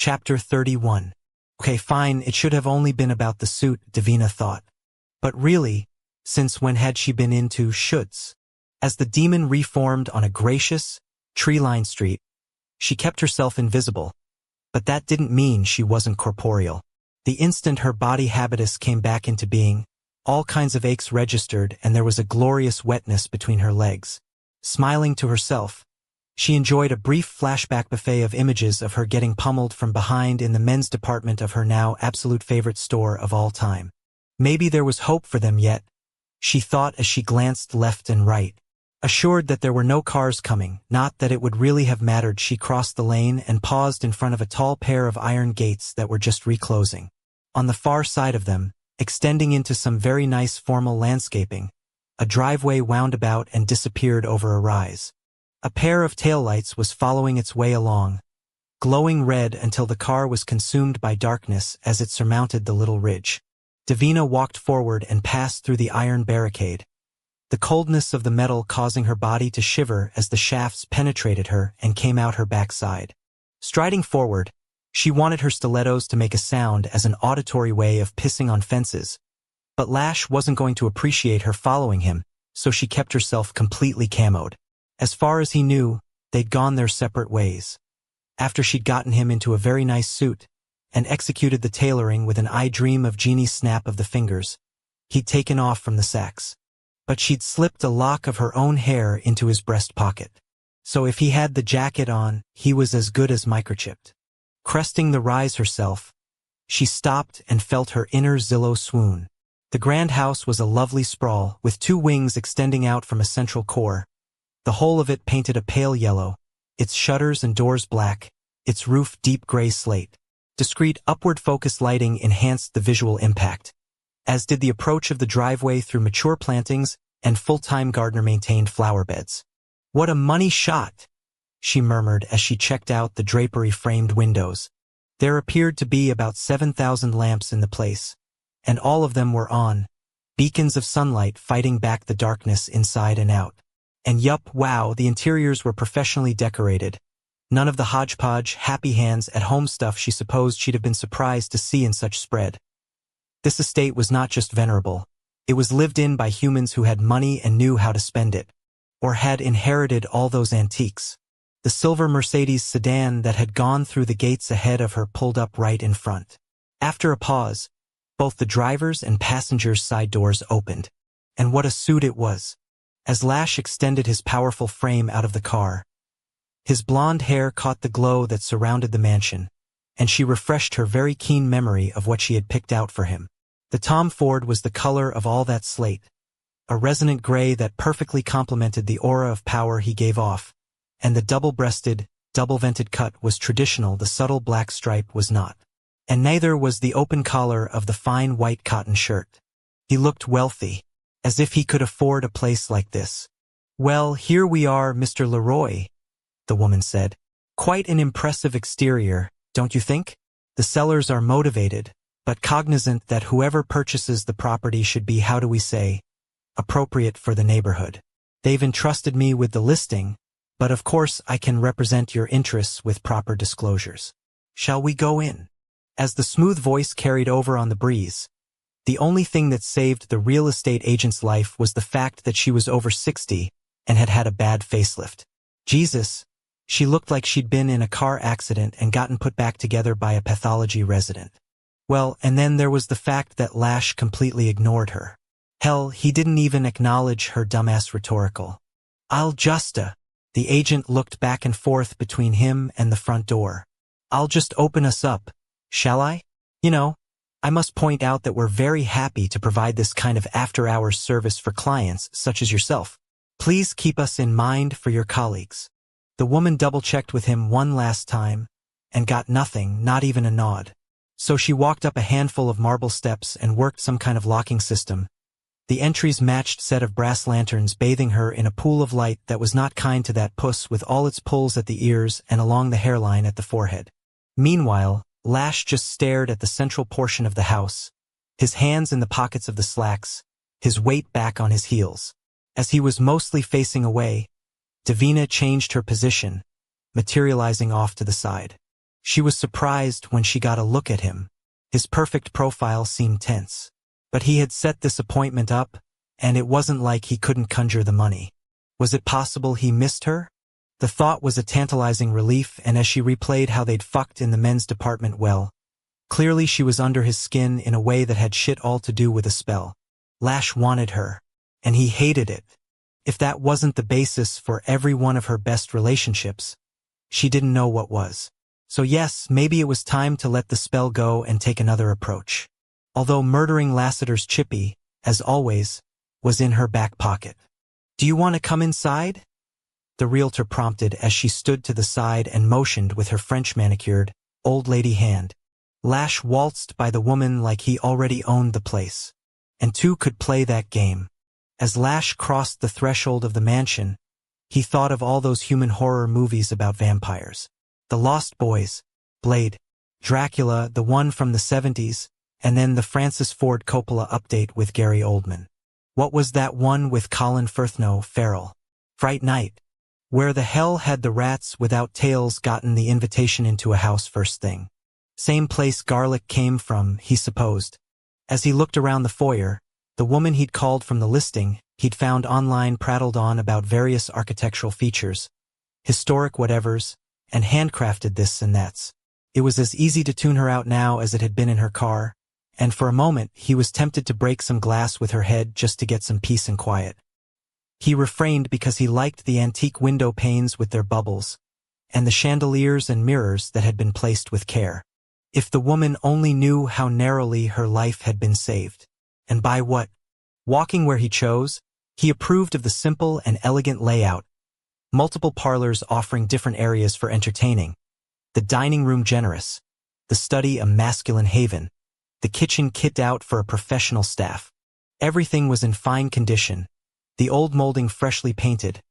Chapter 31. Okay, fine, it should have only been about the suit, Davina thought. But really, since when had she been into shoulds? As the demon reformed on a gracious, tree-lined street, she kept herself invisible. But that didn't mean she wasn't corporeal. The instant her body habitus came back into being, all kinds of aches registered and there was a glorious wetness between her legs. Smiling to herself, she enjoyed a brief flashback buffet of images of her getting pummeled from behind in the men's department of her now absolute favorite store of all time. Maybe there was hope for them yet, she thought as she glanced left and right. Assured that there were no cars coming, not that it would really have mattered, she crossed the lane and paused in front of a tall pair of iron gates that were just reclosing. On the far side of them, extending into some very nice formal landscaping, a driveway wound about and disappeared over a rise. A pair of taillights was following its way along, glowing red until the car was consumed by darkness as it surmounted the little ridge. Davina walked forward and passed through the iron barricade, the coldness of the metal causing her body to shiver as the shafts penetrated her and came out her backside. Striding forward, she wanted her stilettos to make a sound as an auditory way of pissing on fences, but Lash wasn't going to appreciate her following him, so she kept herself completely camoed. As far as he knew, they'd gone their separate ways. After she'd gotten him into a very nice suit and executed the tailoring with an I dream of Jeannie's snap of the fingers, he'd taken off from the sacks. But she'd slipped a lock of her own hair into his breast pocket. So if he had the jacket on, he was as good as microchipped. Cresting the rise herself, she stopped and felt her inner Zillow swoon. The grand house was a lovely sprawl, with two wings extending out from a central core, the whole of it painted a pale yellow, its shutters and doors black, its roof deep gray slate. Discreet upward-focused lighting enhanced the visual impact, as did the approach of the driveway through mature plantings and full-time gardener-maintained flower beds. "What a money shot," she murmured as she checked out the drapery-framed windows. There appeared to be about 7,000 lamps in the place, and all of them were on, beacons of sunlight fighting back the darkness inside and out. And yup, wow, the interiors were professionally decorated. None of the hodgepodge, happy hands at home stuff she supposed she'd have been surprised to see in such spread. This estate was not just venerable, it was lived in by humans who had money and knew how to spend it, or had inherited all those antiques. The silver Mercedes sedan that had gone through the gates ahead of her pulled up right in front. After a pause, both the driver's and passenger's side doors opened. And what a suit it was! As Lash extended his powerful frame out of the car, his blonde hair caught the glow that surrounded the mansion, and she refreshed her very keen memory of what she had picked out for him. The Tom Ford was the color of all that slate, a resonant gray that perfectly complemented the aura of power he gave off, and the double-breasted, double-vented cut was traditional, the subtle black stripe was not. And neither was the open collar of the fine white cotton shirt. He looked wealthy, as if he could afford a place like this. "Well, here we are, Mr. Leroy," the woman said. "Quite an impressive exterior, don't you think? The sellers are motivated, but cognizant that whoever purchases the property should be, how do we say, appropriate for the neighborhood. They've entrusted me with the listing, but of course I can represent your interests with proper disclosures. Shall we go in?" As the smooth voice carried over on the breeze, the only thing that saved the real estate agent's life was the fact that she was over 60 and had had a bad facelift. Jesus, she looked like she'd been in a car accident and gotten put back together by a pathology resident. Well, and then there was the fact that Lash completely ignored her. Hell, he didn't even acknowledge her dumbass rhetorical. "I'll justa." The agent looked back and forth between him and the front door. "I'll just open us up, shall I? You know, I must point out that we're very happy to provide this kind of after-hours service for clients such as yourself. Please keep us in mind for your colleagues." The woman double-checked with him one last time, and got nothing, not even a nod. So she walked up a handful of marble steps and worked some kind of locking system. The entries matched set of brass lanterns bathing her in a pool of light that was not kind to that puss with all its pulls at the ears and along the hairline at the forehead. Meanwhile, Lash just stared at the central portion of the house, his hands in the pockets of the slacks, his weight back on his heels. As he was mostly facing away, Davina changed her position, materializing off to the side. She was surprised when she got a look at him. His perfect profile seemed tense. But he had set this appointment up, and it wasn't like he couldn't conjure the money. Was it possible he missed her? The thought was a tantalizing relief, and as she replayed how they'd fucked in the men's department, well, clearly she was under his skin in a way that had shit all to do with a spell. Lash wanted her, and he hated it. If that wasn't the basis for every one of her best relationships, she didn't know what was. So yes, maybe it was time to let the spell go and take another approach. Although murdering Lassiter's Chippy, as always, was in her back pocket. "Do you want to come inside?" the realtor prompted as she stood to the side and motioned with her French manicured, old lady hand. Lash waltzed by the woman like he already owned the place. And two could play that game. As Lash crossed the threshold of the mansion, he thought of all those human horror movies about vampires. The Lost Boys, Blade, Dracula, the one from the 70s, and then the Francis Ford Coppola update with Gary Oldman. What was that one with Colin Firth? Farrell? Fright Night. Where the hell had the rats without tails gotten the invitation into a house first thing? Same place garlic came from, he supposed. As he looked around the foyer, the woman he'd called from the listing he'd found online prattled on about various architectural features, historic whatevers, and handcrafted this and that's. It was as easy to tune her out now as it had been in her car, and for a moment he was tempted to break some glass with her head just to get some peace and quiet. He refrained because he liked the antique window panes with their bubbles, and the chandeliers and mirrors that had been placed with care. If the woman only knew how narrowly her life had been saved. And by what? Walking where he chose, he approved of the simple and elegant layout, multiple parlors offering different areas for entertaining, the dining room generous, the study a masculine haven, the kitchen kitted out for a professional staff. Everything was in fine condition, the old molding freshly painted,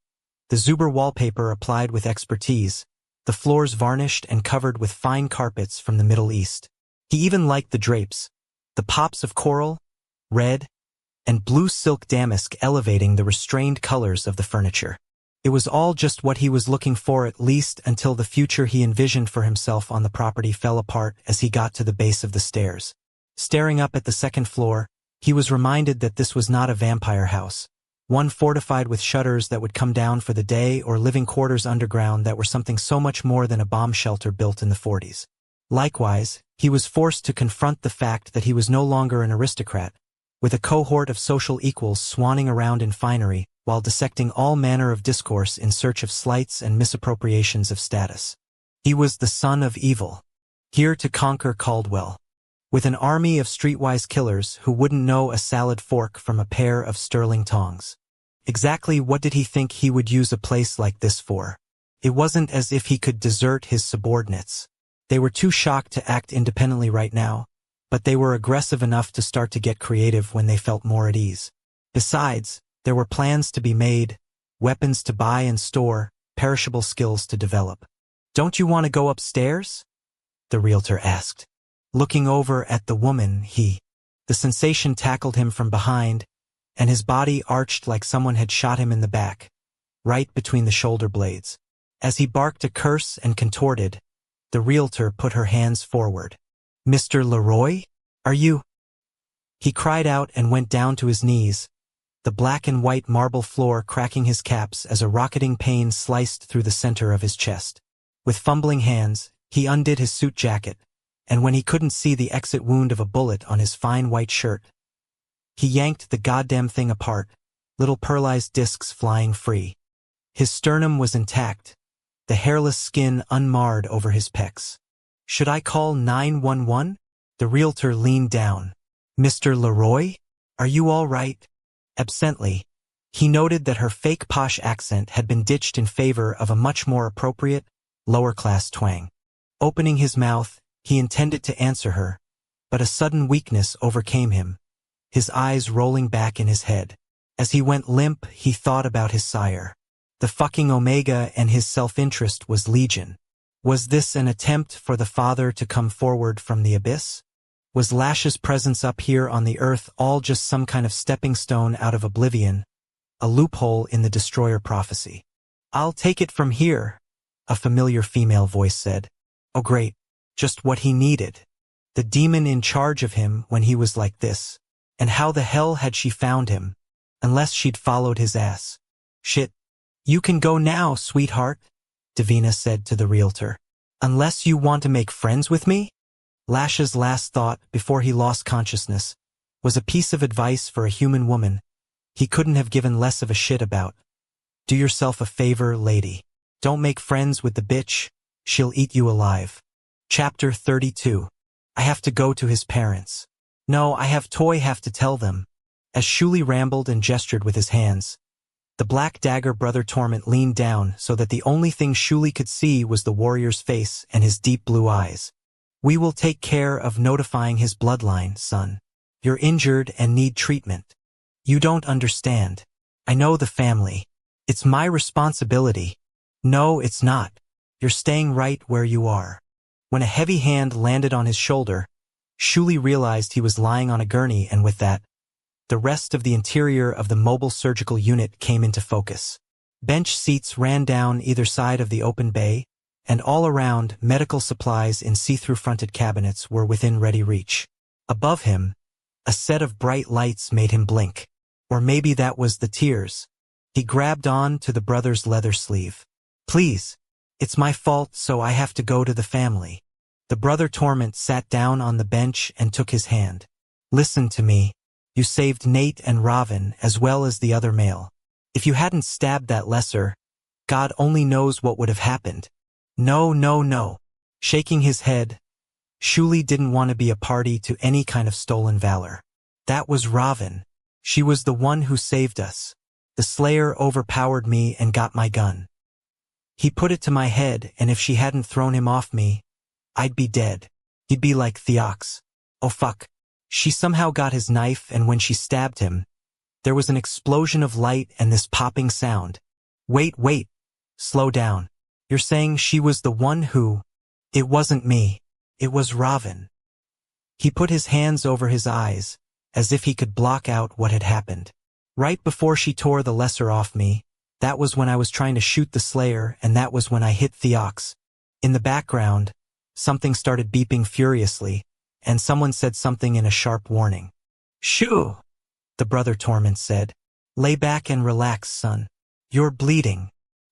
the Zuber wallpaper applied with expertise, the floors varnished and covered with fine carpets from the Middle East. He even liked the drapes, the pops of coral, red, and blue silk damask elevating the restrained colors of the furniture. It was all just what he was looking for, at least until the future he envisioned for himself on the property fell apart as he got to the base of the stairs. Staring up at the second floor, he was reminded that this was not a vampire house, one fortified with shutters that would come down for the day or living quarters underground that were something so much more than a bomb shelter built in the 40s. Likewise, he was forced to confront the fact that he was no longer an aristocrat, with a cohort of social equals swanning around in finery while dissecting all manner of discourse in search of slights and misappropriations of status. He was the son of evil, here to conquer Caldwell, with an army of streetwise killers who wouldn't know a salad fork from a pair of sterling tongs. Exactly what did he think he would use a place like this for? It wasn't as if he could desert his subordinates. They were too shocked to act independently right now, but they were aggressive enough to start to get creative when they felt more at ease. Besides, there were plans to be made, weapons to buy and store, perishable skills to develop. "Don't you want to go upstairs?" the realtor asked. Looking over at the woman, the sensation tackled him from behind, and his body arched like someone had shot him in the back, right between the shoulder blades. As he barked a curse and contorted, the realtor put her hands forward. "Mr. Leroy? Are you?" He cried out and went down to his knees, the black and white marble floor cracking his caps as a rocketing pain sliced through the center of his chest. With fumbling hands, he undid his suit jacket, and when he couldn't see the exit wound of a bullet on his fine white shirt, he yanked the goddamn thing apart, little pearlized discs flying free. His sternum was intact, the hairless skin unmarred over his pecs. "Should I call 911? The realtor leaned down. "Mr. Leroy? Are you all right?" Absently, he noted that her fake posh accent had been ditched in favor of a much more appropriate, lower-class twang. Opening his mouth, he intended to answer her, but a sudden weakness overcame him, his eyes rolling back in his head. As he went limp, he thought about his sire. The fucking Omega and his self-interest was legion. Was this an attempt for the father to come forward from the abyss? Was Lash's presence up here on the earth all just some kind of stepping stone out of oblivion, a loophole in the destroyer prophecy? "I'll take it from here," a familiar female voice said. "Oh great, Just what he needed. The demon in charge of him when he was like this. And how the hell had she found him? Unless she'd followed his ass. Shit. You can go now, sweetheart, Davina said to the realtor. Unless you want to make friends with me? Lash's last thought, before he lost consciousness, was a piece of advice for a human woman he couldn't have given less of a shit about. Do yourself a favor, lady. Don't make friends with the bitch. She'll eat you alive. Chapter 32. I have to go to his parents. No, I have to tell them. As Shulie rambled and gestured with his hands, the black Dagger Brother Torment leaned down so that the only thing Shulie could see was the warrior's face and his deep blue eyes. We will take care of notifying his bloodline, son. You're injured and need treatment. You don't understand. I know the family. It's my responsibility. No, it's not. You're staying right where you are. When a heavy hand landed on his shoulder, Shulie realized he was lying on a gurney, and with that, the rest of the interior of the mobile surgical unit came into focus. Bench seats ran down either side of the open bay, and all around, medical supplies in see-through fronted cabinets were within ready reach. Above him, a set of bright lights made him blink. Or maybe that was the tears. He grabbed on to the brother's leather sleeve. Please. It's my fault, so I have to go to the family. The Brother Torment sat down on the bench and took his hand. Listen to me. You saved Nate and Robin as well as the other male. If you hadn't stabbed that lesser, God only knows what would have happened. No, no, no. Shaking his head, Shulie didn't want to be a party to any kind of stolen valor. That was Robin. She was the one who saved us. The Slayer overpowered me and got my gun. He put it to my head, and if she hadn't thrown him off me, I'd be dead. He'd be like Theox. Oh fuck. She somehow got his knife, and when she stabbed him, there was an explosion of light and this popping sound. Wait. Slow down. You're saying she was the one who... It wasn't me. It was Robin. He put his hands over his eyes, as if he could block out what had happened. Right before she tore the lesser off me, that was when I was trying to shoot the Slayer, and that was when I hit Theox. In the background, something started beeping furiously, and someone said something in a sharp warning. Shoo! The Brother Torment said. Lay back and relax, son. You're bleeding.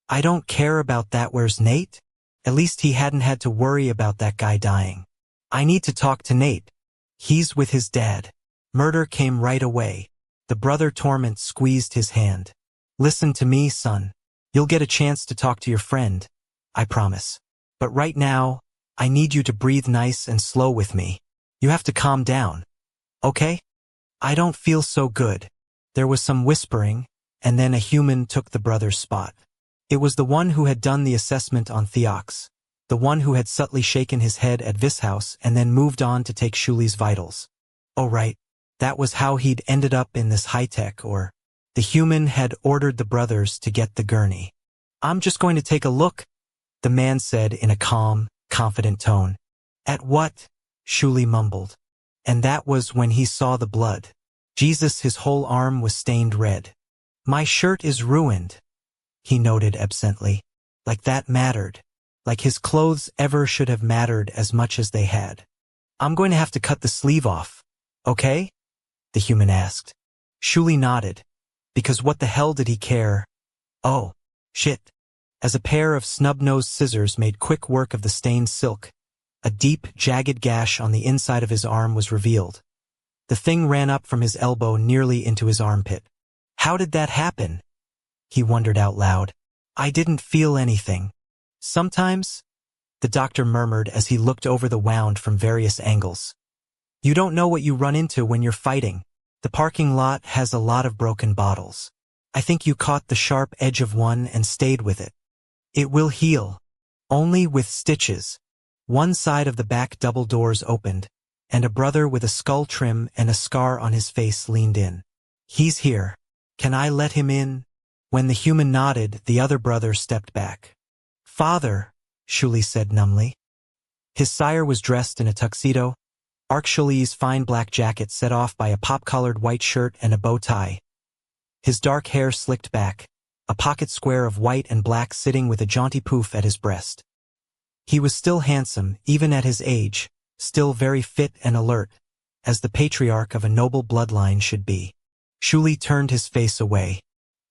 I don't care about that. Where's Nate? At least he hadn't had to worry about that guy dying. I need to talk to Nate. He's with his dad. Murder came right away. The Brother Torment squeezed his hand. Listen to me, son. You'll get a chance to talk to your friend. I promise. But right now, I need you to breathe nice and slow with me. You have to calm down. Okay? I don't feel so good. There was some whispering, and then a human took the brother's spot. It was the one who had done the assessment on Theox, the one who had subtly shaken his head at Vishouse and then moved on to take Shulie's vitals. Oh right, that was how he'd ended up in this high-tech, or the human had ordered the brothers to get the gurney. I'm just going to take a look, the man said in a calm, confident tone. At what? Shulie mumbled. And that was when he saw the blood. Jesus, his whole arm was stained red. My shirt is ruined, he noted absently. Like that mattered. Like his clothes ever should have mattered as much as they had. I'm going to have to cut the sleeve off, okay? The human asked. Shulie nodded. Because what the hell did he care? Oh, shit. As a pair of snub-nosed scissors made quick work of the stained silk, a deep, jagged gash on the inside of his arm was revealed. The thing ran up from his elbow nearly into his armpit. How did that happen? He wondered out loud. I didn't feel anything. Sometimes, the doctor murmured as he looked over the wound from various angles. You don't know what you run into when you're fighting. The parking lot has a lot of broken bottles. I think you caught the sharp edge of one and stayed with it. It will heal. Only with stitches. One side of the back double doors opened, and a brother with a skull trim and a scar on his face leaned in. He's here. Can I let him in? When the human nodded, the other brother stepped back. Father, Shulie said numbly. His sire was dressed in a tuxedo, Shulie's fine black jacket set off by a pop-collared white shirt and a bow tie. His dark hair slicked back, a pocket square of white and black sitting with a jaunty poof at his breast. He was still handsome, even at his age, still very fit and alert, as the patriarch of a noble bloodline should be. Shulie turned his face away.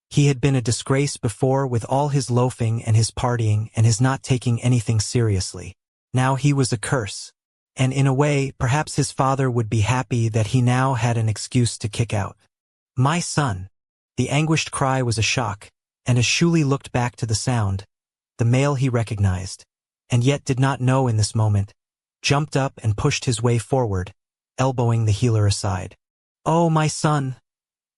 He had been a disgrace before with all his loafing and his partying and his not taking anything seriously. Now he was a curse. And in a way, perhaps his father would be happy that he now had an excuse to kick out. "My son!" The anguished cry was a shock, and as Shulie looked back to the sound, the male he recognized, and yet did not know in this moment, jumped up and pushed his way forward, elbowing the healer aside. "Oh, my son!"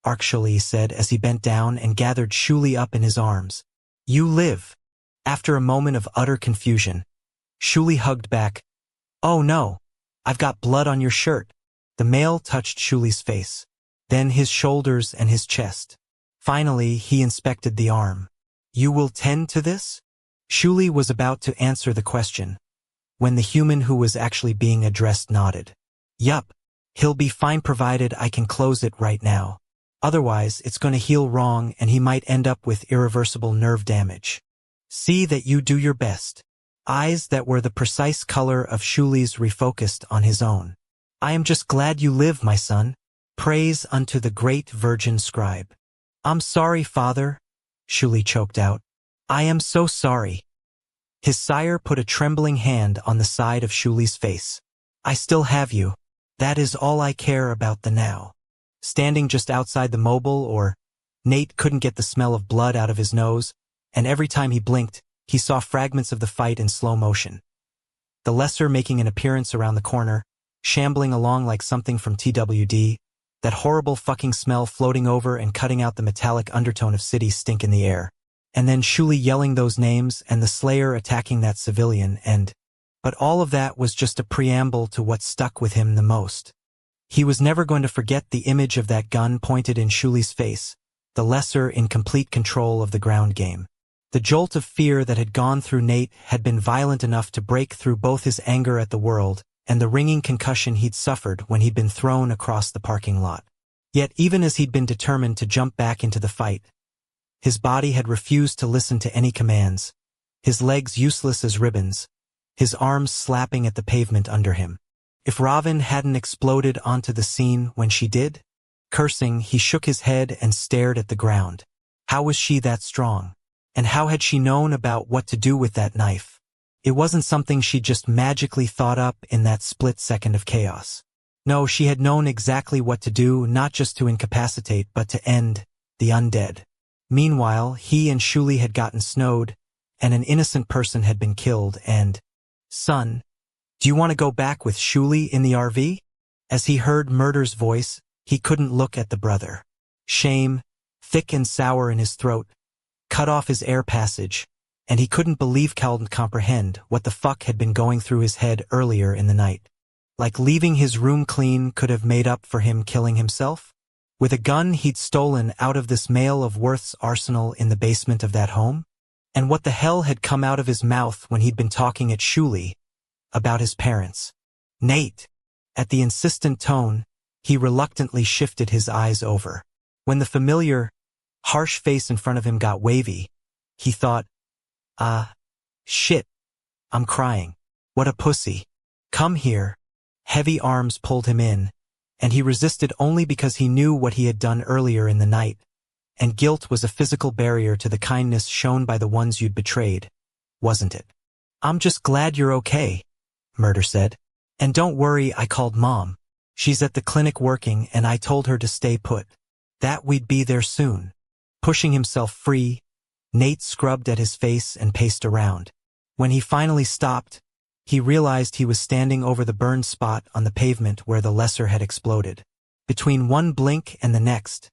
Shulie said as he bent down and gathered Shulie up in his arms. "You live!" After a moment of utter confusion, Shulie hugged back, "Oh no, I've got blood on your shirt." The male touched Shulie's face, then his shoulders and his chest. Finally, he inspected the arm. "You will tend to this?" Shulie was about to answer the question, when the human who was actually being addressed nodded. "Yup, he'll be fine provided I can close it right now. Otherwise, it's going to heal wrong and he might end up with irreversible nerve damage. See that you do your best." Eyes that were the precise color of Shulie's refocused on his own. "I am just glad you live, my son. Praise unto the great virgin scribe." "I'm sorry, father," Shulie choked out. "I am so sorry." His sire put a trembling hand on the side of Shulie's face. "I still have you. That is all I care about the now." Standing just outside the mobile, or Nate couldn't get the smell of blood out of his nose, and every time he blinked, he saw fragments of the fight in slow motion. The lesser making an appearance around the corner, shambling along like something from TWD, that horrible fucking smell floating over and cutting out the metallic undertone of city stink in the air. And then Shulie yelling those names and the Slayer attacking that civilian but all of that was just a preamble to what stuck with him the most. He was never going to forget the image of that gun pointed in Shulie's face, the lesser in complete control of the ground game. The jolt of fear that had gone through Nate had been violent enough to break through both his anger at the world and the ringing concussion he'd suffered when he'd been thrown across the parking lot. Yet even as he'd been determined to jump back into the fight, his body had refused to listen to any commands, his legs useless as ribbons, his arms slapping at the pavement under him. If Ravin hadn't exploded onto the scene when she did, cursing, he shook his head and stared at the ground. How was she that strong? And how had she known about what to do with that knife? It wasn't something she just magically thought up in that split second of chaos. No, she had known exactly what to do, not just to incapacitate, but to end the undead. Meanwhile, he and Shulie had gotten snowed, and an innocent person had been killed, and, "Son, do you want to go back with Shulie in the RV?" As he heard Murder's voice, he couldn't look at the brother. Shame, thick and sour in his throat, cut off his air passage, and he couldn't comprehend what the fuck had been going through his head earlier in the night. Like leaving his room clean could have made up for him killing himself? With a gun he'd stolen out of this Mail of Worth's arsenal in the basement of that home? And what the hell had come out of his mouth when he'd been talking at Shulie about his parents? "Nate!" At the insistent tone, he reluctantly shifted his eyes over. When the familiar, harsh face in front of him got wavy, he thought, shit, I'm crying. What a pussy. Come here." Heavy arms pulled him in, and he resisted only because he knew what he had done earlier in the night, and guilt was a physical barrier to the kindness shown by the ones you'd betrayed, wasn't it? "I'm just glad you're okay," Murder said. "And don't worry, I called Mom. She's at the clinic working and I told her to stay put. That we'd be there soon." Pushing himself free, Nate scrubbed at his face and paced around. When he finally stopped, he realized he was standing over the burned spot on the pavement where the lesser had exploded. Between one blink and the next,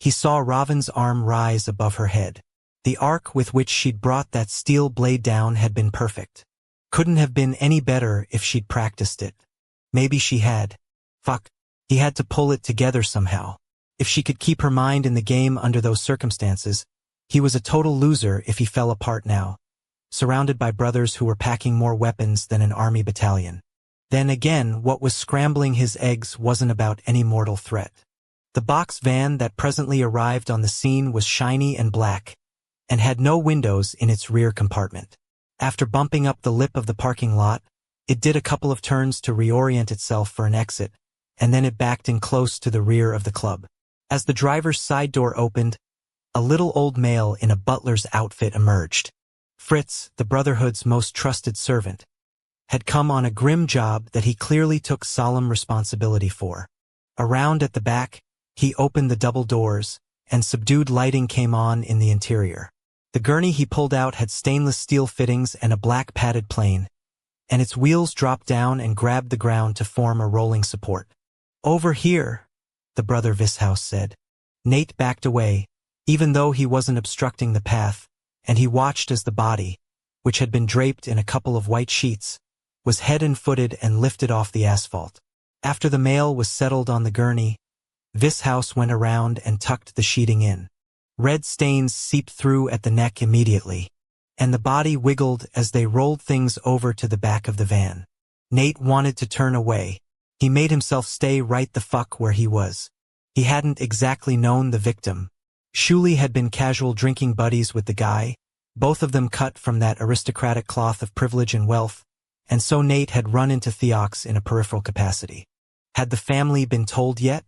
he saw Ravin's arm rise above her head. The arc with which she'd brought that steel blade down had been perfect. Couldn't have been any better if she'd practiced it. Maybe she had. Fuck, he had to pull it together somehow. If she could keep her mind in the game under those circumstances, he was a total loser if he fell apart now, surrounded by brothers who were packing more weapons than an army battalion. Then again, what was scrambling his eggs wasn't about any mortal threat. The box van that presently arrived on the scene was shiny and black, and had no windows in its rear compartment. After bumping up the lip of the parking lot, it did a couple of turns to reorient itself for an exit, and then it backed in close to the rear of the club. As the driver's side door opened, a little old male in a butler's outfit emerged. Fritz, the Brotherhood's most trusted servant, had come on a grim job that he clearly took solemn responsibility for. Around at the back, he opened the double doors, and subdued lighting came on in the interior. The gurney he pulled out had stainless steel fittings and a black padded plane, and its wheels dropped down and grabbed the ground to form a rolling support. "Over here," the Brother Vishouse said. Nate backed away, even though he wasn't obstructing the path, and he watched as the body, which had been draped in a couple of white sheets, was head and footed and lifted off the asphalt. After the male was settled on the gurney, Vishouse went around and tucked the sheeting in. Red stains seeped through at the neck immediately, and the body wiggled as they rolled things over to the back of the van. Nate wanted to turn away. He made himself stay right the fuck where he was. He hadn't exactly known the victim. Shulie had been casual drinking buddies with the guy, both of them cut from that aristocratic cloth of privilege and wealth, and so Nate had run into Theox in a peripheral capacity. Had the family been told yet?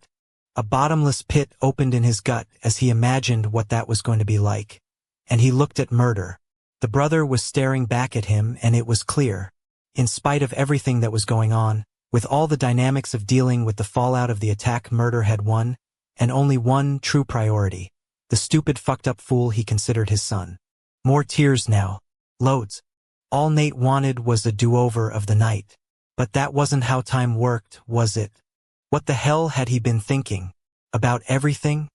A bottomless pit opened in his gut as he imagined what that was going to be like, and he looked at Murder. The brother was staring back at him, and it was clear, in spite of everything that was going on, with all the dynamics of dealing with the fallout of the attack, Murder had one, and only one true priority: the stupid fucked up fool he considered his son. More tears now. Loads. All Nate wanted was a do-over of the night. But that wasn't how time worked, was it? What the hell had he been thinking? About everything?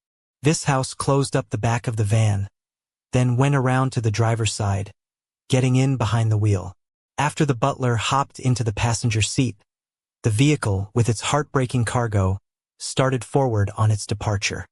Vishouse closed up the back of the van, then went around to the driver's side, getting in behind the wheel. After the butler hopped into the passenger seat, the vehicle, with its heartbreaking cargo, started forward on its departure.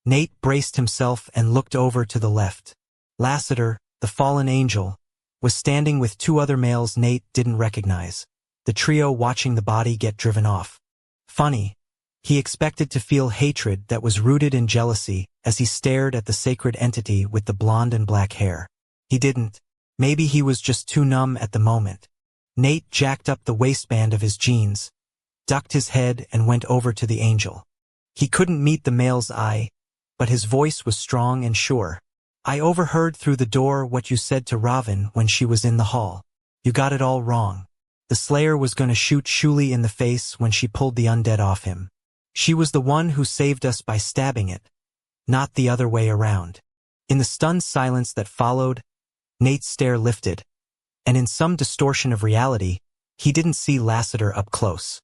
Nate braced himself and looked over to the left. Lassiter, the fallen angel, was standing with two other males Nate didn't recognize, the trio watching the body get driven off. Funny, he expected to feel hatred that was rooted in jealousy as he stared at the sacred entity with the blonde and black hair. He didn't. Maybe he was just too numb at the moment. Nate jacked up the waistband of his jeans, ducked his head, and went over to the angel. He couldn't meet the male's eye, but his voice was strong and sure. "I overheard through the door what you said to Ravin when she was in the hall. You got it all wrong. The Slayer was going to shoot Shulie in the face when she pulled the undead off him. She was the one who saved us by stabbing it, not the other way around." In the stunned silence that followed, Nate's stare lifted, and in some distortion of reality, he didn't see Lassiter up close.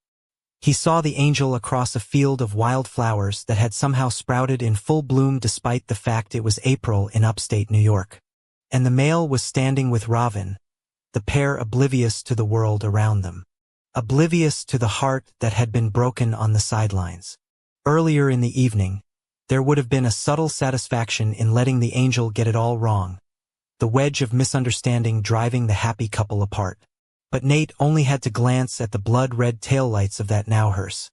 He saw the angel across a field of wildflowers that had somehow sprouted in full bloom despite the fact it was April in upstate New York. And the male was standing with Ravin, the pair oblivious to the world around them. Oblivious to the heart that had been broken on the sidelines. Earlier in the evening, there would have been a subtle satisfaction in letting the angel get it all wrong, the wedge of misunderstanding driving the happy couple apart. But Nate only had to glance at the blood-red taillights of that now hearse,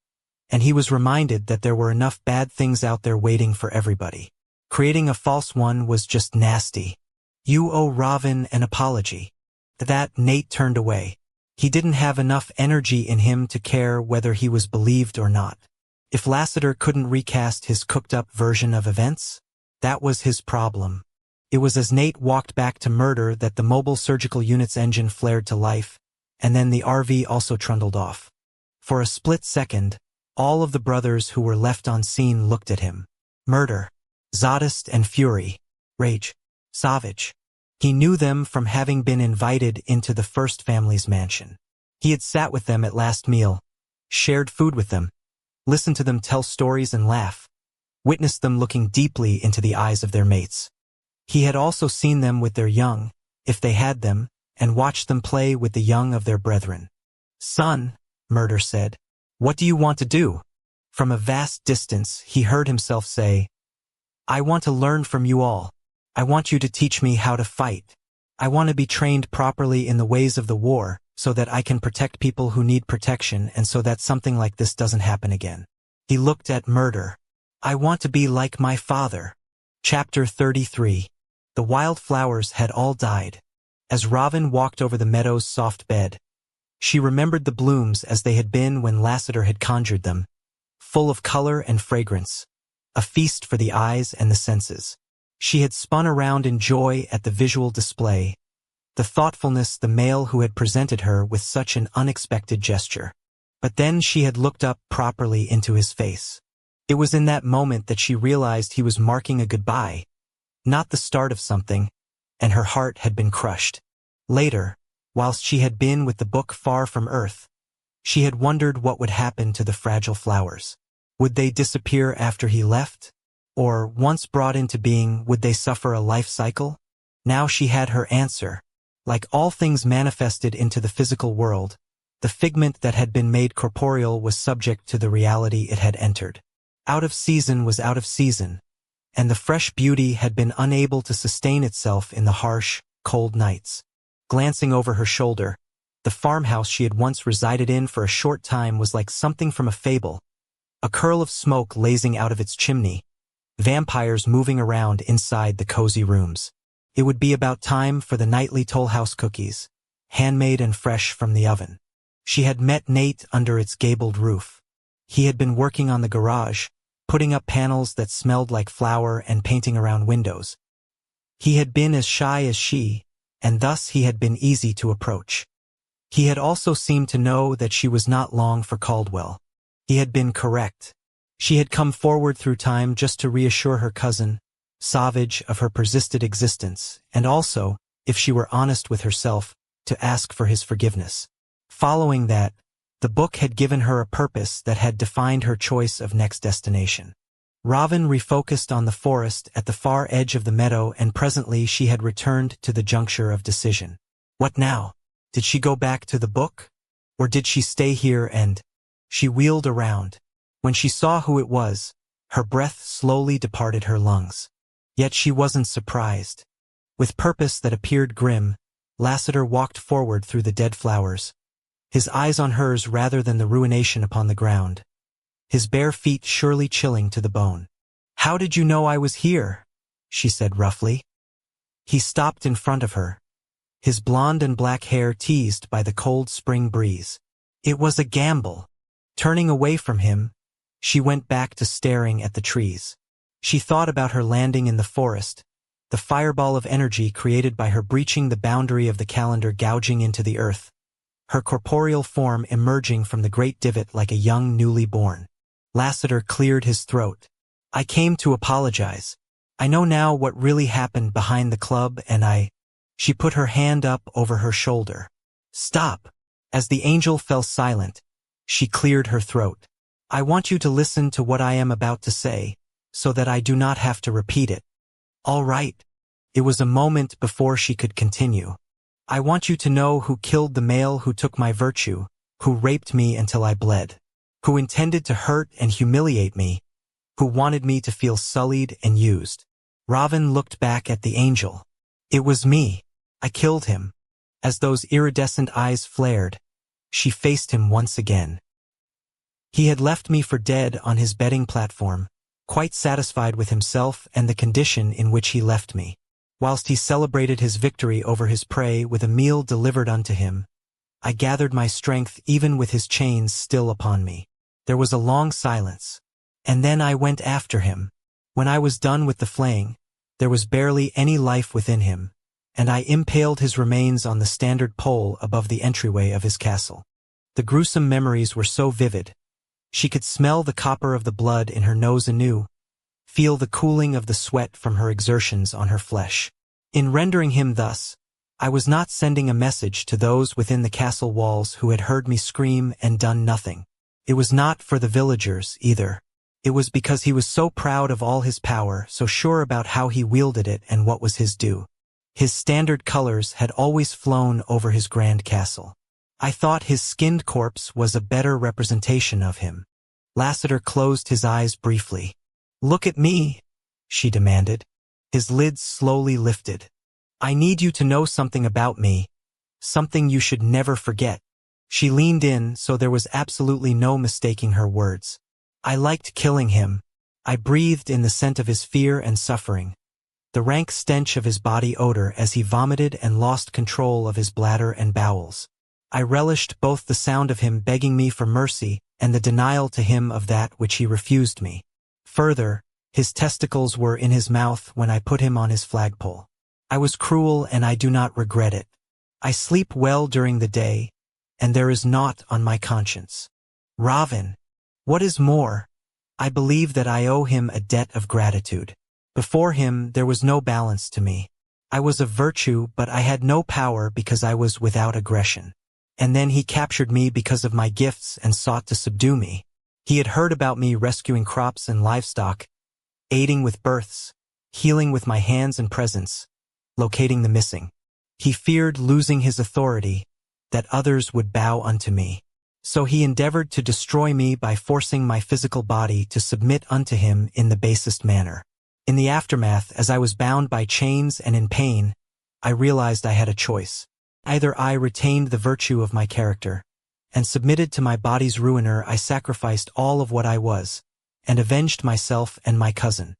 and he was reminded that there were enough bad things out there waiting for everybody. Creating a false one was just nasty. "You owe Ravin an apology." At that, Nate turned away. He didn't have enough energy in him to care whether he was believed or not. If Lassiter couldn't recast his cooked-up version of events, that was his problem. It was as Nate walked back to Murder that the mobile surgical unit's engine flared to life, and then the RV also trundled off. For a split second, all of the brothers who were left on scene looked at him. Murder, Zadist and Fury, Rage, Savage. He knew them from having been invited into the first family's mansion. He had sat with them at last meal, shared food with them, listened to them tell stories and laugh, witnessed them looking deeply into the eyes of their mates. He had also seen them with their young, if they had them, and watched them play with the young of their brethren. "Son," Murder said, "what do you want to do?" From a vast distance, he heard himself say, "I want to learn from you all. I want you to teach me how to fight. I want to be trained properly in the ways of the war, so that I can protect people who need protection and so that something like this doesn't happen again." He looked at Murder. "I want to be like my father." Chapter 33. The wildflowers had all died. As Ravin walked over the meadow's soft bed, she remembered the blooms as they had been when Lassiter had conjured them, full of color and fragrance, a feast for the eyes and the senses. She had spun around in joy at the visual display, the thoughtfulness the male who had presented her with such an unexpected gesture. But then she had looked up properly into his face. It was in that moment that she realized he was marking a goodbye, not the start of something, and her heart had been crushed. Later, whilst she had been with the book far from Earth, she had wondered what would happen to the fragile flowers. Would they disappear after he left? Or, once brought into being, would they suffer a life cycle? Now she had her answer. Like all things manifested into the physical world, the figment that had been made corporeal was subject to the reality it had entered. Out of season was out of season, and the fresh beauty had been unable to sustain itself in the harsh, cold nights. Glancing over her shoulder, the farmhouse she had once resided in for a short time was like something from a fable, a curl of smoke lazing out of its chimney, vampires moving around inside the cozy rooms. It would be about time for the nightly Toll House cookies, handmade and fresh from the oven. She had met Nate under its gabled roof. He had been working on the garage, putting up panels that smelled like flour and painting around windows. He had been as shy as she, and thus he had been easy to approach. He had also seemed to know that she was not long for Caldwell. He had been correct. She had come forward through time just to reassure her cousin, Savage, of her persistent existence, and also, if she were honest with herself, to ask for his forgiveness. Following that, the book had given her a purpose that had defined her choice of next destination. Ravin refocused on the forest at the far edge of the meadow, and presently she had returned to the juncture of decision. What now? Did she go back to the book? Or did she stay here and... She wheeled around. When she saw who it was, her breath slowly departed her lungs. Yet she wasn't surprised. With purpose that appeared grim, Lassiter walked forward through the dead flowers, his eyes on hers rather than the ruination upon the ground, his bare feet surely chilling to the bone. "How did you know I was here?" she said roughly. He stopped in front of her, his blonde and black hair teased by the cold spring breeze. It was a gamble. Turning away from him, she went back to staring at the trees. She thought about her landing in the forest, the fireball of energy created by her breaching the boundary of the calendar gouging into the earth, her corporeal form emerging from the great divot like a young newly born. Lassiter cleared his throat. "I came to apologize. I know now what really happened behind the club, and She put her hand up over her shoulder. "Stop." As the angel fell silent, she cleared her throat. "I want you to listen to what I am about to say, so that I do not have to repeat it." "All right." It was a moment before she could continue. "I want you to know who killed the male who took my virtue, who raped me until I bled, who intended to hurt and humiliate me, who wanted me to feel sullied and used." Ravin looked back at the angel. "It was me. I killed him." As those iridescent eyes flared, she faced him once again. He had left me for dead on his betting platform, quite satisfied with himself and the condition in which he left me. Whilst he celebrated his victory over his prey with a meal delivered unto him, I gathered my strength even with his chains still upon me. There was a long silence, and then I went after him. When I was done with the flaying, there was barely any life within him, and I impaled his remains on the standard pole above the entryway of his castle. The gruesome memories were so vivid. She could smell the copper of the blood in her nose anew, feel the cooling of the sweat from her exertions on her flesh. In rendering him thus, I was not sending a message to those within the castle walls who had heard me scream and done nothing. It was not for the villagers, either. It was because he was so proud of all his power, so sure about how he wielded it and what was his due. His standard colors had always flown over his grand castle. I thought his skinned corpse was a better representation of him. Lassiter closed his eyes briefly. "Look at me," she demanded. His lids slowly lifted. "I need you to know something about me, something you should never forget." She leaned in so there was absolutely no mistaking her words. "I liked killing him. I breathed in the scent of his fear and suffering. the rank stench of his body odor as he vomited and lost control of his bladder and bowels. I relished both the sound of him begging me for mercy and the denial to him of that which he refused me. Further, his testicles were in his mouth when I put him on his flagpole. I was cruel and I do not regret it. I sleep well during the day, and there is naught on my conscience. Ravin. What is more, I believe that I owe him a debt of gratitude. Before him there was no balance to me. I was of virtue, but I had no power because I was without aggression. And then he captured me because of my gifts and sought to subdue me. He had heard about me rescuing crops and livestock, aiding with births, healing with my hands and presence, locating the missing. He feared losing his authority, that others would bow unto me. So he endeavored to destroy me by forcing my physical body to submit unto him in the basest manner. In the aftermath, as I was bound by chains and in pain, I realized I had a choice. Either I retained the virtue of my character, and submitted to my body's ruiner, I sacrificed all of what I was, and avenged myself and my cousin.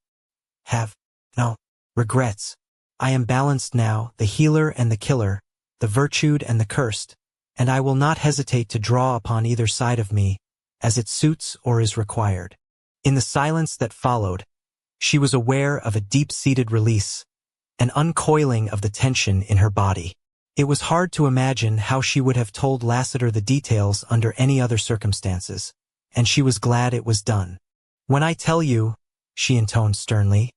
Have no regrets. I am balanced now, the healer and the killer, the virtued and the cursed, and I will not hesitate to draw upon either side of me, as it suits or is required. In the silence that followed, she was aware of a deep-seated release, an uncoiling of the tension in her body. It was hard to imagine how she would have told Lassiter the details under any other circumstances, and she was glad it was done. When I tell you, she intoned sternly,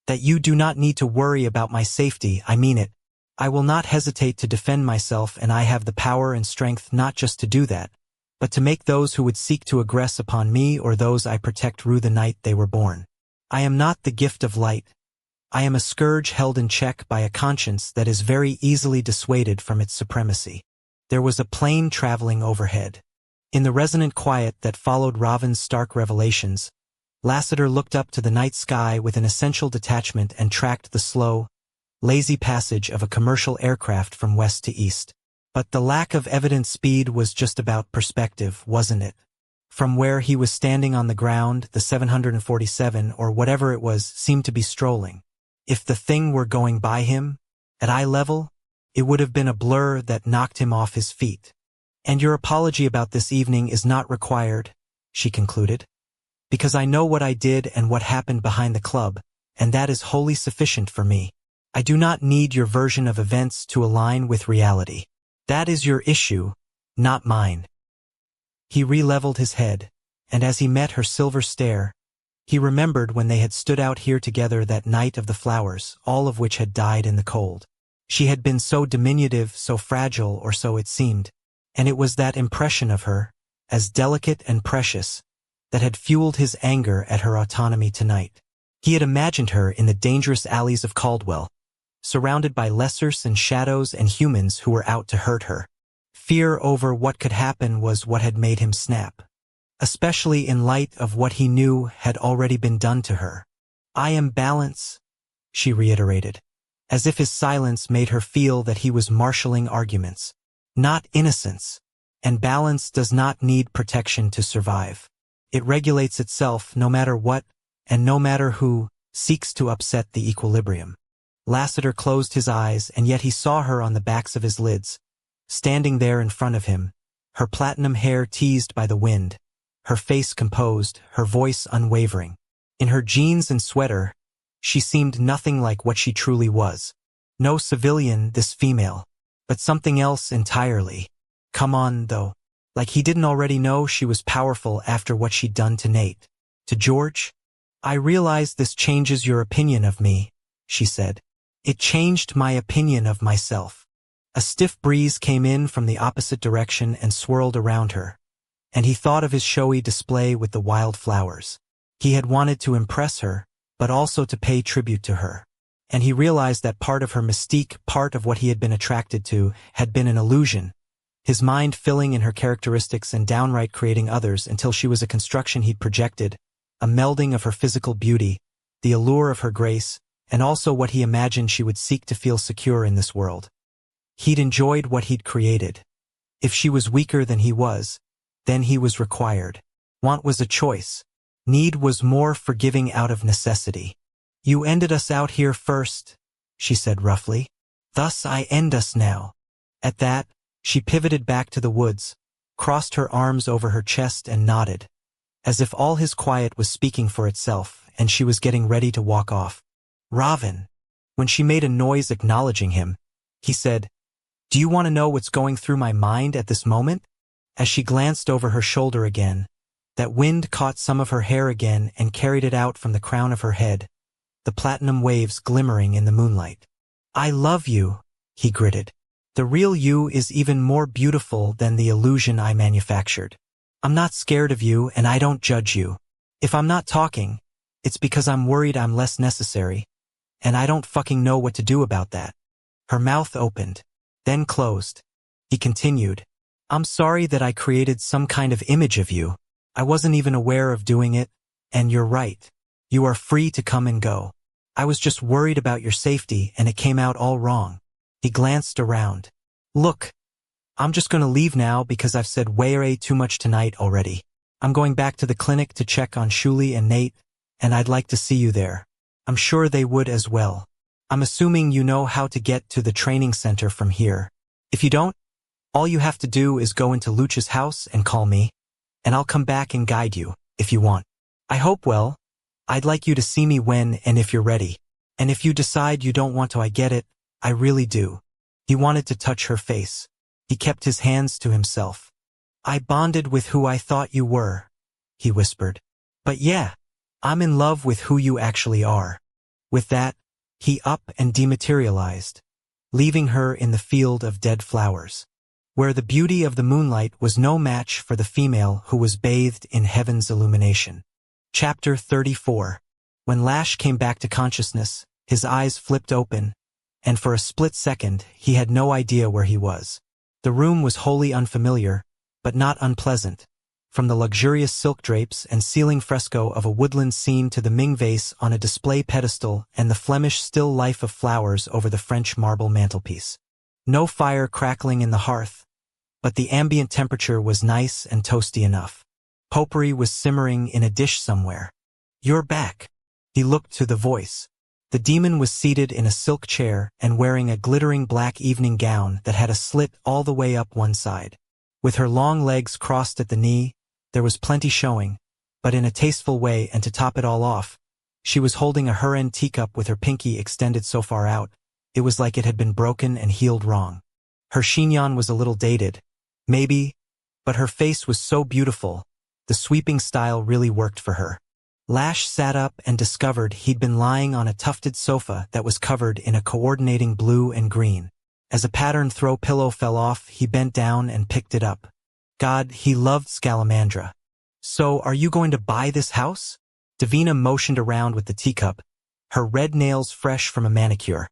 that you do not need to worry about my safety, I mean it. I will not hesitate to defend myself, and I have the power and strength not just to do that, but to make those who would seek to aggress upon me or those I protect rue the night they were born. I am not the gift of light. I am a scourge held in check by a conscience that is very easily dissuaded from its supremacy. There was a plane traveling overhead. In the resonant quiet that followed Ravin's stark revelations, Lassiter looked up to the night sky with an essential detachment and tracked the slow, lazy passage of a commercial aircraft from west to east. But the lack of evident speed was just about perspective, wasn't it? From where he was standing on the ground, the 747 or whatever it was seemed to be strolling. If the thing were going by him, at eye level, it would have been a blur that knocked him off his feet. And your apology about this evening is not required, she concluded, because I know what I did and what happened behind the club, and that is wholly sufficient for me. I do not need your version of events to align with reality. That is your issue, not mine. He re-leveled his head, and as he met her silver stare, he remembered when they had stood out here together that night of the flowers, all of which had died in the cold. She had been so diminutive, so fragile, or so it seemed, and it was that impression of her, as delicate and precious, that had fueled his anger at her autonomy tonight. He had imagined her in the dangerous alleys of Caldwell, surrounded by lessers and shadows and humans who were out to hurt her. Fear over what could happen was what had made him snap, especially in light of what he knew had already been done to her. I am balance, she reiterated, as if his silence made her feel that he was marshalling arguments, not innocence, and balance does not need protection to survive. It regulates itself no matter what, and no matter who, seeks to upset the equilibrium. Lassiter closed his eyes, and yet he saw her on the backs of his lids, standing there in front of him, her platinum hair teased by the wind, her face composed, her voice unwavering. In her jeans and sweater, she seemed nothing like what she truly was. No civilian, this female, but something else entirely. Come on, though. Like he didn't already know she was powerful after what she'd done to Nate. To George? I realize this changes your opinion of me, she said. It changed my opinion of myself. A stiff breeze came in from the opposite direction and swirled around her, and he thought of his showy display with the wild flowers. He had wanted to impress her, but also to pay tribute to her. And he realized that part of her mystique, part of what he had been attracted to, had been an illusion, his mind filling in her characteristics and downright creating others until she was a construction he'd projected, a melding of her physical beauty, the allure of her grace, and also what he imagined she would seek to feel secure in this world. He'd enjoyed what he'd created. If she was weaker than he was, then he was required. Want was a choice. Need was more forgiving out of necessity. You ended us out here first, she said roughly. Thus I end us now. At that, she pivoted back to the woods, crossed her arms over her chest and nodded, as if all his quiet was speaking for itself and she was getting ready to walk off. Ravin. When she made a noise acknowledging him, he said, Do you want to know what's going through my mind at this moment? As she glanced over her shoulder again, that wind caught some of her hair again and carried it out from the crown of her head, the platinum waves glimmering in the moonlight. I love you, he gritted. The real you is even more beautiful than the illusion I manufactured. I'm not scared of you and I don't judge you. If I'm not talking, it's because I'm worried I'm less necessary, and I don't fucking know what to do about that. Her mouth opened, then closed. He continued, I'm sorry that I created some kind of image of you. I wasn't even aware of doing it, and you're right. You are free to come and go. I was just worried about your safety and it came out all wrong. He glanced around. Look, I'm just gonna leave now because I've said way too much tonight already. I'm going back to the clinic to check on Shulie and Nate, and I'd like to see you there. I'm sure they would as well. I'm assuming you know how to get to the training center from here. If you don't, all you have to do is go into Luch's house and call me, and I'll come back and guide you, if you want. I hope well. I'd like you to see me when and if you're ready. And if you decide you don't want to, I get it, I really do. He wanted to touch her face. He kept his hands to himself. I bonded with who I thought you were, he whispered. But yeah, I'm in love with who you actually are. With that, he up and dematerialized, leaving her in the field of dead flowers, where the beauty of the moonlight was no match for the female who was bathed in heaven's illumination. Chapter 34. When Lash came back to consciousness, his eyes flipped open, and for a split second he had no idea where he was. The room was wholly unfamiliar, but not unpleasant, from the luxurious silk drapes and ceiling fresco of a woodland scene to the Ming vase on a display pedestal and the Flemish still life of flowers over the French marble mantelpiece. No fire crackling in the hearth, but the ambient temperature was nice and toasty enough. Potpourri was simmering in a dish somewhere. You're back. He looked to the voice. The demon was seated in a silk chair and wearing a glittering black evening gown that had a slit all the way up one side. With her long legs crossed at the knee, there was plenty showing, but in a tasteful way, and to top it all off, she was holding a Huron teacup with her pinky extended so far out, it was like it had been broken and healed wrong. Her chignon was a little dated, maybe, but her face was so beautiful, the sweeping style really worked for her. Lash sat up and discovered he'd been lying on a tufted sofa that was covered in a coordinating blue and green. As a pattern throw pillow fell off, he bent down and picked it up. God, he loved Scalamandra. So, are you going to buy this house? Davina motioned around with the teacup, her red nails fresh from a manicure.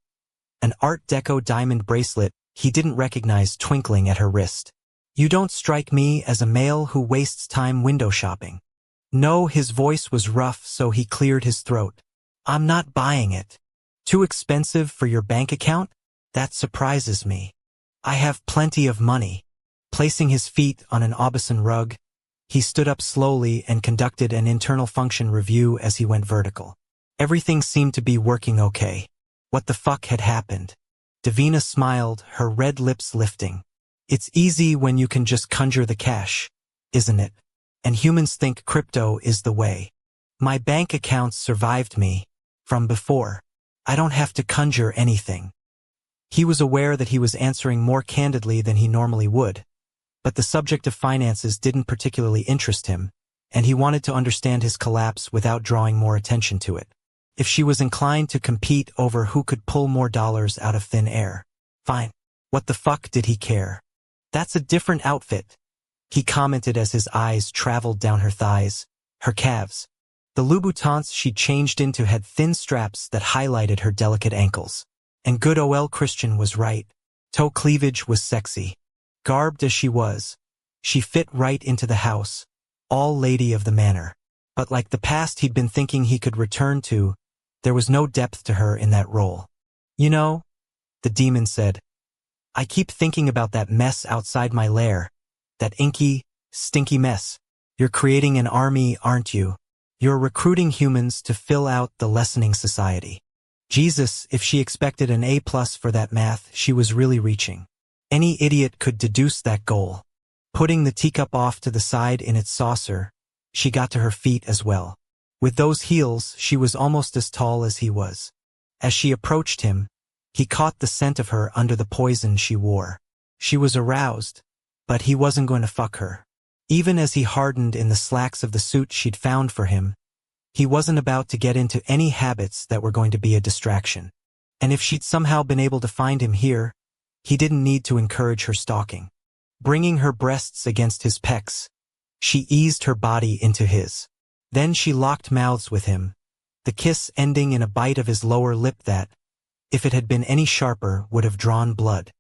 An Art Deco diamond bracelet he didn't recognize twinkling at her wrist. You don't strike me as a male who wastes time window shopping. No, his voice was rough, so he cleared his throat. I'm not buying it. Too expensive for your bank account? That surprises me. I have plenty of money. Placing his feet on an Aubusson rug, he stood up slowly and conducted an internal function review as he went vertical. Everything seemed to be working okay. What the fuck had happened? Davina smiled, her red lips lifting. It's easy when you can just conjure the cash, isn't it? And humans think crypto is the way. My bank accounts survived me from before. I don't have to conjure anything. He was aware that he was answering more candidly than he normally would, but the subject of finances didn't particularly interest him, and he wanted to understand his collapse without drawing more attention to it. If she was inclined to compete over who could pull more dollars out of thin air, fine. What the fuck did he care? That's a different outfit, he commented as his eyes traveled down her thighs, her calves. The Louboutins she'd changed into had thin straps that highlighted her delicate ankles. And good ol' Christian was right. Toe cleavage was sexy. Garbed as she was, she fit right into the house, all lady of the manor. But like the past he'd been thinking he could return to, there was no depth to her in that role. You know, the demon said, I keep thinking about that mess outside my lair. That inky, stinky mess. You're creating an army, aren't you? You're recruiting humans to fill out the lessening society. Jesus, if she expected an A+ for that math, she was really reaching. Any idiot could deduce that goal. Putting the teacup off to the side in its saucer, she got to her feet as well. With those heels, she was almost as tall as he was. As she approached him, he caught the scent of her under the poison she wore. She was aroused, but he wasn't going to fuck her. Even as he hardened in the slacks of the suit she'd found for him, he wasn't about to get into any habits that were going to be a distraction. And if she'd somehow been able to find him here, he didn't need to encourage her stalking. Bringing her breasts against his pecs, she eased her body into his. Then she locked mouths with him, the kiss ending in a bite of his lower lip that, if it had been any sharper, would have drawn blood.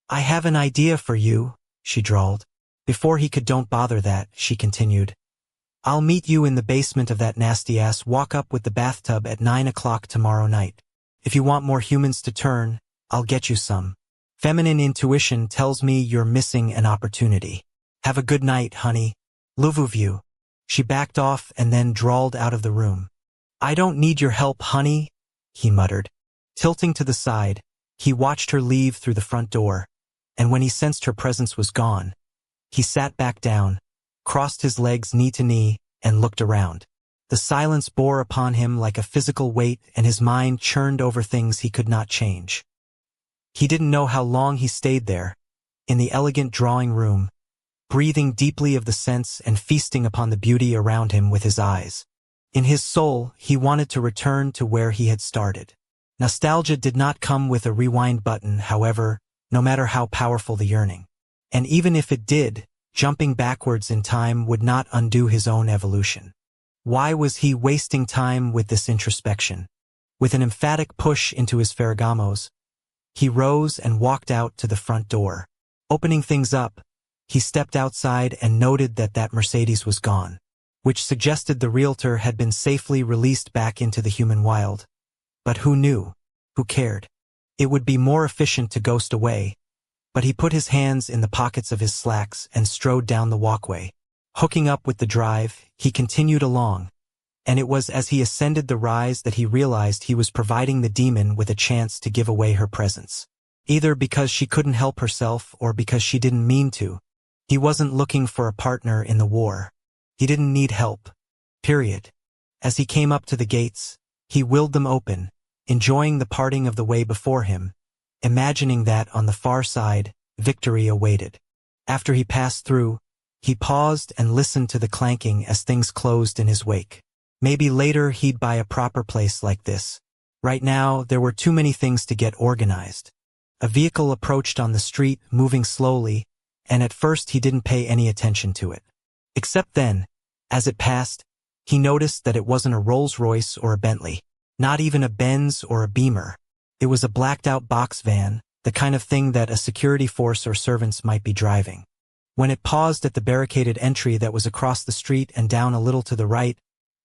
"I have an idea for you," she drawled. Before he could "Don't bother that," she continued. "I'll meet you in the basement of that nasty-ass walk-up with the bathtub at 9 o'clock tomorrow night. If you want more humans to turn, I'll get you some. Feminine intuition tells me you're missing an opportunity. Have a good night, honey. Love you." She backed off and then drawled out of the room. "I don't need your help, honey," he muttered. Tilting to the side, he watched her leave through the front door, and when he sensed her presence was gone, he sat back down, crossed his legs knee to knee, and looked around. The silence bore upon him like a physical weight, and his mind churned over things he could not change. He didn't know how long he stayed there, in the elegant drawing room, breathing deeply of the scents and feasting upon the beauty around him with his eyes. In his soul, he wanted to return to where he had started. Nostalgia did not come with a rewind button, however, no matter how powerful the yearning. And even if it did, jumping backwards in time would not undo his own evolution. Why was he wasting time with this introspection? With an emphatic push into his Ferragamos, he rose and walked out to the front door. Opening things up, he stepped outside and noted that Mercedes was gone, which suggested the realtor had been safely released back into the human wild. But who knew? Who cared? It would be more efficient to ghost away, but he put his hands in the pockets of his slacks and strode down the walkway. Hooking up with the drive, he continued along, and it was as he ascended the rise that he realized he was providing the demon with a chance to give away her presence. Either because she couldn't help herself or because she didn't mean to. He wasn't looking for a partner in the war. He didn't need help. Period. As he came up to the gates, he willed them open, enjoying the parting of the way before him, imagining that on the far side, victory awaited. After he passed through, he paused and listened to the clanking as things closed in his wake. Maybe later he'd buy a proper place like this. Right now, there were too many things to get organized. A vehicle approached on the street, moving slowly, and at first he didn't pay any attention to it. Except then, as it passed, he noticed that it wasn't a Rolls-Royce or a Bentley, not even a Benz or a Beamer. It was a blacked-out box van, the kind of thing that a security force or servants might be driving. When it paused at the barricaded entry that was across the street and down a little to the right,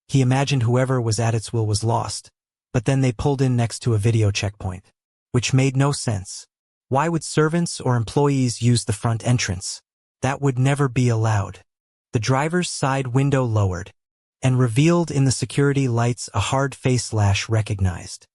he imagined whoever was at its wheel was lost. But then they pulled in next to a video checkpoint, which made no sense. Why would servants or employees use the front entrance? That would never be allowed. The driver's side window lowered, and revealed in the security lights a hard face Lash recognized.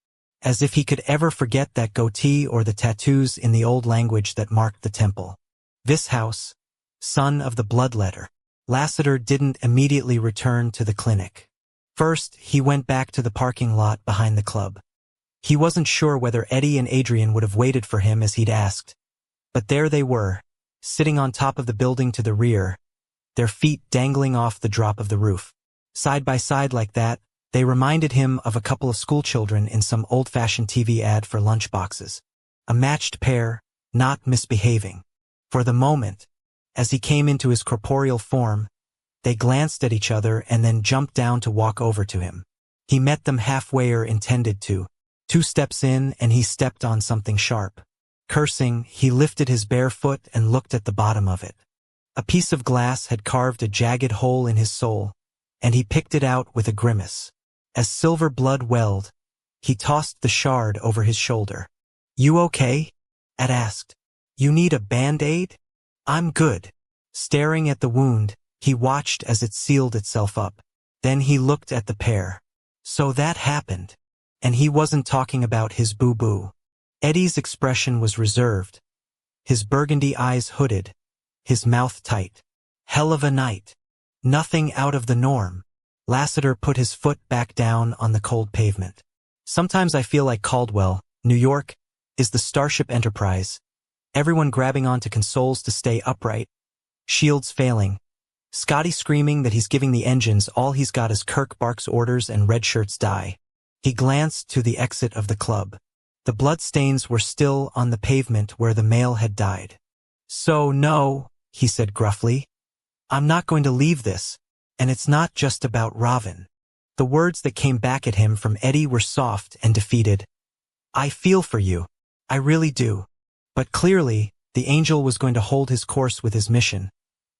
As if he could ever forget that goatee or the tattoos in the old language that marked the temple. This house, son of the bloodletter. Lassiter didn't immediately return to the clinic. First, he went back to the parking lot behind the club. He wasn't sure whether Eddie and Adrian would have waited for him as he'd asked. But there they were, sitting on top of the building to the rear, their feet dangling off the drop of the roof. Side by side like that, they reminded him of a couple of schoolchildren in some old-fashioned TV ad for lunchboxes. A matched pair, not misbehaving. For the moment, as he came into his corporeal form, they glanced at each other and then jumped down to walk over to him. He met them halfway or intended to. 2 steps in and he stepped on something sharp. Cursing, he lifted his bare foot and looked at the bottom of it. A piece of glass had carved a jagged hole in his soul, and he picked it out with a grimace. As silver blood welled, he tossed the shard over his shoulder. "You okay?" Ed asked. "You need a band-aid?" "I'm good." Staring at the wound, he watched as it sealed itself up. Then he looked at the pair. So that happened. And he wasn't talking about his boo-boo. Eddie's expression was reserved, his burgundy eyes hooded, his mouth tight. Hell of a night. Nothing out of the norm. Lassiter put his foot back down on the cold pavement. Sometimes I feel like Caldwell, New York, is the Starship Enterprise. Everyone grabbing onto consoles to stay upright. Shields failing. Scotty screaming that he's giving the engines all he's got as Kirk barks orders and red shirts die. He glanced to the exit of the club. The bloodstains were still on the pavement where the male had died. So no, he said gruffly. I'm not going to leave this, and it's not just about Robin. The words that came back at him from Eddie were soft and defeated. I feel for you. I really do. But clearly, the angel was going to hold his course with his mission,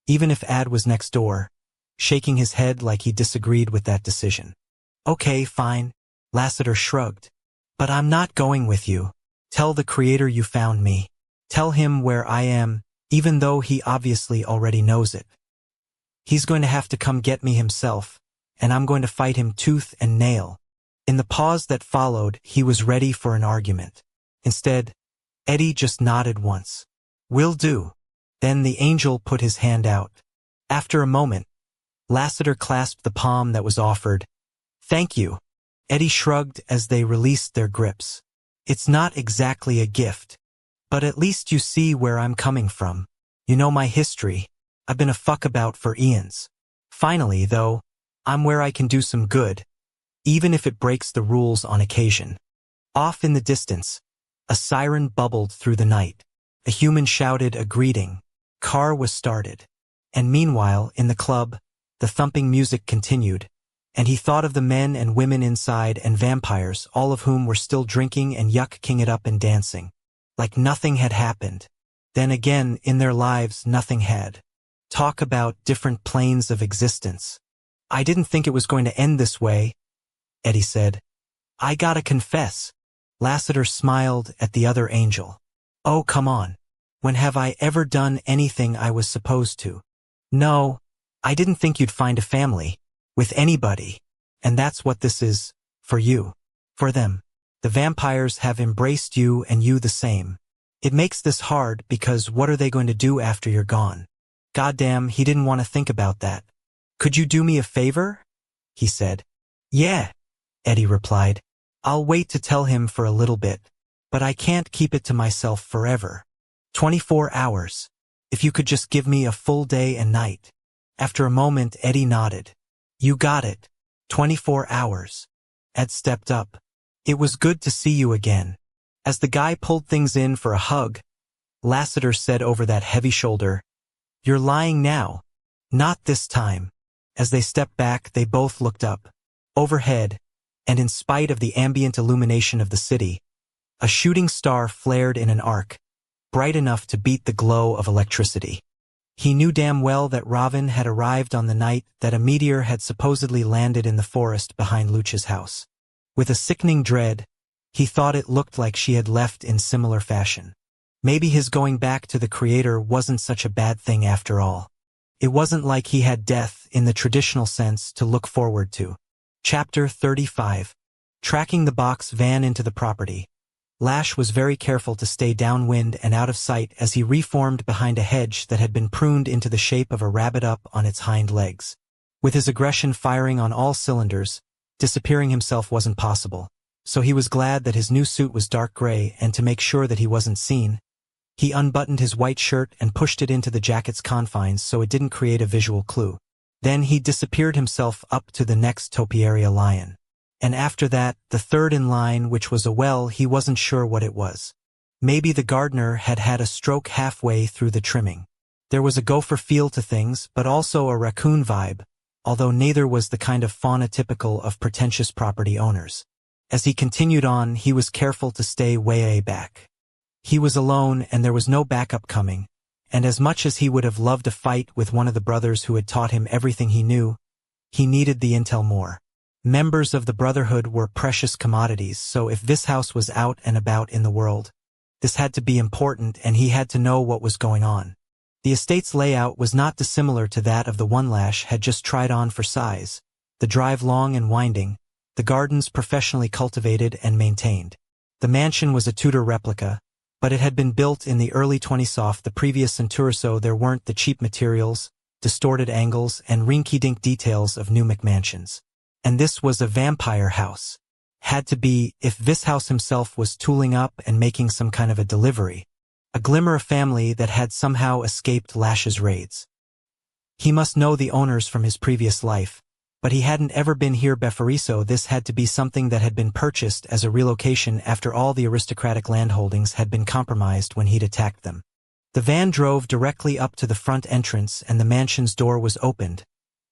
even if Ad was next door, shaking his head like he disagreed with that decision. Okay, fine. Lassiter shrugged. But I'm not going with you. Tell the Creator you found me. Tell him where I am, even though he obviously already knows it. He's going to have to come get me himself, and I'm going to fight him tooth and nail. In the pause that followed, he was ready for an argument. Instead, Eddie just nodded once. Will do. Then the angel put his hand out. After a moment, Lassiter clasped the palm that was offered. Thank you. Eddie shrugged as they released their grips. It's not exactly a gift, but at least you see where I'm coming from. You know my history. I've been a fuckabout for eons. Finally, though, I'm where I can do some good, even if it breaks the rules on occasion. Off in the distance, a siren bubbled through the night. A human shouted a greeting. Car was started. And meanwhile, in the club, the thumping music continued, and he thought of the men and women inside and vampires, all of whom were still drinking and yucking it up and dancing. Like nothing had happened. Then again, in their lives, nothing had. Talk about different planes of existence. I didn't think it was going to end this way, Eddie said. I gotta confess. Lassiter smiled at the other angel. Oh, come on. When have I ever done anything I was supposed to? No, I didn't think you'd find a family. With anybody. And that's what this is, for you. For them. The vampires have embraced you and you the same. It makes this hard because what are they going to do after you're gone? Goddamn, he didn't want to think about that. Could you do me a favor? He said. Yeah, Eddie replied. I'll wait to tell him for a little bit, but I can't keep it to myself forever. 24 hours. If you could just give me a full day and night. After a moment, Eddie nodded. You got it. 24 hours. Ed stepped up. It was good to see you again. As the guy pulled things in for a hug, Lassiter said over that heavy shoulder, You're lying now. Not this time. As they stepped back, they both looked up. Overhead, and in spite of the ambient illumination of the city, a shooting star flared in an arc, bright enough to beat the glow of electricity. He knew damn well that Robin had arrived on the night that a meteor had supposedly landed in the forest behind Luch's house. With a sickening dread, he thought it looked like she had left in similar fashion. Maybe his going back to the Creator wasn't such a bad thing after all. It wasn't like he had death in the traditional sense to look forward to. Chapter 35. Tracking the box van into the property. Lash was very careful to stay downwind and out of sight as he reformed behind a hedge that had been pruned into the shape of a rabbit up on its hind legs. With his aggression firing on all cylinders, disappearing himself wasn't possible, so he was glad that his new suit was dark gray, and to make sure that he wasn't seen, he unbuttoned his white shirt and pushed it into the jacket's confines so it didn't create a visual clue. Then he disappeared himself up to the next topiaria lion. And after that, the third in line, which was a well, he wasn't sure what it was. Maybe the gardener had had a stroke halfway through the trimming. There was a gopher feel to things, but also a raccoon vibe, although neither was the kind of fauna typical of pretentious property owners. As he continued on, he was careful to stay way back. He was alone and there was no backup coming, and as much as he would have loved a fight with one of the brothers who had taught him everything he knew, he needed the intel more. Members of the Brotherhood were precious commodities, so if this house was out and about in the world, this had to be important and he had to know what was going on. The estate's layout was not dissimilar to that of the one Lash had just tried on for size. the drive long and winding, the gardens professionally cultivated and maintained. The mansion was a Tudor replica, but it had been built in the early 20s. Off the previous century, so there weren't the cheap materials, distorted angles, and rinky-dink details of new McMansions. And this was a vampire house. Had to be, if this house himself was tooling up and making some kind of a delivery. A glimmer of family that had somehow escaped Lash's raids. He must know the owners from his previous life, but he hadn't ever been here before, so this had to be something that had been purchased as a relocation after all the aristocratic landholdings had been compromised when he'd attacked them. The van drove directly up to the front entrance and the mansion's door was opened,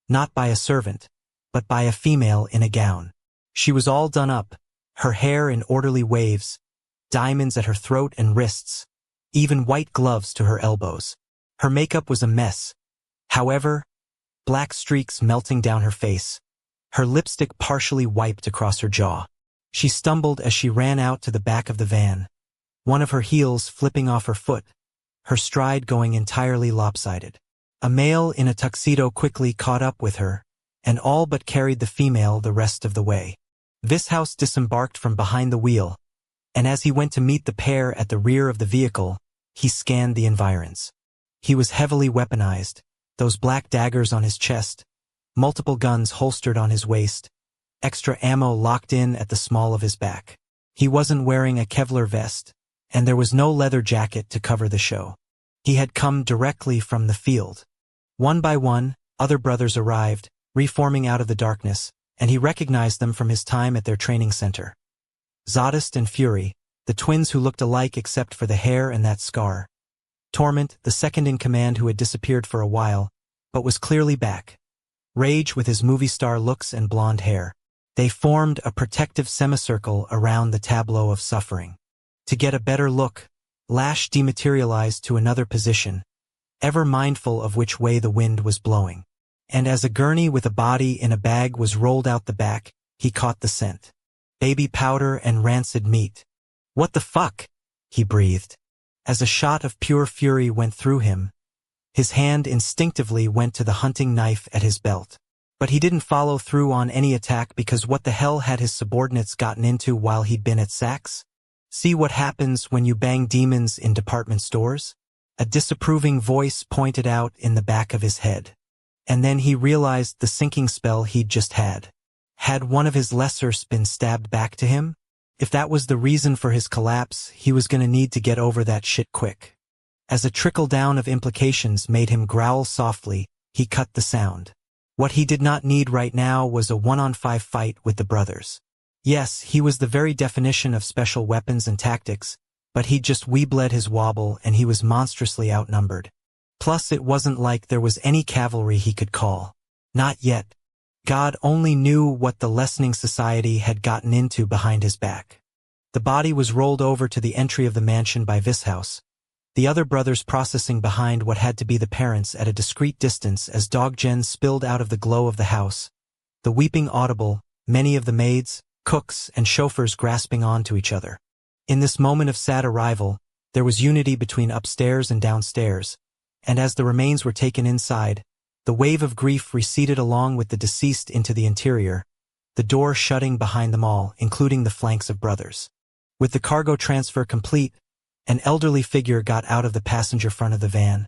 not by a servant, but by a female in a gown. She was all done up, her hair in orderly waves, diamonds at her throat and wrists, even white gloves to her elbows. Her makeup was a mess. However, black streaks melting down her face, her lipstick partially wiped across her jaw. She stumbled as she ran out to the back of the van, one of her heels flipping off her foot, her stride going entirely lopsided. A male in a tuxedo quickly caught up with her, and all but carried the female the rest of the way. This house disembarked from behind the wheel, and as he went to meet the pair at the rear of the vehicle, he scanned the environs. He was heavily weaponized, those black daggers on his chest, multiple guns holstered on his waist, extra ammo locked in at the small of his back. He wasn't wearing a Kevlar vest, and there was no leather jacket to cover the show. He had come directly from the field. One by one, other brothers arrived, reforming out of the darkness, and he recognized them from his time at their training center. Zadist and Fury, the twins who looked alike except for the hair and that scar. Torment, the second in command who had disappeared for a while, but was clearly back. Rage with his movie star looks and blonde hair. They formed a protective semicircle around the tableau of suffering. To get a better look, Lash dematerialized to another position, ever mindful of which way the wind was blowing. And as a gurney with a body in a bag was rolled out the back, he caught the scent. Baby powder and rancid meat. "What the fuck?" he breathed. As a shot of pure fury went through him, his hand instinctively went to the hunting knife at his belt. But he didn't follow through on any attack because what the hell had his subordinates gotten into while he'd been at Saks? See what happens when you bang demons in department stores? A disapproving voice pointed out in the back of his head. And then he realized the sinking spell he'd just had. Had one of his lessers been stabbed back to him? If that was the reason for his collapse, he was gonna need to get over that shit quick. As a trickle-down of implications made him growl softly, he cut the sound. What he did not need right now was a 1-on-5 fight with the brothers. Yes, he was the very definition of special weapons and tactics, but he'd just wee-bled his wobble and he was monstrously outnumbered. Plus it wasn't like there was any cavalry he could call. Not yet. God only knew what the lessening society had gotten into behind his back. The body was rolled over to the entry of the mansion by this house, the other brothers processing behind what had to be the parents at a discreet distance as dog gen spilled out of the glow of the house, the weeping audible, many of the maids, cooks, and chauffeurs grasping on to each other. In this moment of sad arrival, there was unity between upstairs and downstairs, and as the remains were taken inside, the wave of grief receded along with the deceased into the interior, the door shutting behind them all, including the flanks of brothers. With the cargo transfer complete, an elderly figure got out of the passenger front of the van,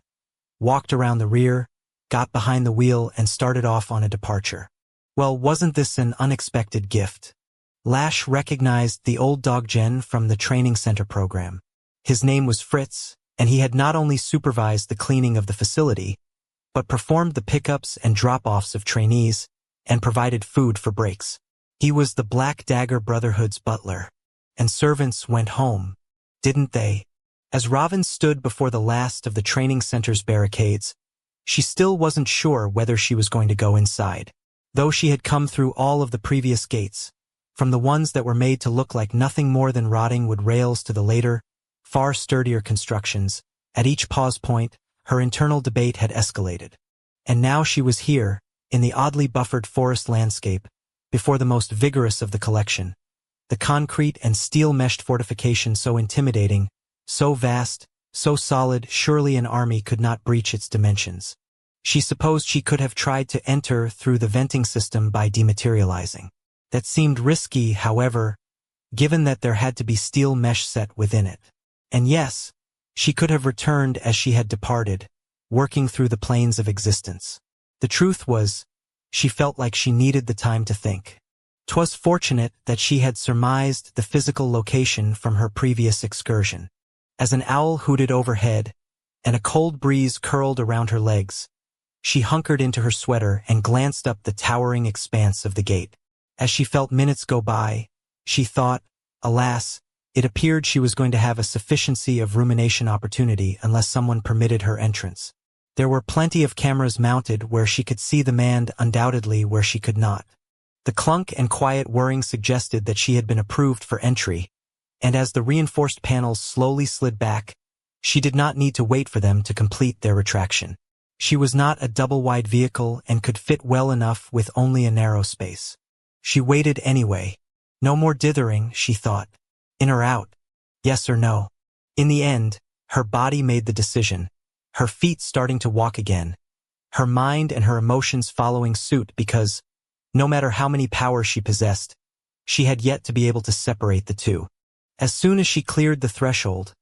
walked around the rear, got behind the wheel, and started off on a departure. Well, wasn't this an unexpected gift? Lash recognized the old dog gen from the training center program. His name was Fritz, and he had not only supervised the cleaning of the facility, but performed the pickups and drop-offs of trainees, and provided food for breaks. He was the Black Dagger Brotherhood's butler. And servants went home, didn't they? As Robin stood before the last of the training center's barricades, she still wasn't sure whether she was going to go inside. Though she had come through all of the previous gates, from the ones that were made to look like nothing more than rotting wood rails to the later, far sturdier constructions, at each pause point, her internal debate had escalated. And now she was here, in the oddly buffered forest landscape, before the most vigorous of the collection. The concrete and steel-meshed fortification so intimidating, so vast, so solid, surely an army could not breach its dimensions. She supposed she could have tried to enter through the venting system by dematerializing. That seemed risky, however, given that there had to be steel mesh set within it. And yes, she could have returned as she had departed, working through the planes of existence. The truth was, she felt like she needed the time to think. 'Twas fortunate that she had surmised the physical location from her previous excursion. As an owl hooted overhead, and a cold breeze curled around her legs, she hunkered into her sweater and glanced up the towering expanse of the gate. As she felt minutes go by, she thought, alas, it appeared she was going to have a sufficiency of rumination opportunity unless someone permitted her entrance. There were plenty of cameras mounted where she could see the man, undoubtedly where she could not. The clunk and quiet whirring suggested that she had been approved for entry, and as the reinforced panels slowly slid back, she did not need to wait for them to complete their retraction. She was not a double-wide vehicle and could fit well enough with only a narrow space. She waited anyway. No more dithering, she thought. In or out? Yes or no? In the end, her body made the decision, her feet starting to walk again, her mind and her emotions following suit because, no matter how many powers she possessed, she had yet to be able to separate the two. As soon as she cleared the threshold,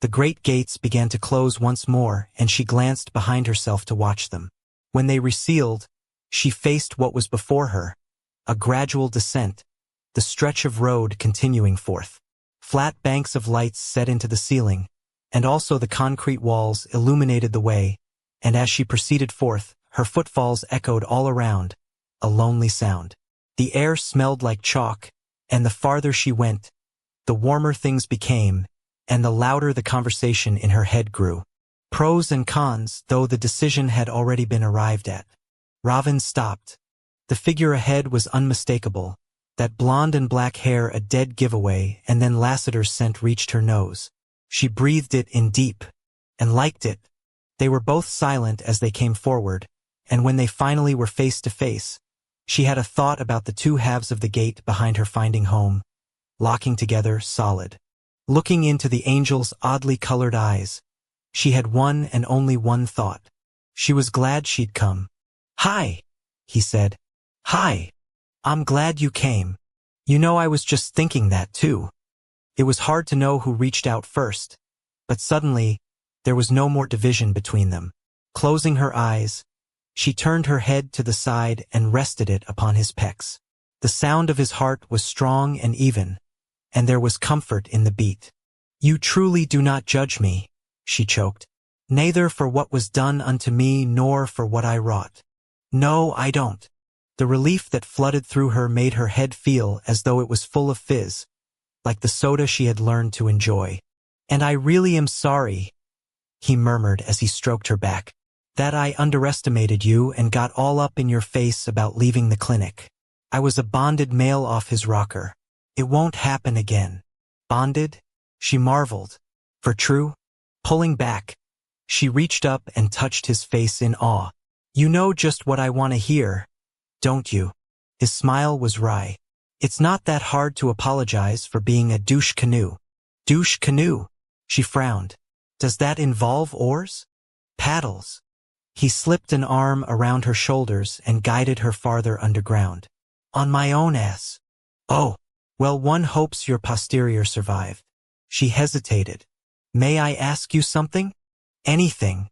the great gates began to close once more and she glanced behind herself to watch them. When they resealed, she faced what was before her, a gradual descent, the stretch of road continuing forth. Flat banks of lights set into the ceiling, and also the concrete walls illuminated the way, and as she proceeded forth, her footfalls echoed all around, a lonely sound. The air smelled like chalk, and the farther she went, the warmer things became, and the louder the conversation in her head grew. Pros and cons, though the decision had already been arrived at. Ravin stopped. The figure ahead was unmistakable, that blonde and black hair a dead giveaway, and then Lassiter's scent reached her nose. She breathed it in deep, and liked it. They were both silent as they came forward, and when they finally were face to face, she had a thought about the two halves of the gate behind her finding home, locking together solid. Looking into the angel's oddly colored eyes, she had one and only one thought. She was glad she'd come. "Hi," he said. "Hi. I'm glad you came. You know, I was just thinking that too." It was hard to know who reached out first, but suddenly, there was no more division between them. Closing her eyes, she turned her head to the side and rested it upon his pecs. The sound of his heart was strong and even, and there was comfort in the beat. "You truly do not judge me," she choked. "Neither for what was done unto me nor for what I wrought." "No, I don't." The relief that flooded through her made her head feel as though it was full of fizz, like the soda she had learned to enjoy. "And I really am sorry," he murmured as he stroked her back, "that I underestimated you and got all up in your face about leaving the clinic. I was a bonded male off his rocker. It won't happen again." "Bonded?" she marveled. "For true?" Pulling back, she reached up and touched his face in awe. "You know just what I want to hear, don't you?" His smile was wry. "It's not that hard to apologize for being a douche canoe." "Douche canoe?" She frowned. "Does that involve oars?" "Paddles." He slipped an arm around her shoulders and guided her farther underground. "On my own ass." "Oh, well, one hopes your posterior survived." She hesitated. "May I ask you something?" "Anything.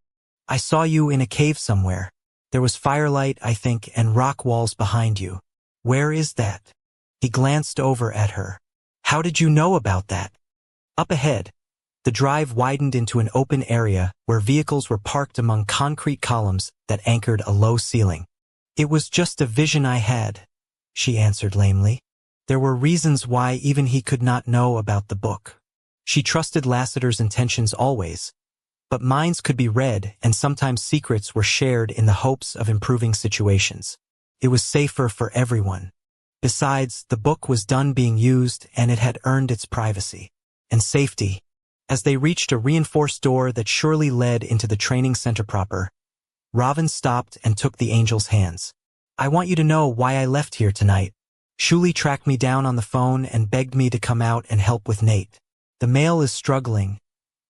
I saw you in a cave somewhere. There was firelight, I think, and rock walls behind you. Where is that?" He glanced over at her. "How did you know about that?" Up ahead, the drive widened into an open area where vehicles were parked among concrete columns that anchored a low ceiling. "It was just a vision I had," she answered lamely. There were reasons why even he could not know about the book. She trusted Lassiter's intentions always, but minds could be read and sometimes secrets were shared in the hopes of improving situations. It was safer for everyone. Besides, the book was done being used and it had earned its privacy and safety. As they reached a reinforced door that surely led into the training center proper, Ravin stopped and took the angel's hands. "I want you to know why I left here tonight. Shulie tracked me down on the phone and begged me to come out and help with Nate. The male is struggling,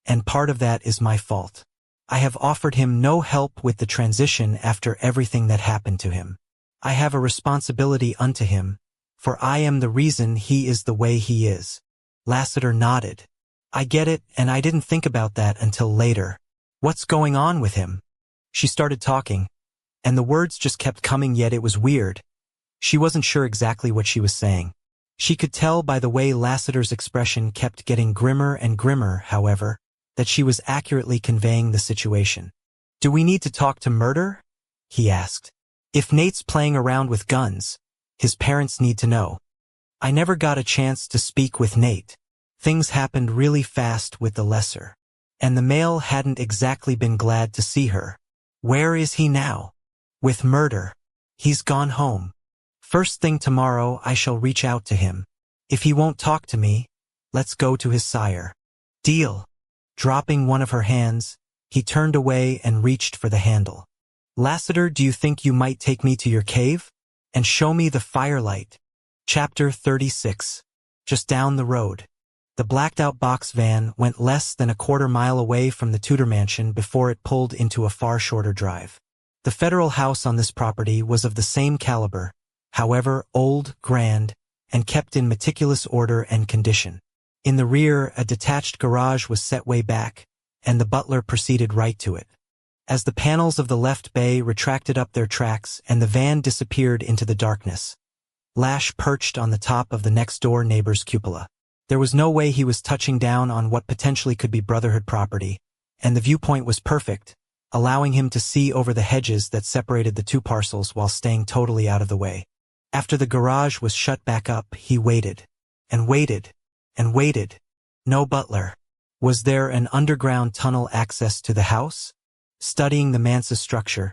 and part of that is my fault. I have offered him no help with the transition after everything that happened to him. I have a responsibility unto him, for I am the reason he is the way he is. Lassiter nodded. I get it, and I didn't think about that until later. What's going on with him? She started talking, and the words just kept coming, yet it was weird. She wasn't sure exactly what she was saying. She could tell by the way Lassiter's expression kept getting grimmer and grimmer, however, that she was accurately conveying the situation. Do we need to talk to Murder? He asked. If Nate's playing around with guns, his parents need to know. I never got a chance to speak with Nate. Things happened really fast with the lesser. And the male hadn't exactly been glad to see her. Where is he now? With Murder. He's gone home. First thing tomorrow I shall reach out to him. If he won't talk to me, let's go to his sire. Deal. Dropping one of her hands, he turned away and reached for the handle. Lassiter, do you think you might take me to your cave? And show me the firelight? Chapter 36. Just down the road. The blacked-out box van went less than a quarter-mile away from the Tudor mansion before it pulled into a far shorter drive. The federal house on this property was of the same caliber, however old, grand, and kept in meticulous order and condition. In the rear, a detached garage was set way back, and the butler proceeded right to it. As the panels of the left bay retracted up their tracks and the van disappeared into the darkness, Lash perched on the top of the next-door neighbor's cupola. There was no way he was touching down on what potentially could be Brotherhood property, and the viewpoint was perfect, allowing him to see over the hedges that separated the two parcels while staying totally out of the way. After the garage was shut back up, he waited, and waited, and waited. No butler. Was there an underground tunnel access to the house? Studying the manse's structure,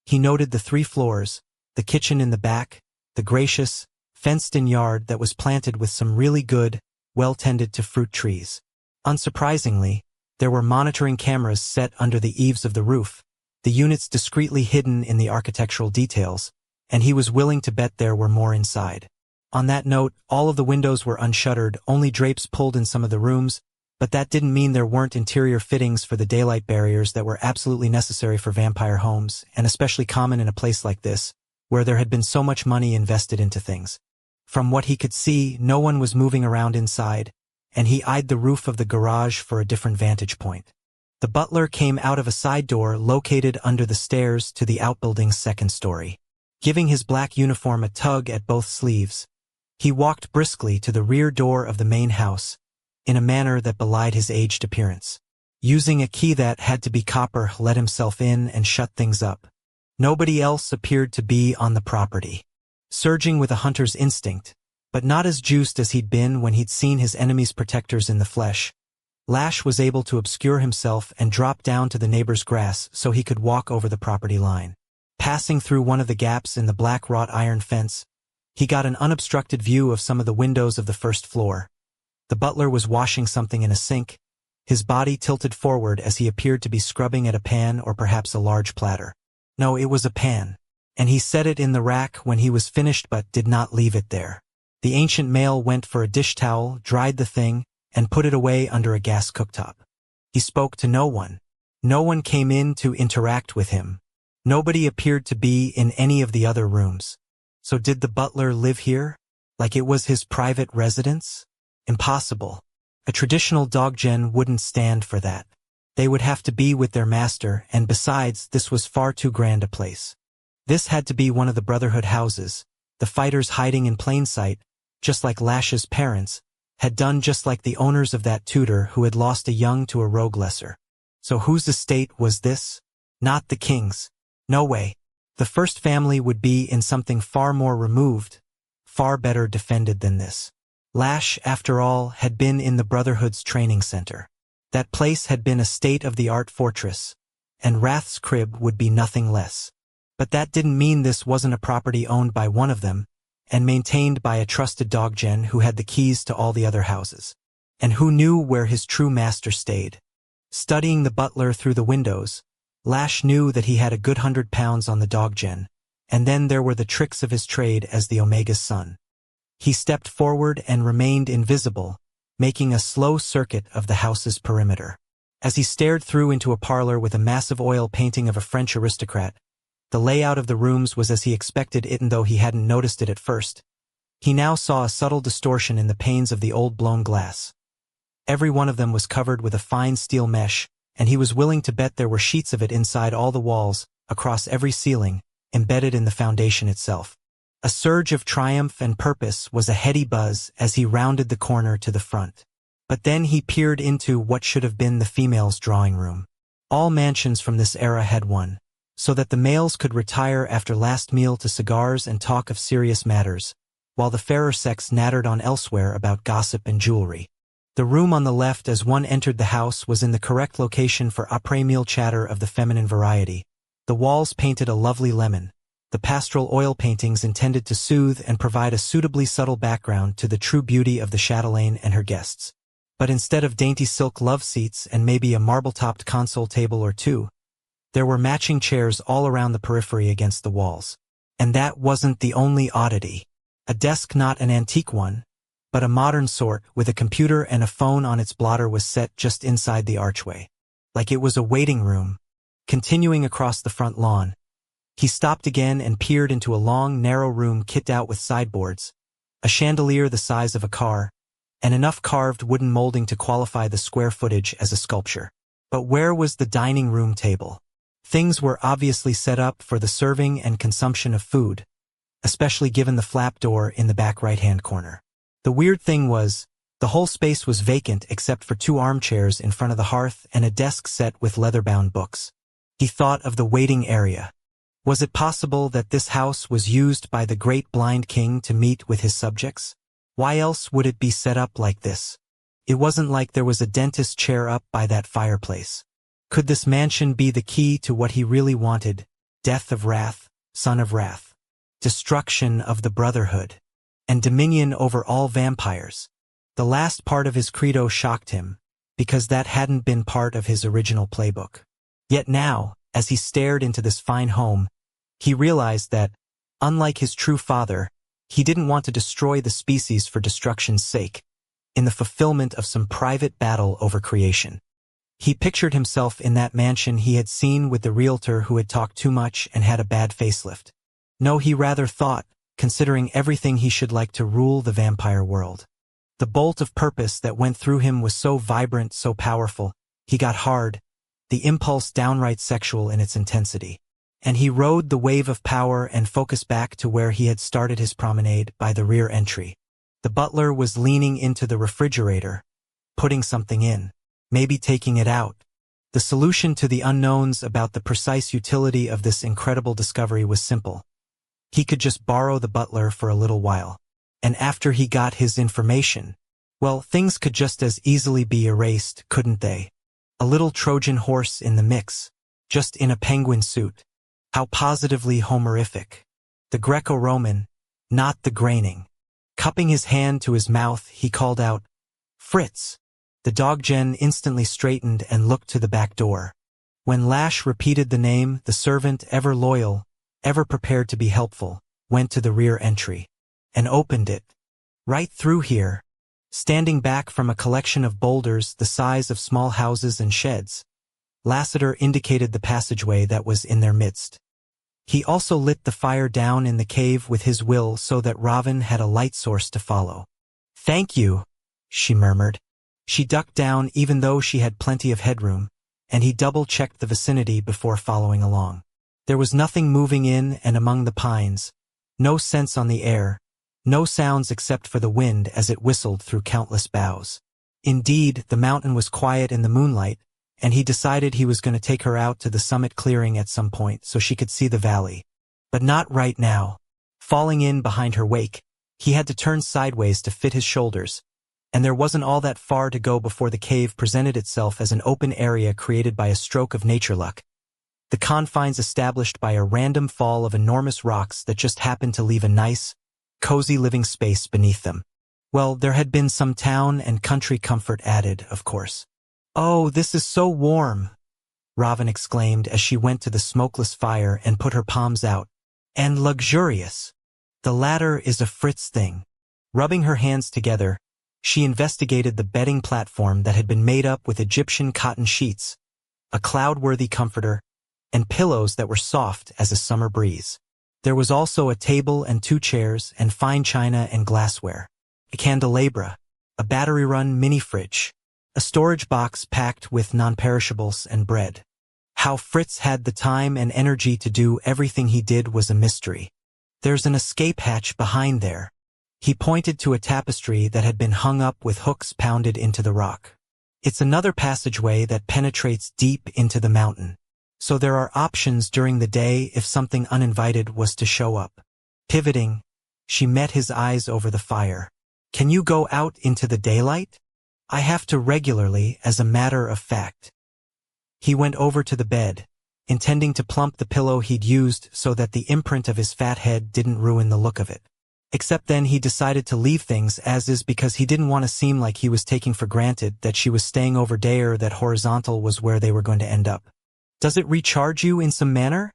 he noted the 3 floors, the kitchen in the back, the gracious, fenced-in yard that was planted with some really good, well-tended-to fruit trees. Unsurprisingly, there were monitoring cameras set under the eaves of the roof, the units discreetly hidden in the architectural details, and he was willing to bet there were more inside. On that note, all of the windows were unshuttered, only drapes pulled in some of the rooms, but that didn't mean there weren't interior fittings for the daylight barriers that were absolutely necessary for vampire homes, and especially common in a place like this, where there had been so much money invested into things. From what he could see, no one was moving around inside, and he eyed the roof of the garage for a different vantage point. The butler came out of a side door located under the stairs to the outbuilding's second story. Giving his black uniform a tug at both sleeves, he walked briskly to the rear door of the main house, in a manner that belied his aged appearance. Using a key that had to be copper, let himself in and shut things up. Nobody else appeared to be on the property. Surging with a hunter's instinct, but not as juiced as he'd been when he'd seen his enemy's protectors in the flesh, Lash was able to obscure himself and drop down to the neighbor's grass so he could walk over the property line. Passing through one of the gaps in the black wrought iron fence, he got an unobstructed view of some of the windows of the first floor. The butler was washing something in a sink, his body tilted forward as he appeared to be scrubbing at a pan or perhaps a large platter. No, it was a pan, and he set it in the rack when he was finished but did not leave it there. The ancient male went for a dish towel, dried the thing, and put it away under a gas cooktop. He spoke to no one. No one came in to interact with him. Nobody appeared to be in any of the other rooms. So did the butler live here? Like it was his private residence? Impossible. A traditional dog gen wouldn't stand for that. They would have to be with their master, and besides, this was far too grand a place. This had to be one of the Brotherhood houses, the fighters hiding in plain sight, just like Lash's parents, had done just like the owners of that Tudor who had lost a young to a rogue lesser. So whose estate was this? Not the king's. No way. The first family would be in something far more removed, far better defended than this. Lash, after all, had been in the Brotherhood's training center. That place had been a state-of-the-art fortress, and Wrath's crib would be nothing less. But that didn't mean this wasn't a property owned by one of them, and maintained by a trusted doggen who had the keys to all the other houses, and who knew where his true master stayed. Studying the butler through the windows, Lash knew that he had a good 100 pounds on the doggen, and then there were the tricks of his trade as the Omega's son. He stepped forward and remained invisible, making a slow circuit of the house's perimeter. As he stared through into a parlor with a massive oil painting of a French aristocrat, the layout of the rooms was as he expected, even though he hadn't noticed it at first. He now saw a subtle distortion in the panes of the old blown glass. Every one of them was covered with a fine steel mesh, and he was willing to bet there were sheets of it inside all the walls, across every ceiling, embedded in the foundation itself. A surge of triumph and purpose was a heady buzz as he rounded the corner to the front. But then he peered into what should have been the females' drawing room. All mansions from this era had one, so that the males could retire after last meal to cigars and talk of serious matters, while the fairer sex nattered on elsewhere about gossip and jewelry. The room on the left as one entered the house was in the correct location for après-meal chatter of the feminine variety. The walls painted a lovely lemon, the pastoral oil paintings intended to soothe and provide a suitably subtle background to the true beauty of the chatelaine and her guests. But instead of dainty silk love seats and maybe a marble-topped console table or two, there were matching chairs all around the periphery against the walls. And that wasn't the only oddity. A desk, not an antique one, but a modern sort, with a computer and a phone on its blotter, was set just inside the archway. Like it was a waiting room. Continuing across the front lawn, he stopped again and peered into a long, narrow room kitted out with sideboards, a chandelier the size of a car, and enough carved wooden molding to qualify the square footage as a sculpture. But where was the dining room table? Things were obviously set up for the serving and consumption of food, especially given the flap door in the back right-hand corner. The weird thing was, the whole space was vacant except for 2 armchairs in front of the hearth and a desk set with leather-bound books. He thought of the waiting area. Was it possible that this house was used by the great blind king to meet with his subjects? Why else would it be set up like this? It wasn't like there was a dentist chair up by that fireplace. Could this mansion be the key to what he really wanted? Death of Wrath, Son of Wrath, destruction of the Brotherhood, and dominion over all vampires. The last part of his credo shocked him, because that hadn't been part of his original playbook. Yet now, as he stared into this fine home, he realized that, unlike his true father, he didn't want to destroy the species for destruction's sake, in the fulfillment of some private battle over creation. He pictured himself in that mansion he had seen with the realtor who had talked too much and had a bad facelift. No, he rather thought, considering everything, he should like to rule the vampire world. The bolt of purpose that went through him was so vibrant, so powerful, he got hard, the impulse downright sexual in its intensity. And he rode the wave of power and focus back to where he had started his promenade, by the rear entry. The butler was leaning into the refrigerator, putting something in, maybe taking it out. The solution to the unknowns about the precise utility of this incredible discovery was simple. He could just borrow the butler for a little while. And after he got his information, well, things could just as easily be erased, couldn't they? A little Trojan horse in the mix, just in a penguin suit. How positively Homerific. The Greco-Roman, not the graining. Cupping his hand to his mouth, he called out, "Fritz." The dog Jen instantly straightened and looked to the back door. When Lash repeated the name, the servant, ever loyal, ever prepared to be helpful, went to the rear entry and opened it. Right through here, standing back from a collection of boulders the size of small houses and sheds, Lassiter indicated the passageway that was in their midst. He also lit the fire down in the cave with his will so that Raven had a light source to follow. "Thank you," she murmured. She ducked down even though she had plenty of headroom, and he double-checked the vicinity before following along. There was nothing moving in and among the pines, no scents on the air, no sounds except for the wind as it whistled through countless boughs. Indeed, the mountain was quiet in the moonlight, and he decided he was going to take her out to the summit clearing at some point so she could see the valley. But not right now. Falling in behind her wake, he had to turn sideways to fit his shoulders, and there wasn't all that far to go before the cave presented itself as an open area created by a stroke of nature luck. The confines established by a random fall of enormous rocks that just happened to leave a nice, cozy living space beneath them. Well, there had been some town and country comfort added, of course. "Oh, this is so warm," Raven exclaimed as she went to the smokeless fire and put her palms out. "And luxurious. The latter is a Fritz thing." Rubbing her hands together, She investigated the bedding platform that had been made up with Egyptian cotton sheets, a cloud-worthy comforter, and pillows that were soft as a summer breeze. There was also a table and 2 chairs and fine china and glassware, a candelabra, a battery-run mini-fridge, a storage box packed with non-perishables and bread. How Fritz had the time and energy to do everything he did was a mystery. There's an escape hatch behind there. He pointed to a tapestry that had been hung up with hooks pounded into the rock. It's another passageway that penetrates deep into the mountain. So there are options during the day if something uninvited was to show up. Pivoting, she met his eyes over the fire. Can you go out into the daylight? I have to regularly, as a matter of fact. He went over to the bed, intending to plump the pillow he'd used so that the imprint of his fat head didn't ruin the look of it. Except then he decided to leave things as is because he didn't want to seem like he was taking for granted that she was staying over there or that horizontal was where they were going to end up. Does it recharge you in some manner?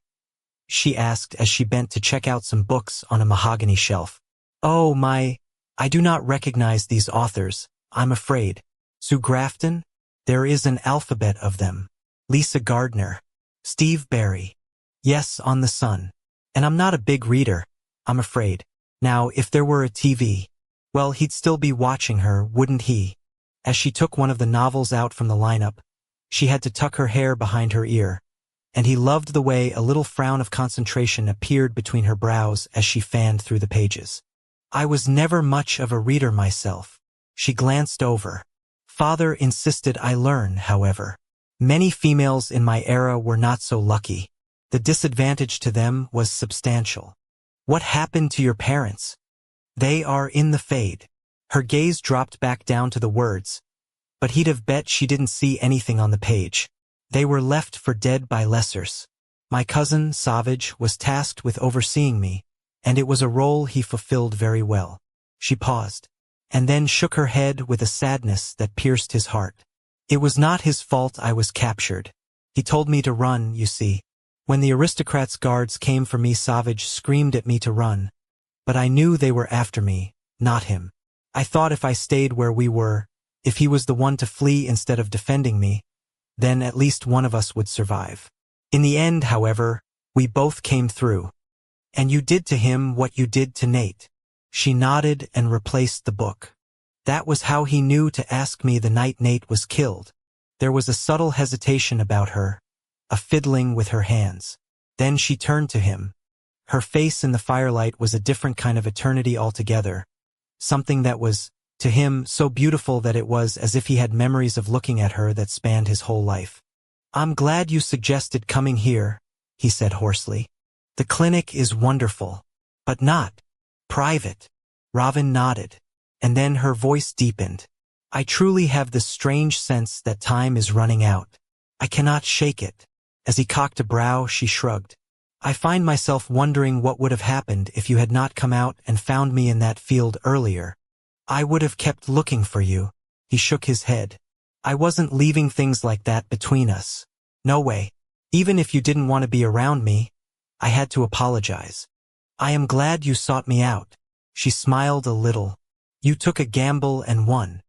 She asked as she bent to check out some books on a mahogany shelf. Oh my, I do not recognize these authors, I'm afraid. Sue Grafton? There is an alphabet of them. Lisa Gardner. Steve Barry. Yes, on the Sun. And I'm not a big reader, I'm afraid. Now, if there were a TV, well, he'd still be watching her, wouldn't he? As she took one of the novels out from the lineup, she had to tuck her hair behind her ear, and he loved the way a little frown of concentration appeared between her brows as she fanned through the pages. I was never much of a reader myself. She glanced over. Father insisted I learn, however. Many females in my era were not so lucky. The disadvantage to them was substantial. What happened to your parents? They are in the fade. Her gaze dropped back down to the words, but he'd have bet she didn't see anything on the page. They were left for dead by lessers. My cousin, Savage, was tasked with overseeing me, and it was a role he fulfilled very well. She paused, and then shook her head with a sadness that pierced his heart. It was not his fault I was captured. He told me to run, you see. When the aristocrats' guards came for me, Savage screamed at me to run, but I knew they were after me, not him. I thought if I stayed where we were, if he was the one to flee instead of defending me, then at least one of us would survive. In the end, however, we both came through. And you did to him what you did to Nate. She nodded and replaced the book. That was how he knew to ask me the night Nate was killed. There was a subtle hesitation about her, a fiddling with her hands. Then she turned to him. Her face in the firelight was a different kind of eternity altogether, something that was, to him, so beautiful that it was as if he had memories of looking at her that spanned his whole life. I'm glad you suggested coming here, he said hoarsely. The clinic is wonderful, but not private. Robin nodded, and then her voice deepened. I truly have this strange sense that time is running out. I cannot shake it. As he cocked a brow, she shrugged. I find myself wondering what would have happened if you had not come out and found me in that field earlier. I would have kept looking for you. He shook his head. I wasn't leaving things like that between us. No way. Even if you didn't want to be around me, I had to apologize. I am glad you sought me out. She smiled a little. You took a gamble and won.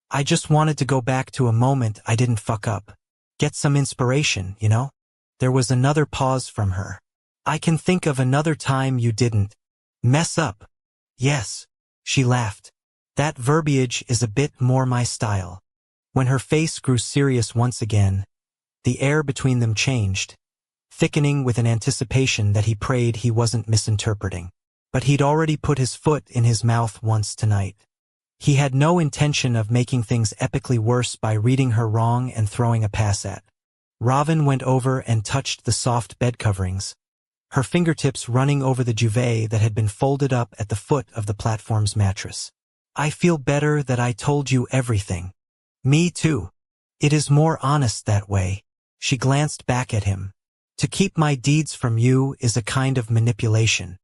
I just wanted to go back to a moment I didn't fuck up. Get some inspiration, you know? There was another pause from her. I can think of another time you didn't mess up. Yes, she laughed. That verbiage is a bit more my style. When her face grew serious once again, the air between them changed, thickening with an anticipation that he prayed he wasn't misinterpreting. But he'd already put his foot in his mouth once tonight. He had no intention of making things epically worse by reading her wrong and throwing a pass at. Robin went over and touched the soft bed coverings, her fingertips running over the duvet that had been folded up at the foot of the platform's mattress. I feel better that I told you everything. Me too. It is more honest that way. She glanced back at him. To keep my deeds from you is a kind of manipulation.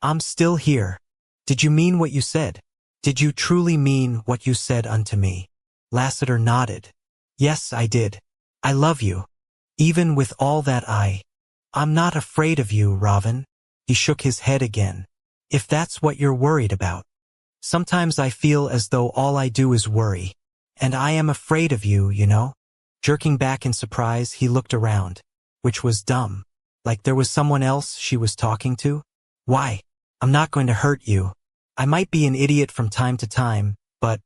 I'm still here. Did you mean what you said? Did you truly mean what you said unto me? Lassiter nodded. Yes, I did. I love you. Even with all that I'm not afraid of you, Robin. He shook his head again. If that's what you're worried about. Sometimes I feel as though all I do is worry. And I am afraid of you, you know? Jerking back in surprise, he looked around, which was dumb. Like there was someone else she was talking to? Why? I'm not going to hurt you. I might be an idiot from time to time, but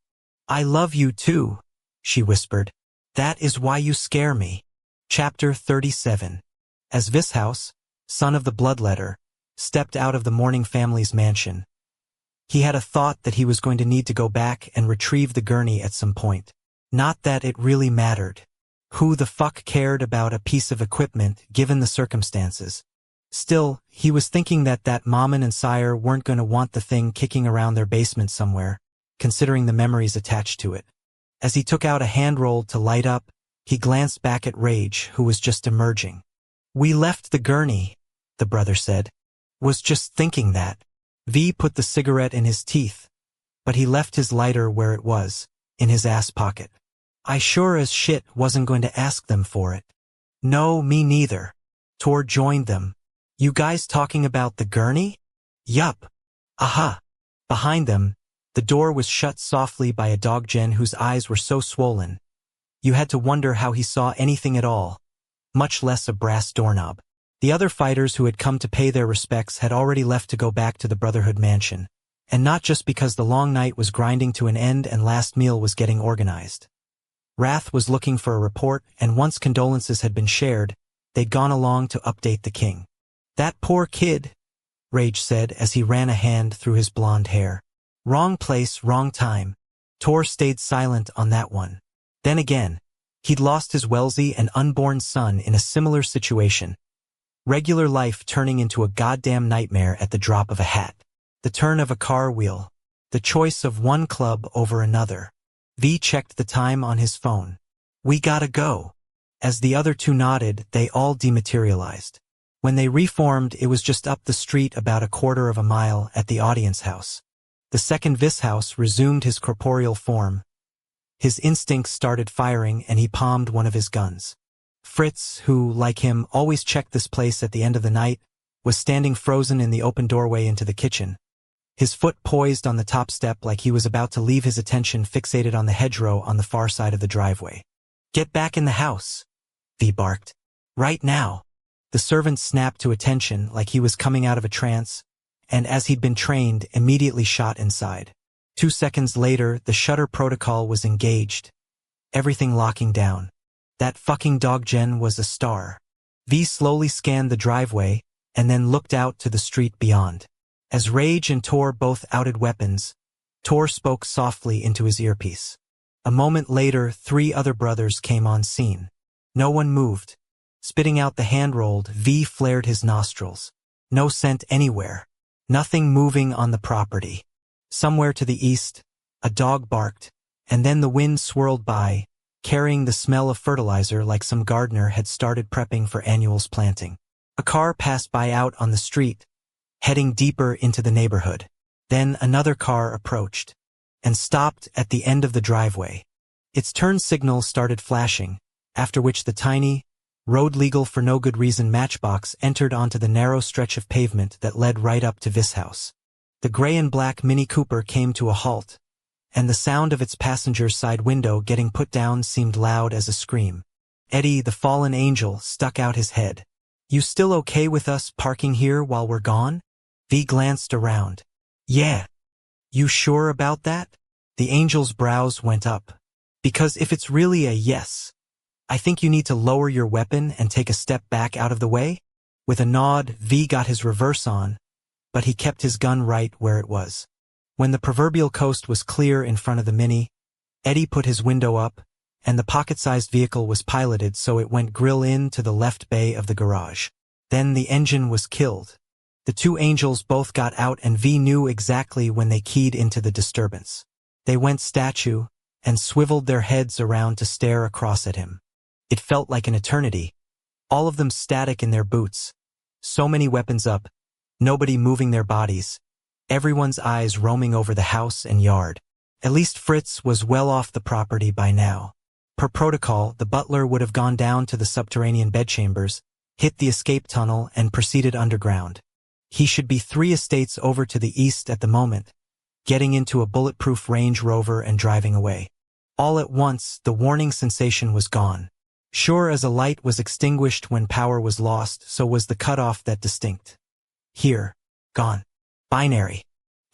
I love you too, she whispered. That is why you scare me. Chapter 37. As Vishouse, son of the bloodletter, stepped out of the mourning family's mansion, he had a thought that he was going to need to go back and retrieve the gurney at some point. Not that it really mattered. Who the fuck cared about a piece of equipment given the circumstances? Still, he was thinking that Maman and Sire weren't going to want the thing kicking around their basement somewhere, considering the memories attached to it. As he took out a handroll to light up, he glanced back at Rage, who was just emerging. We left the gurney, the brother said. Was just thinking that. V put the cigarette in his teeth, but he left his lighter where it was, in his ass pocket. I sure as shit wasn't going to ask them for it. No, me neither. Tor joined them. You guys talking about the gurney? Yup. Aha. Behind them, the door was shut softly by a doggen whose eyes were so swollen. You had to wonder how he saw anything at all, much less a brass doorknob. The other fighters who had come to pay their respects had already left to go back to the Brotherhood mansion, and not just because the long night was grinding to an end and last meal was getting organized. Wrath was looking for a report, and once condolences had been shared, they'd gone along to update the king. That poor kid, Rage said as he ran a hand through his blonde hair. Wrong place, wrong time. Tor stayed silent on that one. Then again, he'd lost his Wellesley and unborn son in a similar situation. Regular life turning into a goddamn nightmare at the drop of a hat. The turn of a car wheel. The choice of one club over another. V checked the time on his phone. We gotta go. As the other two nodded, they all dematerialized. When they reformed, it was just up the street about a quarter of a mile at the audience house. The second Vishouse resumed his corporeal form. His instincts started firing and he palmed one of his guns. Fritz, who, like him, always checked this place at the end of the night, was standing frozen in the open doorway into the kitchen. His foot poised on the top step like he was about to leave his attention fixated on the hedgerow on the far side of the driveway. Get back in the house, V barked. Right now. The servant snapped to attention like he was coming out of a trance, and as he'd been trained, immediately shot inside. 2 seconds later, the shutter protocol was engaged, everything locking down. That fucking doggen was a star. V slowly scanned the driveway, and then looked out to the street beyond. As Rage and Tor both outed weapons, Tor spoke softly into his earpiece. A moment later, 3 other brothers came on scene. No one moved. Spitting out the hand-rolled, V flared his nostrils. No scent anywhere. Nothing moving on the property. Somewhere to the east, a dog barked, and then the wind swirled by, carrying the smell of fertilizer like some gardener had started prepping for annuals planting. A car passed by out on the street, heading deeper into the neighborhood. Then another car approached, and stopped at the end of the driveway. Its turn signal started flashing, after which the tiny, road-legal-for-no-good-reason matchbox entered onto the narrow stretch of pavement that led right up to Vishouse. The gray and black Mini Cooper came to a halt, and the sound of its passenger's side window getting put down seemed loud as a scream. Eddie, the fallen angel, stuck out his head. You still okay with us parking here while we're gone? V glanced around. Yeah. You sure about that? The angel's brows went up. Because if it's really a yes, I think you need to lower your weapon and take a step back out of the way? With a nod, V got his reverse on, but he kept his gun right where it was. When the proverbial coast was clear in front of the Mini, Eddie put his window up, and the pocket-sized vehicle was piloted so it went grill in to the left bay of the garage. Then the engine was killed. The 2 angels both got out and V knew exactly when they keyed into the disturbance. They went statue and swiveled their heads around to stare across at him. It felt like an eternity, all of them static in their boots, so many weapons up, nobody moving their bodies, everyone's eyes roaming over the house and yard. At least Fritz was well off the property by now. Per protocol, the butler would have gone down to the subterranean bedchambers, hit the escape tunnel, and proceeded underground. He should be 3 estates over to the east at the moment, getting into a bulletproof Range Rover and driving away. All at once, the warning sensation was gone. Sure as a light was extinguished when power was lost, so was the cutoff that distinct. Here. Gone. Binary.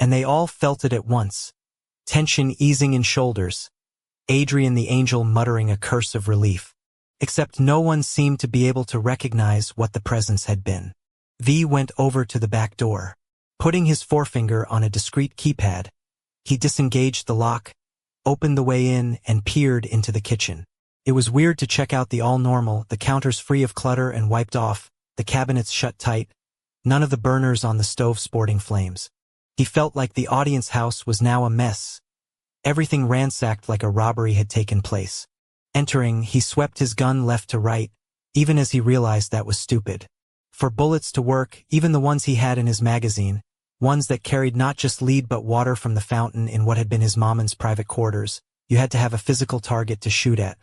And they all felt it at once. Tension easing in shoulders. Adrian the Angel muttering a curse of relief. Except no one seemed to be able to recognize what the presence had been. V went over to the back door. Putting his forefinger on a discreet keypad, he disengaged the lock, opened the way in, and peered into the kitchen. It was weird to check out the all-normal, the counters free of clutter and wiped off, the cabinets shut tight, none of the burners on the stove sporting flames. He felt like the audience house was now a mess. Everything ransacked like a robbery had taken place. Entering, he swept his gun left to right, even as he realized that was stupid. For bullets to work, even the ones he had in his magazine, ones that carried not just lead but water from the fountain in what had been his mama's private quarters, you had to have a physical target to shoot at.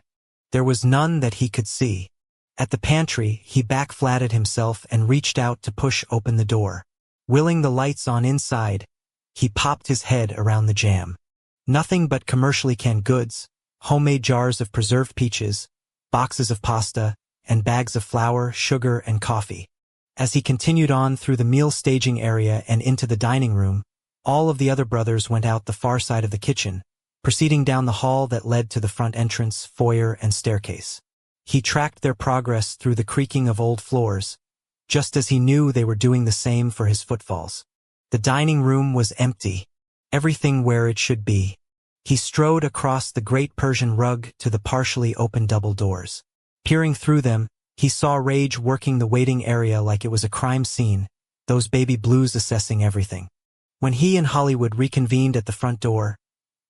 There was none that he could see. At the pantry, he back-flatted himself and reached out to push open the door. Willing the lights on inside, he popped his head around the jam. Nothing but commercially canned goods, homemade jars of preserved peaches, boxes of pasta, and bags of flour, sugar, and coffee. As he continued on through the meal staging area and into the dining room, all of the other brothers went out the far side of the kitchen, proceeding down the hall that led to the front entrance, foyer, and staircase. He tracked their progress through the creaking of old floors, just as he knew they were doing the same for his footfalls. The dining room was empty, everything where it should be. He strode across the great Persian rug to the partially open double doors. Peering through them, he saw Rage working the waiting area like it was a crime scene, those baby blues assessing everything. When he and Hollywood reconvened at the front door,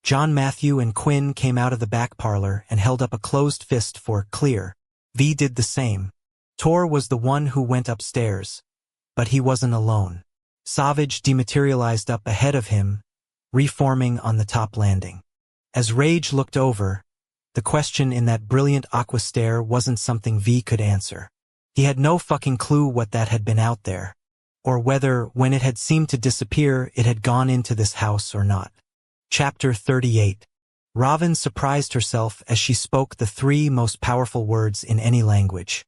John Matthew and Quinn came out of the back parlor and held up a closed fist for clear. V did the same. Tor was the one who went upstairs. But he wasn't alone. Savage dematerialized up ahead of him, reforming on the top landing. As Rage looked over, the question in that brilliant aqua stare wasn't something V could answer. He had no fucking clue what that had been out there, or whether, when it had seemed to disappear, it had gone into this house or not. Chapter 38. Ravin surprised herself as she spoke the three most powerful words in any language.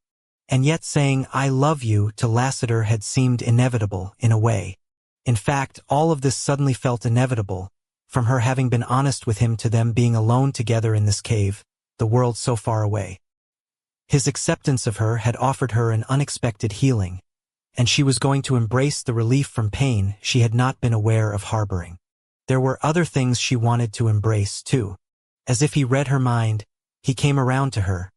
And yet saying, "I love you," to Lassiter had seemed inevitable, in a way. In fact, all of this suddenly felt inevitable, from her having been honest with him to them being alone together in this cave, the world so far away. His acceptance of her had offered her an unexpected healing, and she was going to embrace the relief from pain she had not been aware of harboring. There were other things she wanted to embrace, too. As if he read her mind, he came around to her,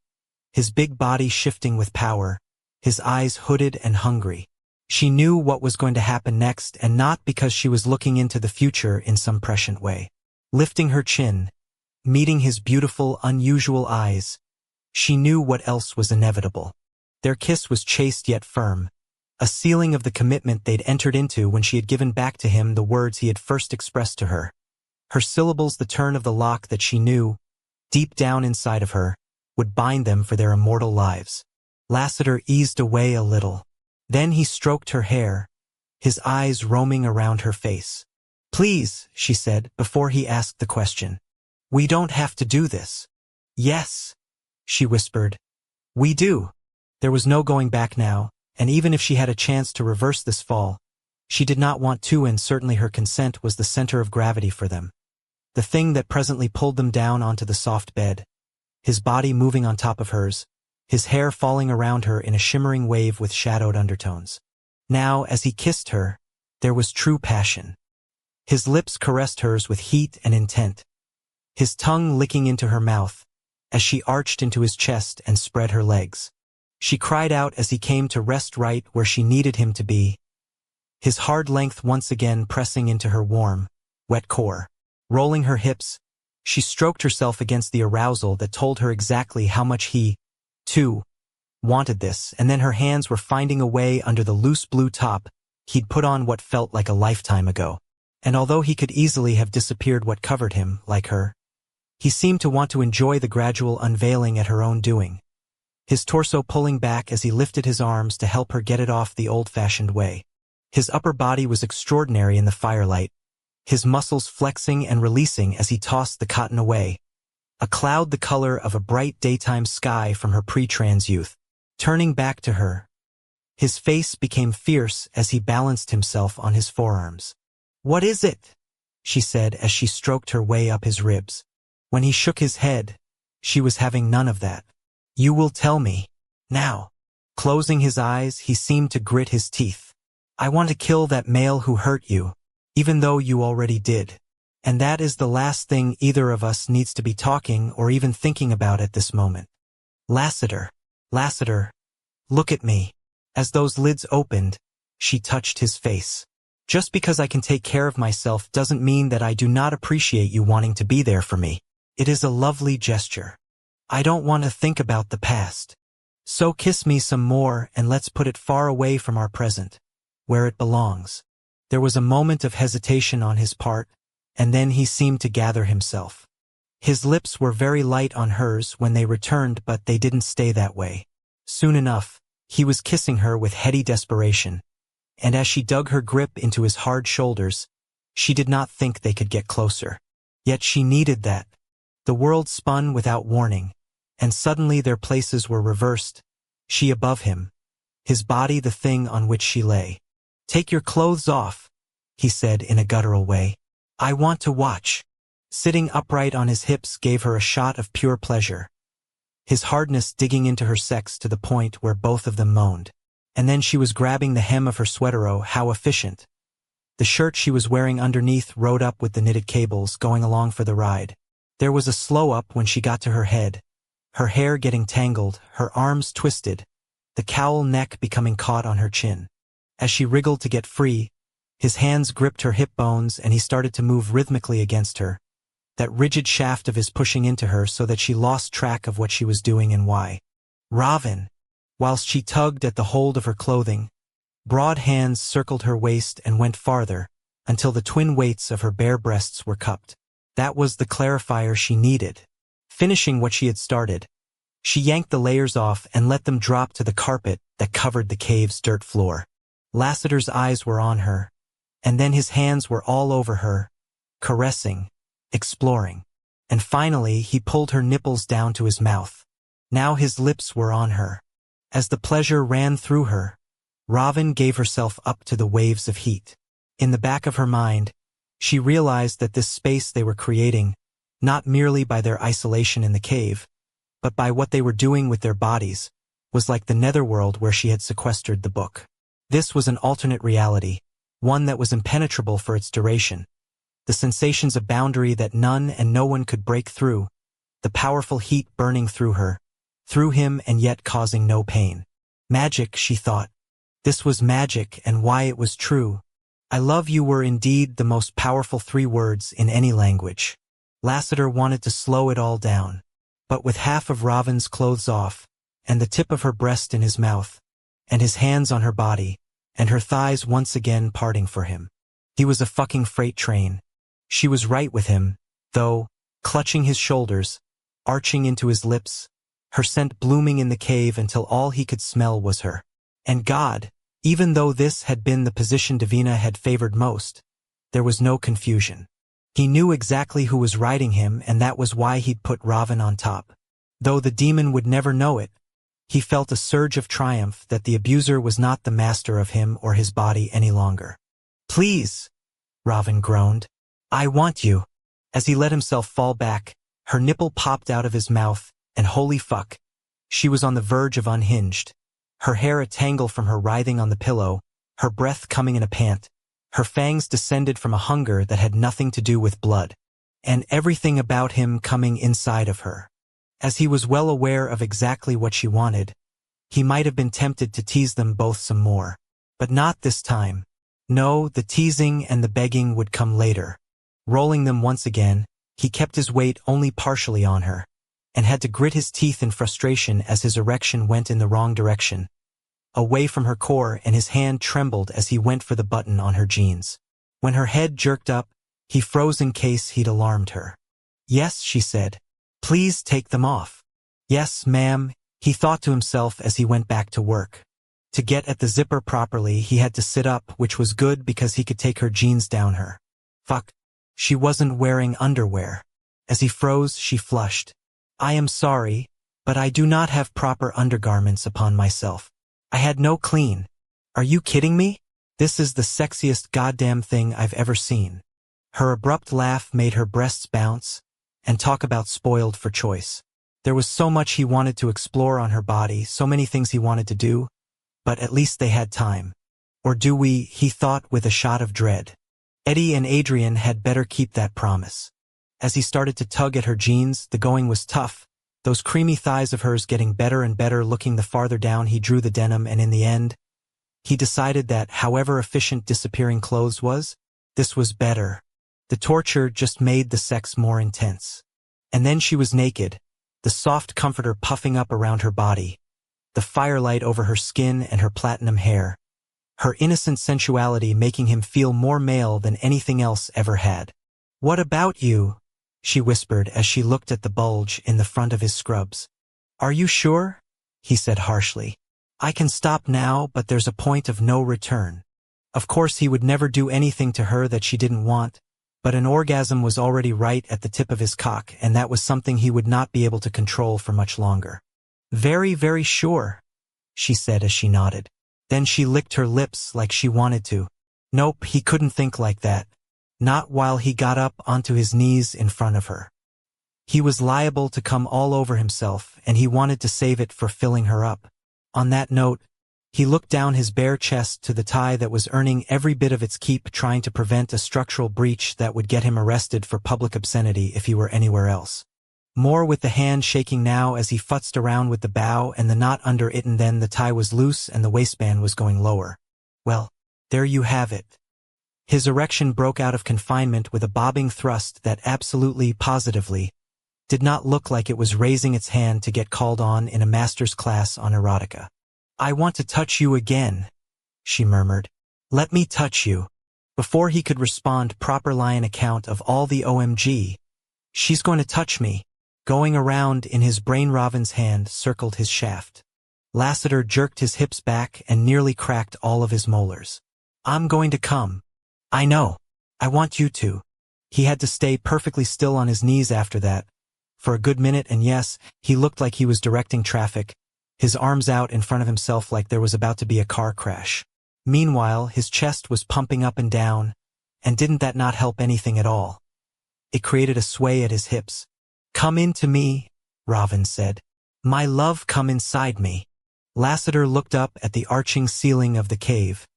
his big body shifting with power, his eyes hooded and hungry. She knew what was going to happen next, and not because she was looking into the future in some prescient way. Lifting her chin, meeting his beautiful, unusual eyes, she knew what else was inevitable. Their kiss was chaste yet firm, a sealing of the commitment they'd entered into when she had given back to him the words he had first expressed to her. Her syllables the turn of the lock that she knew, deep down inside of her, would bind them for their immortal lives. Lassiter eased away a little. Then he stroked her hair, his eyes roaming around her face. "Please," she said, before he asked the question. "We don't have to do this." "Yes," she whispered. "We do." There was no going back now, and even if she had a chance to reverse this fall, she did not want to, and certainly her consent was the center of gravity for them. The thing that presently pulled them down onto the soft bed, his body moving on top of hers, his hair falling around her in a shimmering wave with shadowed undertones. Now, as he kissed her, there was true passion. His lips caressed hers with heat and intent, his tongue licking into her mouth, as she arched into his chest and spread her legs. She cried out as he came to rest right where she needed him to be, his hard length once again pressing into her warm, wet core. Rolling her hips, she stroked herself against the arousal that told her exactly how much he, too, wanted this, and then her hands were finding a way under the loose blue top he'd put on what felt like a lifetime ago. And although he could easily have disappeared what covered him, like her, he seemed to want to enjoy the gradual unveiling at her own doing, his torso pulling back as he lifted his arms to help her get it off the old-fashioned way. His upper body was extraordinary in the firelight, his muscles flexing and releasing as he tossed the cotton away, a cloud the color of a bright daytime sky from her pre-trans youth. Turning back to her, his face became fierce as he balanced himself on his forearms. "What is it?" she said as she stroked her way up his ribs. When he shook his head, she was having none of that. "You will tell me. Now." Closing his eyes, he seemed to grit his teeth. "I want to kill that male who hurt you, even though you already did. And that is the last thing either of us needs to be talking or even thinking about at this moment. Lassiter, Lassiter, look at me." As those lids opened, she touched his face. "Just because I can take care of myself doesn't mean that I do not appreciate you wanting to be there for me. It is a lovely gesture. I don't want to think about the past. So kiss me some more and let's put it far away from our present, where it belongs." There was a moment of hesitation on his part, and then he seemed to gather himself. His lips were very light on hers when they returned, but they didn't stay that way. Soon enough, he was kissing her with heady desperation, and as she dug her grip into his hard shoulders, she did not think they could get closer. Yet she needed that. The world spun without warning, and suddenly their places were reversed, she above him, his body the thing on which she lay. "Take your clothes off," he said in a guttural way. "I want to watch." Sitting upright on his hips gave her a shot of pure pleasure, his hardness digging into her sex to the point where both of them moaned. And then she was grabbing the hem of her sweater. Oh, how efficient. The shirt she was wearing underneath rode up with the knitted cables, going along for the ride. There was a slow-up when she got to her head, her hair getting tangled, her arms twisted, the cowl neck becoming caught on her chin. As she wriggled to get free, his hands gripped her hip bones and he started to move rhythmically against her, that rigid shaft of his pushing into her so that she lost track of what she was doing and why. "Ravin!" Whilst she tugged at the hold of her clothing, broad hands circled her waist and went farther, until the twin weights of her bare breasts were cupped. That was the clarifier she needed. Finishing what she had started, she yanked the layers off and let them drop to the carpet that covered the cave's dirt floor. Lassiter's eyes were on her, and then his hands were all over her, caressing, exploring. And finally he pulled her nipples down to his mouth. Now his lips were on her. As the pleasure ran through her, Ravin gave herself up to the waves of heat. In the back of her mind, she realized that this space they were creating, not merely by their isolation in the cave, but by what they were doing with their bodies, was like the netherworld where she had sequestered the book. This was an alternate reality, one that was impenetrable for its duration. The sensations of boundary that none and no one could break through, the powerful heat burning through her, through him and yet causing no pain. Magic, she thought. This was magic, and why it was true. "I love you" were indeed the most powerful 3 words in any language. Lassiter wanted to slow it all down. But with half of Ravin's clothes off, and the tip of her breast in his mouth, and his hands on her body, and her thighs once again parting for him, he was a fucking freight train. She was right with him, though, clutching his shoulders, arching into his lips, her scent blooming in the cave until all he could smell was her. And God, even though this had been the position Davina had favored most, there was no confusion. He knew exactly who was riding him, and that was why he'd put Ravin on top. Though the demon would never know it, he felt a surge of triumph that the abuser was not the master of him or his body any longer. "Please," Ravin groaned. "I want you." As he let himself fall back, her nipple popped out of his mouth, and holy fuck, she was on the verge of unhinged. Her hair a tangle from her writhing on the pillow, her breath coming in a pant. Her fangs descended from a hunger that had nothing to do with blood, and everything about him coming inside of her. As he was well aware of exactly what she wanted, he might have been tempted to tease them both some more. But not this time. No, the teasing and the begging would come later. Rolling them once again, he kept his weight only partially on her, and had to grit his teeth in frustration as his erection went in the wrong direction, away from her core, and his hand trembled as he went for the button on her jeans. When her head jerked up, he froze in case he'd alarmed her. "Yes," she said. "Please take them off." "Yes, ma'am," he thought to himself as he went back to work. To get at the zipper properly, he had to sit up, which was good because he could take her jeans down her. Fuck, She wasn't wearing underwear. As he froze, she flushed. I am sorry, but I do not have proper undergarments upon myself. I had no clean. Are you kidding me? This is the sexiest goddamn thing I've ever seen. Her abrupt laugh made her breasts bounce, and talk about spoiled for choice. There was so much he wanted to explore on her body, so many things he wanted to do, but at least they had time. Or do we, he thought with a shot of dread. Eddie and Adrian had better keep that promise. As he started to tug at her jeans, the going was tough, those creamy thighs of hers getting better and better. Looking the farther down he drew the denim, and in the end, he decided that however efficient disappearing clothes was, this was better. The torture just made the sex more intense. And then she was naked, the soft comforter puffing up around her body, the firelight over her skin and her platinum hair, her innocent sensuality making him feel more male than anything else ever had. What about you? She whispered as she looked at the bulge in the front of his scrubs. Are you sure? He said harshly. I can stop now, but there's a point of no return. Of course he would never do anything to her that she didn't want, but an orgasm was already right at the tip of his cock, and that was something he would not be able to control for much longer. Very, very sure, she said as she nodded. Then she licked her lips like she wanted to. Nope, he couldn't think like that. Not while he got up onto his knees in front of her. He was liable to come all over himself, and he wanted to save it for filling her up. On that note, he looked down his bare chest to the tie that was earning every bit of its keep, trying to prevent a structural breach that would get him arrested for public obscenity if he were anywhere else. More with the hand shaking now as he futzed around with the bow and the knot under it, and then the tie was loose and the waistband was going lower. Well, there you have it. His erection broke out of confinement with a bobbing thrust that absolutely, positively, did not look like it was raising its hand to get called on in a master's class on erotica. I want to touch you again, she murmured. Let me touch you. Before he could respond proper lie an account of all the OMG. She's going to touch me. Going around in his brain, Raven's hand circled his shaft. Lassiter jerked his hips back and nearly cracked all of his molars. I'm going to come. I know. I want you to. He had to stay perfectly still on his knees after that, for a good minute, and yes, he looked like he was directing traffic, his arms out in front of himself like there was about to be a car crash. Meanwhile, his chest was pumping up and down, and didn't that not help anything at all? It created a sway at his hips. Come into me, Raven said. My love, come inside me. Lassiter looked up at the arching ceiling of the cave,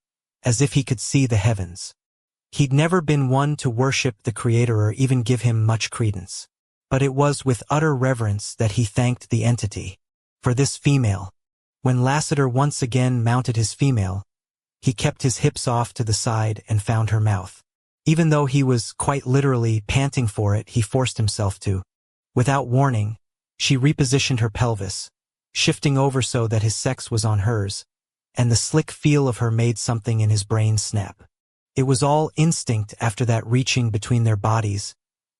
as if he could see the heavens. He'd never been one to worship the Creator or even give him much credence. But it was with utter reverence that he thanked the entity. For this female. When Lassiter once again mounted his female, he kept his hips off to the side and found her mouth. Even though he was quite literally panting for it, he forced himself to. Without warning, she repositioned her pelvis, shifting over so that his sex was on hers, and the slick feel of her made something in his brain snap. It was all instinct after that, reaching between their bodies,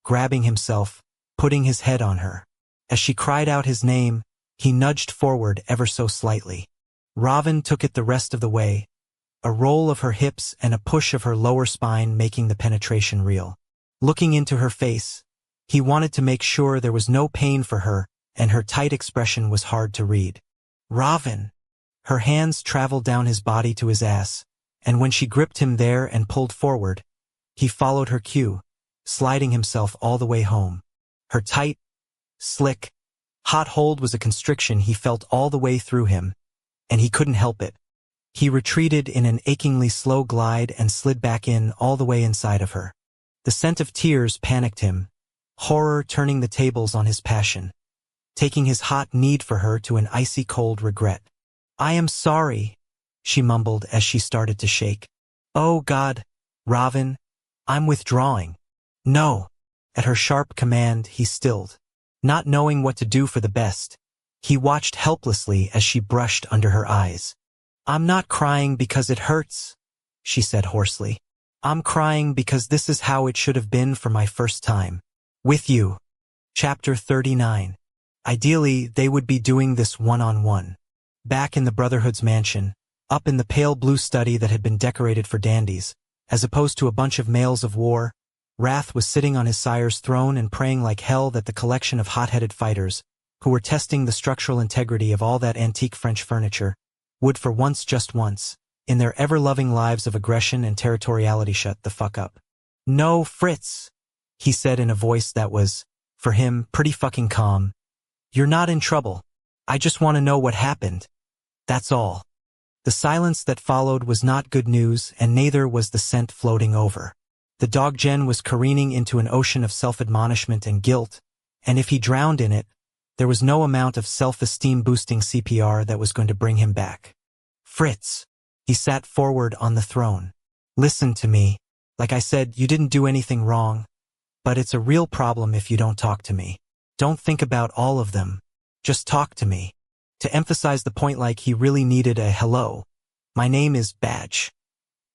grabbing himself, putting his head on her. As she cried out his name, he nudged forward ever so slightly. Raven took it the rest of the way, a roll of her hips and a push of her lower spine making the penetration real. Looking into her face, he wanted to make sure there was no pain for her, and her tight expression was hard to read. Raven! Her hands traveled down his body to his ass, and when she gripped him there and pulled forward, he followed her cue, sliding himself all the way home. Her tight, slick, hot hold was a constriction he felt all the way through him, and he couldn't help it. He retreated in an achingly slow glide and slid back in all the way inside of her. The scent of tears panicked him, horror turning the tables on his passion, taking his hot need for her to an icy cold regret. I am sorry, she mumbled as she started to shake. Oh God, Raven, I'm withdrawing. No. At her sharp command, he stilled. Not knowing what to do for the best, he watched helplessly as she brushed under her eyes. I'm not crying because it hurts, she said hoarsely. I'm crying because this is how it should have been for my first time. With you. Chapter 39. Ideally, they would be doing this one-on-one. Back in the Brotherhood's mansion, up in the pale blue study that had been decorated for dandies, as opposed to a bunch of males of war, Wrath was sitting on his sire's throne and praying like hell that the collection of hot-headed fighters, who were testing the structural integrity of all that antique French furniture, would for once, just once, in their ever-loving lives of aggression and territoriality shut the fuck up. "No, Fritz," he said in a voice that was, for him, pretty fucking calm. "You're not in trouble. I just want to know what happened. That's all." The silence that followed was not good news, and neither was the scent floating over. The dog Jen was careening into an ocean of self-admonishment and guilt, and if he drowned in it, there was no amount of self-esteem-boosting CPR that was going to bring him back. "Fritz." He sat forward on the throne. "Listen to me. Like I said, you didn't do anything wrong, but it's a real problem if you don't talk to me. Don't think about all of them. Just talk to me." To emphasize the point like he really needed a hello. "My name is Badge."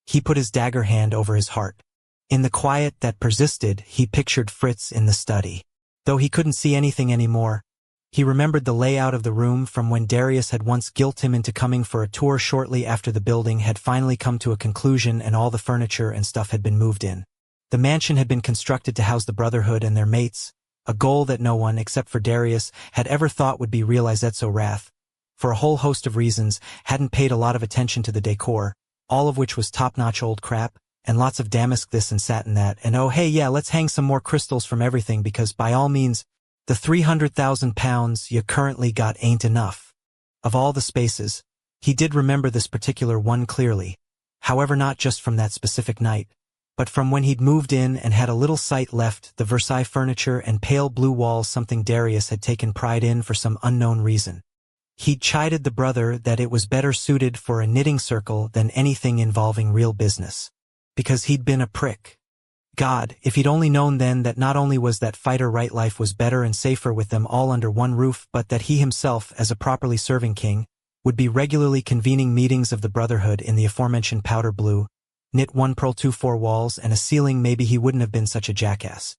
He put his dagger hand over his heart. In the quiet that persisted, he pictured Fritz in the study. Though he couldn't see anything anymore, he remembered the layout of the room from when Darius had once guilted him into coming for a tour shortly after the building had finally come to a conclusion and all the furniture and stuff had been moved in. The mansion had been constructed to house the Brotherhood and their mates, a goal that no one, except for Darius, had ever thought would be realized. So Wrath, for a whole host of reasons, hadn't paid a lot of attention to the decor, all of which was top-notch old crap, and lots of damask this and satin that, and oh hey yeah, let's hang some more crystals from everything because by all means, the 300,000 pounds you currently got ain't enough. Of all the spaces, he did remember this particular one clearly, however not just from that specific night, but from when he'd moved in and had a little sight left, the Versailles furniture and pale blue walls, something Darius had taken pride in for some unknown reason. He'd chided the brother that it was better suited for a knitting circle than anything involving real business. Because he'd been a prick. God, if he'd only known then that not only was that fighter right life was better and safer with them all under one roof, but that he himself, as a properly serving king, would be regularly convening meetings of the Brotherhood in the aforementioned powder blue, knit 1x2 walls and a ceiling, maybe he wouldn't have been such a jackass.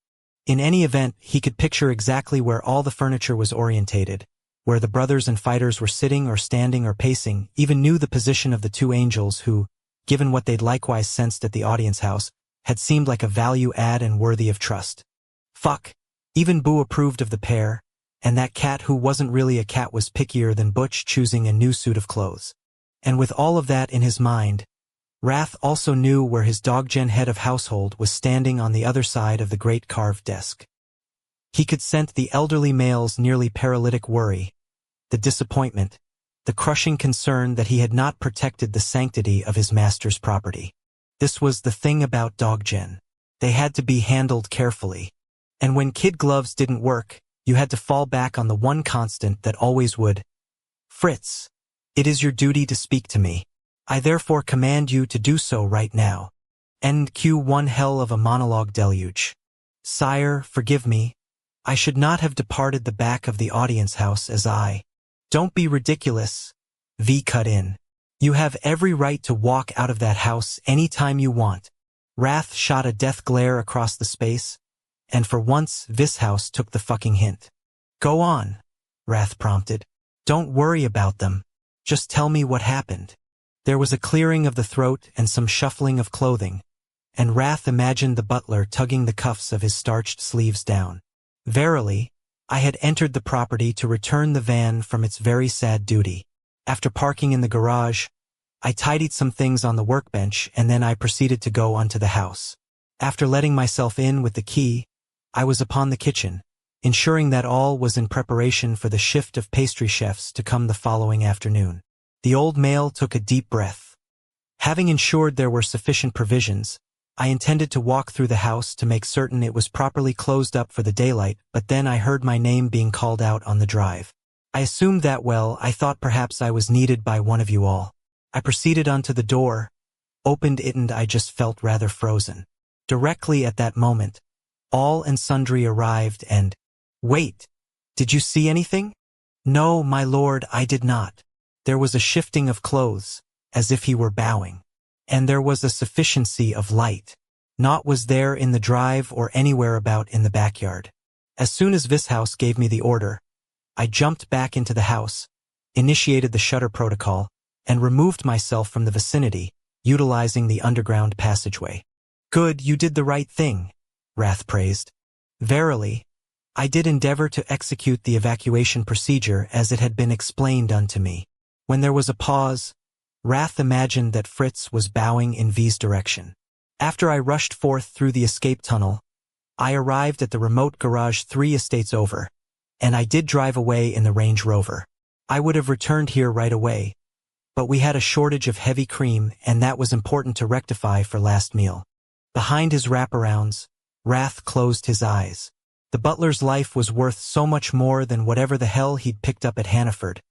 In any event, he could picture exactly where all the furniture was orientated, where the brothers and fighters were sitting or standing or pacing, even knew the position of the two angels who, given what they'd likewise sensed at the audience house, had seemed like a value add and worthy of trust. Fuck, even Boo approved of the pair, and that cat who wasn't really a cat was pickier than Butch choosing a new suit of clothes. And with all of that in his mind, Wrath also knew where his dog-gen head of household was standing on the other side of the great carved desk. He could scent the elderly male's nearly paralytic worry, the disappointment, the crushing concern that he had not protected the sanctity of his master's property. This was the thing about dog-gen. They had to be handled carefully. And when kid gloves didn't work, you had to fall back on the one constant that always would. "Fritz, it is your duty to speak to me. I therefore command you to do so right now." NQ one hell of a monologue deluge. "Sire, forgive me. I should not have departed the back of the audience house as I." "Don't be ridiculous," V cut in. "You have every right to walk out of that house any time you want." Wrath shot a death glare across the space, and for once Vishouse took the fucking hint. "Go on," Wrath prompted. "Don't worry about them. Just tell me what happened." There was a clearing of the throat and some shuffling of clothing, and Wrath imagined the butler tugging the cuffs of his starched sleeves down. "Verily, I had entered the property to return the van from its very sad duty. After parking in the garage, I tidied some things on the workbench and then I proceeded to go onto the house. After letting myself in with the key, I was upon the kitchen, ensuring that all was in preparation for the shift of pastry chefs to come the following afternoon." The old male took a deep breath. "Having ensured there were sufficient provisions, I intended to walk through the house to make certain it was properly closed up for the daylight, but then I heard my name being called out on the drive. I assumed that I thought perhaps I was needed by one of you all. I proceeded onto the door, opened it, and I just felt rather frozen. Directly at that moment, all and sundry arrived and— Wait, did you see anything?" "No, my lord, I did not." There was a shifting of clothes, as if he were bowing. And there was a sufficiency of light. Naught was there in the drive or anywhere about in the backyard. As soon as Vishouse gave me the order, I jumped back into the house, initiated the shutter protocol, and removed myself from the vicinity, utilizing the underground passageway. "Good, you did the right thing," Wrath praised. Verily, I did endeavor to execute the evacuation procedure as it had been explained unto me. When there was a pause, Wrath imagined that Fritz was bowing in V's direction. After I rushed forth through the escape tunnel, I arrived at the remote garage 3 estates over, and I did drive away in the Range Rover. I would have returned here right away, but we had a shortage of heavy cream and that was important to rectify for last meal. Behind his wraparounds, Wrath closed his eyes. The butler's life was worth so much more than whatever the hell he'd picked up at Hannaford,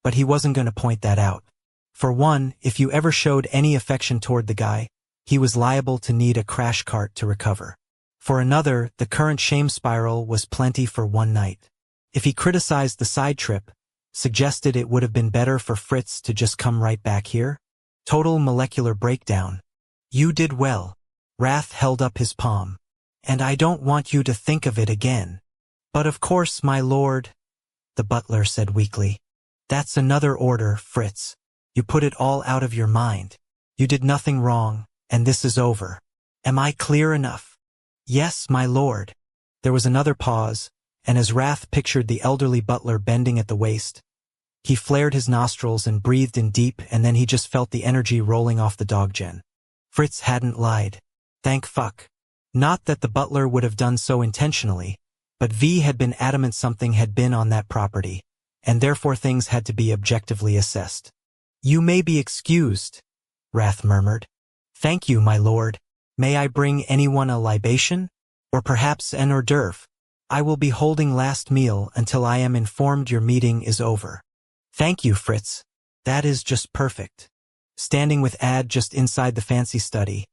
but he wasn't going to point that out. For one, if you ever showed any affection toward the guy, he was liable to need a crash cart to recover. For another, the current shame spiral was plenty for one night. If he criticized the side trip, suggested it would have been better for Fritz to just come right back here. Total molecular breakdown. You did well. Wrath held up his palm. And I don't want you to think of it again. But of course, my lord, the butler said weakly. That's another order, Fritz. You put it all out of your mind. You did nothing wrong, and this is over. Am I clear enough? Yes, my lord. There was another pause, and as Wrath pictured the elderly butler bending at the waist, he flared his nostrils and breathed in deep, and then he just felt the energy rolling off the dog gen. Fritz hadn't lied. Thank fuck. Not that the butler would have done so intentionally, but V had been adamant something had been on that property, and therefore things had to be objectively assessed. You may be excused, Wrath murmured. Thank you, my lord. May I bring anyone a libation? Or perhaps an hors d'oeuvre? I will be holding last meal until I am informed your meeting is over. Thank you, Fritz. That is just perfect. Standing with Ad just inside the fancy study,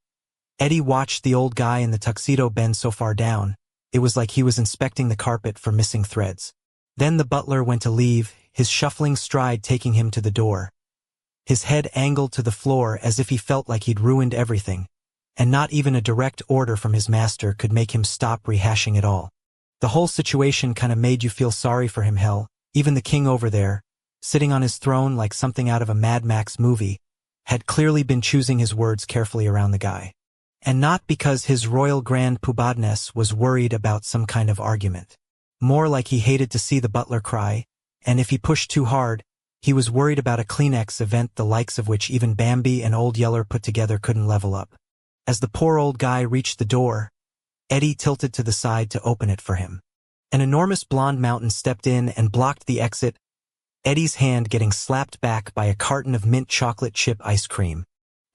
Eddie watched the old guy in the tuxedo bend so far down, it was like he was inspecting the carpet for missing threads. Then the butler went to leave, his shuffling stride taking him to the door. His head angled to the floor as if he felt like he'd ruined everything, and not even a direct order from his master could make him stop rehashing it all. The whole situation kind of made you feel sorry for him, hell. Even the king over there, sitting on his throne like something out of a Mad Max movie, had clearly been choosing his words carefully around the guy. And not because his royal grand poobadness was worried about some kind of argument. More like he hated to see the butler cry, and if he pushed too hard, he was worried about a climax event the likes of which even Bambi and Old Yeller put together couldn't level up. As the poor old guy reached the door, Eddie tilted to the side to open it for him. An enormous blonde mountain stepped in and blocked the exit, Eddie's hand getting slapped back by a carton of mint chocolate chip ice cream.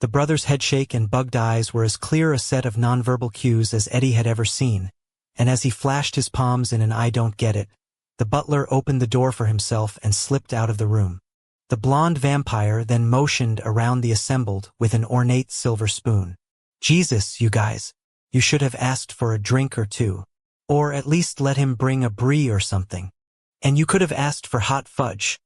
The brother's headshake and bugged eyes were as clear a set of nonverbal cues as Eddie had ever seen, and as he flashed his palms in an I don't get it, the butler opened the door for himself and slipped out of the room. The blonde vampire then motioned around the assembled with an ornate silver spoon. Jesus, you guys, you should have asked for a drink or two. Or at least let him bring a brie or something. And you could have asked for hot fudge.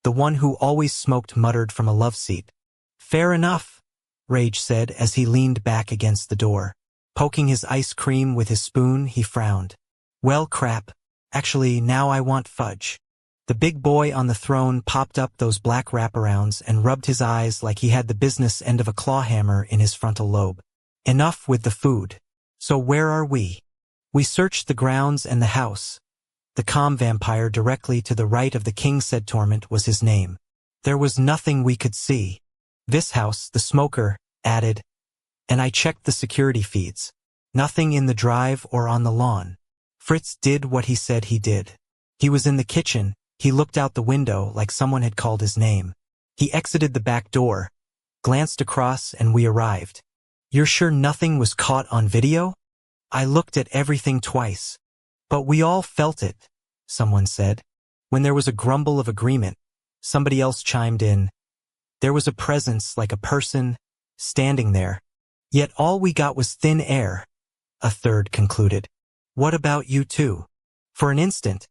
The one who always smoked muttered from a love seat. Fair enough, Rage said as he leaned back against the door. Poking his ice cream with his spoon, he frowned. Well, crap. Actually, now I want fudge. The big boy on the throne popped up those black wraparounds and rubbed his eyes like he had the business end of a claw hammer in his frontal lobe. Enough with the food. So where are we? We searched the grounds and the house. The calm vampire directly to the right of the king said Torment was his name. There was nothing we could see. This house, the smoker, added, and I checked the security feeds. Nothing in the drive or on the lawn. Fritz did what he said he did. He was in the kitchen, he looked out the window like someone had called his name. He exited the back door, glanced across, and we arrived. You're sure nothing was caught on video? I looked at everything twice. But we all felt it, someone said. When there was a grumble of agreement, somebody else chimed in. There was a presence like a person, standing there. Yet all we got was thin air, a third concluded. What about you two? For an instant,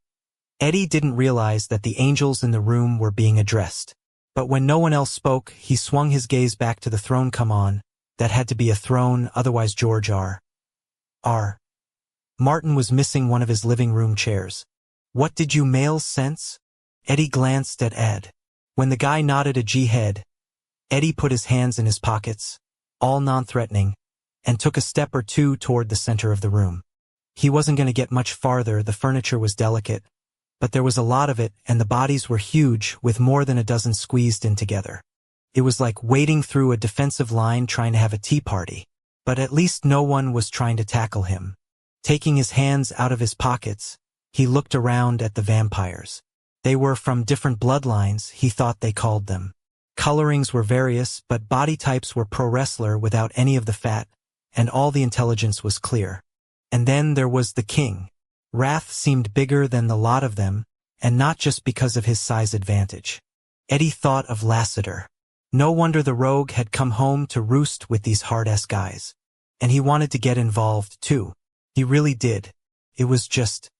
Eddie didn't realize that the angels in the room were being addressed. But when no one else spoke, he swung his gaze back to the throne. Come on, that had to be a throne, otherwise George R. Martin was missing one of his living room chairs. What did you males sense? Eddie glanced at Ed. When the guy nodded a G head, Eddie put his hands in his pockets, all non-threatening, and took a step or two toward the center of the room. He wasn't going to get much farther. The furniture was delicate, but there was a lot of it, and the bodies were huge, with more than a dozen squeezed in together. It was like wading through a defensive line trying to have a tea party. But at least no one was trying to tackle him. Taking his hands out of his pockets, he looked around at the vampires. They were from different bloodlines, he thought they called them. Colorings were various, but body types were pro wrestler without any of the fat, and all the intelligence was clear. And then there was the king. Wrath seemed bigger than the lot of them, and not just because of his size advantage. Eddie thought of Lassiter. No wonder the rogue had come home to roost with these hard-ass guys. And he wanted to get involved, too. He really did. It was just,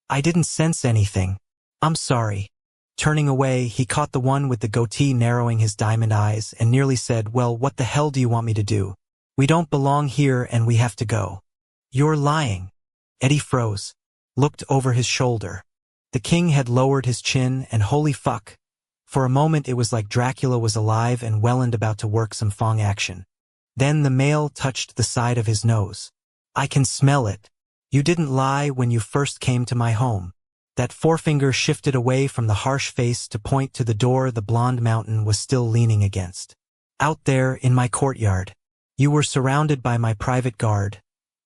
I didn't sense anything. I'm sorry. Turning away, he caught the one with the goatee narrowing his diamond eyes and nearly said, well, what the hell do you want me to do? We don't belong here and we have to go. You're lying. Eddie froze, looked over his shoulder. The king had lowered his chin and holy fuck. For a moment it was like Dracula was alive and well and about to work some Fong action. Then the male touched the side of his nose. I can smell it. You didn't lie when you first came to my home. That forefinger shifted away from the harsh face to point to the door the blonde mountain was still leaning against. Out there in my courtyard. You were surrounded by my private guard.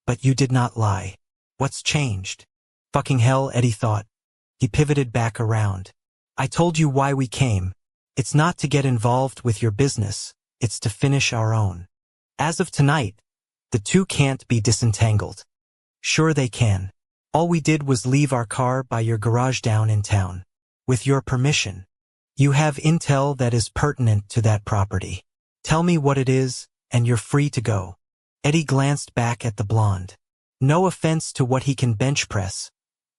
But you did not lie. What's changed? Fucking hell, Eddie thought. He pivoted back around. I told you why we came. It's not to get involved with your business. It's to finish our own. As of tonight, the two can't be disentangled. Sure they can. All we did was leave our car by your garage down in town. With your permission. You have intel that is pertinent to that property. Tell me what it is, and you're free to go. Eddie glanced back at the blonde. No offense to what he can bench press,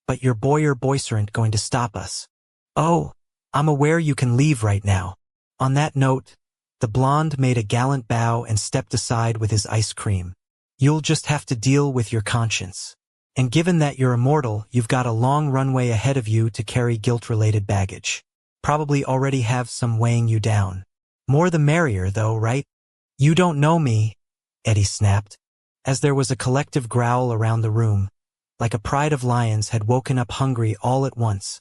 but your boys aren't going to stop us. Oh, I'm aware you can leave right now. On that note, the blonde made a gallant bow and stepped aside with his ice cream. You'll just have to deal with your conscience. And given that you're immortal, you've got a long runway ahead of you to carry guilt-related baggage. Probably already have some weighing you down. More the merrier, though, right? You don't know me, Eddie snapped, as there was a collective growl around the room, like a pride of lions had woken up hungry all at once.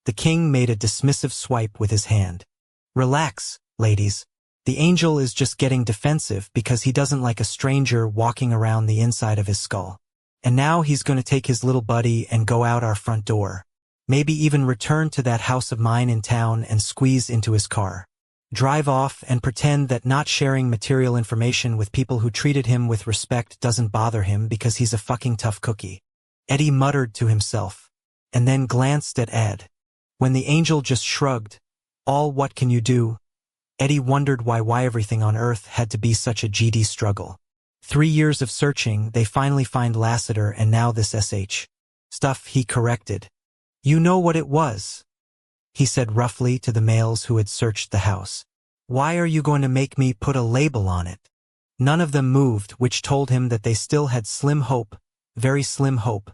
The king made a dismissive swipe with his hand. Relax, ladies. The angel is just getting defensive because he doesn't like a stranger walking around the inside of his skull. And now he's going to take his little buddy and go out our front door. Maybe even return to that house of mine in town and squeeze into his car. Drive off and pretend that not sharing material information with people who treated him with respect doesn't bother him because he's a fucking tough cookie. Eddie muttered to himself, and then glanced at Ed. When the angel just shrugged, all what can you do? Eddie wondered why everything on Earth had to be such a GD struggle. 3 years of searching, they finally find Lassiter and now this SH. Stuff, he corrected. You know what it was, he said roughly to the males who had searched the house. Why are you going to make me put a label on it? None of them moved, which told him that they still had slim hope, very slim hope,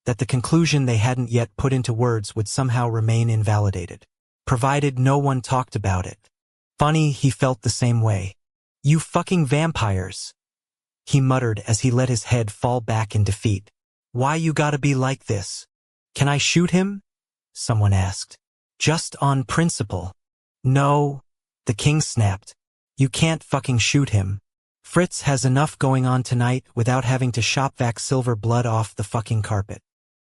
that the conclusion they hadn't yet put into words would somehow remain invalidated, provided no one talked about it. Funny, he felt the same way. You fucking vampires, he muttered as he let his head fall back in defeat. Why you gotta be like this? Can I shoot him? Someone asked. Just on principle. No, the king snapped. You can't fucking shoot him. Fritz has enough going on tonight without having to shop vac silver blood off the fucking carpet.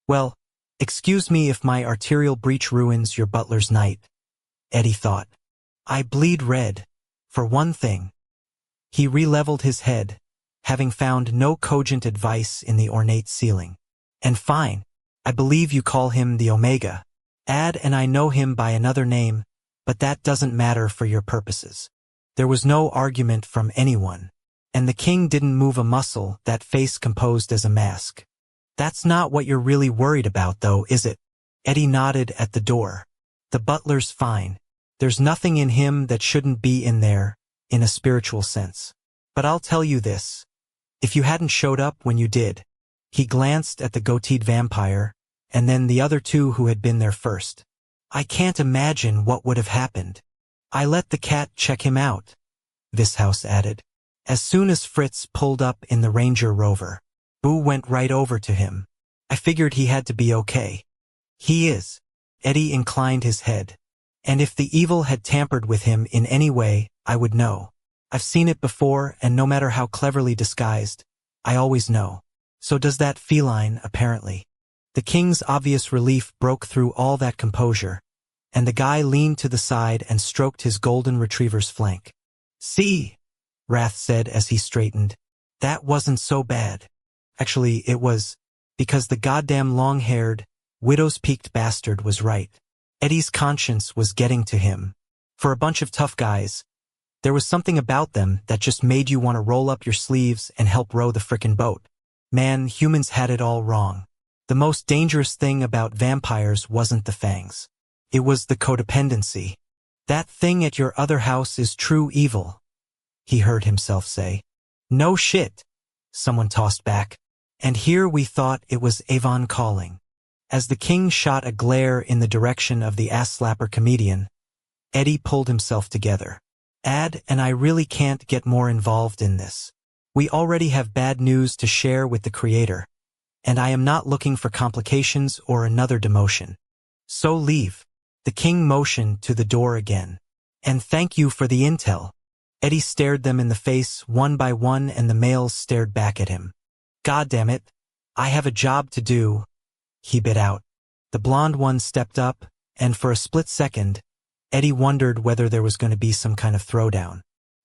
Well, excuse me if my arterial breach ruins your butler's night, Eddie thought. I bleed red, for one thing. He re-leveled his head, having found no cogent advice in the ornate ceiling. And fine, I believe you call him the Omega. Ad and I know him by another name, but that doesn't matter for your purposes. There was no argument from anyone, and the king didn't move a muscle, that face composed as a mask. That's not what you're really worried about, though, is it? Eddie nodded at the door. The butler's fine. There's nothing in him that shouldn't be in there, in a spiritual sense. But I'll tell you this. If you hadn't showed up when you did, he glanced at the goateed vampire, and then the other two who had been there first. I can't imagine what would have happened. I let the cat check him out, Vishouse added. As soon as Fritz pulled up in the Ranger Rover, Boo went right over to him. I figured he had to be okay. He is. Eddie inclined his head. And if the evil had tampered with him in any way, I would know. I've seen it before, and no matter how cleverly disguised, I always know. So does that feline, apparently. The king's obvious relief broke through all that composure, and the guy leaned to the side and stroked his golden retriever's flank. See, Wrath said as he straightened. That wasn't so bad. Actually, it was, because the goddamn long-haired, widow's-peaked bastard was right. Eddie's conscience was getting to him. For a bunch of tough guys, there was something about them that just made you want to roll up your sleeves and help row the frickin' boat. Man, humans had it all wrong. The most dangerous thing about vampires wasn't the fangs. It was the codependency. That thing at your other house is true evil, he heard himself say. No shit, someone tossed back. And here we thought it was Avon calling. As the king shot a glare in the direction of the ass-slapper comedian, Eddie pulled himself together. And I really can't get more involved in this. We already have bad news to share with the creator, and I am not looking for complications or another demotion. So leave. The king motioned to the door again. And thank you for the intel. Eddie stared them in the face one by one, and the males stared back at him. God damn it, I have a job to do, he bit out. The blonde one stepped up, and for a split second, Eddie wondered whether there was going to be some kind of throwdown.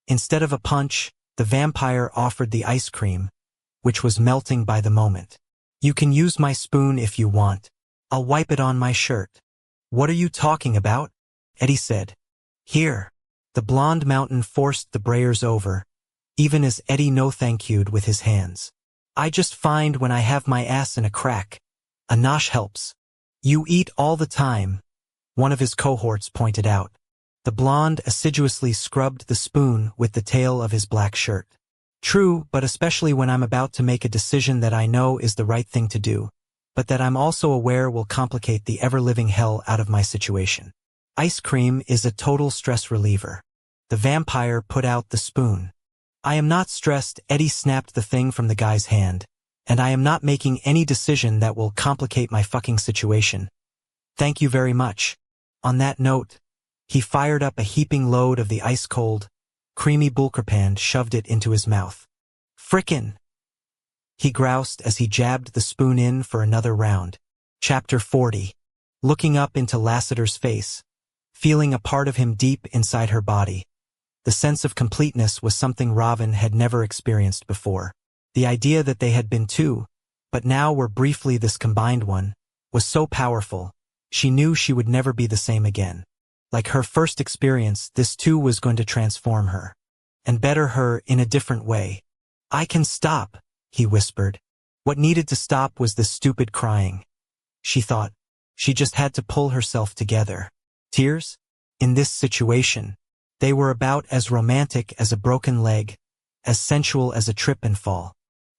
Instead of a punch, the vampire offered the ice cream, which was melting by the moment. You can use my spoon if you want. I'll wipe it on my shirt. What are you talking about? Eddie said. Here. The blonde mountain forced the brayers over, even as Eddie no-thank-you'd with his hands. I just find when I have my ass in a crack, a nosh helps. You eat all the time, one of his cohorts pointed out. The blonde assiduously scrubbed the spoon with the tail of his black shirt. True, but especially when I'm about to make a decision that I know is the right thing to do, but that I'm also aware will complicate the ever-living hell out of my situation. Ice cream is a total stress reliever. The vampire put out the spoon. I am not stressed. Eddie snapped the thing from the guy's hand, and I am not making any decision that will complicate my fucking situation. Thank you very much. On that note, he fired up a heaping load of the ice-cold, creamy bulkrpan, shoved it into his mouth. Frickin'! He groused as he jabbed the spoon in for another round. Chapter 40. Looking up into Lassiter's face, feeling a part of him deep inside her body. The sense of completeness was something Raven had never experienced before. The idea that they had been two, but now were briefly this combined one, was so powerful, she knew she would never be the same again. Like her first experience, this too was going to transform her. And better her in a different way. I can stop, he whispered. What needed to stop was this stupid crying. She thought. She just had to pull herself together. Tears? In this situation, they were about as romantic as a broken leg, as sensual as a trip and fall.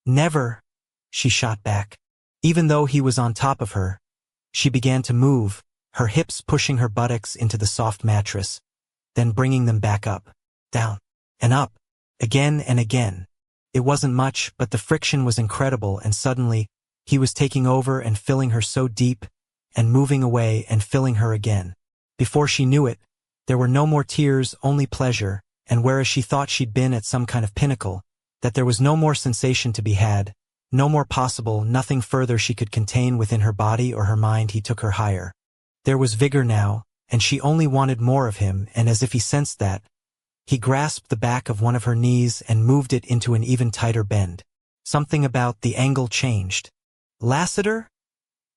Never, she shot back. Even though he was on top of her, she began to move, her hips pushing her buttocks into the soft mattress, then bringing them back up, down, and up, again and again. It wasn't much, but the friction was incredible, and suddenly, he was taking over and filling her so deep, and moving away and filling her again. Before she knew it, there were no more tears, only pleasure, and whereas she thought she'd been at some kind of pinnacle, that there was no more sensation to be had, no more possible, nothing further she could contain within her body or her mind, he took her higher. There was vigor now, and she only wanted more of him, and as if he sensed that, he grasped the back of one of her knees and moved it into an even tighter bend. Something about the angle changed. Lassiter?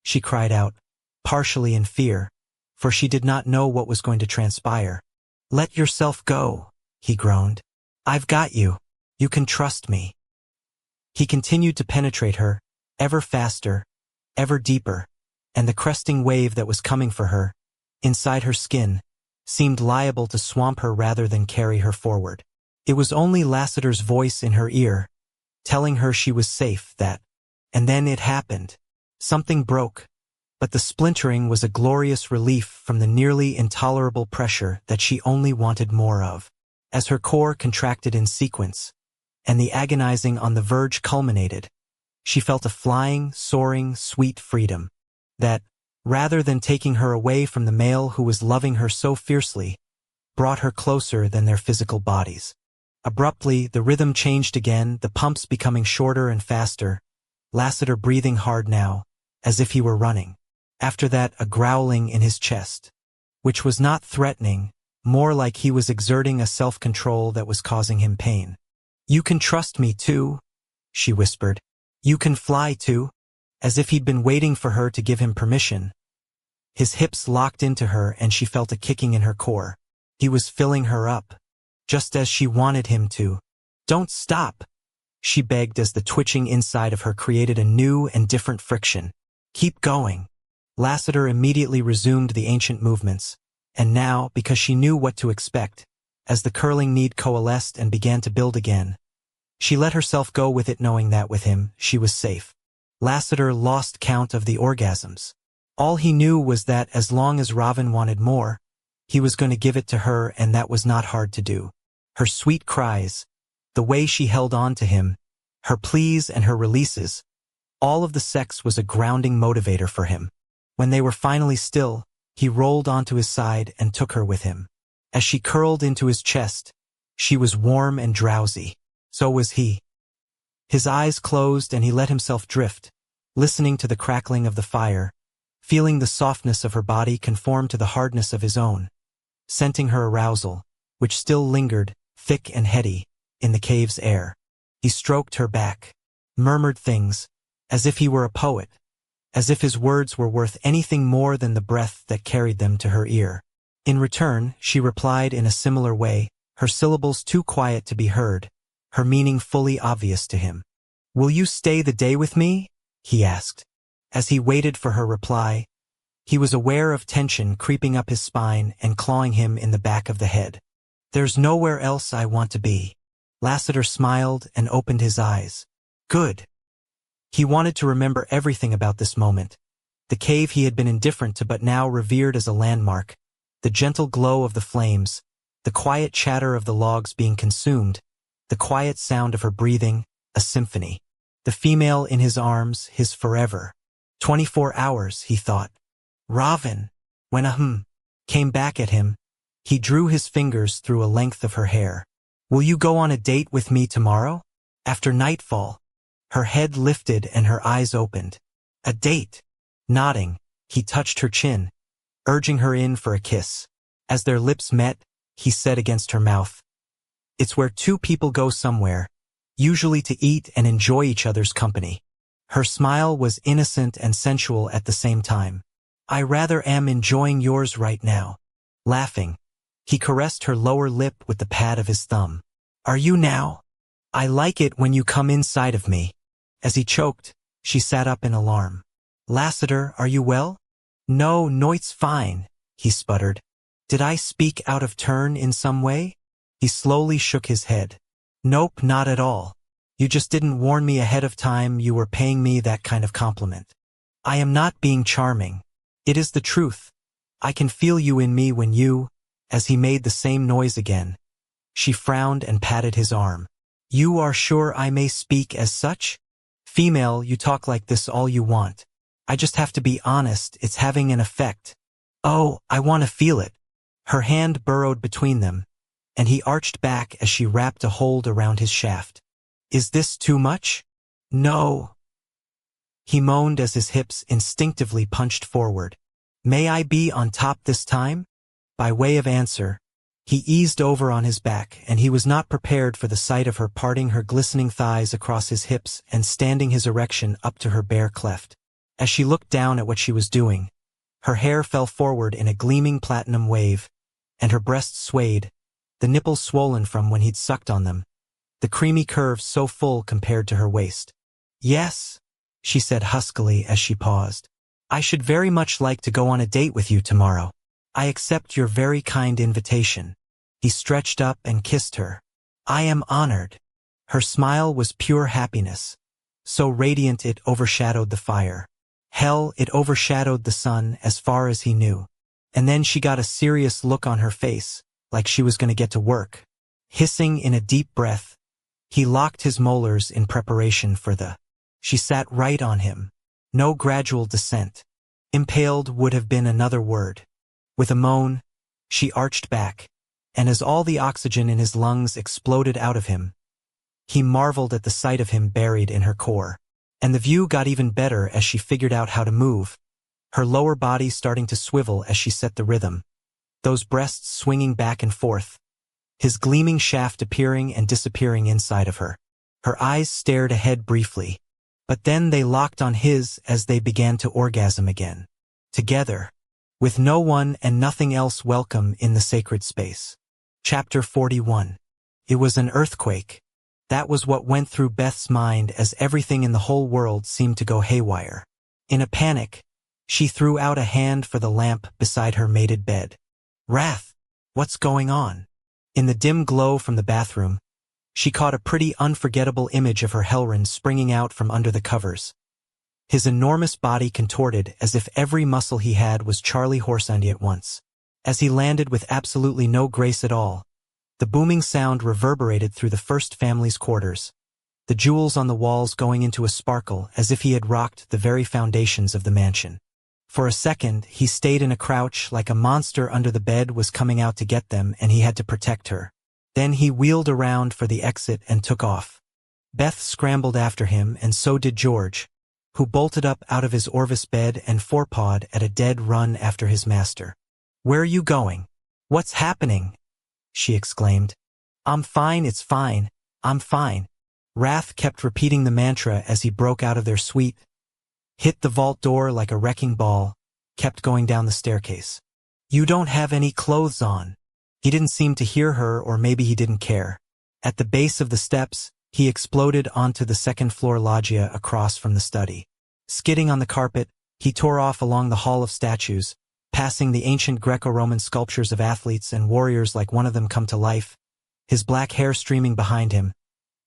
She cried out, partially in fear, for she did not know what was going to transpire. Let yourself go, he groaned. I've got you. You can trust me. He continued to penetrate her, ever faster, ever deeper, and the cresting wave that was coming for her, inside her skin, seemed liable to swamp her rather than carry her forward. It was only Lassiter's voice in her ear, telling her she was safe, and then it happened. Something broke, but the splintering was a glorious relief from the nearly intolerable pressure that she only wanted more of. As her core contracted in sequence, and the agonizing on the verge culminated, She felt a flying, soaring, sweet freedom that, rather than taking her away from the male who was loving her so fiercely, brought her closer than their physical bodies. Abruptly, the rhythm changed again, the pumps becoming shorter and faster, Lassiter breathing hard now, as if he were running. After that, a growling in his chest, which was not threatening, more like he was exerting a self-control that was causing him pain. "You can trust me too," she whispered. "You can fly too," as if he'd been waiting for her to give him permission. His hips locked into her and she felt a kicking in her core. He was filling her up, just as she wanted him to. "Don't stop," she begged as the twitching inside of her created a new and different friction. "Keep going." Lassiter immediately resumed the ancient movements, and now, because she knew what to expect, as the curling need coalesced and began to build again, she let herself go with it, knowing that with him, she was safe. Lassiter lost count of the orgasms. All he knew was that as long as Raven wanted more, he was going to give it to her, and that was not hard to do. Her sweet cries, the way she held on to him, her pleas and her releases, all of the sex was a grounding motivator for him. When they were finally still, he rolled onto his side and took her with him. As she curled into his chest, she was warm and drowsy. So was he. His eyes closed and he let himself drift, listening to the crackling of the fire, feeling the softness of her body conform to the hardness of his own, scenting her arousal, which still lingered, thick and heady, in the cave's air. He stroked her back, murmured things, as if he were a poet, as if his words were worth anything more than the breath that carried them to her ear. In return, she replied in a similar way, her syllables too quiet to be heard, her meaning fully obvious to him. "Will you stay the day with me?" he asked. As he waited for her reply, he was aware of tension creeping up his spine and clawing him in the back of the head. "There's nowhere else I want to be." Lassiter smiled and opened his eyes. Good. He wanted to remember everything about this moment. The cave he had been indifferent to but now revered as a landmark, the gentle glow of the flames, the quiet chatter of the logs being consumed, the quiet sound of her breathing, a symphony. The female in his arms, his forever. 24 hours, he thought. Raven. When a came back at him, he drew his fingers through a length of her hair. "Will you go on a date with me tomorrow? After nightfall?" Her head lifted and her eyes opened. "A date?" Nodding, he touched her chin, urging her in for a kiss. As their lips met, he said against her mouth, "It's where two people go somewhere, usually to eat and enjoy each other's company." Her smile was innocent and sensual at the same time. "I rather am enjoying yours right now." Laughing, he caressed her lower lip with the pad of his thumb. "Are you now? I like it when you come inside of me." As he choked, she sat up in alarm. "Lassiter, are you well?" "No, it's fine," he sputtered. "Did I speak out of turn in some way?" He slowly shook his head. "Nope, not at all. You just didn't warn me ahead of time you were paying me that kind of compliment. I am not being charming. It is the truth. I can feel you in me when you—" As he made the same noise again, she frowned and patted his arm. "You are sure I may speak as such? Female, you talk like this all you want. I just have to be honest, it's having an effect." "Oh, I want to feel it." Her hand burrowed between them, and he arched back as she wrapped a hold around his shaft. "Is this too much?" "No," he moaned as his hips instinctively punched forward. "May I be on top this time?" By way of answer, he eased over on his back, and he was not prepared for the sight of her parting her glistening thighs across his hips and standing his erection up to her bare cleft. As she looked down at what she was doing, her hair fell forward in a gleaming platinum wave, and her breasts swayed, the nipples swollen from when he'd sucked on them, the creamy curves so full compared to her waist. "Yes," she said huskily as she paused. "I should very much like to go on a date with you tomorrow. I accept your very kind invitation." He stretched up and kissed her. "I am honored." Her smile was pure happiness, so radiant it overshadowed the fire. Hell, it overshadowed the sun as far as he knew. And then she got a serious look on her face, like she was going to get to work. Hissing in a deep breath, he locked his molars in preparation for the She sat right on him. No gradual descent. Impaled would have been another word. With a moan, she arched back, and as all the oxygen in his lungs exploded out of him, he marveled at the sight of him buried in her core. And the view got even better as she figured out how to move, her lower body starting to swivel as she set the rhythm, those breasts swinging back and forth, his gleaming shaft appearing and disappearing inside of her. Her eyes stared ahead briefly, but then they locked on his as they began to orgasm again. Together, with no one and nothing else welcome in the sacred space. Chapter 41. It was an earthquake. That was what went through Beth's mind as everything in the whole world seemed to go haywire. In a panic, she threw out a hand for the lamp beside her mated bed. Wrath, what's going on? In the dim glow from the bathroom, she caught a pretty unforgettable image of her Helrin springing out from under the covers. His enormous body contorted as if every muscle he had was Charlie Horsandy at once. As he landed with absolutely no grace at all, the booming sound reverberated through the first family's quarters, the jewels on the walls going into a sparkle as if he had rocked the very foundations of the mansion. For a second, he stayed in a crouch like a monster under the bed was coming out to get them and he had to protect her. Then he wheeled around for the exit and took off. Beth scrambled after him and so did George, who bolted up out of his Orvis bed and forepawed at a dead run after his master. "Where are you going? What's happening?" she exclaimed. "I'm fine, it's fine, I'm fine." Wrath kept repeating the mantra as he broke out of their suite, hit the vault door like a wrecking ball, kept going down the staircase. "You don't have any clothes on." He didn't seem to hear her, or maybe he didn't care. At the base of the steps, he exploded onto the second-floor loggia across from the study. Skidding on the carpet, he tore off along the hall of statues, passing the ancient Greco-Roman sculptures of athletes and warriors like one of them come to life, his black hair streaming behind him,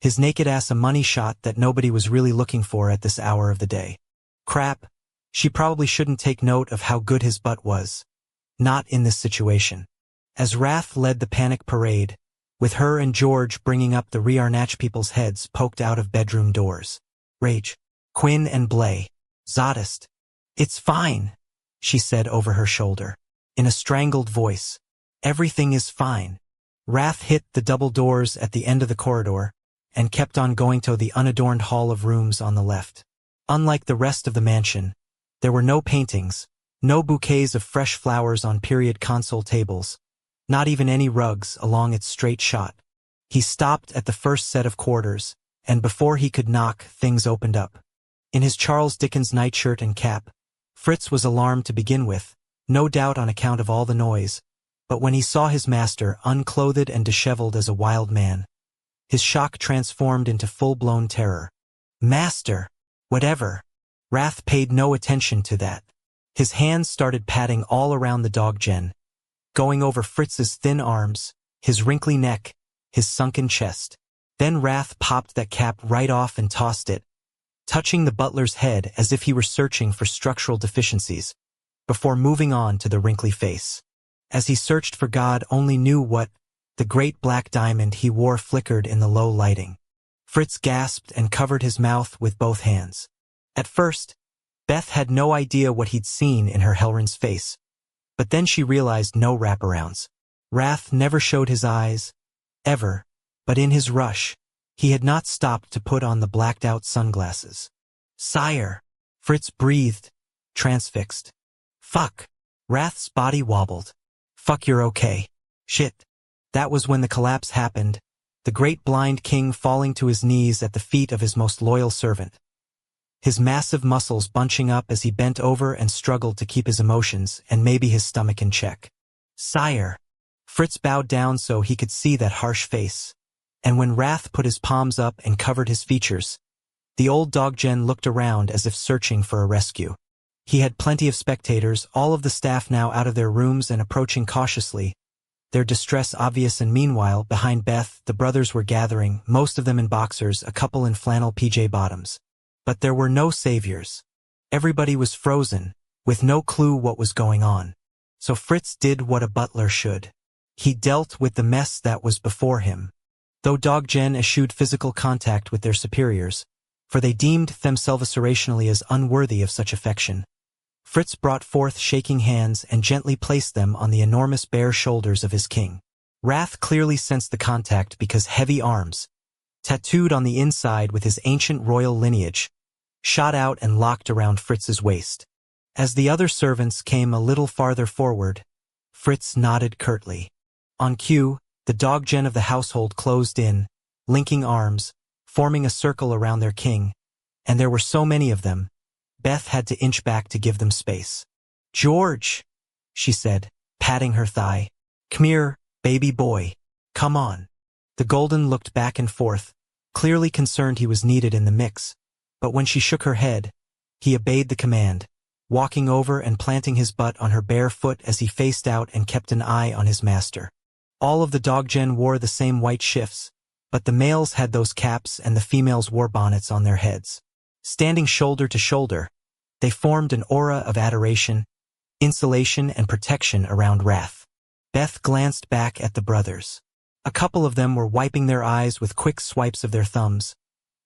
his naked ass a money shot that nobody was really looking for at this hour of the day. Crap, she probably shouldn't take note of how good his butt was. Not in this situation. As Wrath led the panic parade, with her and George bringing up the Riarnach people's heads poked out of bedroom doors. Rage. Quinn and Blay. Zodist. "It's fine," she said over her shoulder, in a strangled voice. "Everything is fine." Wrath hit the double doors at the end of the corridor, and kept on going to the unadorned hall of rooms on the left. Unlike the rest of the mansion, there were no paintings, no bouquets of fresh flowers on period console tables, not even any rugs along its straight shot. He stopped at the first set of quarters, and before he could knock, things opened up. In his Charles Dickens nightshirt and cap, Fritz was alarmed to begin with, no doubt on account of all the noise, but when he saw his master unclothed and disheveled as a wild man, his shock transformed into full-blown terror. "Master! Whatever." Wrath paid no attention to that. His hands started patting all around the dog gen, going over Fritz's thin arms, his wrinkly neck, his sunken chest. Then Wrath popped that cap right off and tossed it, touching the butler's head as if he were searching for structural deficiencies, before moving on to the wrinkly face. As he searched for God only knew what, the great black diamond he wore flickered in the low lighting. Fritz gasped and covered his mouth with both hands. At first, Beth had no idea what he'd seen in her Helrin's face, but then she realized no wraparounds. Wrath never showed his eyes, ever, but in his rush, he had not stopped to put on the blacked-out sunglasses. "Sire," Fritz breathed, transfixed. "Fuck." Wrath's body wobbled. "Fuck, you're okay." "Shit." That was when the collapse happened, the great blind king falling to his knees at the feet of his most loyal servant. His massive muscles bunching up as he bent over and struggled to keep his emotions and maybe his stomach in check. "Sire." Fritz bowed down so he could see that harsh face, and when Wrath put his palms up and covered his features, the old dog-gen looked around as if searching for a rescue. He had plenty of spectators, all of the staff now out of their rooms and approaching cautiously, their distress obvious, and meanwhile, behind Beth, the brothers were gathering, most of them in boxers, a couple in flannel PJ bottoms. But there were no saviors. Everybody was frozen, with no clue what was going on. So Fritz did what a butler should. He dealt with the mess that was before him. Though Dog Gen eschewed physical contact with their superiors, for they deemed themselves irrationally as unworthy of such affection. Fritz brought forth shaking hands and gently placed them on the enormous bare shoulders of his king. Wrath clearly sensed the contact because heavy arms, tattooed on the inside with his ancient royal lineage, shot out and locked around Fritz's waist. As the other servants came a little farther forward, Fritz nodded curtly. On cue, the doggen of the household closed in, linking arms, forming a circle around their king, and there were so many of them, Beth had to inch back to give them space. "George," she said, patting her thigh. "Come here, baby boy. Come on." The golden looked back and forth, clearly concerned he was needed in the mix, but when she shook her head, he obeyed the command, walking over and planting his butt on her bare foot as he faced out and kept an eye on his master. All of the doggen wore the same white shifts, but the males had those caps and the females wore bonnets on their heads. Standing shoulder to shoulder, they formed an aura of adoration, insulation and protection around Wrath. Beth glanced back at the brothers. A couple of them were wiping their eyes with quick swipes of their thumbs,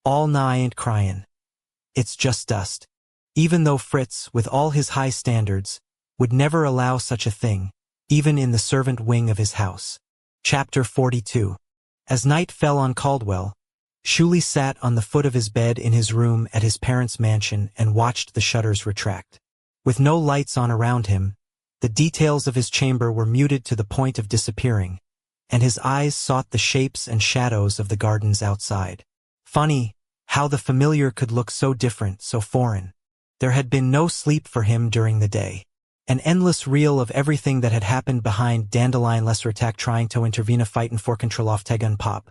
all nigh and crying. "It's just dust." Even though Fritz, with all his high standards, would never allow such a thing, even in the servant wing of his house. Chapter 42. As night fell on Caldwell, Shulie sat on the foot of his bed in his room at his parents' mansion and watched the shutters retract. With no lights on around him, the details of his chamber were muted to the point of disappearing, and his eyes sought the shapes and shadows of the gardens outside. Funny, how the familiar could look so different, so foreign. There had been no sleep for him during the day. An endless reel of everything that had happened behind Dandelion Lesser attack trying to intervene fightin' for control of Tegan Pop.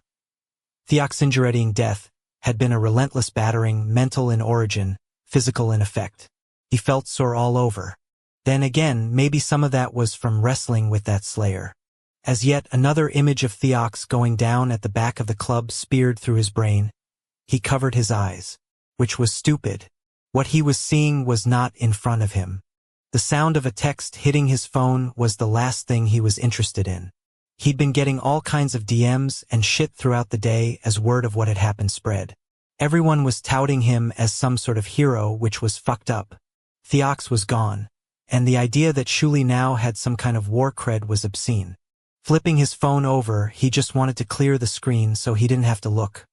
Theoxingereting death had been a relentless battering, mental in origin, physical in effect. He felt sore all over. Then again, maybe some of that was from wrestling with that slayer. As yet another image of Theox going down at the back of the club speared through his brain, he covered his eyes, which was stupid. What he was seeing was not in front of him. The sound of a text hitting his phone was the last thing he was interested in. He'd been getting all kinds of DMs and shit throughout the day as word of what had happened spread. Everyone was touting him as some sort of hero, which was fucked up. Theox was gone, and the idea that Shulie now had some kind of war cred was obscene. Flipping his phone over, he just wanted to clear the screen so he didn't have to look.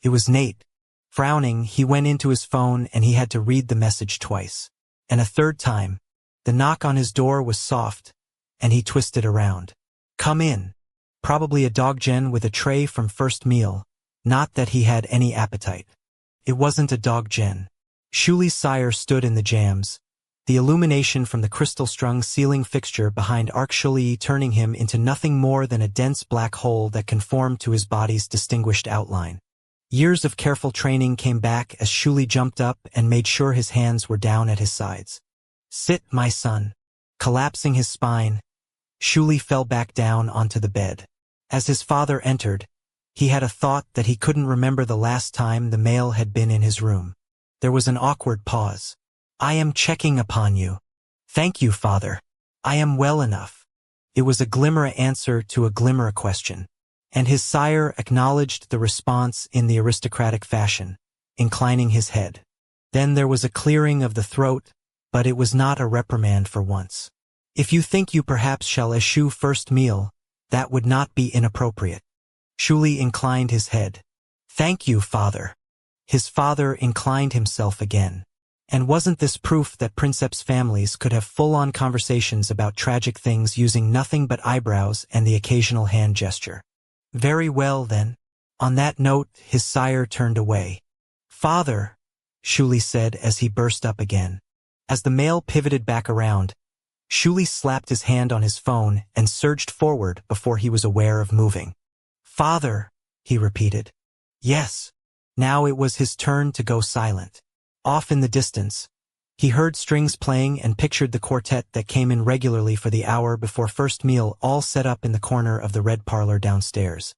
It was Nate. Frowning, he went into his phone and he had to read the message twice. And a third time. The knock on his door was soft, and he twisted around. "Come in." Probably a doggen with a tray from first meal, not that he had any appetite. It wasn't a doggen. Shulie's sire stood in the jams, the illumination from the crystal-strung ceiling fixture behind Shulie turning him into nothing more than a dense black hole that conformed to his body's distinguished outline. Years of careful training came back as Shulie jumped up and made sure his hands were down at his sides. "Sit, my son." Collapsing his spine, Shulie fell back down onto the bed. As his father entered, he had a thought that he couldn't remember the last time the male had been in his room. There was an awkward pause. "I am checking upon you." "Thank you, father. I am well enough." It was a glimmer answer to a glimmer question, and his sire acknowledged the response in the aristocratic fashion, inclining his head. Then there was a clearing of the throat, but it was not a reprimand for once. "If you think you perhaps shall eschew first meal, that would not be inappropriate." Shulie inclined his head. "Thank you, father." His father inclined himself again. And wasn't this proof that princeps' families could have full-on conversations about tragic things using nothing but eyebrows and the occasional hand gesture? Very well, then. On that note, his sire turned away. "Father," Shulie said as he burst up again. As the male pivoted back around, Shulie slapped his hand on his phone and surged forward before he was aware of moving. "Father," he repeated. "Yes." Now it was his turn to go silent. Off in the distance, he heard strings playing and pictured the quartet that came in regularly for the hour before first meal, all set up in the corner of the red parlor downstairs.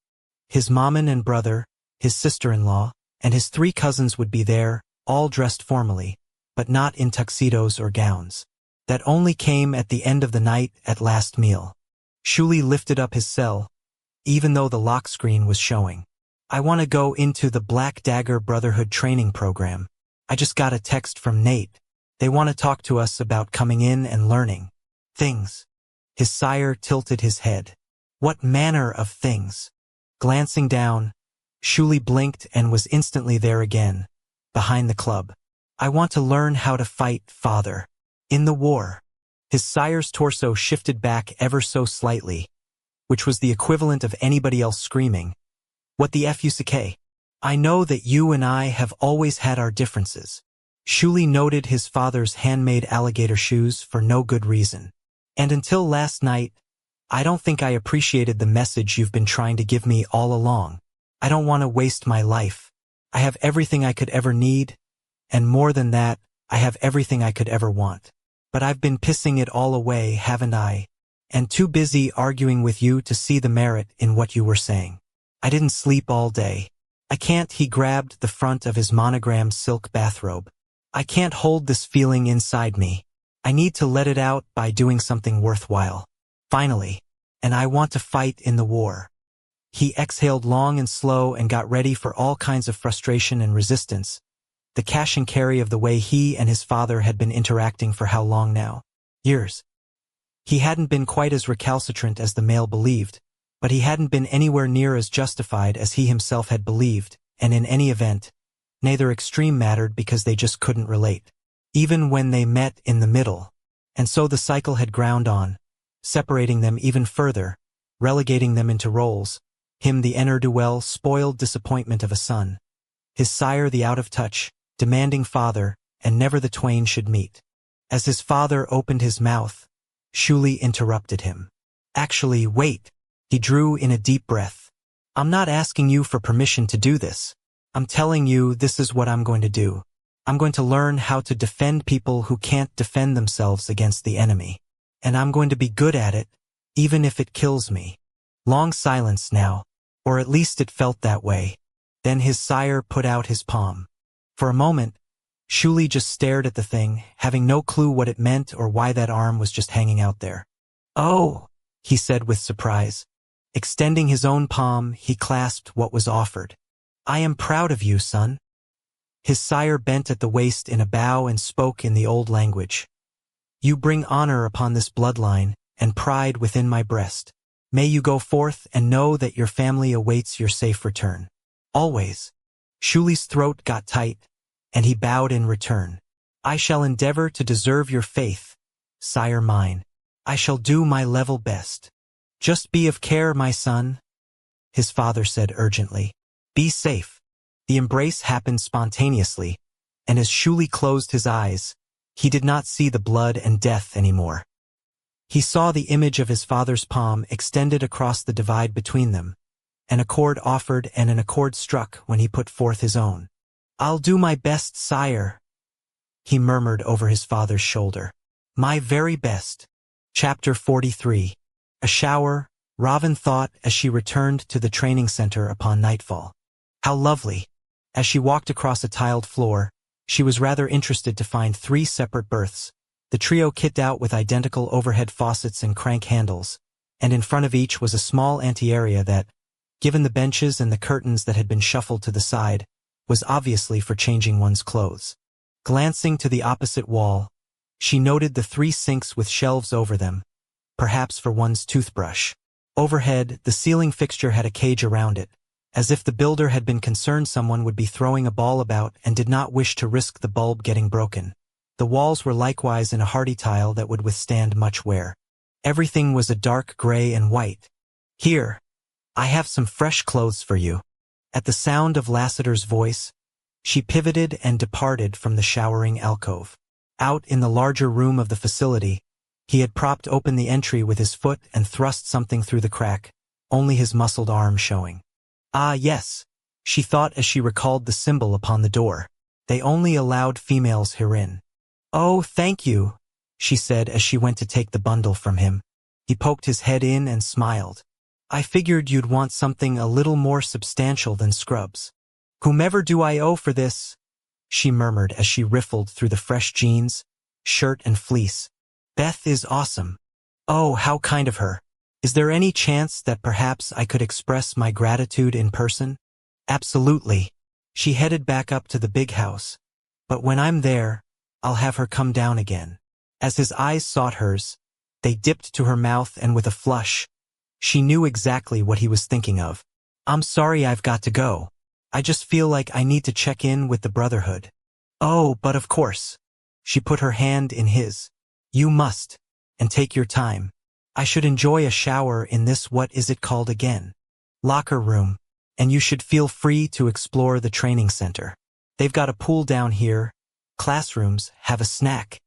His mommin and brother, his sister-in-law, and his 3 cousins would be there, all dressed formally, but not in tuxedos or gowns. That only came at the end of the night at last meal. Shulie lifted up his cell, even though the lock screen was showing. I want to go into the Black Dagger Brotherhood training program. I just got a text from Nate. They want to talk to us about coming in and learning things. His sire tilted his head. What manner of things? Glancing down, Shulie blinked and was instantly there again, behind the club. I want to learn how to fight, father. In the war. His sire's torso shifted back ever so slightly, which was the equivalent of anybody else screaming, "What the F you say? I know that you and I have always had our differences." Shulie noted his father's handmade alligator shoes for no good reason. And until last night, I don't think I appreciated the message you've been trying to give me all along. I don't want to waste my life. I have everything I could ever need, and more than that, I have everything I could ever want. But I've been pissing it all away, haven't I? And too busy arguing with you to see the merit in what you were saying. I didn't sleep all day. I can't. He grabbed the front of his monogrammed silk bathrobe. I can't hold this feeling inside me. I need to let it out by doing something worthwhile. Finally. And I want to fight in the war. He exhaled long and slow and got ready for all kinds of frustration and resistance. The cash and carry of the way he and his father had been interacting for how long now? Years. He hadn't been quite as recalcitrant as the male believed, but he hadn't been anywhere near as justified as he himself had believed, and in any event, neither extreme mattered because they just couldn't relate. Even when they met in the middle. And so the cycle had ground on, separating them even further, relegating them into roles, him the ne'er-do-well, spoiled disappointment of a son, his sire the out-of-touch, demanding father, and never the twain should meet. As his father opened his mouth, Shulie interrupted him. Actually, wait. He drew in a deep breath. I'm not asking you for permission to do this. I'm telling you this is what I'm going to do. I'm going to learn how to defend people who can't defend themselves against the enemy. And I'm going to be good at it, even if it kills me. Long silence now, or at least it felt that way. Then his sire put out his palm. For a moment, Shulie just stared at the thing, having no clue what it meant or why that arm was just hanging out there. "Oh," he said with surprise. Extending his own palm, he clasped what was offered. "I am proud of you, son." His sire bent at the waist in a bow and spoke in the old language. "You bring honor upon this bloodline and pride within my breast. May you go forth and know that your family awaits your safe return. Always." Shulie's throat got tight, and he bowed in return. "I shall endeavor to deserve your faith, sire mine. I shall do my level best. Just be of care, my son," his father said urgently. "Be safe." The embrace happened spontaneously, and as Shulie closed his eyes, he did not see the blood and death anymore. He saw the image of his father's palm extended across the divide between them, an accord offered and an accord struck when he put forth his own. "I'll do my best, sire," he murmured over his father's shoulder. "My very best." Chapter 43. A shower, Robin thought as she returned to the training center upon nightfall. How lovely. As she walked across a tiled floor, she was rather interested to find 3 separate berths, the trio kitted out with identical overhead faucets and crank handles, and in front of each was a small ante-area that, given the benches and the curtains that had been shuffled to the side, was obviously for changing one's clothes. Glancing to the opposite wall, she noted the 3 sinks with shelves over them, perhaps for one's toothbrush. Overhead, the ceiling fixture had a cage around it, as if the builder had been concerned someone would be throwing a ball about and did not wish to risk the bulb getting broken. The walls were likewise in a hardy tile that would withstand much wear. Everything was a dark gray and white. "Here, I have some fresh clothes for you." At the sound of Lassiter's voice, she pivoted and departed from the showering alcove. Out in the larger room of the facility, he had propped open the entry with his foot and thrust something through the crack, only his muscled arm showing. Ah, yes, she thought as she recalled the symbol upon the door. They only allowed females herein. "Oh, thank you," she said as she went to take the bundle from him. He poked his head in and smiled. "I figured you'd want something a little more substantial than scrubs." "Whomever do I owe for this?" she murmured as she riffled through the fresh jeans, shirt and fleece. "Beth is awesome." "Oh, how kind of her. Is there any chance that perhaps I could express my gratitude in person?" Absolutely. She headed back up to the big house. But when I'm there, I'll have her come down again. As his eyes sought hers, they dipped to her mouth, and with a flush, she knew exactly what he was thinking of. I'm sorry I've got to go. I just feel like I need to check in with the Brotherhood. Oh, but of course. She put her hand in his. You must. And take your time. I should enjoy a shower in this, what is it called again? Locker room. And you should feel free to explore the training center. They've got a pool down here. Classrooms have a snack.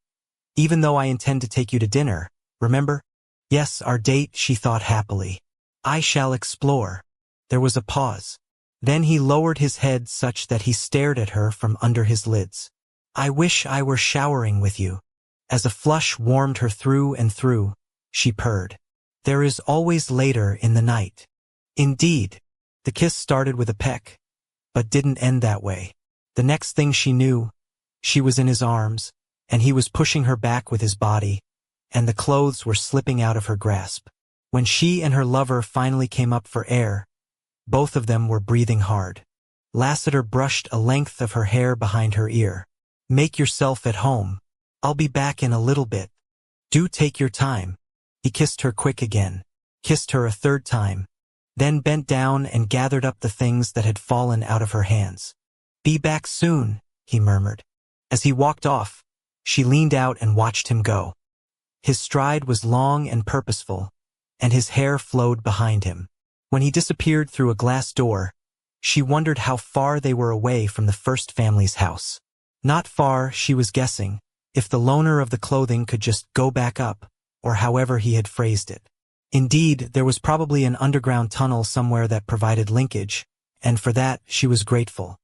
Even though I intend to take you to dinner, remember? Yes, our date, she thought happily. I shall explore. There was a pause. Then he lowered his head such that he stared at her from under his lids. I wish I were showering with you. As a flush warmed her through and through, she purred. There is always later in the night. Indeed. The kiss started with a peck, but didn't end that way. The next thing she knew, she was in his arms, and he was pushing her back with his body, and the clothes were slipping out of her grasp. When she and her lover finally came up for air, both of them were breathing hard. Lassiter brushed a length of her hair behind her ear. Make yourself at home. I'll be back in a little bit. Do take your time. He kissed her quick again, kissed her a third time, then bent down and gathered up the things that had fallen out of her hands. Be back soon, he murmured. As he walked off, she leaned out and watched him go. His stride was long and purposeful, and his hair flowed behind him. When he disappeared through a glass door, she wondered how far they were away from the first family's house. Not far, she was guessing, if the loaner of the clothing could just go back up, or however he had phrased it. Indeed, there was probably an underground tunnel somewhere that provided linkage, and for that she was grateful.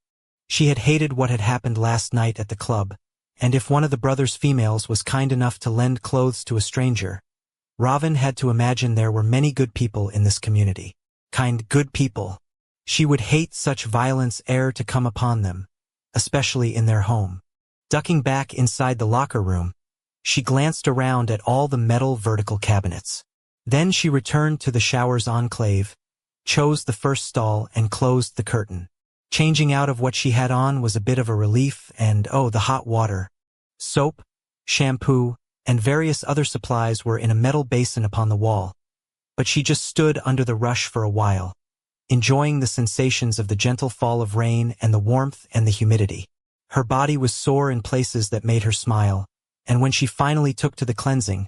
She had hated what had happened last night at the club, and if one of the brothers' females was kind enough to lend clothes to a stranger, Ravin had to imagine there were many good people in this community. Kind good people. She would hate such violence ere to come upon them, especially in their home. Ducking back inside the locker room, she glanced around at all the metal vertical cabinets. Then she returned to the shower's enclave, chose the first stall and closed the curtain. Changing out of what she had on was a bit of a relief, and oh, the hot water. Soap, shampoo, and various other supplies were in a metal basin upon the wall, but she just stood under the rush for a while, enjoying the sensations of the gentle fall of rain and the warmth and the humidity. Her body was sore in places that made her smile, and when she finally took to the cleansing,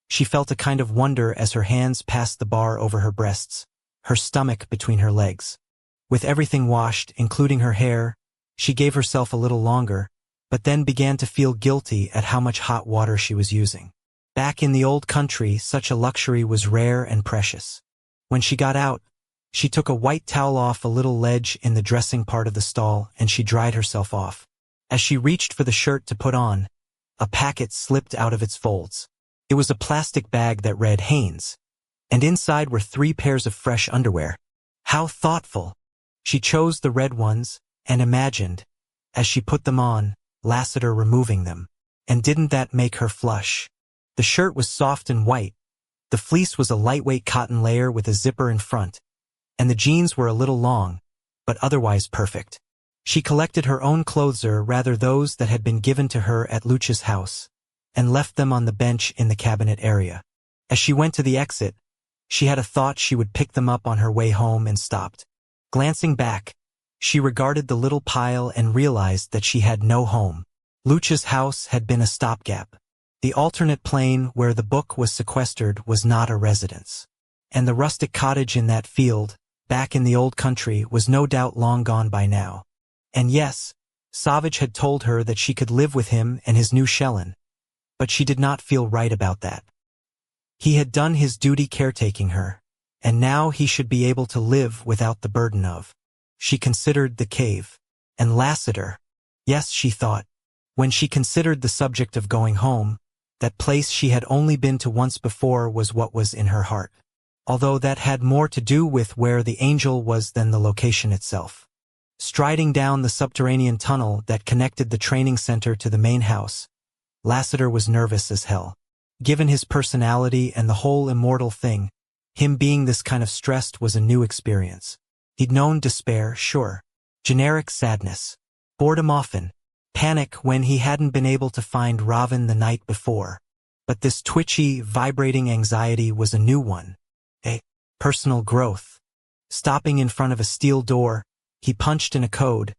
she felt a kind of wonder as her hands passed the bar over her breasts, her stomach between her legs. With everything washed, including her hair, she gave herself a little longer, but then began to feel guilty at how much hot water she was using. Back in the old country, such a luxury was rare and precious. When she got out, she took a white towel off a little ledge in the dressing part of the stall, and she dried herself off. As she reached for the shirt to put on, a packet slipped out of its folds. It was a plastic bag that read Hanes, and inside were 3 pairs of fresh underwear. How thoughtful! She chose the red ones, and imagined, as she put them on, Lassiter removing them. And didn't that make her flush? The shirt was soft and white. The fleece was a lightweight cotton layer with a zipper in front, and the jeans were a little long, but otherwise perfect. She collected her own clothes, or rather those that had been given to her at Luch's house, and left them on the bench in the cabinet area. As she went to the exit, she had a thought she would pick them up on her way home and stopped. Glancing back, she regarded the little pile and realized that she had no home. Luch's house had been a stopgap. The alternate plane where the book was sequestered was not a residence. And the rustic cottage in that field, back in the old country, was no doubt long gone by now. And yes, Savage had told her that she could live with him and his new Shellin, but she did not feel right about that. He had done his duty caretaking her, and now he should be able to live without the burden of. She considered the cave. And Lassiter. Yes, she thought. When she considered the subject of going home, that place she had only been to once before was what was in her heart. Although that had more to do with where the angel was than the location itself. Striding down the subterranean tunnel that connected the training center to the main house, Lassiter was nervous as hell. Given his personality and the whole immortal thing, him being this kind of stressed was a new experience. He'd known despair, sure, Generic sadness. Boredom often. Panic when he hadn't been able to find Raven the night before. But this twitchy, vibrating anxiety was a new one. A personal growth. Stopping in front of a steel door, he punched in a code,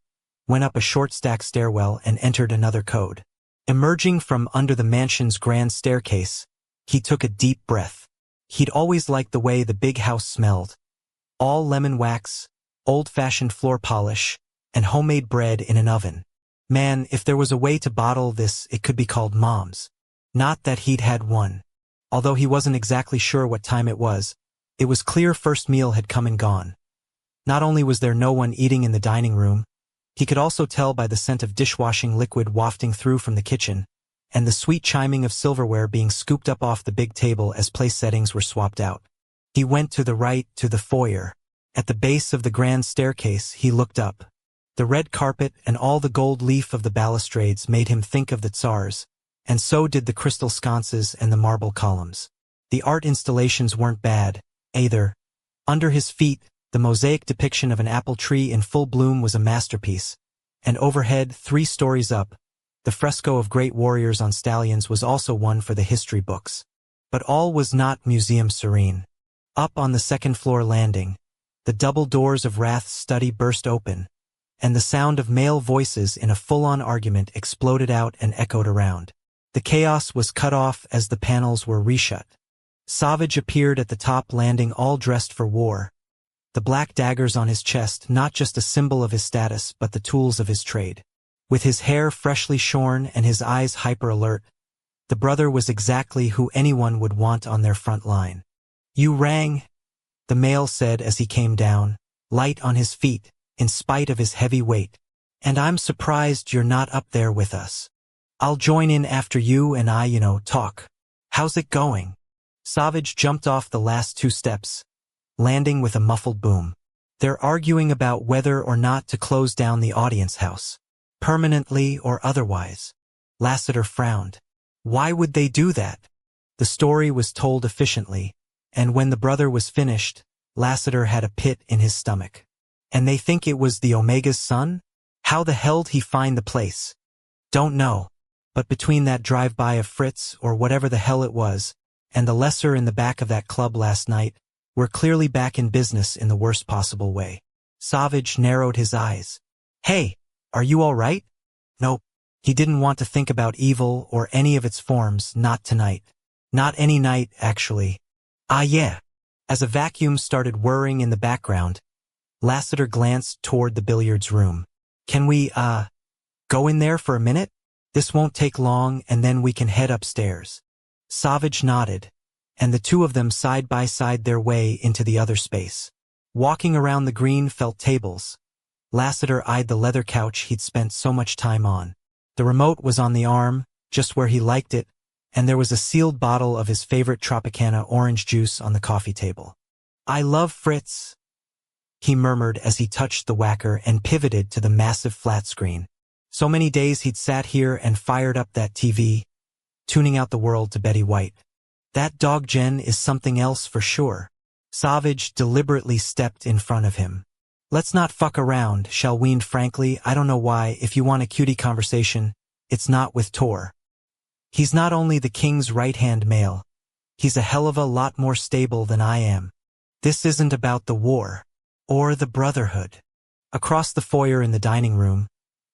went up a short stack stairwell and entered another code. Emerging from under the mansion's grand staircase, he took a deep breath. He'd always liked the way the big house smelled. All lemon wax, old-fashioned floor polish, and homemade bread in an oven. Man, if there was a way to bottle this, it could be called Mom's. Not that he'd had one. Although he wasn't exactly sure what time it was clear first meal had come and gone. Not only was there no one eating in the dining room, he could also tell by the scent of dishwashing liquid wafting through from the kitchen, and the sweet chiming of silverware being scooped up off the big table as place settings were swapped out. He went to the right, to the foyer. At the base of the grand staircase, he looked up. The red carpet and all the gold leaf of the balustrades made him think of the Tsars, and so did the crystal sconces and the marble columns. The art installations weren't bad, either. Under his feet, the mosaic depiction of an apple tree in full bloom was a masterpiece, and overhead, 3 stories up, the fresco of great warriors on stallions was also one for the history books. But all was not museum serene. Up on the second-floor landing, the double doors of Wrath's study burst open, and the sound of male voices in a full-on argument exploded out and echoed around. The chaos was cut off as the panels were reshut. Savage appeared at the top landing all dressed for war. The black daggers on his chest not just a symbol of his status but the tools of his trade. With his hair freshly shorn and his eyes hyper-alert, the brother was exactly who anyone would want on their front line. "You rang," the male said as he came down, light on his feet, in spite of his heavy weight. "And I'm surprised you're not up there with us. I'll join in after you and I, talk. How's it going?" Savage jumped off the last 2 steps, landing with a muffled boom. "They're arguing about whether or not to close down the audience house, permanently or otherwise." Lassiter frowned. Why would they do that? The story was told efficiently, and when the brother was finished, Lassiter had a pit in his stomach. And they think it was the Omega's son? How the hell'd he find the place? Don't know. But between that drive-by of Fritz, or whatever the hell it was, and the lesser in the back of that club last night, we're clearly back in business in the worst possible way. Savage narrowed his eyes. "Hey, are you all right?" Nope. He didn't want to think about evil or any of its forms, not tonight. Not any night, actually. Ah yeah. As a vacuum started whirring in the background, Lassiter glanced toward the billiards room. "Can we, go in there for a minute? This won't take long and then we can head upstairs." Savage nodded, and the two of them side by side their way into the other space. Walking around the green felt tables, Lassiter eyed the leather couch he'd spent so much time on. The remote was on the arm, just where he liked it, and there was a sealed bottle of his favorite Tropicana orange juice on the coffee table. "I love Fritz," he murmured as he touched the whacker and pivoted to the massive flat screen. So many days he'd sat here and fired up that TV, tuning out the world to Betty White. That dog Jen is something else for sure. Savage deliberately stepped in front of him. "Let's not fuck around, shall we? And frankly, I don't know why, if you want a cutie conversation, it's not with Tor. He's not only the king's right-hand male, he's a hell of a lot more stable than I am. This isn't about the war, or the Brotherhood." Across the foyer in the dining room,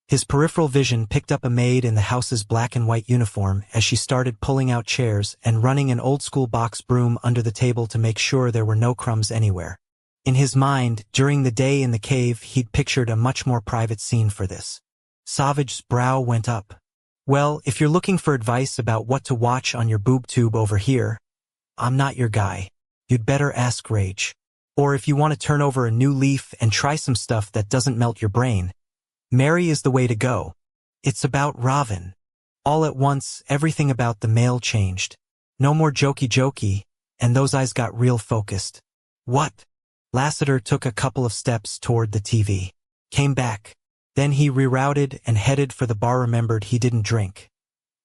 his peripheral vision picked up a maid in the house's black and white uniform as she started pulling out chairs and running an old-school box broom under the table to make sure there were no crumbs anywhere. In his mind, during the day in the cave, he'd pictured a much more private scene for this. Savage's brow went up. "Well, if you're looking for advice about what to watch on your boob tube over here, I'm not your guy. You'd better ask Rage. Or if you want to turn over a new leaf and try some stuff that doesn't melt your brain, Mary is the way to go. It's about Raven." All at once, everything about the male changed. No more jokey, and those eyes got real focused. "What?" Lassiter took a couple of steps toward the TV. Came back. Then he rerouted and headed for the bar. Remembered he didn't drink.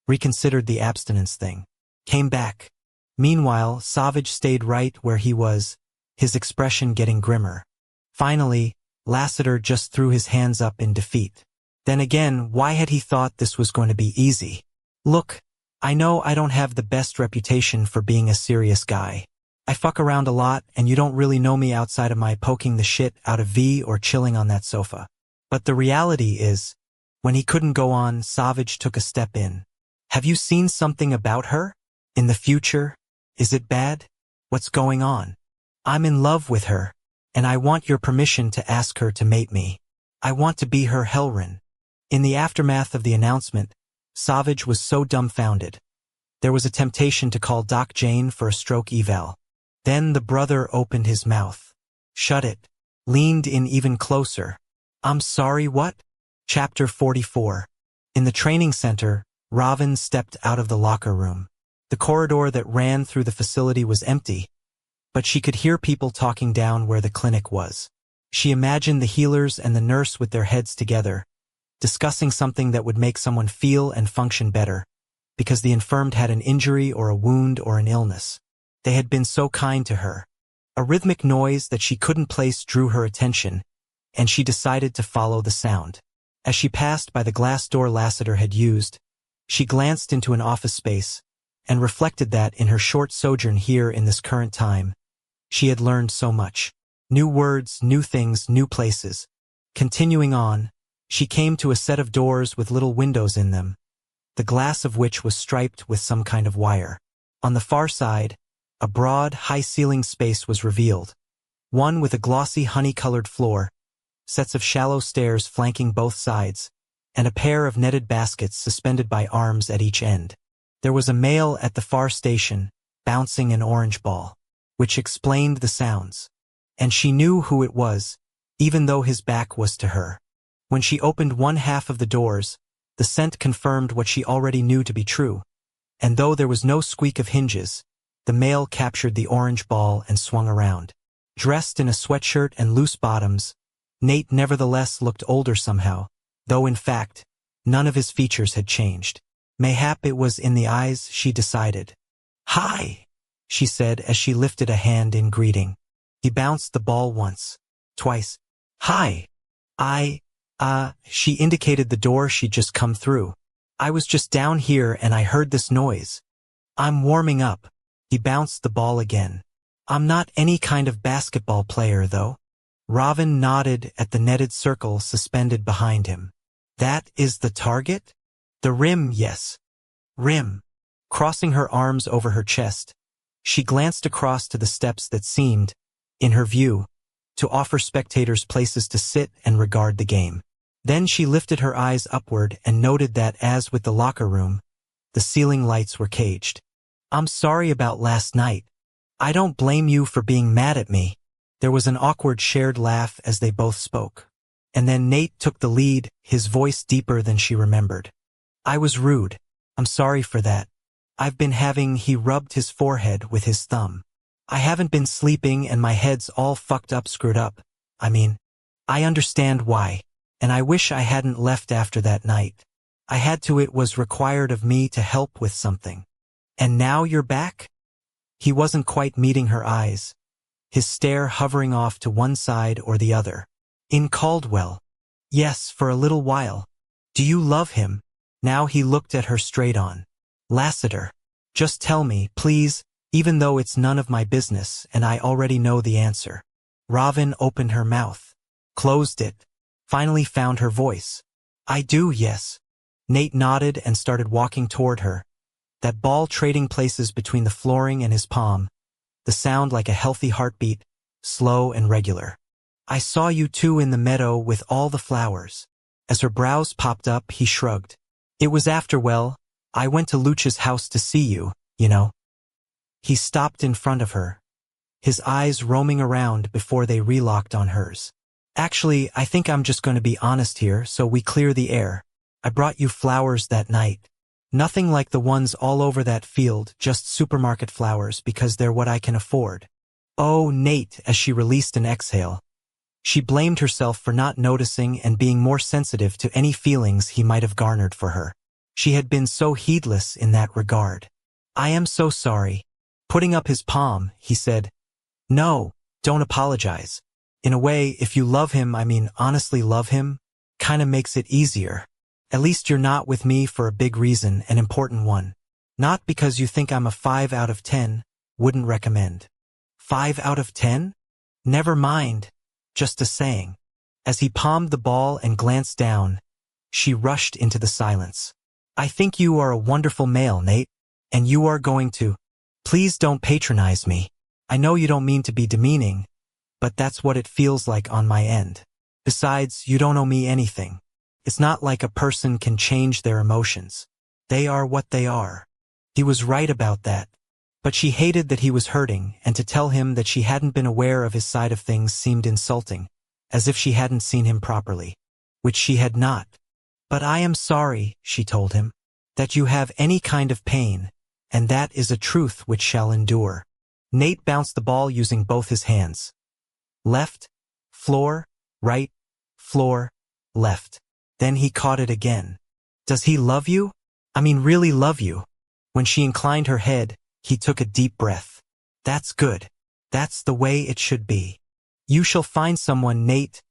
Reconsidered the abstinence thing. Came back. Meanwhile, Savage stayed right where he was, his expression getting grimmer. Finally, Lassiter just threw his hands up in defeat. Then again, why had he thought this was going to be easy? Look, I know I don't have the best reputation for being a serious guy. I fuck around a lot and you don't really know me outside of my poking the shit out of V or chilling on that sofa. But the reality is, when he couldn't go on, Savage took a step in. Have you seen something about her? In the future? Is it bad? What's going on? I'm in love with her, and I want your permission to ask her to mate me. I want to be her Hellrin. In the aftermath of the announcement, Savage was so dumbfounded. There was a temptation to call Doc Jane for a stroke eval. Then the brother opened his mouth. Shut it. Leaned in even closer. I'm sorry, what? Chapter 44. In the training center, Raven stepped out of the locker room. The corridor that ran through the facility was empty, but she could hear people talking down where the clinic was. She imagined the healers and the nurse with their heads together, discussing something that would make someone feel and function better, because the infirmed had an injury or a wound or an illness. They had been so kind to her. A rhythmic noise that she couldn't place drew her attention, and she decided to follow the sound. As she passed by the glass door Lassiter had used, she glanced into an office space and reflected that in her short sojourn here in this current time, she had learned so much. New words, new things, new places. Continuing on, she came to a set of doors with little windows in them, the glass of which was striped with some kind of wire. On the far side, a broad, high-ceilinged space was revealed, one with a glossy honey-colored floor, sets of shallow stairs flanking both sides, and a pair of netted baskets suspended by arms at each end. There was a male at the far station, bouncing an orange ball, which explained the sounds. And she knew who it was, even though his back was to her. When she opened one half of the doors, the scent confirmed what she already knew to be true, and though there was no squeak of hinges, the male captured the orange ball and swung around. Dressed in a sweatshirt and loose bottoms, Nate nevertheless looked older somehow, though in fact, none of his features had changed. Mayhap it was in the eyes, she decided. "Hi," she said as she lifted a hand in greeting. He bounced the ball once, twice. "Hi. She indicated the door she'd just come through. "I was just down here and I heard this noise. I'm warming up." He bounced the ball again. "I'm not any kind of basketball player, though." Raven nodded at the netted circle suspended behind him. "That is the target?" "The rim, yes." "Rim." Crossing her arms over her chest, she glanced across to the steps that seemed, in her view, to offer spectators places to sit and regard the game. Then she lifted her eyes upward and noted that, as with the locker room, the ceiling lights were caged. "I'm sorry about last night. I don't blame you for being mad at me." There was an awkward shared laugh as they both spoke. And then Nate took the lead, his voice deeper than she remembered. "I was rude. I'm sorry for that. I've been having," he rubbed his forehead with his thumb. "I haven't been sleeping and my head's all fucked up, screwed up. I understand why. And I wish I hadn't left after that night. I had to, it was required of me to help with something. And now you're back?" He wasn't quite meeting her eyes, his stare hovering off to one side or the other. "In Caldwell?" "Yes, for a little while." "Do you love him?" Now he looked at her straight on. "Lassiter, just tell me, please, even though it's none of my business and I already know the answer." Raven opened her mouth, closed it, finally found her voice. "I do, yes." Nate nodded and started walking toward her, that ball trading places between the flooring and his palm, the sound like a healthy heartbeat, slow and regular. "I saw you two in the meadow with all the flowers." As her brows popped up, he shrugged. "It was after, well, I went to Luch's house to see you, you know." He stopped in front of her, his eyes roaming around before they relocked on hers. "Actually, I think I'm just going to be honest here so we clear the air. I brought you flowers that night. Nothing like the ones all over that field, just supermarket flowers because they're what I can afford." "Oh, Nate," as she released an exhale. She blamed herself for not noticing and being more sensitive to any feelings he might have garnered for her. She had been so heedless in that regard. "I am so sorry." Putting up his palm, he said, "No, don't apologize. In a way, if you love him, honestly love him, kinda makes it easier. At least you're not with me for a big reason, an important one. Not because you think I'm a 5 out of 10, wouldn't recommend. 5 out of 10? Never mind. Just a saying. As he palmed the ball and glanced down, she rushed into the silence. I think you are a wonderful male, Nate, and you are going to. Please don't patronize me. I know you don't mean to be demeaning, but that's what it feels like on my end. Besides, you don't owe me anything. It's not like a person can change their emotions. They are what they are. He was right about that. But she hated that he was hurting, and to tell him that she hadn't been aware of his side of things seemed insulting, as if she hadn't seen him properly. Which she had not. But I am sorry, she told him, that you have any kind of pain, and that is a truth which shall endure. Nate bounced the ball using both his hands. Left, floor, right, floor, left. Then he caught it again. Does he love you? Really love you? When she inclined her head, he took a deep breath. That's good. That's the way it should be. You shall find someone, Nate.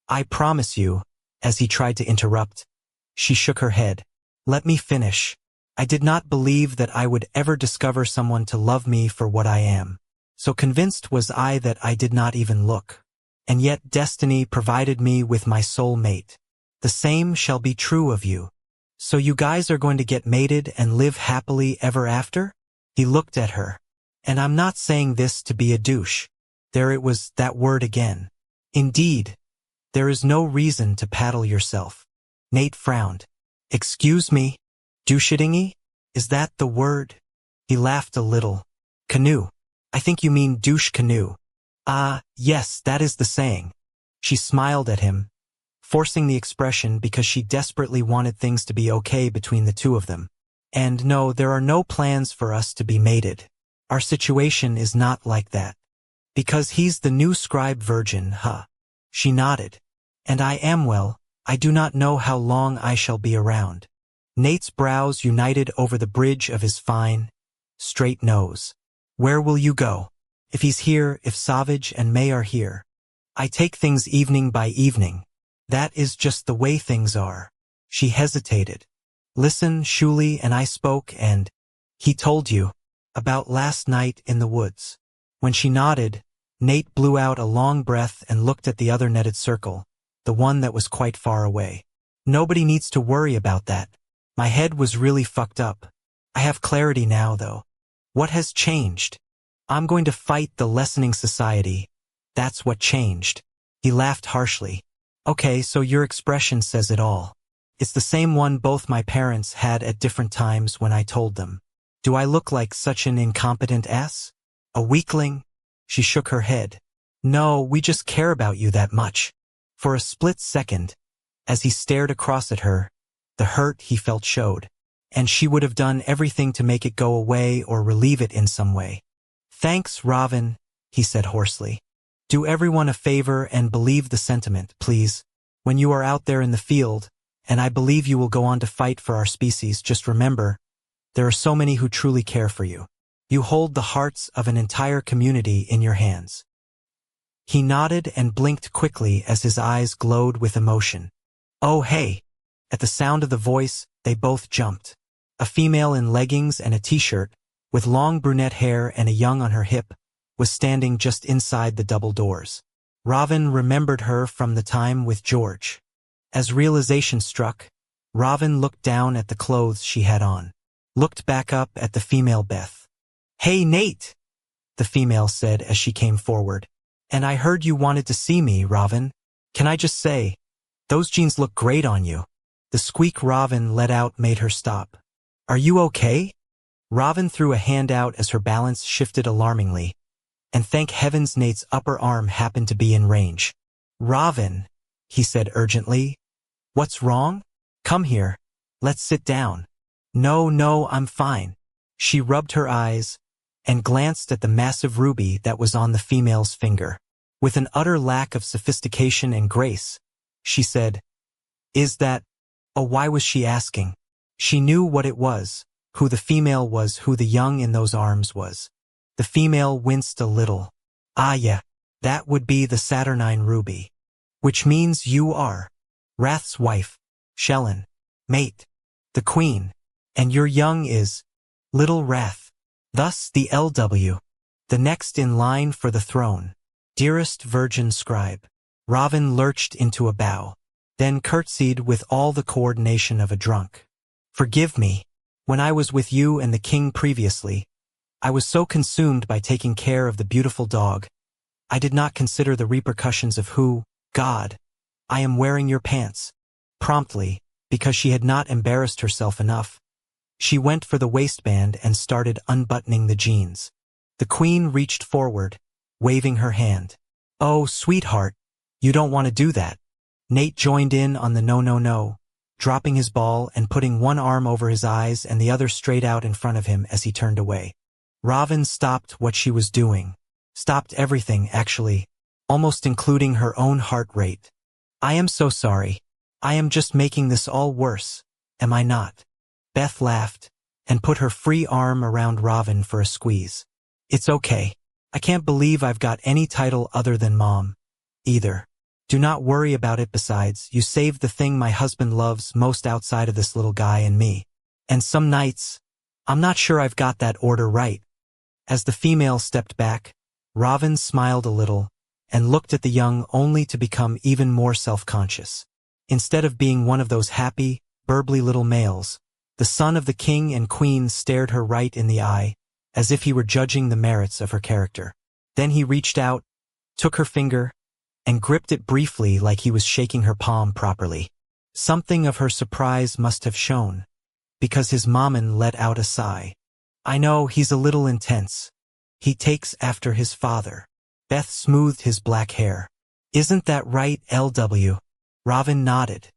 I promise you, as he tried to interrupt. She shook her head. Let me finish. I did not believe that I would ever discover someone to love me for what I am. So convinced was I that I did not even look. And yet destiny provided me with my soul mate. The same shall be true of you. So you guys are going to get mated and live happily ever after? He looked at her. And I'm not saying this to be a douche. There it was, that word again. Indeed, there is no reason to paddle yourself. Nate frowned. Excuse me? Douchedingy? Is that the word? He laughed a little. Canoe. I think you mean douche canoe. Ah, yes, that is the saying. She smiled at him, forcing the expression because she desperately wanted things to be okay between the two of them. And no, there are no plans for us to be mated. Our situation is not like that. Because he's the new scribe virgin, huh? She nodded. And I am, well, I do not know how long I shall be around. Nate's brows united over the bridge of his fine, straight nose. Where will you go? If he's here, if Savage and May are here. I take things evening by evening. That is just the way things are. She hesitated. Listen, Shulie and I spoke and he told you about last night in the woods. When she nodded, Nate blew out a long breath and looked at the other netted circle, the one that was quite far away. Nobody needs to worry about that. My head was really fucked up. I have clarity now, though. What has changed? I'm going to fight the lessening society. That's what changed. He laughed harshly. Okay, so your expression says it all. It's the same one both my parents had at different times when I told them. Do I look like such an incompetent ass? A weakling? She shook her head. No, we just care about you that much. For a split second, as he stared across at her, the hurt he felt showed. And she would have done everything to make it go away or relieve it in some way. Thanks, Robin, he said hoarsely. Do everyone a favor and believe the sentiment, please. When you are out there in the field, and I believe you will go on to fight for our species, just remember, there are so many who truly care for you. You hold the hearts of an entire community in your hands. He nodded and blinked quickly as his eyes glowed with emotion. Oh, hey! At the sound of the voice, they both jumped. A female in leggings and a t-shirt, with long brunette hair and a young on her hip, was standing just inside the double doors. Robin remembered her from the time with George. As realization struck, Robin looked down at the clothes she had on, looked back up at the female Beth. Hey, Nate, the female said as she came forward. And I heard you wanted to see me, Robin. Can I just say, those jeans look great on you. The squeak Robin let out made her stop. Are you okay? Robin threw a hand out as her balance shifted alarmingly. And thank heavens Nate's upper arm happened to be in range. Robin, he said urgently. What's wrong? Come here. Let's sit down. No, I'm fine. She rubbed her eyes and glanced at the massive ruby that was on the female's finger. With an utter lack of sophistication and grace, she said, Is that... Oh, why was she asking? She knew what it was, who the female was, who the young in those arms was. The female winced a little. Ah, yeah. That would be the Saturnine ruby. Which means you are Wrath's wife, Shellen, mate, the queen, and your young is Little Wrath. Thus the LW, the next in line for the throne. Dearest virgin scribe. Ravin lurched into a bow, then curtsied with all the coordination of a drunk. Forgive me. When I was with you and the king previously, I was so consumed by taking care of the beautiful dog, I did not consider the repercussions of who, God, I am wearing your pants. Promptly, because she had not embarrassed herself enough, she went for the waistband and started unbuttoning the jeans. The queen reached forward, waving her hand. Oh, sweetheart, you don't want to do that. Nate joined in on the no, dropping his ball and putting one arm over his eyes and the other straight out in front of him as he turned away. Ravin stopped what she was doing. Stopped everything, actually, almost including her own heart rate. I am so sorry. I am just making this all worse, am I not? Beth laughed and put her free arm around Ravin for a squeeze. It's okay. I can't believe I've got any title other than Mom, either. Do not worry about it. Besides, you saved the thing my husband loves most outside of this little guy and me. And some nights, I'm not sure I've got that order right. As the female stepped back, Ravin smiled a little and looked at the young only to become even more self-conscious. Instead of being one of those happy, burbly little males, the son of the king and queen stared her right in the eye, as if he were judging the merits of her character. Then he reached out, took her finger, and gripped it briefly like he was shaking her palm properly. Something of her surprise must have shown, because his maman let out a sigh. I know he's a little intense. He takes after his father. Beth smoothed his black hair. Isn't that right, LW? Ravin nodded.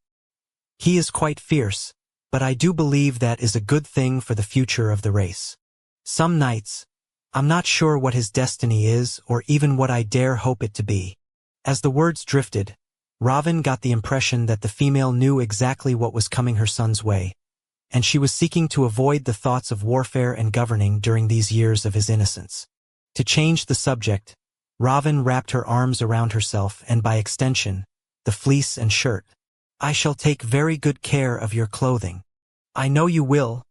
He is quite fierce, but I do believe that is a good thing for the future of the race. Some nights, I'm not sure what his destiny is or even what I dare hope it to be. As the words drifted, Ravin got the impression that the female knew exactly what was coming her son's way, and she was seeking to avoid the thoughts of warfare and governing during these years of his innocence. To change the subject, Ravin wrapped her arms around herself and by extension, the fleece and shirt. I shall take very good care of your clothing. I know you will,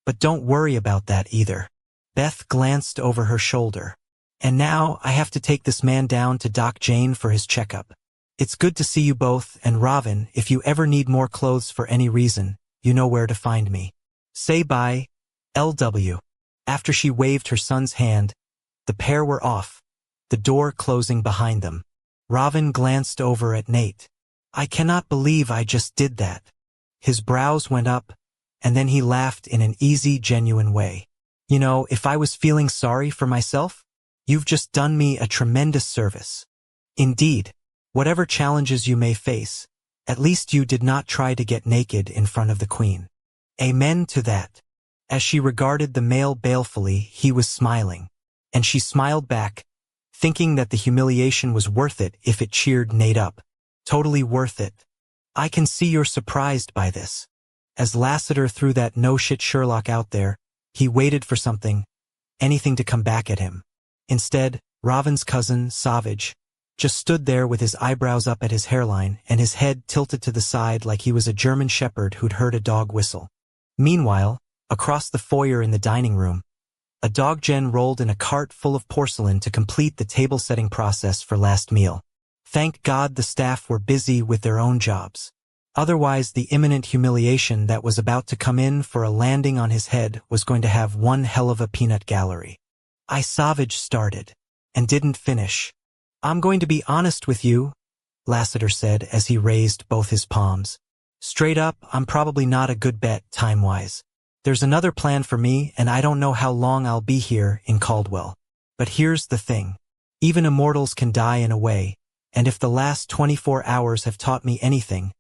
but don't worry about that either. Beth glanced over her shoulder. And now I have to take this man down to Doc Jane for his checkup. It's good to see you both, and Ravin, if you ever need more clothes for any reason, you know where to find me. Say bye, LW. After she waved her son's hand, the pair were off, the door closing behind them. Ravin glanced over at Nate. I cannot believe I just did that. His brows went up, and then he laughed in an easy, genuine way. You know, if I was feeling sorry for myself, you've just done me a tremendous service. Indeed, whatever challenges you may face, at least you did not try to get naked in front of the queen. Amen to that. As she regarded the male balefully, he was smiling, and she smiled back, thinking that the humiliation was worth it if it cheered Nate up. Totally worth it. I can see you're surprised by this. As Lassiter threw that no-shit Sherlock out there, he waited for something, anything to come back at him. Instead, Ravin's cousin, Savage, just stood there with his eyebrows up at his hairline and his head tilted to the side like he was a German shepherd who'd heard a dog whistle. Meanwhile, across the foyer in the dining room, a dog gen rolled in a cart full of porcelain to complete the table-setting process for last meal. Thank God the staff were busy with their own jobs. Otherwise, the imminent humiliation that was about to come in for a landing on his head was going to have one hell of a peanut gallery. Savage started, and didn't finish. I'm going to be honest with you, Lassiter said as he raised both his palms. Straight up, I'm probably not a good bet, time-wise. There's another plan for me, and I don't know how long I'll be here in Caldwell. But here's the thing. Even immortals can die in a way, and if the last 24 hours have taught me anything,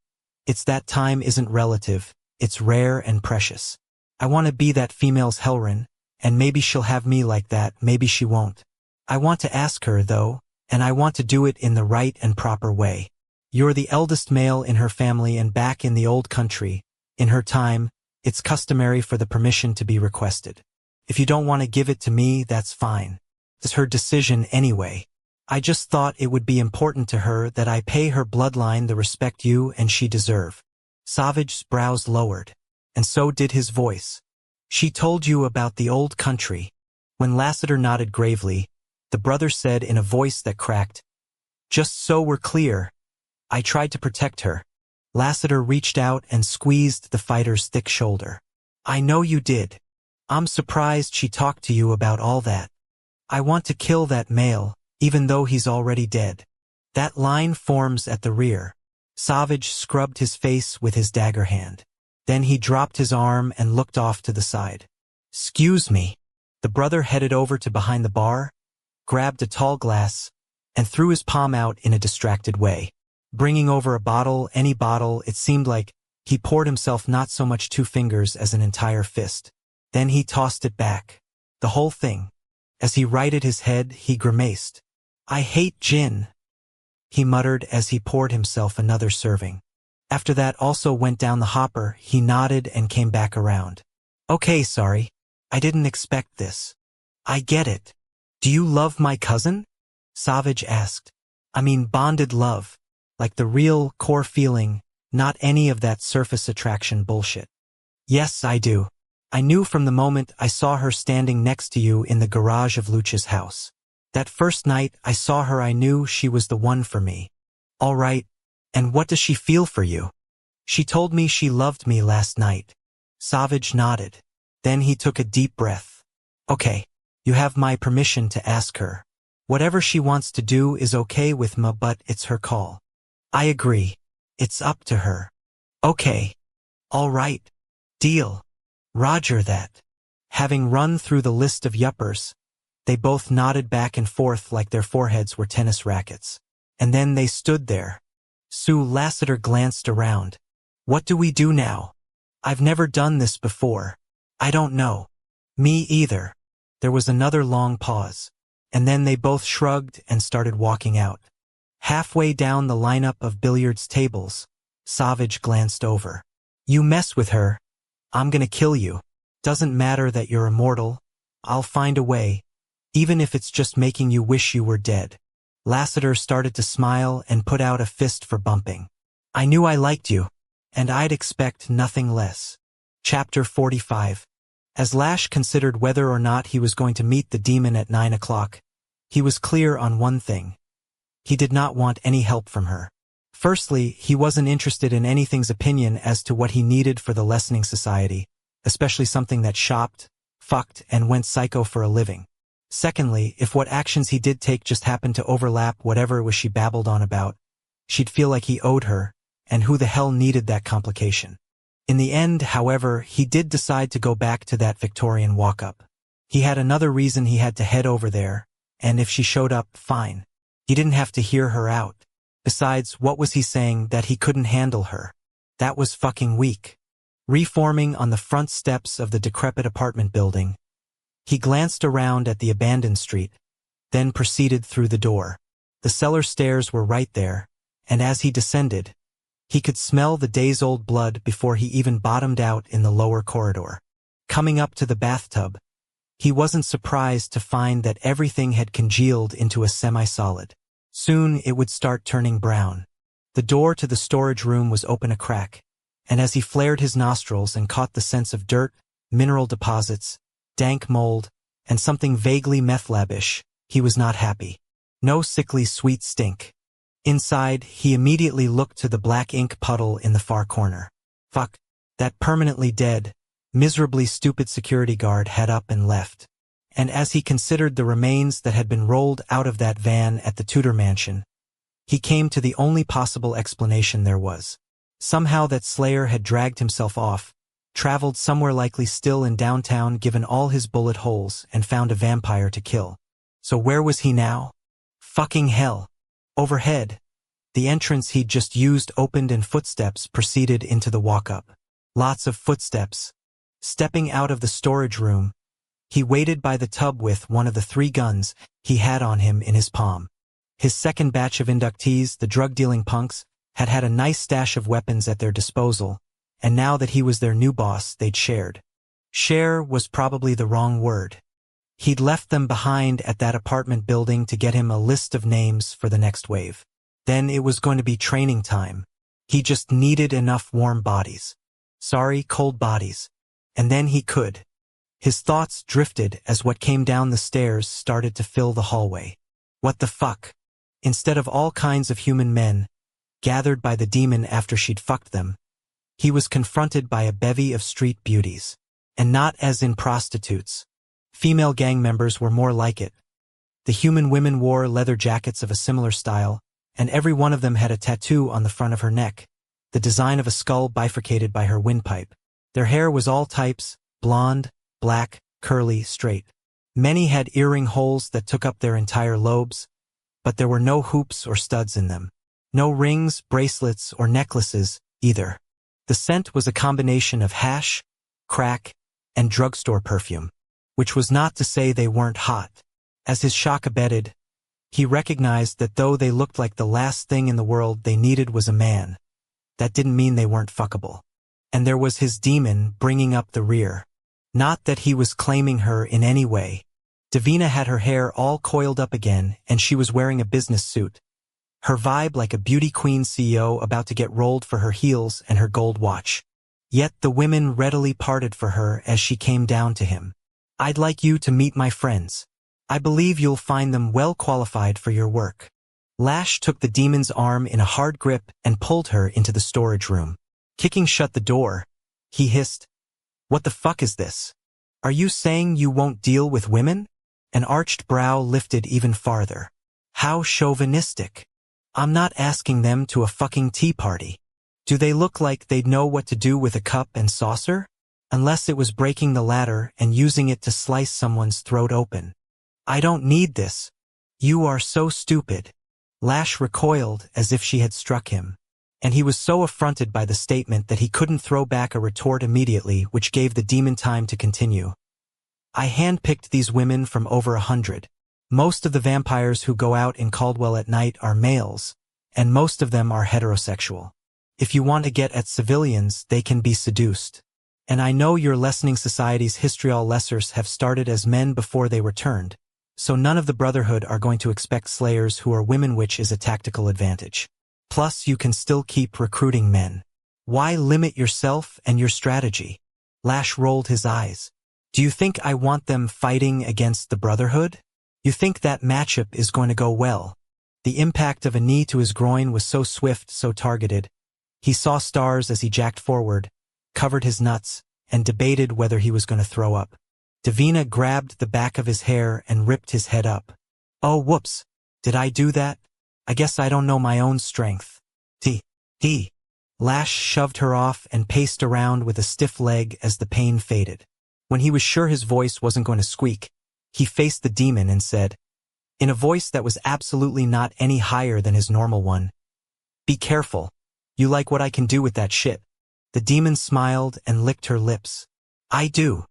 it's that time isn't relative, it's rare and precious. I want to be that female's Helrin, and maybe she'll have me like that, maybe she won't. I want to ask her, though, and I want to do it in the right and proper way. You're the eldest male in her family and back in the old country. In her time, it's customary for the permission to be requested. If you don't want to give it to me, that's fine. It's her decision anyway. I just thought it would be important to her that I pay her bloodline the respect you and she deserve. Savage's brows lowered, and so did his voice. She told you about the old country. When Lassiter nodded gravely, the brother said in a voice that cracked, "Just so we're clear, I tried to protect her." Lassiter reached out and squeezed the fighter's thick shoulder. "I know you did. I'm surprised she talked to you about all that. I want to kill that male, even though he's already dead." That line forms at the rear. Savage scrubbed his face with his dagger hand. Then he dropped his arm and looked off to the side. "Excuse me." The brother headed over to behind the bar, grabbed a tall glass, and threw his palm out in a distracted way. Bringing over a bottle, any bottle, it seemed like he poured himself not so much 2 fingers as an entire fist. Then he tossed it back. The whole thing. As he righted his head, he grimaced. "I hate gin," he muttered as he poured himself another serving. After that also went down the hopper, he nodded and came back around. "Okay, sorry. I didn't expect this." "I get it. Do you love my cousin?" Savage asked. "I mean bonded love. Like the real, core feeling, not any of that surface attraction bullshit." "Yes, I do. I knew from the moment I saw her standing next to you in the garage of Luch's house. That first night I saw her, I knew she was the one for me." "All right, and what does she feel for you?" "She told me she loved me last night." Savage nodded. Then he took a deep breath. "Okay, you have my permission to ask her. Whatever she wants to do is okay with me, but it's her call." "I agree. It's up to her." "Okay. All right. Deal. Roger that." Having run through the list of yuppers, they both nodded back and forth like their foreheads were tennis rackets. And then they stood there. Lassiter glanced around. "What do we do now? I've never done this before." "I don't know." "Me either." There was another long pause. And then they both shrugged and started walking out. Halfway down the lineup of billiards tables, Savage glanced over. "You mess with her, I'm gonna kill you. Doesn't matter that you're immortal. I'll find a way, even if it's just making you wish you were dead." Lassiter started to smile and put out a fist for bumping. "I knew I liked you, and I'd expect nothing less." Chapter 45. As Lash considered whether or not he was going to meet the demon at 9 o'clock, he was clear on one thing. He did not want any help from her. Firstly, he wasn't interested in anything's opinion as to what he needed for the lessening society, especially something that shopped, fucked, and went psycho for a living. Secondly, if what actions he did take just happened to overlap whatever it was she babbled on about, she'd feel like he owed her, and who the hell needed that complication? In the end, however, he did decide to go back to that Victorian walk-up. He had another reason he had to head over there, and if she showed up, fine. He didn't have to hear her out. Besides, what was he saying that he couldn't handle her? That was fucking weak. Reforming on the front steps of the decrepit apartment building, he glanced around at the abandoned street, then proceeded through the door. The cellar stairs were right there, and as he descended, he could smell the days-old blood before he even bottomed out in the lower corridor. Coming up to the bathtub, he wasn't surprised to find that everything had congealed into a semi-solid. Soon it would start turning brown. The door to the storage room was open a crack, and as he flared his nostrils and caught the sense of dirt, mineral deposits, dank mold, and something vaguely meth-labish, he was not happy. No sickly sweet stink. Inside, he immediately looked to the black ink puddle in the far corner. Fuck, that permanently dead, miserably stupid security guard had up and left. And as he considered the remains that had been rolled out of that van at the Tudor mansion, he came to the only possible explanation there was. Somehow that Slayer had dragged himself off, traveled somewhere likely still in downtown given all his bullet holes, and found a vampire to kill. So where was he now? Fucking hell. Overhead, the entrance he'd just used opened and footsteps proceeded into the walk-up. Lots of footsteps. Stepping out of the storage room, he waited by the tub with one of the 3 guns he had on him in his palm. His second batch of inductees, the drug-dealing punks, had had a nice stash of weapons at their disposal, and now that he was their new boss, they'd shared. Share was probably the wrong word. He'd left them behind at that apartment building to get him a list of names for the next wave. Then it was going to be training time. He just needed enough warm bodies. Sorry, cold bodies. And then he could. His thoughts drifted as what came down the stairs started to fill the hallway. What the fuck? Instead of all kinds of human men, gathered by the demon after she'd fucked them, he was confronted by a bevy of street beauties. And not as in prostitutes. Female gang members were more like it. The human women wore leather jackets of a similar style, and every one of them had a tattoo on the front of her neck, the design of a skull bifurcated by her windpipe. Their hair was all types, blonde, black, curly, straight. Many had earring holes that took up their entire lobes, but there were no hoops or studs in them. No rings, bracelets, or necklaces, either. The scent was a combination of hash, crack, and drugstore perfume, which was not to say they weren't hot. As his shock abated, he recognized that though they looked like the last thing in the world they needed was a man, that didn't mean they weren't fuckable. And there was his demon bringing up the rear. Not that he was claiming her in any way. Davina had her hair all coiled up again, and she was wearing a business suit. Her vibe like a beauty queen CEO about to get rolled for her heels and her gold watch. Yet the women readily parted for her as she came down to him. I'd like you to meet my friends. I believe you'll find them well qualified for your work. Lash took the demon's arm in a hard grip and pulled her into the storage room. Kicking shut the door, he hissed, "What the fuck is this? Are you saying you won't deal with women?" An arched brow lifted even farther. How chauvinistic. I'm not asking them to a fucking tea party. Do they look like they'd know what to do with a cup and saucer? Unless it was breaking the ladder and using it to slice someone's throat open. I don't need this. You are so stupid. Lash recoiled as if she had struck him. And he was so affronted by the statement that he couldn't throw back a retort immediately, which gave the demon time to continue. I handpicked these women from over 100. Most of the vampires who go out in Caldwell at night are males, and most of them are heterosexual. If you want to get at civilians, they can be seduced. And I know your lessening society's histriol lessers have started as men before they were turned, so none of the Brotherhood are going to expect slayers who are women, which is a tactical advantage. Plus, you can still keep recruiting men. Why limit yourself and your strategy? Lash rolled his eyes. Do you think I want them fighting against the Brotherhood? You think that matchup is going to go well? The impact of a knee to his groin was so swift, so targeted. He saw stars as he jacked forward, covered his nuts, and debated whether he was going to throw up. Davina grabbed the back of his hair and ripped his head up. Oh, whoops. Did I do that? I guess I don't know my own strength. T. Lash shoved her off and paced around with a stiff leg as the pain faded. When he was sure his voice wasn't going to squeak, he faced the demon and said, in a voice that was absolutely not any higher than his normal one, "Be careful. You like what I can do with that shit." The demon smiled and licked her lips. I do.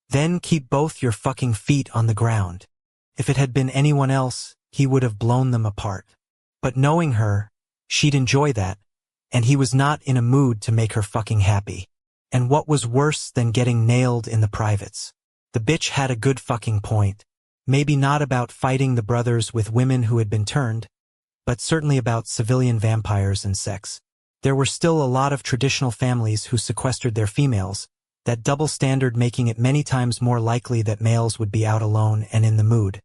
Then keep both your fucking feet on the ground. If it had been anyone else, he would have blown them apart. But knowing her, she'd enjoy that, and he was not in a mood to make her fucking happy. And what was worse than getting nailed in the privates? The bitch had a good fucking point. Maybe not about fighting the brothers with women who had been turned, but certainly about civilian vampires and sex. There were still a lot of traditional families who sequestered their females, that double standard making it many times more likely that males would be out alone and in the mood.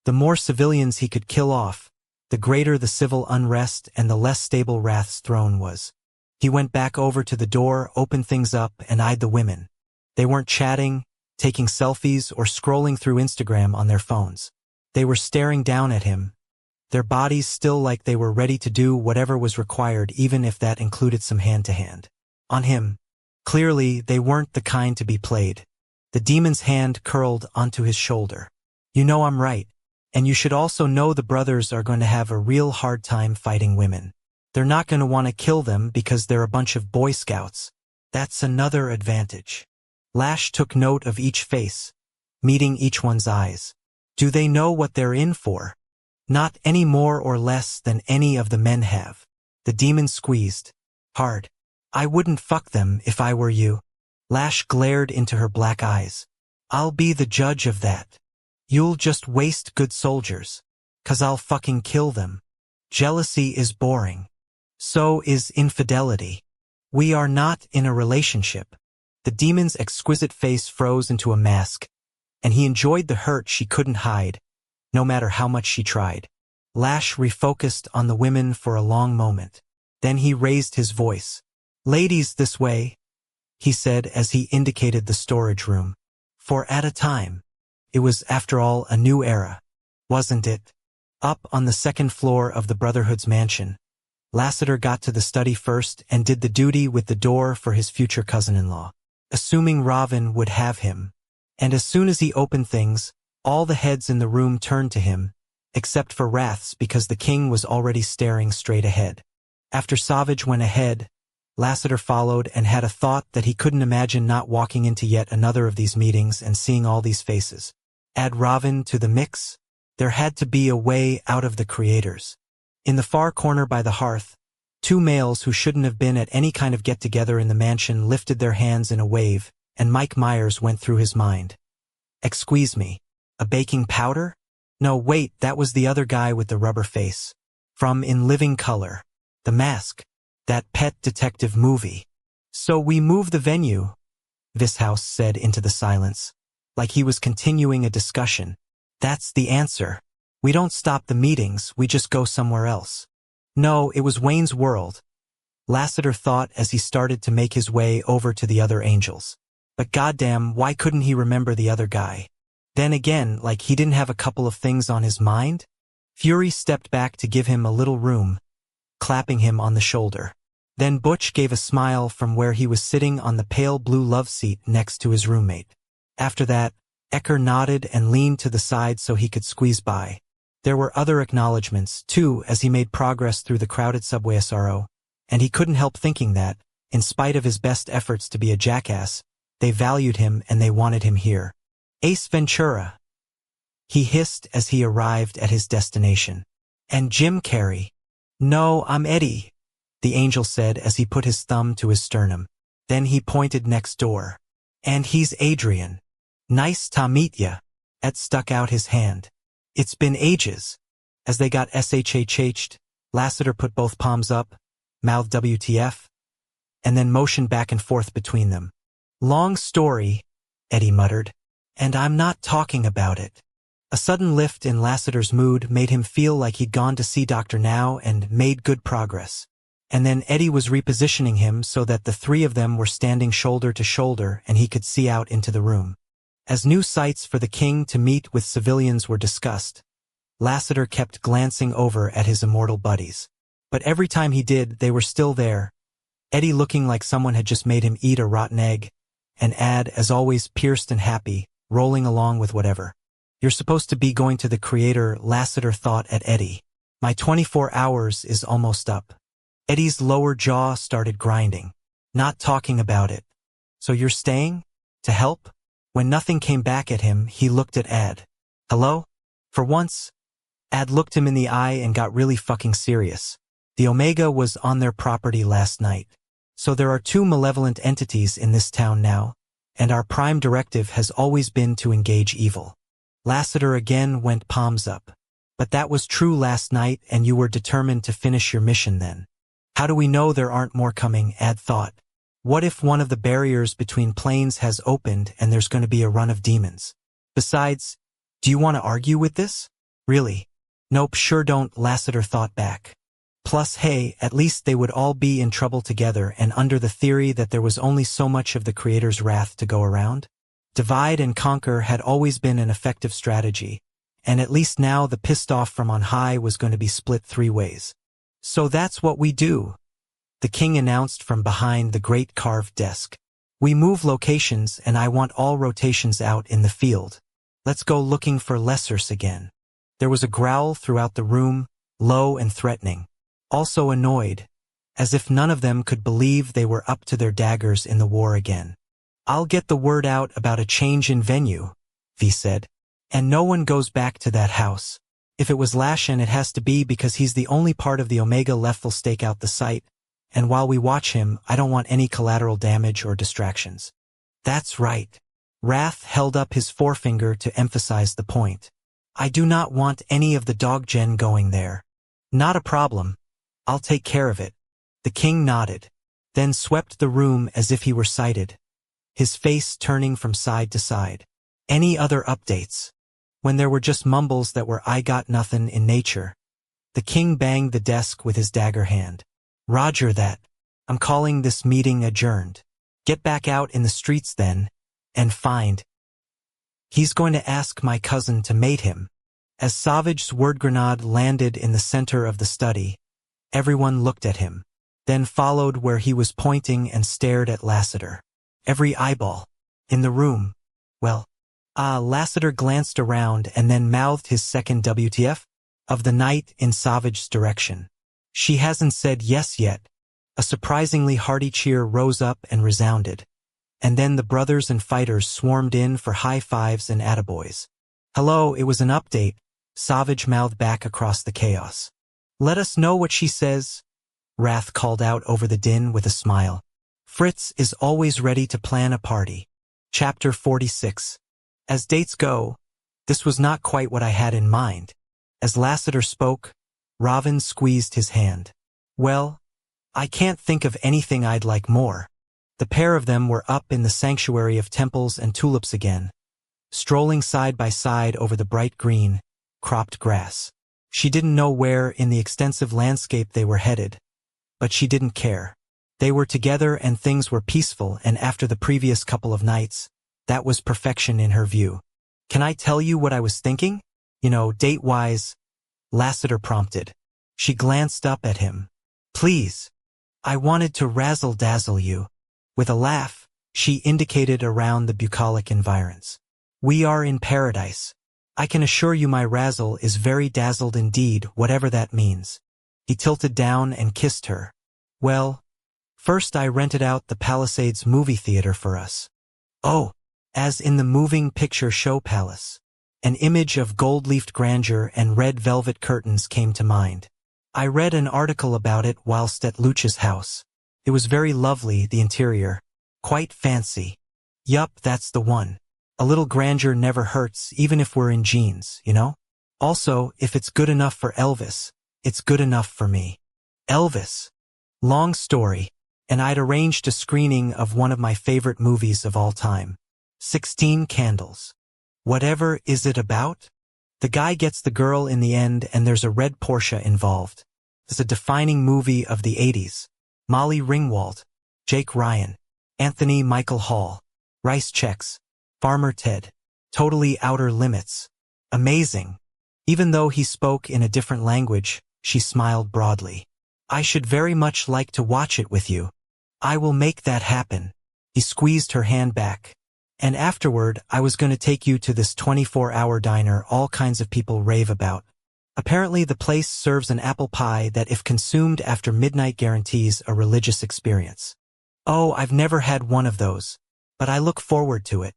The more civilians he could kill off, the greater the civil unrest and the less stable Wrath's throne was. He went back over to the door, opened things up, and eyed the women. They weren't chatting, taking selfies, or scrolling through Instagram on their phones. They were staring down at him, their bodies still like they were ready to do whatever was required, even if that included some hand-to-hand. On him. Clearly, they weren't the kind to be played. The demon's hand curled onto his shoulder. You know I'm right. And you should also know the brothers are going to have a real hard time fighting women. They're not going to want to kill them because they're a bunch of Boy Scouts. That's another advantage. Lash took note of each face, meeting each one's eyes. Do they know what they're in for? Not any more or less than any of the men have. The demon squeezed. Hard. I wouldn't fuck them if I were you. Lash glared into her black eyes. I'll be the judge of that. You'll just waste good soldiers. 'Cause I'll fucking kill them. Jealousy is boring. So is infidelity. We are not in a relationship. The demon's exquisite face froze into a mask, and he enjoyed the hurt she couldn't hide, no matter how much she tried. Lash refocused on the women for a long moment. Then he raised his voice. Ladies, this way, he said as he indicated the storage room. For at a time. It was, after all, a new era. Wasn't it? Up on the second floor of the Brotherhood's mansion, Lassiter got to the study first and did the duty with the door for his future cousin-in-law, assuming Ravin would have him. And as soon as he opened things, all the heads in the room turned to him, except for Wrath's because the king was already staring straight ahead. After Savage went ahead, Lassiter followed and had a thought that he couldn't imagine not walking into yet another of these meetings and seeing all these faces. Add Ravin to the mix, there had to be a way out of the creators. In the far corner by the hearth, two males who shouldn't have been at any kind of get-together in the mansion lifted their hands in a wave, and Mike Myers went through his mind. Excuse me, a baking powder? No, wait, that was the other guy with the rubber face. From In Living Color. The Mask. That pet detective movie. So we move the venue, Vishouse said into the silence, like he was continuing a discussion. That's the answer. We don't stop the meetings, we just go somewhere else. No, it was Wayne's World, Lassiter thought as he started to make his way over to the other angels. But goddamn, why couldn't he remember the other guy? Then again, like he didn't have a couple of things on his mind? Fury stepped back to give him a little room, clapping him on the shoulder. Then Butch gave a smile from where he was sitting on the pale blue love seat next to his roommate. After that, Ecker nodded and leaned to the side so he could squeeze by. There were other acknowledgments, too, as he made progress through the crowded subway SRO, and he couldn't help thinking that, in spite of his best efforts to be a jackass, they valued him and they wanted him here. Ace Ventura, he hissed as he arrived at his destination. And Jim Carrey. No, I'm Eddie, the angel said as he put his thumb to his sternum. Then he pointed next door. And he's Adrian. Nice to meet ya. Ed stuck out his hand. It's been ages. As they got SHH'd, Lassiter put both palms up, mouthed WTF, and then motioned back and forth between them. Long story, Eddie muttered. And I'm not talking about it. A sudden lift in Lassiter's mood made him feel like he'd gone to see Dr. Now and made good progress. And then Eddie was repositioning him so that the three of them were standing shoulder to shoulder and he could see out into the room. As new sites for the king to meet with civilians were discussed, Lassiter kept glancing over at his immortal buddies. But every time he did, they were still there, Eddie looking like someone had just made him eat a rotten egg, and Ad, as always, pierced and happy, rolling along with whatever. You're supposed to be going to the creator, Lassiter thought at Eddie. My 24 hours is almost up. Eddie's lower jaw started grinding. Not talking about it. So you're staying? To help? When nothing came back at him, he looked at Ad. Hello? For once, Ad looked him in the eye and got really fucking serious. The Omega was on their property last night. So there are two malevolent entities in this town now, and our prime directive has always been to engage evil. Lassiter again went palms up. But that was true last night and you were determined to finish your mission then. How do we know there aren't more coming, Ad thought. What if one of the barriers between planes has opened and there's going to be a run of demons? Besides, do you want to argue with this? Really? Nope, sure don't, Lassiter thought back. Plus, hey, at least they would all be in trouble together and under the theory that there was only so much of the creator's wrath to go around. Divide and conquer had always been an effective strategy, and at least now the pissed off from on high was going to be split three ways. So that's what we do, the king announced from behind the great carved desk. We move locations and I want all rotations out in the field. Let's go looking for Lessers again. There was a growl throughout the room, low and threatening. Also annoyed, as if none of them could believe they were up to their daggers in the war again. I'll get the word out about a change in venue, V said. And no one goes back to that house. If it was Lashen, it has to be because he's the only part of the Omega left will stake out the site, and while we watch him, I don't want any collateral damage or distractions. That's right. Wrath held up his forefinger to emphasize the point. I do not want any of the dog gen going there. Not a problem. I'll take care of it. The king nodded, then swept the room as if he were sighted, his face turning from side to side. Any other updates? When there were just mumbles that were I got nothing in nature. The king banged the desk with his dagger hand. Roger that. I'm calling this meeting adjourned. Get back out in the streets then, and find. He's going to ask my cousin to mate him. As Savage's word grenade landed in the center of the study, everyone looked at him, then followed where he was pointing and stared at Lassiter. Every eyeball in the room. Well, Lassiter glanced around and then mouthed his second WTF of the night in Savage's direction. She hasn't said yes yet. A surprisingly hearty cheer rose up and resounded, and then the brothers and fighters swarmed in for high fives and attaboys. Hello, it was an update, Savage mouthed back across the chaos. Let us know what she says, Wrath called out over the din with a smile. Fritz is always ready to plan a party. Chapter 46. As dates go, this was not quite what I had in mind. As Lassiter spoke, Ravin squeezed his hand. Well, I can't think of anything I'd like more. The pair of them were up in the sanctuary of temples and tulips again, strolling side by side over the bright green, cropped grass. She didn't know where in the extensive landscape they were headed, but she didn't care. They were together and things were peaceful, and after the previous couple of nights, that was perfection in her view. Can I tell you what I was thinking? Date-wise, Lassiter prompted. She glanced up at him. Please. I wanted to razzle-dazzle you. With a laugh, she indicated around the bucolic environs. We are in paradise. I can assure you my razzle is very dazzled indeed, whatever that means. He tilted down and kissed her. Well, first I rented out the Palisades movie theater for us. Oh, as in the moving picture show palace. An image of gold-leafed grandeur and red velvet curtains came to mind. I read an article about it whilst at Luch's house. It was very lovely, the interior. Quite fancy. Yup, that's the one. A little grandeur never hurts, even if we're in jeans, Also, if it's good enough for Elvis, it's good enough for me. Elvis. Long story, and I'd arranged a screening of one of my favorite movies of all time. 16 Candles. Whatever is it about? The guy gets the girl in the end and there's a red Porsche involved. It's a defining movie of the 80s. Molly Ringwald, Jake Ryan, Anthony Michael Hall, Rice Checks, Farmer Ted. Totally outer limits. Amazing. Even though he spoke in a different language, she smiled broadly. I should very much like to watch it with you. I will make that happen. He squeezed her hand back. And afterward, I was going to take you to this 24-hour diner all kinds of people rave about. Apparently the place serves an apple pie that if consumed after midnight guarantees a religious experience. Oh, I've never had one of those, but I look forward to it.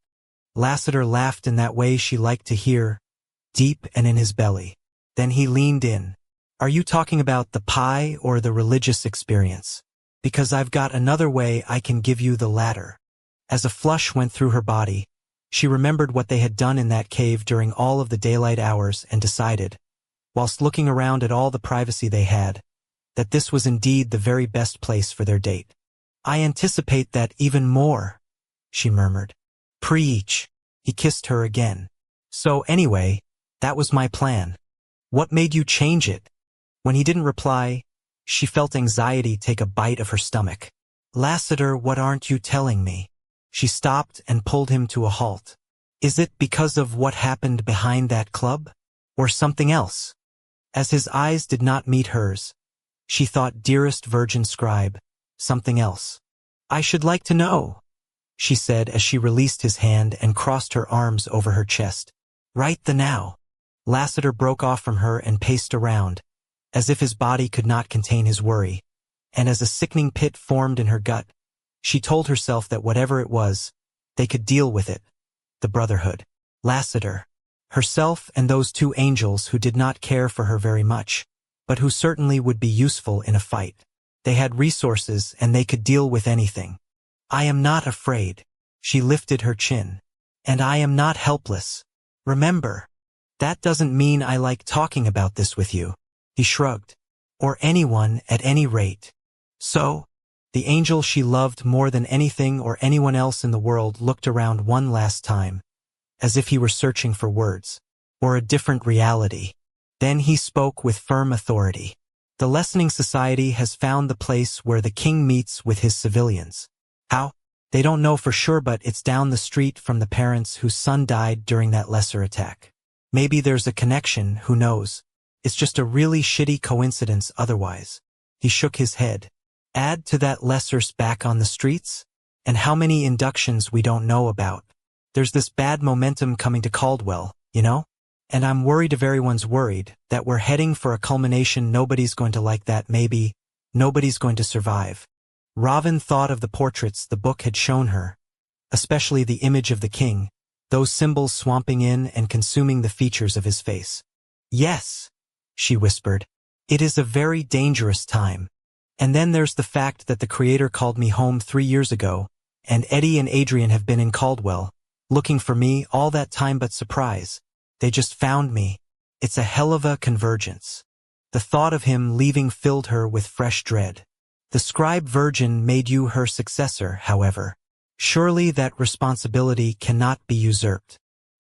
Lassiter laughed in that way she liked to hear, deep and in his belly. Then he leaned in. Are you talking about the pie or the religious experience? Because I've got another way I can give you the latter. As a flush went through her body, she remembered what they had done in that cave during all of the daylight hours and decided, whilst looking around at all the privacy they had, that this was indeed the very best place for their date. I anticipate that even more, she murmured. Preach. He kissed her again. So anyway, that was my plan. What made you change it? When he didn't reply, she felt anxiety take a bite of her stomach. Lassiter, what aren't you telling me? She stopped and pulled him to a halt. Is it because of what happened behind that club? Or something else? As his eyes did not meet hers, she thought, dearest virgin scribe, something else. I should like to know, she said as she released his hand and crossed her arms over her chest. Right the now. Lassiter broke off from her and paced around, as if his body could not contain his worry, and as a sickening pit formed in her gut, she told herself that whatever it was, they could deal with it. The Brotherhood. Lassiter. Herself and those two angels who did not care for her very much, but who certainly would be useful in a fight. They had resources and they could deal with anything. I am not afraid. She lifted her chin. And I am not helpless. Remember, that doesn't mean I like talking about this with you. He shrugged. Or anyone at any rate. So, the angel she loved more than anything or anyone else in the world looked around one last time, as if he were searching for words, or a different reality. Then he spoke with firm authority. The Lessening Society has found the place where the king meets with his civilians. How? They don't know for sure, but it's down the street from the parents whose son died during that lesser attack. Maybe there's a connection, who knows? It's just a really shitty coincidence otherwise. He shook his head. Add to that Lesser's back on the streets? And how many inductions we don't know about. There's this bad momentum coming to Caldwell, you know? And I'm worried if everyone's worried that we're heading for a culmination. Nobody's going to like that. Maybe nobody's going to survive. Robin thought of the portraits the book had shown her, especially the image of the king, those symbols swamping in and consuming the features of his face. Yes, she whispered. It is a very dangerous time. And then there's the fact that the Creator called me home 3 years ago, and Eddie and Adrian have been in Caldwell, looking for me all that time, but surprise. They just found me. It's a hell of a convergence. The thought of him leaving filled her with fresh dread. The scribe virgin made you her successor, however. Surely that responsibility cannot be usurped.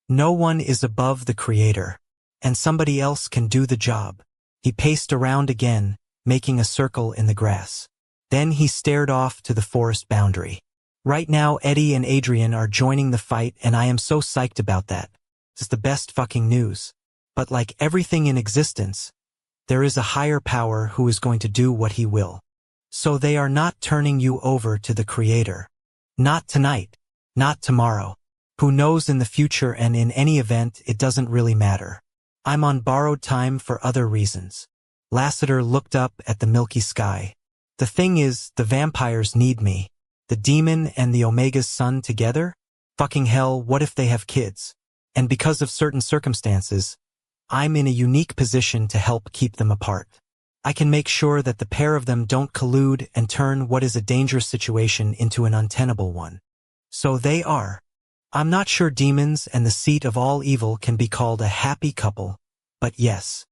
No one is above the Creator, and somebody else can do the job. He paced around again, making a circle in the grass. Then he stared off to the forest boundary. Right now Eddie and Adrian are joining the fight, and I am so psyched about that. It's the best fucking news. But like everything in existence, there is a higher power who is going to do what he will. So they are not turning you over to the Creator. Not tonight. Not tomorrow. Who knows in the future, and in any event it doesn't really matter. I'm on borrowed time for other reasons. Lassiter looked up at the milky sky. The thing is, the vampires need me. The demon and the Omega's son together? Fucking hell, what if they have kids? And because of certain circumstances, I'm in a unique position to help keep them apart. I can make sure that the pair of them don't collude and turn what is a dangerous situation into an untenable one. So they are. I'm not sure demons and the seat of all evil can be called a happy couple, but yes.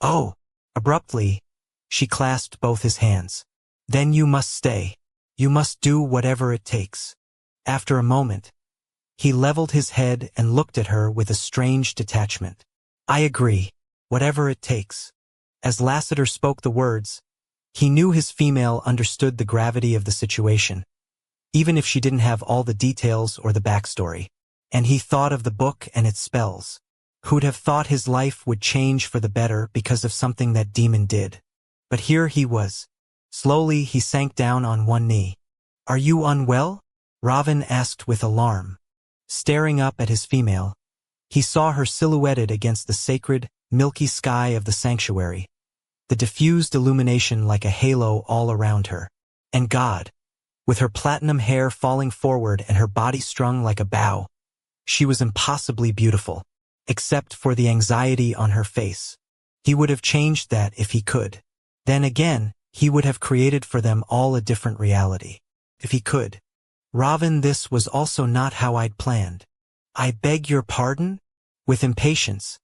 Oh! Abruptly, she clasped both his hands. Then you must stay. You must do whatever it takes. After a moment, he leveled his head and looked at her with a strange detachment. I agree. Whatever it takes. As Lassiter spoke the words, he knew his female understood the gravity of the situation, even if she didn't have all the details or the backstory. And he thought of the book and its spells. Who'd have thought his life would change for the better because of something that demon did? But here he was. Slowly he sank down on one knee. Are you unwell? Robin asked with alarm. Staring up at his female, he saw her silhouetted against the sacred, milky sky of the sanctuary, the diffused illumination like a halo all around her. And God, with her platinum hair falling forward and her body strung like a bow, she was impossibly beautiful, except for the anxiety on her face. He would have changed that if he could. Then again, he would have created for them all a different reality. If he could. Robin, this was also not how I'd planned. I beg your pardon? With impatience,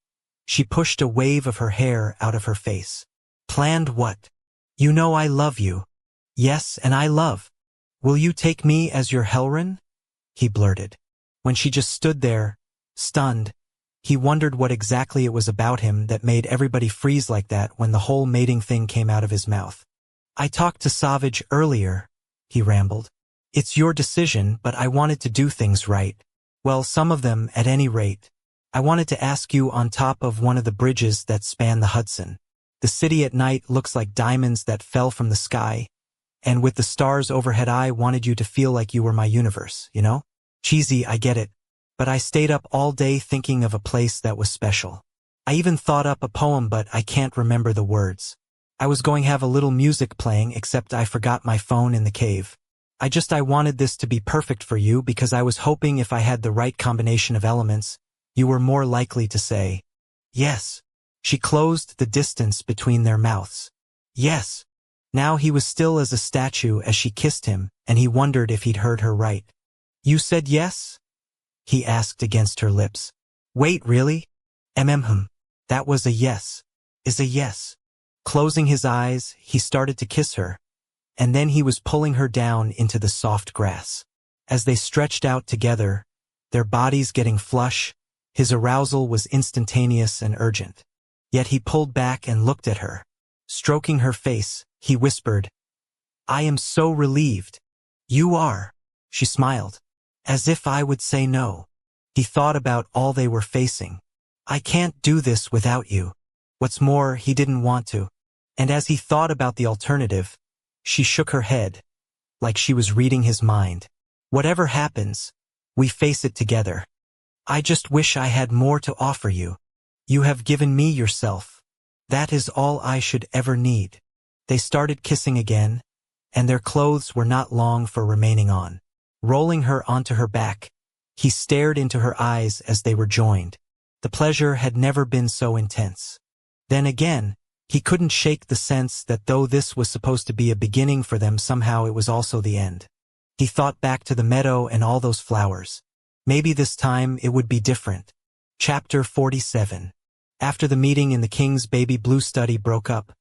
she pushed a wave of her hair out of her face. Planned what? You know I love you. Yes, and I love. Will you take me as your Helren? He blurted. When she just stood there, stunned, he wondered what exactly it was about him that made everybody freeze like that when the whole mating thing came out of his mouth. I talked to Savage earlier, he rambled. It's your decision, but I wanted to do things right. Well, some of them, at any rate. I wanted to ask you on top of one of the bridges that span the Hudson. The city at night looks like diamonds that fell from the sky, and with the stars overhead I wanted you to feel like you were my universe, you know? Cheesy, I get it. But I stayed up all day thinking of a place that was special. I even thought up a poem, but I can't remember the words. I was going to have a little music playing, except I forgot my phone in the cave. I wanted this to be perfect for you because I was hoping if I had the right combination of elements, you were more likely to say, yes. She closed the distance between their mouths. Yes. Now he was still as a statue as she kissed him, and he wondered if he'd heard her right. You said yes? he asked against her lips. Wait, really? That was a yes. Is a yes. Closing his eyes, he started to kiss her, and then he was pulling her down into the soft grass. As they stretched out together, their bodies getting flush, his arousal was instantaneous and urgent. Yet he pulled back and looked at her. Stroking her face, he whispered, I am so relieved. You are. She smiled. As if I would say no. He thought about all they were facing. I can't do this without you. What's more, he didn't want to. And as he thought about the alternative, she shook her head, like she was reading his mind. Whatever happens, we face it together. I just wish I had more to offer you. You have given me yourself. That is all I should ever need. They started kissing again, and their clothes were not long for remaining on. Rolling her onto her back, he stared into her eyes as they were joined. The pleasure had never been so intense. Then again, he couldn't shake the sense that though this was supposed to be a beginning for them, somehow it was also the end. He thought back to the meadow and all those flowers. Maybe this time it would be different. Chapter 47. After the meeting in the King's baby blue study broke up,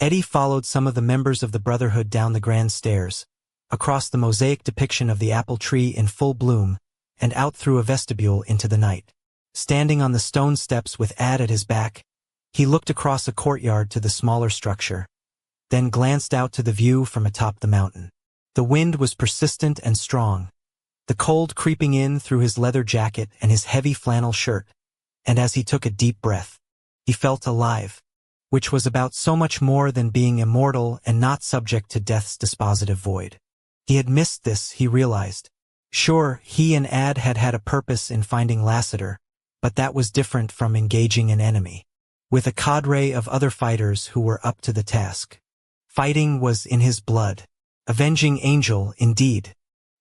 Eddie followed some of the members of the Brotherhood down the grand stairs, across the mosaic depiction of the apple tree in full bloom, and out through a vestibule into the night. Standing on the stone steps with Ad at his back, he looked across a courtyard to the smaller structure, then glanced out to the view from atop the mountain. The wind was persistent and strong, the cold creeping in through his leather jacket and his heavy flannel shirt, and as he took a deep breath, he felt alive, which was about so much more than being immortal and not subject to death's dispositive void. He had missed this, he realized. Sure, he and Ad had had a purpose in finding Lassiter, but that was different from engaging an enemy, with a cadre of other fighters who were up to the task. Fighting was in his blood. Avenging angel, indeed.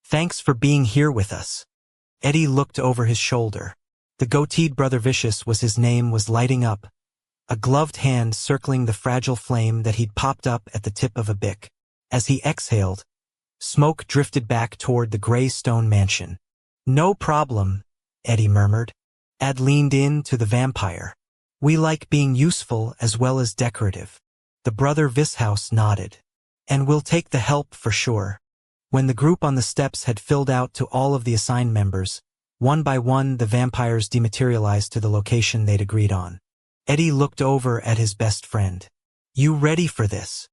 Thanks for being here with us. Eddie looked over his shoulder. The goateed Brother Vicious was his name, was lighting up, a gloved hand circling the fragile flame that he'd popped up at the tip of a bic. As he exhaled, smoke drifted back toward the gray stone mansion. No problem, Eddie murmured. Ad leaned in to the vampire. We like being useful as well as decorative. The Brother Vishouse nodded. And we'll take the help for sure. When the group on the steps had filled out to all of the assigned members, one by one the vampires dematerialized to the location they'd agreed on. Eddie looked over at his best friend. You ready for this?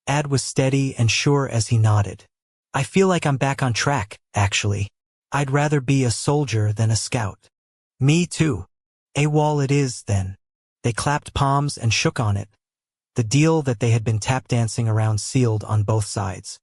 Ad was steady and sure as he nodded. I feel like I'm back on track, actually. I'd rather be a soldier than a scout. Me too. AWOL it is, then. They clapped palms and shook on it. The deal that they had been tap dancing around sealed on both sides.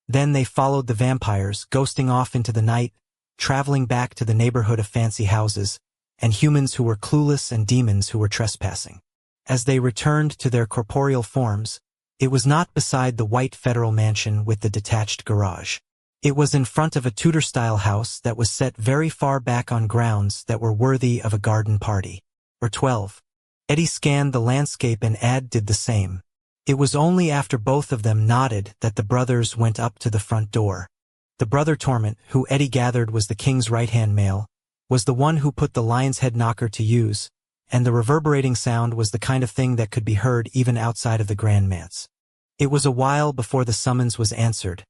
Then they followed the vampires, ghosting off into the night, traveling back to the neighborhood of fancy houses, and humans who were clueless and demons who were trespassing. As they returned to their corporeal forms, it was not beside the white federal mansion with the detached garage. It was in front of a Tudor-style house that was set very far back on grounds that were worthy of a garden party. Or 12. Eddie scanned the landscape and Ad did the same. It was only after both of them nodded that the brothers went up to the front door. The brother Torment, who Eddie gathered was the king's right-hand male, was the one who put the lion's head knocker to use, and the reverberating sound was the kind of thing that could be heard even outside of the grand manse. It was a while before the summons was answered,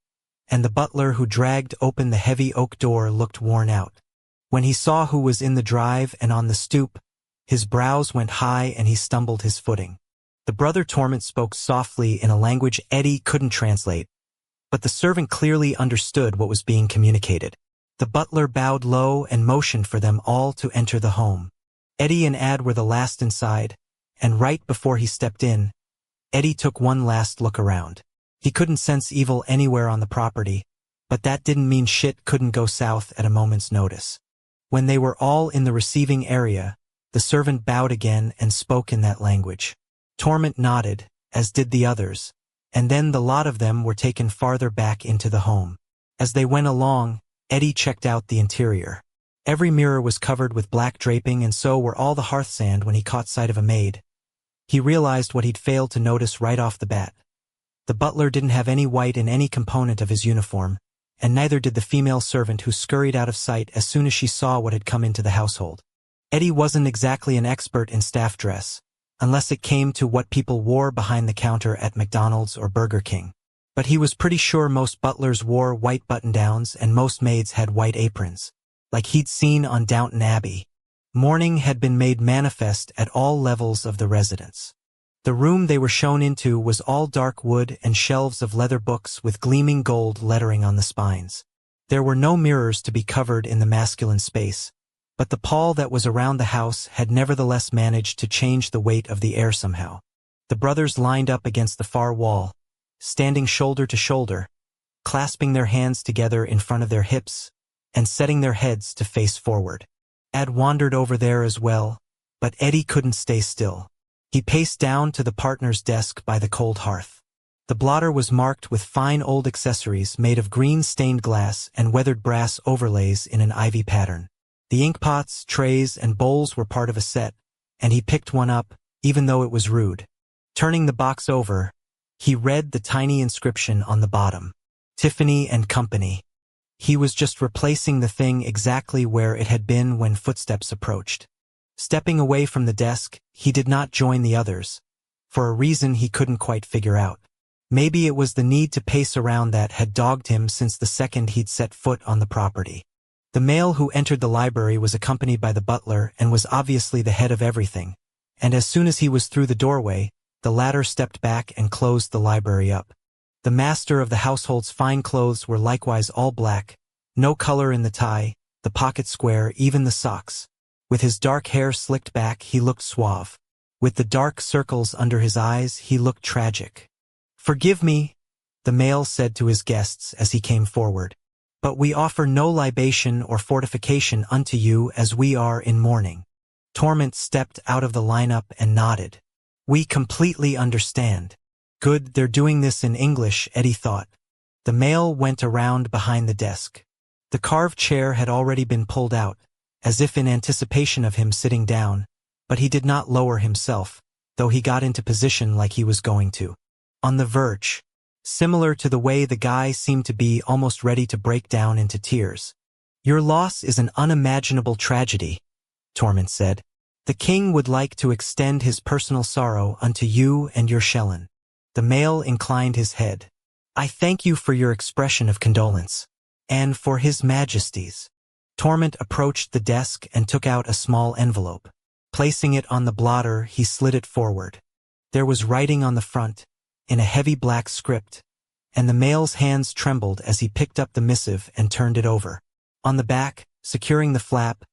and the butler who dragged open the heavy oak door looked worn out. When he saw who was in the drive and on the stoop, his brows went high and he stumbled his footing. The brother Torment spoke softly in a language Eddie couldn't translate, but the servant clearly understood what was being communicated. The butler bowed low and motioned for them all to enter the home. Eddie and Ad were the last inside, and right before he stepped in, Eddie took one last look around. He couldn't sense evil anywhere on the property, but that didn't mean shit couldn't go south at a moment's notice. When they were all in the receiving area, the servant bowed again and spoke in that language. Torment nodded, as did the others, and then the lot of them were taken farther back into the home. As they went along, Eddie checked out the interior. Every mirror was covered with black draping and so were all the hearth sand when he caught sight of a maid. He realized what he'd failed to notice right off the bat. The butler didn't have any white in any component of his uniform, and neither did the female servant who scurried out of sight as soon as she saw what had come into the household. Eddie wasn't exactly an expert in staff dress, unless it came to what people wore behind the counter at McDonald's or Burger King. But he was pretty sure most butlers wore white button-downs and most maids had white aprons, like he'd seen on Downton Abbey. Mourning had been made manifest at all levels of the residence. The room they were shown into was all dark wood and shelves of leather books with gleaming gold lettering on the spines. There were no mirrors to be covered in the masculine space, but the pall that was around the house had nevertheless managed to change the weight of the air somehow. The brothers lined up against the far wall, standing shoulder to shoulder, clasping their hands together in front of their hips, and setting their heads to face forward. Ed wandered over there as well, but Eddie couldn't stay still. He paced down to the partner's desk by the cold hearth. The blotter was marked with fine old accessories made of green stained glass and weathered brass overlays in an ivy pattern. The inkpots, trays, and bowls were part of a set, and he picked one up, even though it was rude. Turning the box over, he read the tiny inscription on the bottom. Tiffany and Company. He was just replacing the thing exactly where it had been when footsteps approached. Stepping away from the desk, he did not join the others, for a reason he couldn't quite figure out. Maybe it was the need to pace around that had dogged him since the second he'd set foot on the property. The male who entered the library was accompanied by the butler and was obviously the head of everything, and as soon as he was through the doorway, the latter stepped back and closed the library up. The master of the household's fine clothes were likewise all black, no color in the tie, the pocket square, even the socks. With his dark hair slicked back, he looked suave. With the dark circles under his eyes, he looked tragic. "Forgive me," the male said to his guests as he came forward, "but we offer no libation or fortification unto you as we are in mourning." Torment stepped out of the lineup and nodded. "We completely understand." Good, they're doing this in English, Eddie thought. The male went around behind the desk. The carved chair had already been pulled out, as if in anticipation of him sitting down, but he did not lower himself, though he got into position like he was going to. On the verge, similar to the way the guy seemed to be almost ready to break down into tears. "Your loss is an unimaginable tragedy," Torment said. "The king would like to extend his personal sorrow unto you and your Shellen." The male inclined his head. "I thank you for your expression of condolence, and for His Majesty's." Torment approached the desk and took out a small envelope. Placing it on the blotter, he slid it forward. There was writing on the front, in a heavy black script, and the male's hands trembled as he picked up the missive and turned it over. On the back, securing the flap,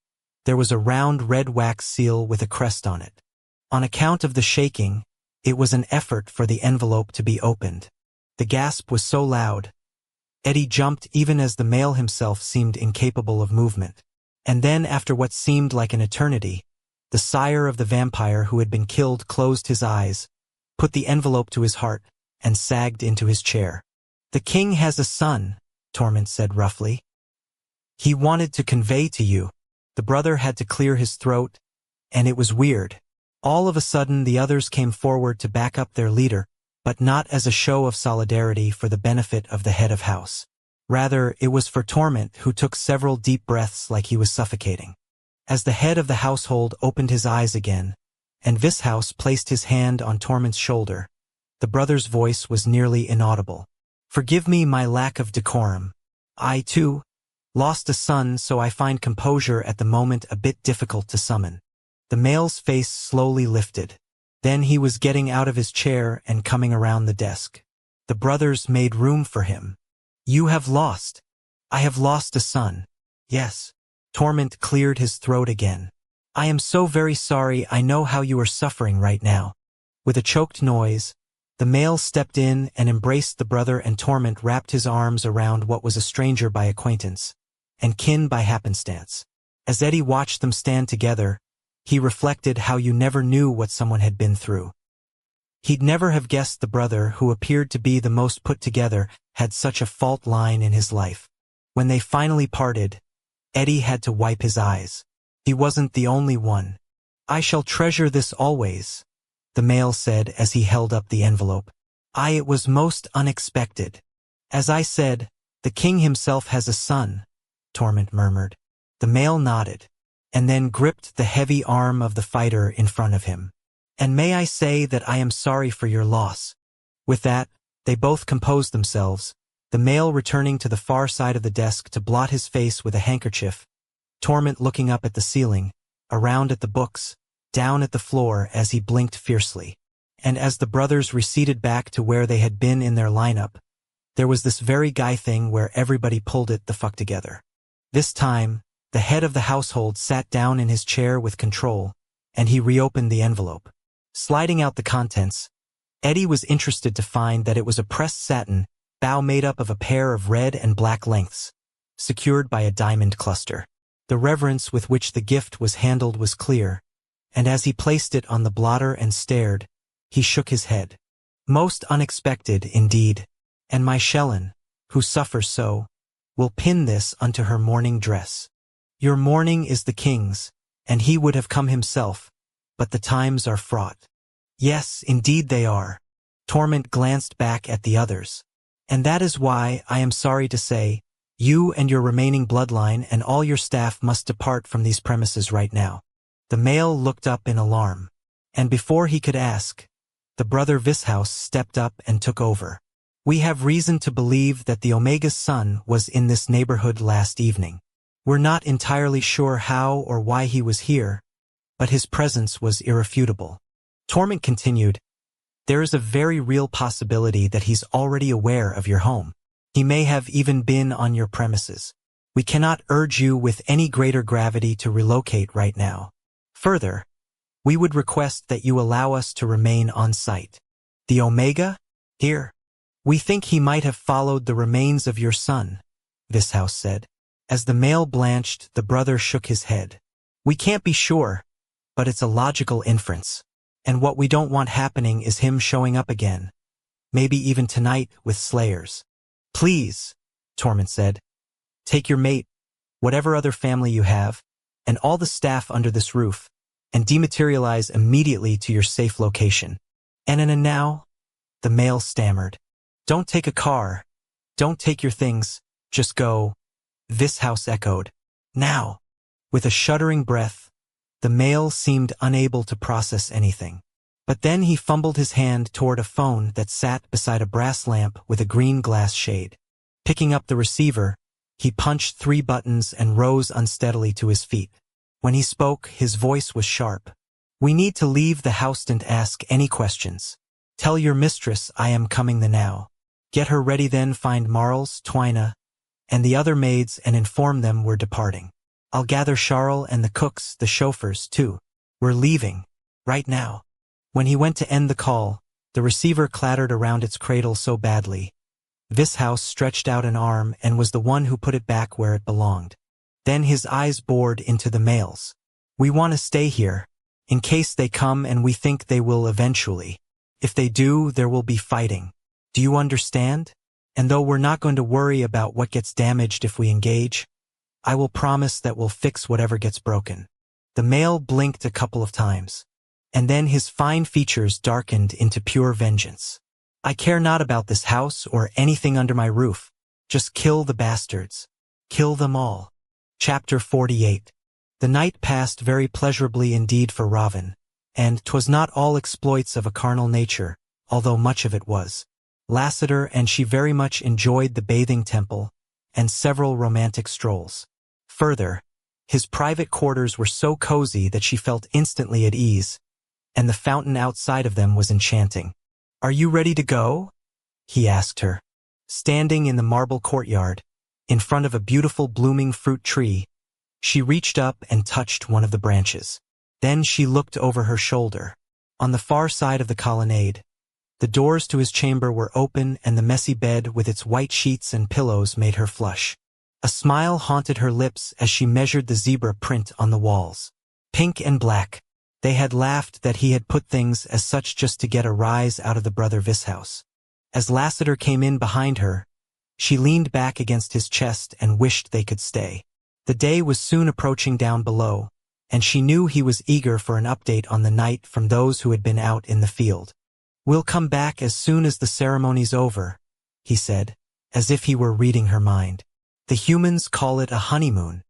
there was a round red wax seal with a crest on it. On account of the shaking, it was an effort for the envelope to be opened. The gasp was so loud, Eddie jumped even as the male himself seemed incapable of movement. And then, after what seemed like an eternity, the sire of the vampire who had been killed closed his eyes, put the envelope to his heart, and sagged into his chair. "The king has a son," Torment said roughly. "He wanted to convey to you." The brother had to clear his throat, and it was weird. All of a sudden the others came forward to back up their leader, but not as a show of solidarity for the benefit of the head of house. Rather, it was for Torment, who took several deep breaths like he was suffocating. As the head of the household opened his eyes again, and Vishouse placed his hand on Torment's shoulder, the brother's voice was nearly inaudible. "Forgive me my lack of decorum. I, too, lost a son, so I find composure at the moment a bit difficult to summon." The male's face slowly lifted. Then he was getting out of his chair and coming around the desk. The brothers made room for him. "You have lost." "I have lost a son." "Yes." Torment cleared his throat again. "I am so very sorry. I know how you are suffering right now." With a choked noise, the male stepped in and embraced the brother, and Torment wrapped his arms around what was a stranger by acquaintance, and kin by happenstance. As Eddie watched them stand together, he reflected how you never knew what someone had been through. He'd never have guessed the brother, who appeared to be the most put together, had such a fault line in his life. When they finally parted, Eddie had to wipe his eyes. He wasn't the only one. "I shall treasure this always," the male said as he held up the envelope. "It was most unexpected. As I said, The king himself has a son, Torment murmured. The male nodded, and then gripped the heavy arm of the fighter in front of him. And may I say that I am sorry for your loss. With that, they both composed themselves, the male returning to the far side of the desk to blot his face with a handkerchief, Torment looking up at the ceiling, around at the books, down at the floor as he blinked fiercely. And as the brothers receded back to where they had been in their lineup, there was this very guy thing where everybody pulled it the fuck together. This time, the head of the household sat down in his chair with control, and he reopened the envelope. Sliding out the contents, Eddie was interested to find that it was a pressed satin bow made up of a pair of red and black lengths, secured by a diamond cluster. The reverence with which the gift was handled was clear, and as he placed it on the blotter and stared, he shook his head. Most unexpected, indeed, and my Shellen, who suffers so, will pin this unto her mourning dress. Your mourning is the king's, and he would have come himself, but the times are fraught. Yes, indeed they are. Torment glanced back at the others. And that is why, I am sorry to say, you and your remaining bloodline and all your staff must depart from these premises right now. The male looked up in alarm. And before he could ask, the brother Vishouse stepped up and took over. We have reason to believe that the Omega's son was in this neighborhood last evening. We're not entirely sure how or why he was here, but his presence was irrefutable. Torment continued, there is a very real possibility that he's already aware of your home. He may have even been on your premises. We cannot urge you with any greater gravity to relocate right now. Further, we would request that you allow us to remain on site. The Omega? Here. We think he might have followed the remains of your son, Vishouse said. As the male blanched, the brother shook his head. We can't be sure, but it's a logical inference. And what we don't want happening is him showing up again. Maybe even tonight with slayers. Please, Torment said. Take your mate, whatever other family you have, and all the staff under this roof, and dematerialize immediately to your safe location. And now, the male stammered. Don't take a car. Don't take your things. Just go. Vishouse echoed. Now. With a shuddering breath, the male seemed unable to process anything. But then he fumbled his hand toward a phone that sat beside a brass lamp with a green glass shade. Picking up the receiver, he punched 3 buttons and rose unsteadily to his feet. When he spoke, his voice was sharp. We need to leave the house and ask any questions. Tell your mistress I am coming the now. Get her ready, then find Marles, Twina, and the other maids and inform them we're departing. I'll gather Charles and the cooks, the chauffeurs, too. We're leaving. Right now. When he went to end the call, the receiver clattered around its cradle so badly. Vishouse stretched out an arm and was the one who put it back where it belonged. Then his eyes bored into the males. We want to stay here, in case they come, and we think they will eventually. If they do, there will be fighting. Do you understand? And though we're not going to worry about what gets damaged if we engage, I will promise that we'll fix whatever gets broken. The male blinked a couple of times, and then his fine features darkened into pure vengeance. I care not about this house or anything under my roof. Just kill the bastards. Kill them all. Chapter 48. The night passed very pleasurably indeed for Ravin, and 'twas not all exploits of a carnal nature, although much of it was. Lassiter and she very much enjoyed the bathing temple and several romantic strolls. Further, his private quarters were so cozy that she felt instantly at ease, and the fountain outside of them was enchanting. Are you ready to go? He asked her. Standing in the marble courtyard, in front of a beautiful blooming fruit tree, she reached up and touched one of the branches. Then she looked over her shoulder. On the far side of the colonnade, the doors to his chamber were open, and the messy bed with its white sheets and pillows made her flush. A smile haunted her lips as she measured the zebra print on the walls. Pink and black. They had laughed that he had put things as such just to get a rise out of the brother Vishouse. As Lassiter came in behind her, she leaned back against his chest and wished they could stay. The day was soon approaching down below, and she knew he was eager for an update on the night from those who had been out in the field. We'll come back as soon as the ceremony's over, he said. as if he were reading her mind. The humans call it a honeymoon.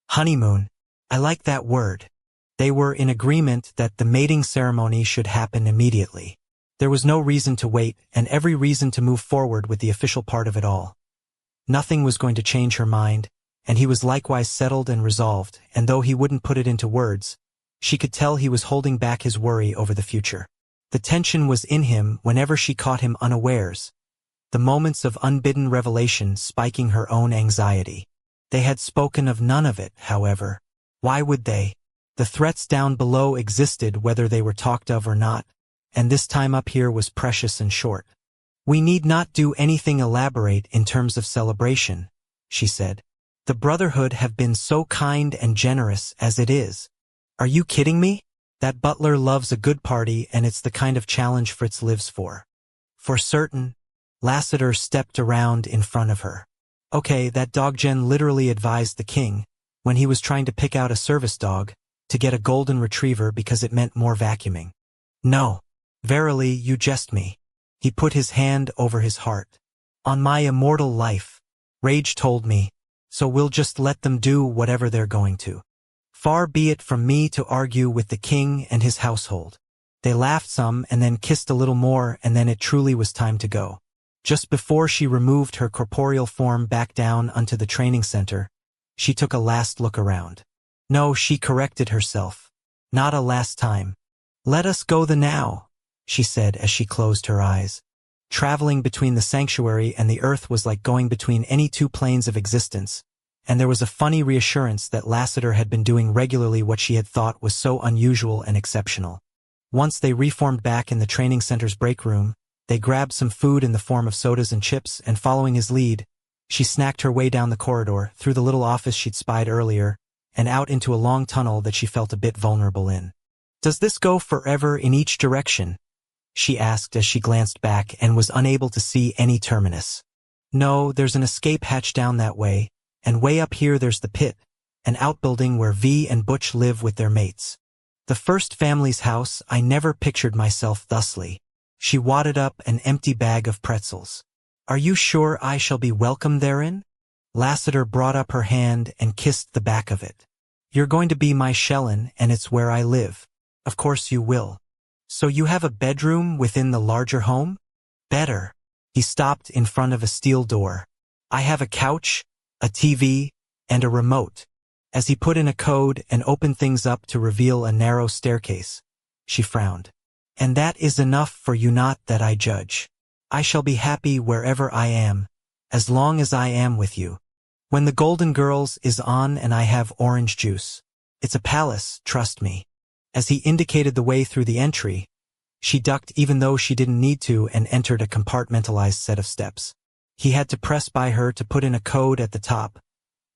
Honeymoon. I like that word. They were in agreement that the mating ceremony should happen immediately. There was no reason to wait, and every reason to move forward with the official part of it all. Nothing was going to change her mind, and he was likewise settled and resolved, and though he wouldn't put it into words, she could tell he was holding back his worry over the future. The tension was in him whenever she caught him unawares, the moments of unbidden revelation spiking her own anxiety. They had spoken of none of it, however. Why would they? The threats down below existed whether they were talked of or not, and this time up here was precious and short. We need not do anything elaborate in terms of celebration, she said. The Brotherhood have been so kind and generous as it is. Are you kidding me? That butler loves a good party, and it's the kind of challenge Fritz lives for. For certain. Lassiter stepped around in front of her. Okay, that doggen literally advised the king, when he was trying to pick out a service dog, to get a golden retriever because it meant more vacuuming. No. Verily, you jest me. He put his hand over his heart. On my immortal life. Rage told me, so we'll just let them do whatever they're going to. Far be it from me to argue with the king and his household. They laughed some and then kissed a little more, and then it truly was time to go. Just before she removed her corporeal form back down onto the training center, she took a last look around. No, she corrected herself. Not a last time. Let us go the now, she said as she closed her eyes. Traveling between the sanctuary and the earth was like going between any two planes of existence, and there was a funny reassurance that Lassiter had been doing regularly what she had thought was so unusual and exceptional. Once they reformed back in the training center's break room, they grabbed some food in the form of sodas and chips, and following his lead, she snacked her way down the corridor, through the little office she'd spied earlier, and out into a long tunnel that she felt a bit vulnerable in. Does this go forever in each direction? She asked as she glanced back and was unable to see any terminus. No, there's an escape hatch down that way, and way up here there's the pit, an outbuilding where V and Butch live with their mates. The first family's house. I never pictured myself thusly. She wadded up an empty bag of pretzels. Are you sure I shall be welcome therein? Lassiter brought up her hand and kissed the back of it. You're going to be my shellin', and it's where I live. Of course you will. So you have a bedroom within the larger home? Better. He stopped in front of a steel door. I have a couch, a TV, and a remote. As he put in a code and opened things up to reveal a narrow staircase, she frowned. And that is enough for you, not that I judge. I shall be happy wherever I am, as long as I am with you. When the Golden Girls is on and I have orange juice. It's a palace, trust me. As he indicated the way through the entry, she ducked even though she didn't need to and entered a compartmentalized set of steps. He had to press by her to put in a code at the top,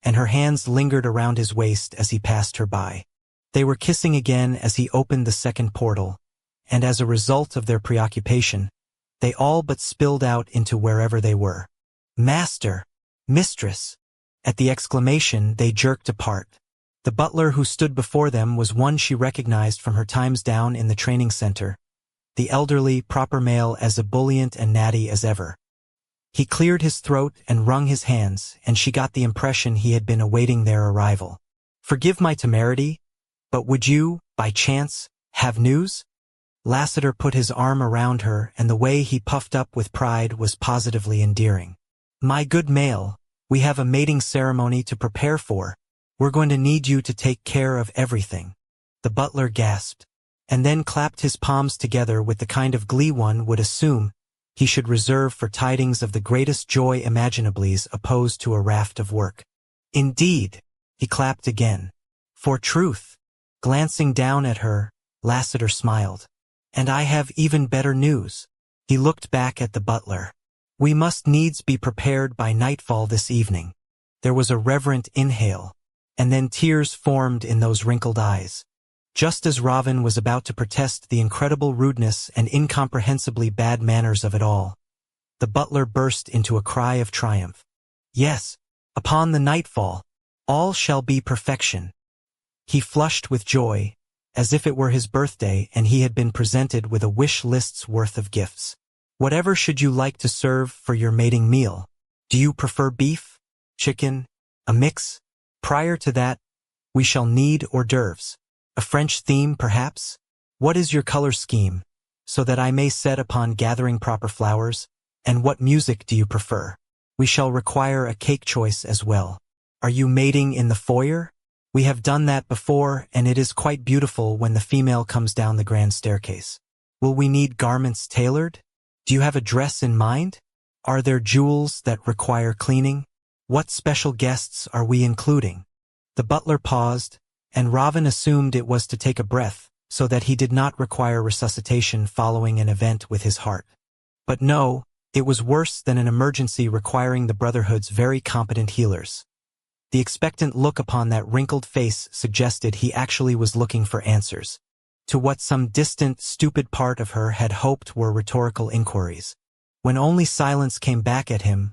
and her hands lingered around his waist as he passed her by. They were kissing again as he opened the second portal, and as a result of their preoccupation, they all but spilled out into wherever they were. Master! Mistress! At the exclamation, they jerked apart. The butler who stood before them was one she recognized from her times down in the training center, the elderly, proper male, as ebullient and natty as ever. He cleared his throat and wrung his hands, and she got the impression he had been awaiting their arrival. Forgive my temerity, but would you, by chance, have news? Lassiter put his arm around her, and the way he puffed up with pride was positively endearing. My good male, we have a mating ceremony to prepare for. We're going to need you to take care of everything. The butler gasped, and then clapped his palms together with the kind of glee one would assume he should reserve for tidings of the greatest joy imaginables opposed to a raft of work. Indeed, he clapped again. For truth. Glancing down at her, Lassiter smiled. And I have even better news. He looked back at the butler. We must needs be prepared by nightfall this evening. There was a reverent inhale, and then tears formed in those wrinkled eyes. Just as Ravin was about to protest the incredible rudeness and incomprehensibly bad manners of it all, the butler burst into a cry of triumph. Yes, upon the nightfall, all shall be perfection. He flushed with joy, as if it were his birthday and he had been presented with a wish list's worth of gifts. Whatever should you like to serve for your mating meal? Do you prefer beef, chicken, a mix? Prior to that, we shall need hors d'oeuvres. A French theme, perhaps? What is your color scheme, so that I may set upon gathering proper flowers? And what music do you prefer? We shall require a cake choice as well. Are you mating in the foyer? We have done that before, and it is quite beautiful when the female comes down the grand staircase. Will we need garments tailored? Do you have a dress in mind? Are there jewels that require cleaning? What special guests are we including? The butler paused, and Ravin assumed it was to take a breath, so that he did not require resuscitation following an event with his heart. But no, it was worse than an emergency requiring the Brotherhood's very competent healers. The expectant look upon that wrinkled face suggested he actually was looking for answers to what some distant, stupid part of her had hoped were rhetorical inquiries. When only silence came back at him,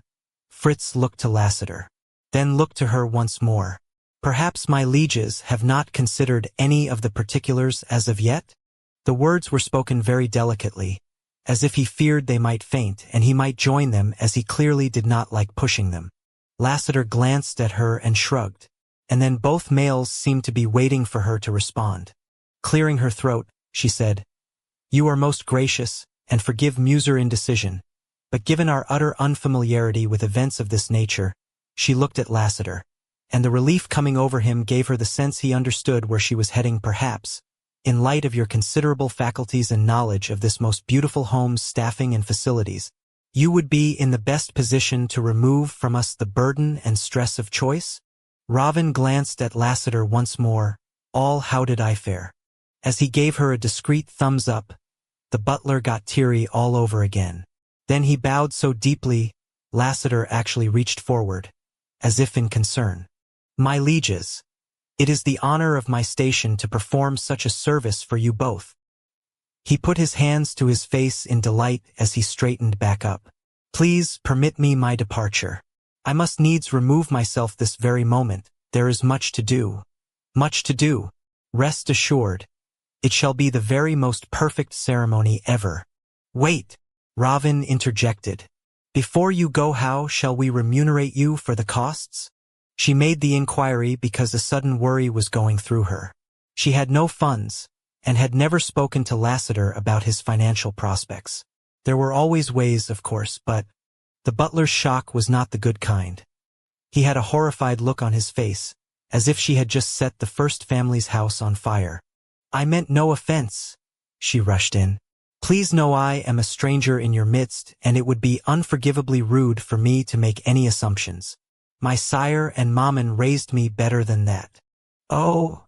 Fritz looked to Lassiter, then looked to her once more. Perhaps my lieges have not considered any of the particulars as of yet? The words were spoken very delicately, as if he feared they might faint and he might join them, as he clearly did not like pushing them. Lassiter glanced at her and shrugged, and then both males seemed to be waiting for her to respond. Clearing her throat, she said, "You are most gracious, and forgive muser indecision, but given our utter unfamiliarity with events of this nature," she looked at Lassiter, and the relief coming over him gave her the sense he understood where she was heading. "Perhaps, in light of your considerable faculties and knowledge of this most beautiful home's staffing and facilities, you would be in the best position to remove from us the burden and stress of choice?" Ravin glanced at Lassiter once more. How did I fare? As he gave her a discreet thumbs up, the butler got teary all over again. Then he bowed so deeply, Lassiter actually reached forward, as if in concern. "My lieges, it is the honor of my station to perform such a service for you both." He put his hands to his face in delight as he straightened back up. "Please permit me my departure. I must needs remove myself this very moment. There is much to do. Much to do. Rest assured, it shall be the very most perfect ceremony ever." "Wait," Ravin interjected. "Before you go, how shall we remunerate you for the costs?" She made the inquiry because a sudden worry was going through her. She had no funds, and had never spoken to Lassiter about his financial prospects. There were always ways, of course, but the butler's shock was not the good kind. He had a horrified look on his face, as if she had just set the first family's house on fire. "I meant no offense," she rushed in. "Please know I am a stranger in your midst, and it would be unforgivably rude for me to make any assumptions. My sire and Mammon raised me better than that." "Oh,"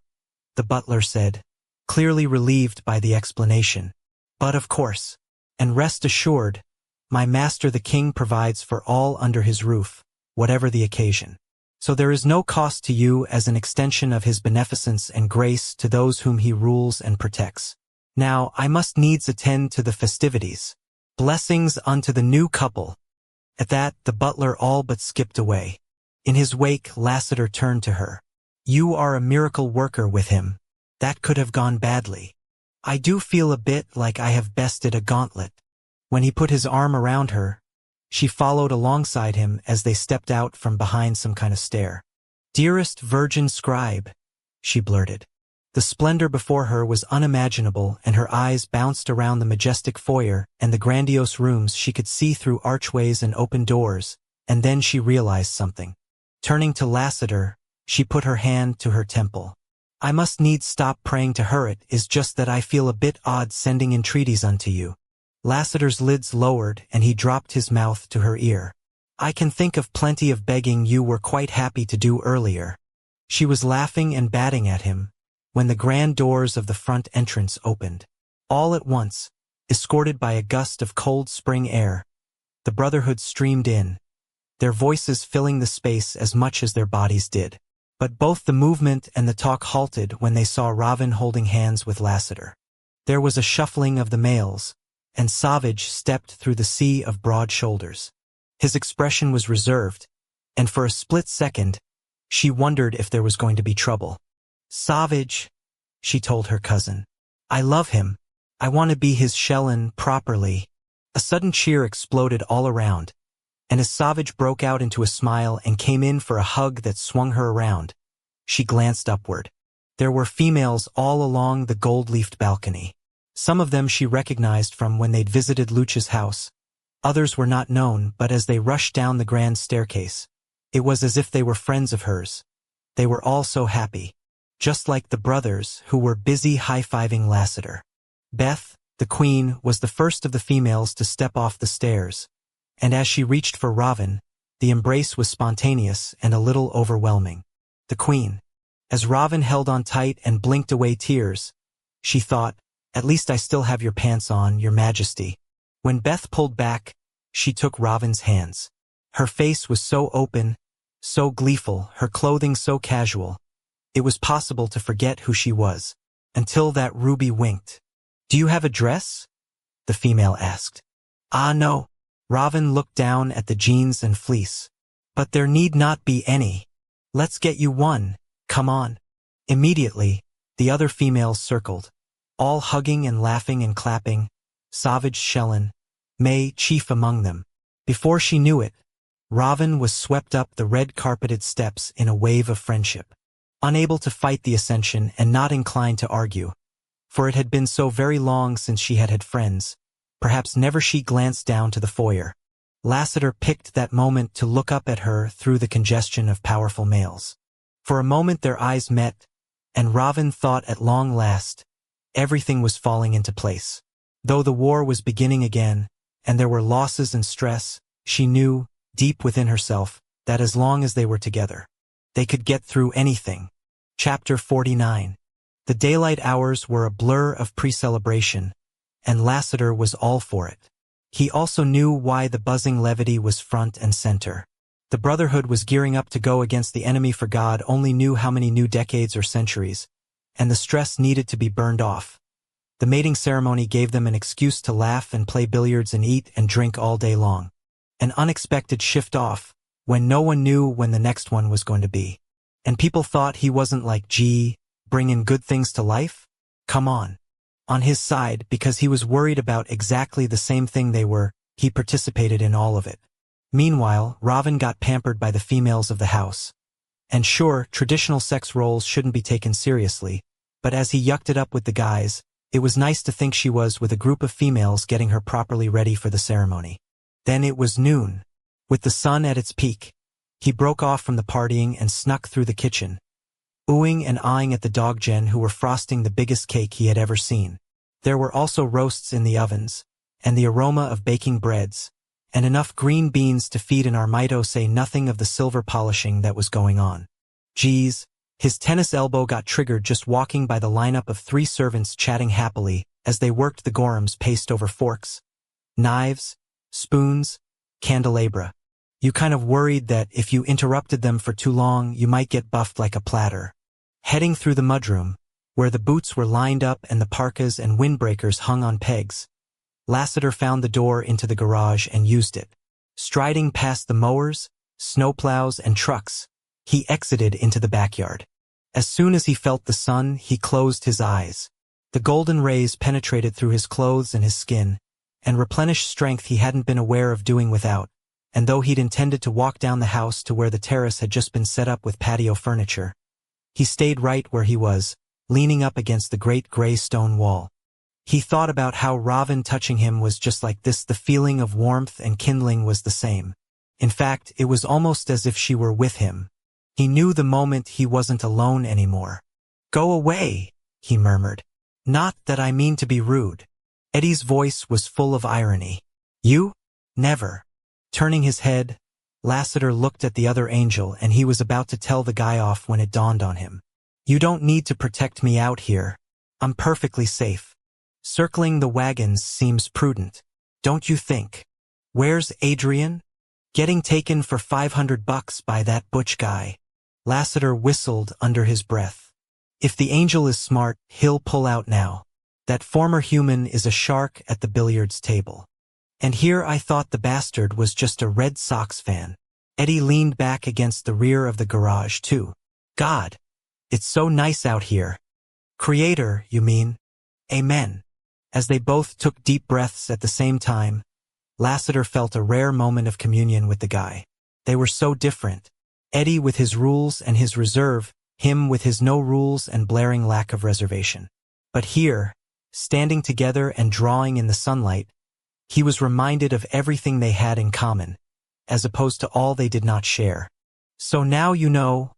the butler said, clearly relieved by the explanation. "But of course, and rest assured, my master the king provides for all under his roof, whatever the occasion. So there is no cost to you as an extension of his beneficence and grace to those whom he rules and protects. Now I must needs attend to the festivities. Blessings unto the new couple." At that, the butler all but skipped away. In his wake, Lassiter turned to her. "You are a miracle worker with him. That could have gone badly. I do feel a bit like I have bested a gauntlet." When he put his arm around her, she followed alongside him as they stepped out from behind some kind of stair. "Dearest virgin scribe," she blurted. The splendor before her was unimaginable, and her eyes bounced around the majestic foyer and the grandiose rooms she could see through archways and open doors, and then she realized something. Turning to Lassiter, she put her hand to her temple. "I must needs stop praying to her. It is just that I feel a bit odd sending entreaties unto you." Lassiter's lids lowered, and he dropped his mouth to her ear. "I can think of plenty of begging you were quite happy to do earlier." She was laughing and batting at him, when the grand doors of the front entrance opened. All at once, escorted by a gust of cold spring air, the Brotherhood streamed in, their voices filling the space as much as their bodies did. But both the movement and the talk halted when they saw Ravin holding hands with Lassiter. There was a shuffling of the males, and Savage stepped through the sea of broad shoulders. His expression was reserved, and for a split second, she wondered if there was going to be trouble. "Savage," she told her cousin. "I love him. I want to be his Shellin properly." A sudden cheer exploded all around, and as Savage broke out into a smile and came in for a hug that swung her around, she glanced upward. There were females all along the gold-leafed balcony. Some of them she recognized from when they'd visited Luch's house. Others were not known, but as they rushed down the grand staircase, it was as if they were friends of hers. They were all so happy, just like the brothers who were busy high-fiving Lassiter. Beth, the queen, was the first of the females to step off the stairs, and as she reached for Ravin, the embrace was spontaneous and a little overwhelming. The queen. As Ravin held on tight and blinked away tears, she thought, "At least I still have your pants on, your majesty." When Beth pulled back, she took Ravin's hands. Her face was so open, so gleeful, her clothing so casual. It was possible to forget who she was, until that ruby winked. "Do you have a dress?" the female asked. "Ah, no." Ravin looked down at the jeans and fleece. "But there need not be any. Let's get you one, come on." Immediately, the other females circled, all hugging and laughing and clapping, Savage, Shellen, May chief among them. Before she knew it, Ravin was swept up the red-carpeted steps in a wave of friendship. Unable to fight the ascension and not inclined to argue, for it had been so very long since she had had friends, perhaps never she glanced down to the foyer. Lassiter picked that moment to look up at her through the congestion of powerful males. For a moment their eyes met, and Ravin thought at long last, everything was falling into place. Though the war was beginning again, and there were losses and stress, she knew, deep within herself, that as long as they were together, they could get through anything. Chapter 49. The daylight hours were a blur of pre-celebration, and Lassiter was all for it. He also knew why the buzzing levity was front and center. The Brotherhood was gearing up to go against the enemy, for God only knew how many new decades or centuries, and the stress needed to be burned off. The mating ceremony gave them an excuse to laugh and play billiards and eat and drink all day long. An unexpected shift off, when no one knew when the next one was going to be. And people thought he wasn't like, gee, bringing good things to life? Come on. On his side, because he was worried about exactly the same thing they were, he participated in all of it. Meanwhile, Ravin got pampered by the females of the house. And sure, traditional sex roles shouldn't be taken seriously, but as he yucked it up with the guys, it was nice to think she was with a group of females getting her properly ready for the ceremony. Then it was noon. With the sun at its peak, he broke off from the partying and snuck through the kitchen, oohing and eyeing at the dog gen who were frosting the biggest cake he had ever seen. There were also roasts in the ovens, and the aroma of baking breads, and enough green beans to feed an armito, say nothing of the silver polishing that was going on. Geez, his tennis elbow got triggered just walking by the lineup of 3 servants chatting happily as they worked the gorums paced over forks, knives, spoons, candelabra. You kind of worried that if you interrupted them for too long you might get buffed like a platter. Heading through the mudroom, where the boots were lined up and the parkas and windbreakers hung on pegs, Lassiter found the door into the garage and used it. Striding past the mowers, snowplows, and trucks, he exited into the backyard. As soon as he felt the sun, he closed his eyes. The golden rays penetrated through his clothes and his skin, and replenished strength he hadn't been aware of doing without, and though he'd intended to walk down the house to where the terrace had just been set up with patio furniture, he stayed right where he was, leaning up against the great gray stone wall. He thought about how Ravin touching him was just like this. The feeling of warmth and kindling was the same. In fact, it was almost as if she were with him. He knew the moment he wasn't alone anymore. "Go away," he murmured. "Not that I mean to be rude." Eddie's voice was full of irony. "You? Never." Turning his head, Lassiter looked at the other angel, and he was about to tell the guy off when it dawned on him. "You don't need to protect me out here. I'm perfectly safe. Circling the wagons seems prudent, don't you think? Where's Adrian? Getting taken for $500 by that butch guy." Lassiter whistled under his breath. "If the angel is smart, he'll pull out now. That former human is a shark at the billiards table. And here I thought the bastard was just a Red Sox fan." Eddie leaned back against the rear of the garage too. "God, it's so nice out here." "Creator, you mean?" "Amen." As they both took deep breaths at the same time, Lassiter felt a rare moment of communion with the guy. They were so different. Eddie with his rules and his reserve, him with his no rules and blaring lack of reservation. But here, standing together and drawing in the sunlight, he was reminded of everything they had in common, as opposed to all they did not share. "So now you know,"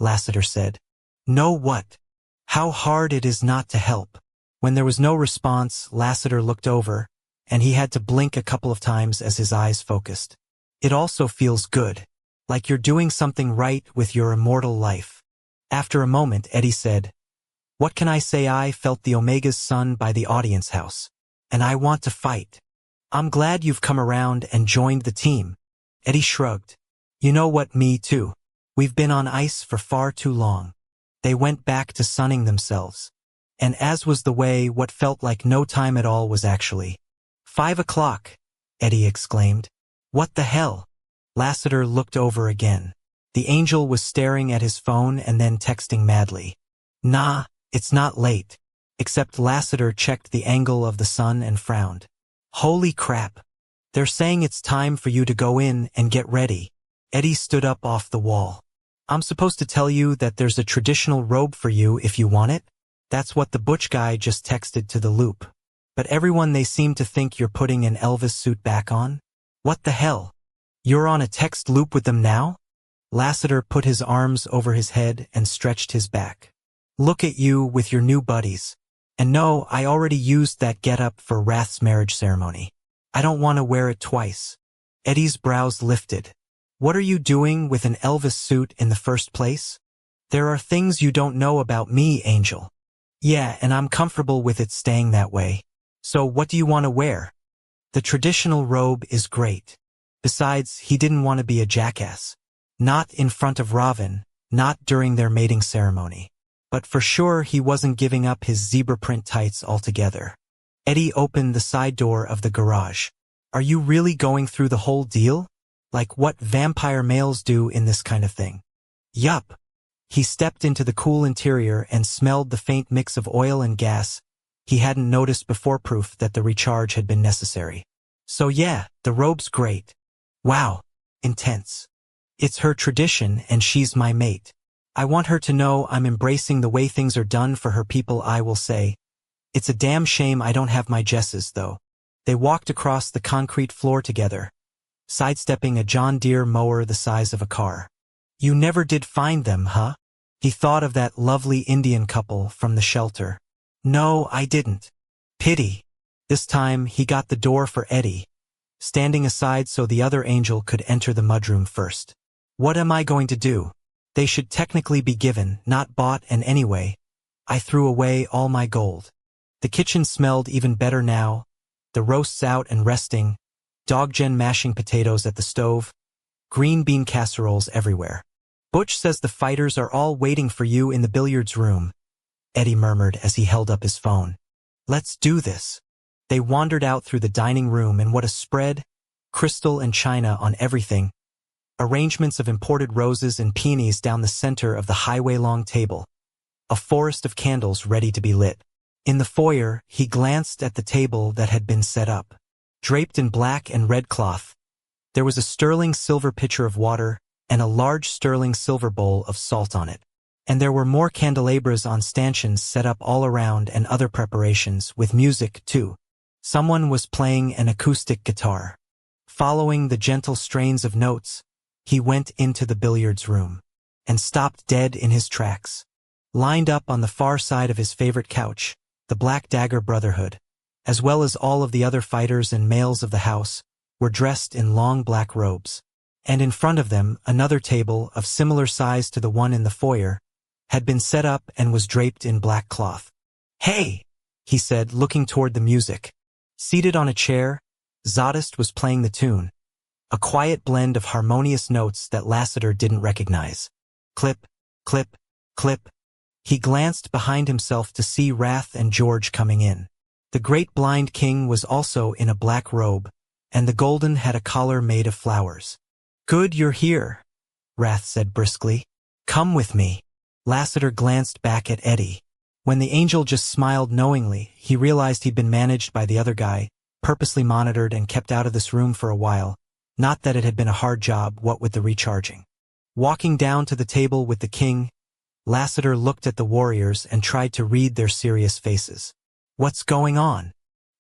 Lassiter said. "Know what? How hard it is not to help." When there was no response, Lassiter looked over, and he had to blink a couple of times as his eyes focused. "It also feels good, like you're doing something right with your immortal life." After a moment, Eddie said, "What can I say? I felt the Omega's sun by the audience house, and I want to fight. I'm glad you've come around and joined the team." Eddie shrugged. "You know what, me too. We've been on ice for far too long." They went back to sunning themselves. And as was the way, what felt like no time at all was actually 5 o'clock, Eddie exclaimed. "What the hell?" Lassiter looked over again. The angel was staring at his phone and then texting madly. "Nah, it's not late." Except Lassiter checked the angle of the sun and frowned. "Holy crap. They're saying it's time for you to go in and get ready." Eddie stood up off the wall. "I'm supposed to tell you that there's a traditional robe for you if you want it? That's what the butch guy just texted to the loop. But everyone, they seem to think you're putting an Elvis suit back on? What the hell? You're on a text loop with them now?" Lassiter put his arms over his head and stretched his back. "Look at you with your new buddies. And no, I already used that getup for Wrath's marriage ceremony. I don't want to wear it twice." Eddie's brows lifted. "What are you doing with an Elvis suit in the first place?" "There are things you don't know about me, Angel." "Yeah, and I'm comfortable with it staying that way. So what do you want to wear?" "The traditional robe is great. Besides, he didn't want to be a jackass. Not in front of Raven, not during their mating ceremony. But for sure he wasn't giving up his zebra print tights altogether." Eddie opened the side door of the garage. "Are you really going through the whole deal? Like what vampire males do in this kind of thing?" "Yup." He stepped into the cool interior and smelled the faint mix of oil and gas he hadn't noticed before, proof that the recharge had been necessary. "So yeah, the robe's great." "Wow. Intense." "It's her tradition and she's my mate. I want her to know I'm embracing the way things are done for her people, I will say. It's a damn shame I don't have my Jesses, though." They walked across the concrete floor together, sidestepping a John Deere mower the size of a car. "You never did find them, huh?" He thought of that lovely Indian couple from the shelter. "No, I didn't." "Pity." This time he got the door for Eddie, standing aside so the other angel could enter the mudroom first. "What am I going to do? They should technically be given, not bought, and anyway, I threw away all my gold." The kitchen smelled even better now, the roasts out and resting, Doggen mashing potatoes at the stove, green bean casseroles everywhere. "Butch says the fighters are all waiting for you in the billiards room," Eddie murmured as he held up his phone. "Let's do this." They wandered out through the dining room, and what a spread! Crystal and china on everything. Arrangements of imported roses and peonies down the center of the highway-long table. A forest of candles ready to be lit. In the foyer, he glanced at the table that had been set up. Draped in black and red cloth, there was a sterling silver pitcher of water and a large sterling silver bowl of salt on it. And there were more candelabras on stanchions set up all around, and other preparations, with music, too. Someone was playing an acoustic guitar. Following the gentle strains of notes, he went into the billiards room and stopped dead in his tracks. Lined up on the far side of his favorite couch, the Black Dagger Brotherhood, as well as all of the other fighters and males of the house, were dressed in long black robes. And in front of them, another table of similar size to the one in the foyer had been set up and was draped in black cloth. "Hey," he said, looking toward the music. Seated on a chair, Zadist was playing the tune, a quiet blend of harmonious notes that Lassiter didn't recognize. Clip, clip, clip. He glanced behind himself to see Wrath and George coming in. The great blind king was also in a black robe, and the golden had a collar made of flowers. "Good you're here," Wrath said briskly. "Come with me." Lassiter glanced back at Eddie. When the angel just smiled knowingly, he realized he'd been managed by the other guy, purposely monitored and kept out of this room for a while, not that it had been a hard job, what with the recharging. Walking down to the table with the king, Lassiter looked at the warriors and tried to read their serious faces. What's going on?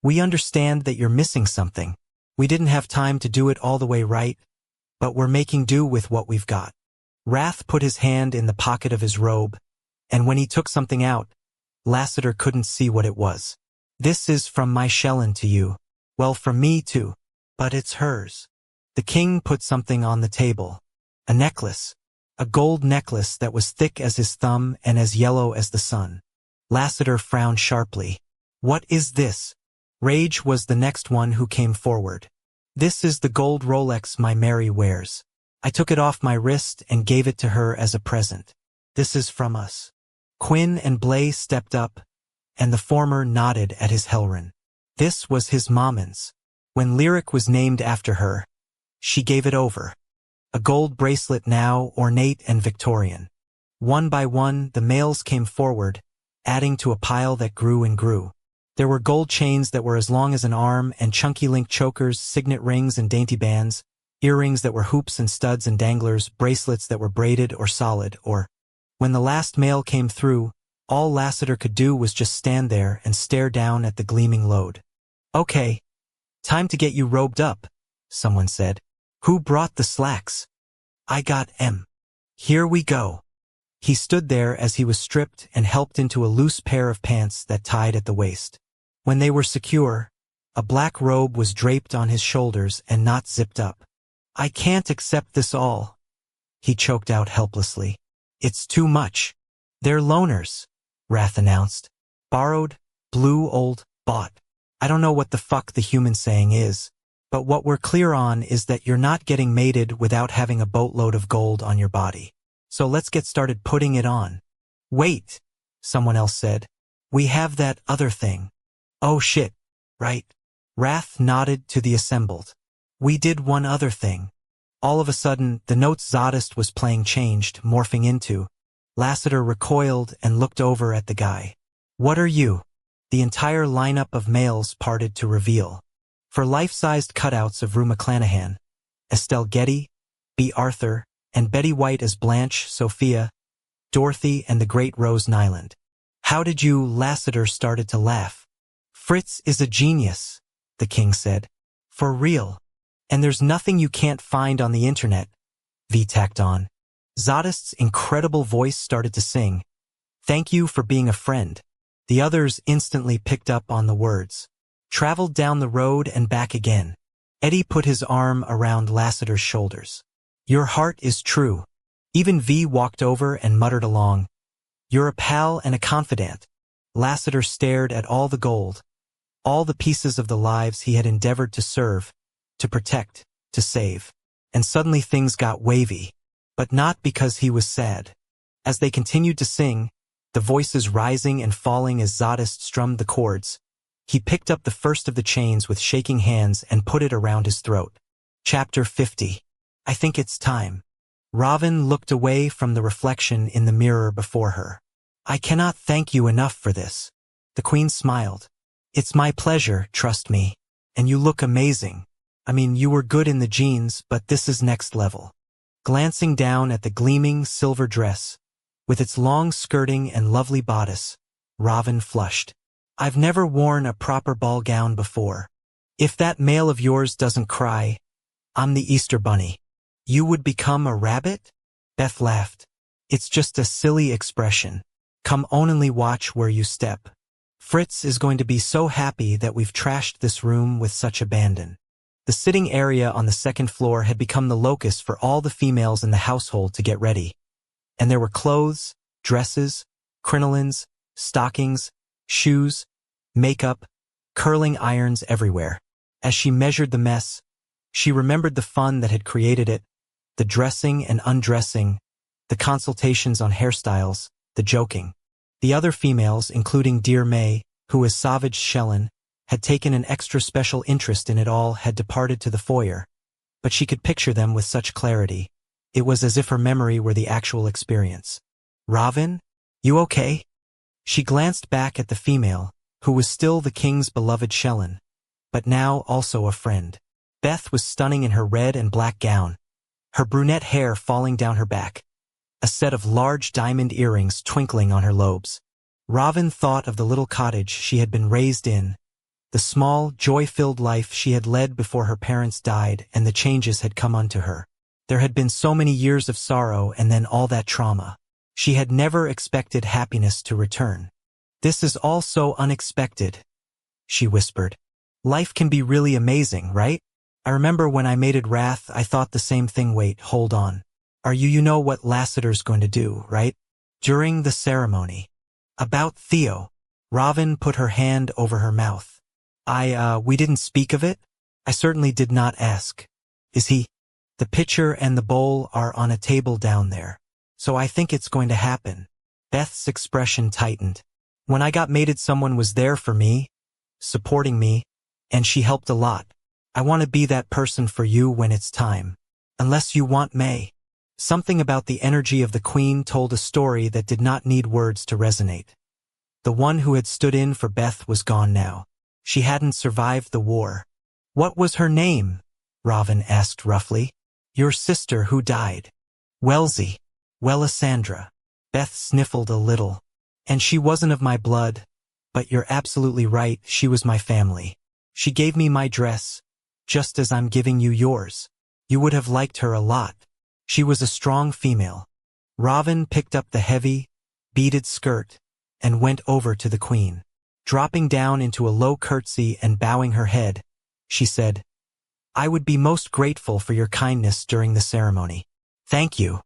We understand that you're missing something. We didn't have time to do it all the way right, but we're making do with what we've got. Wrath put his hand in the pocket of his robe, and when he took something out, Lassiter couldn't see what it was. This is from my Shulie to you. Well, from me too. But it's hers. The king put something on the table. A necklace. A gold necklace that was thick as his thumb and as yellow as the sun. Lassiter frowned sharply. What is this? Rage was the next one who came forward. This is the gold Rolex my Mary wears. I took it off my wrist and gave it to her as a present. This is from us. Quinn and Blaze stepped up, and the former nodded at his Helrin. This was his mom's. When Lyric was named after her, she gave it over. A gold bracelet now ornate and Victorian. One by one, the males came forward, adding to a pile that grew and grew. There were gold chains that were as long as an arm and chunky link chokers, signet rings and dainty bands, earrings that were hoops and studs and danglers, bracelets that were braided or solid, or... When the last male came through, all Lassiter could do was just stand there and stare down at the gleaming load. Okay. Time to get you robed up, someone said. Who brought the slacks? I got M. Here we go. He stood there as he was stripped and helped into a loose pair of pants that tied at the waist. When they were secure, a black robe was draped on his shoulders and not zipped up. I can't accept this all, he choked out helplessly. It's too much. They're loners, Wrath announced. Borrowed, blue, old, bought. I don't know what the fuck the human saying is, but what we're clear on is that you're not getting mated without having a boatload of gold on your body. So let's get started putting it on. Wait, someone else said. We have that other thing. Oh shit, right? Wrath nodded to the assembled. We did one other thing. All of a sudden, the notes Zadist was playing changed, morphing into. Lassiter recoiled and looked over at the guy. What are you? The entire lineup of males parted to reveal. For life-sized cutouts of Rue McClanahan, Estelle Getty, B. Arthur, and Betty White as Blanche, Sophia, Dorothy, and the great Rose Nyland. How did you? Lassiter started to laugh. Fritz is a genius, the king said. For real. And there's nothing you can't find on the internet, V tacked on. Zadist's incredible voice started to sing. Thank you for being a friend. The others instantly picked up on the words. Traveled down the road and back again. Eddie put his arm around Lassiter's shoulders. Your heart is true. Even V walked over and muttered along. You're a pal and a confidant. Lassiter stared at all the gold, all the pieces of the lives he had endeavored to serve, to protect, to save. And suddenly things got wavy. But not because he was sad. As they continued to sing, the voices rising and falling as Zadist strummed the chords, he picked up the first of the chains with shaking hands and put it around his throat. Chapter 50. I think it's time. Ravin looked away from the reflection in the mirror before her. I cannot thank you enough for this. The queen smiled. It's my pleasure, trust me. And you look amazing. I mean, you were good in the jeans, but this is next level. Glancing down at the gleaming silver dress, with its long skirting and lovely bodice, Ravin flushed. I've never worn a proper ball gown before. If that male of yours doesn't cry, I'm the Easter Bunny. You would become a rabbit? Beth laughed. It's just a silly expression. Come only watch where you step. Fritz is going to be so happy that we've trashed this room with such abandon. The sitting area on the second floor had become the locus for all the females in the household to get ready. And there were clothes, dresses, crinolines, stockings, shoes, makeup, curling irons everywhere. As she measured the mess, she remembered the fun that had created it, the dressing and undressing, the consultations on hairstyles, the joking. The other females, including dear May, who was Savage Shellen, had taken an extra special interest in it all, had departed to the foyer, but she could picture them with such clarity. It was as if her memory were the actual experience. Ravin? You okay? She glanced back at the female, who was still the king's beloved Shellen, but now also a friend. Beth was stunning in her red and black gown, her brunette hair falling down her back, a set of large diamond earrings twinkling on her lobes. Ravin thought of the little cottage she had been raised in, the small, joy-filled life she had led before her parents died and the changes had come unto her. There had been so many years of sorrow and then all that trauma. She had never expected happiness to return. "This is all so unexpected," she whispered. "Life can be really amazing, right? I remember when I mated Wrath, I thought the same thing. Wait, hold on. You know what Lassiter's going to do, right?" During the ceremony. "About Theo." Ravin put her hand over her mouth. We didn't speak of it? I certainly did not ask. Is he? The pitcher and the bowl are on a table down there. So I think it's going to happen." Beth's expression tightened. "When I got mated, someone was there for me, supporting me, and she helped a lot. I want to be that person for you when it's time. Unless you want May." Something about the energy of the Queen told a story that did not need words to resonate. The one who had stood in for Beth was gone now. She hadn't survived the war. "What was her name?" Ravin asked roughly. "Your sister who died." "Wellesley. Welisandra." Beth sniffled a little. "And she wasn't of my blood, but you're absolutely right, she was my family. She gave me my dress, just as I'm giving you yours. You would have liked her a lot. She was a strong female." Ravin picked up the heavy, beaded skirt and went over to the Queen. Dropping down into a low curtsy and bowing her head, she said, "I would be most grateful for your kindness during the ceremony." "Thank you."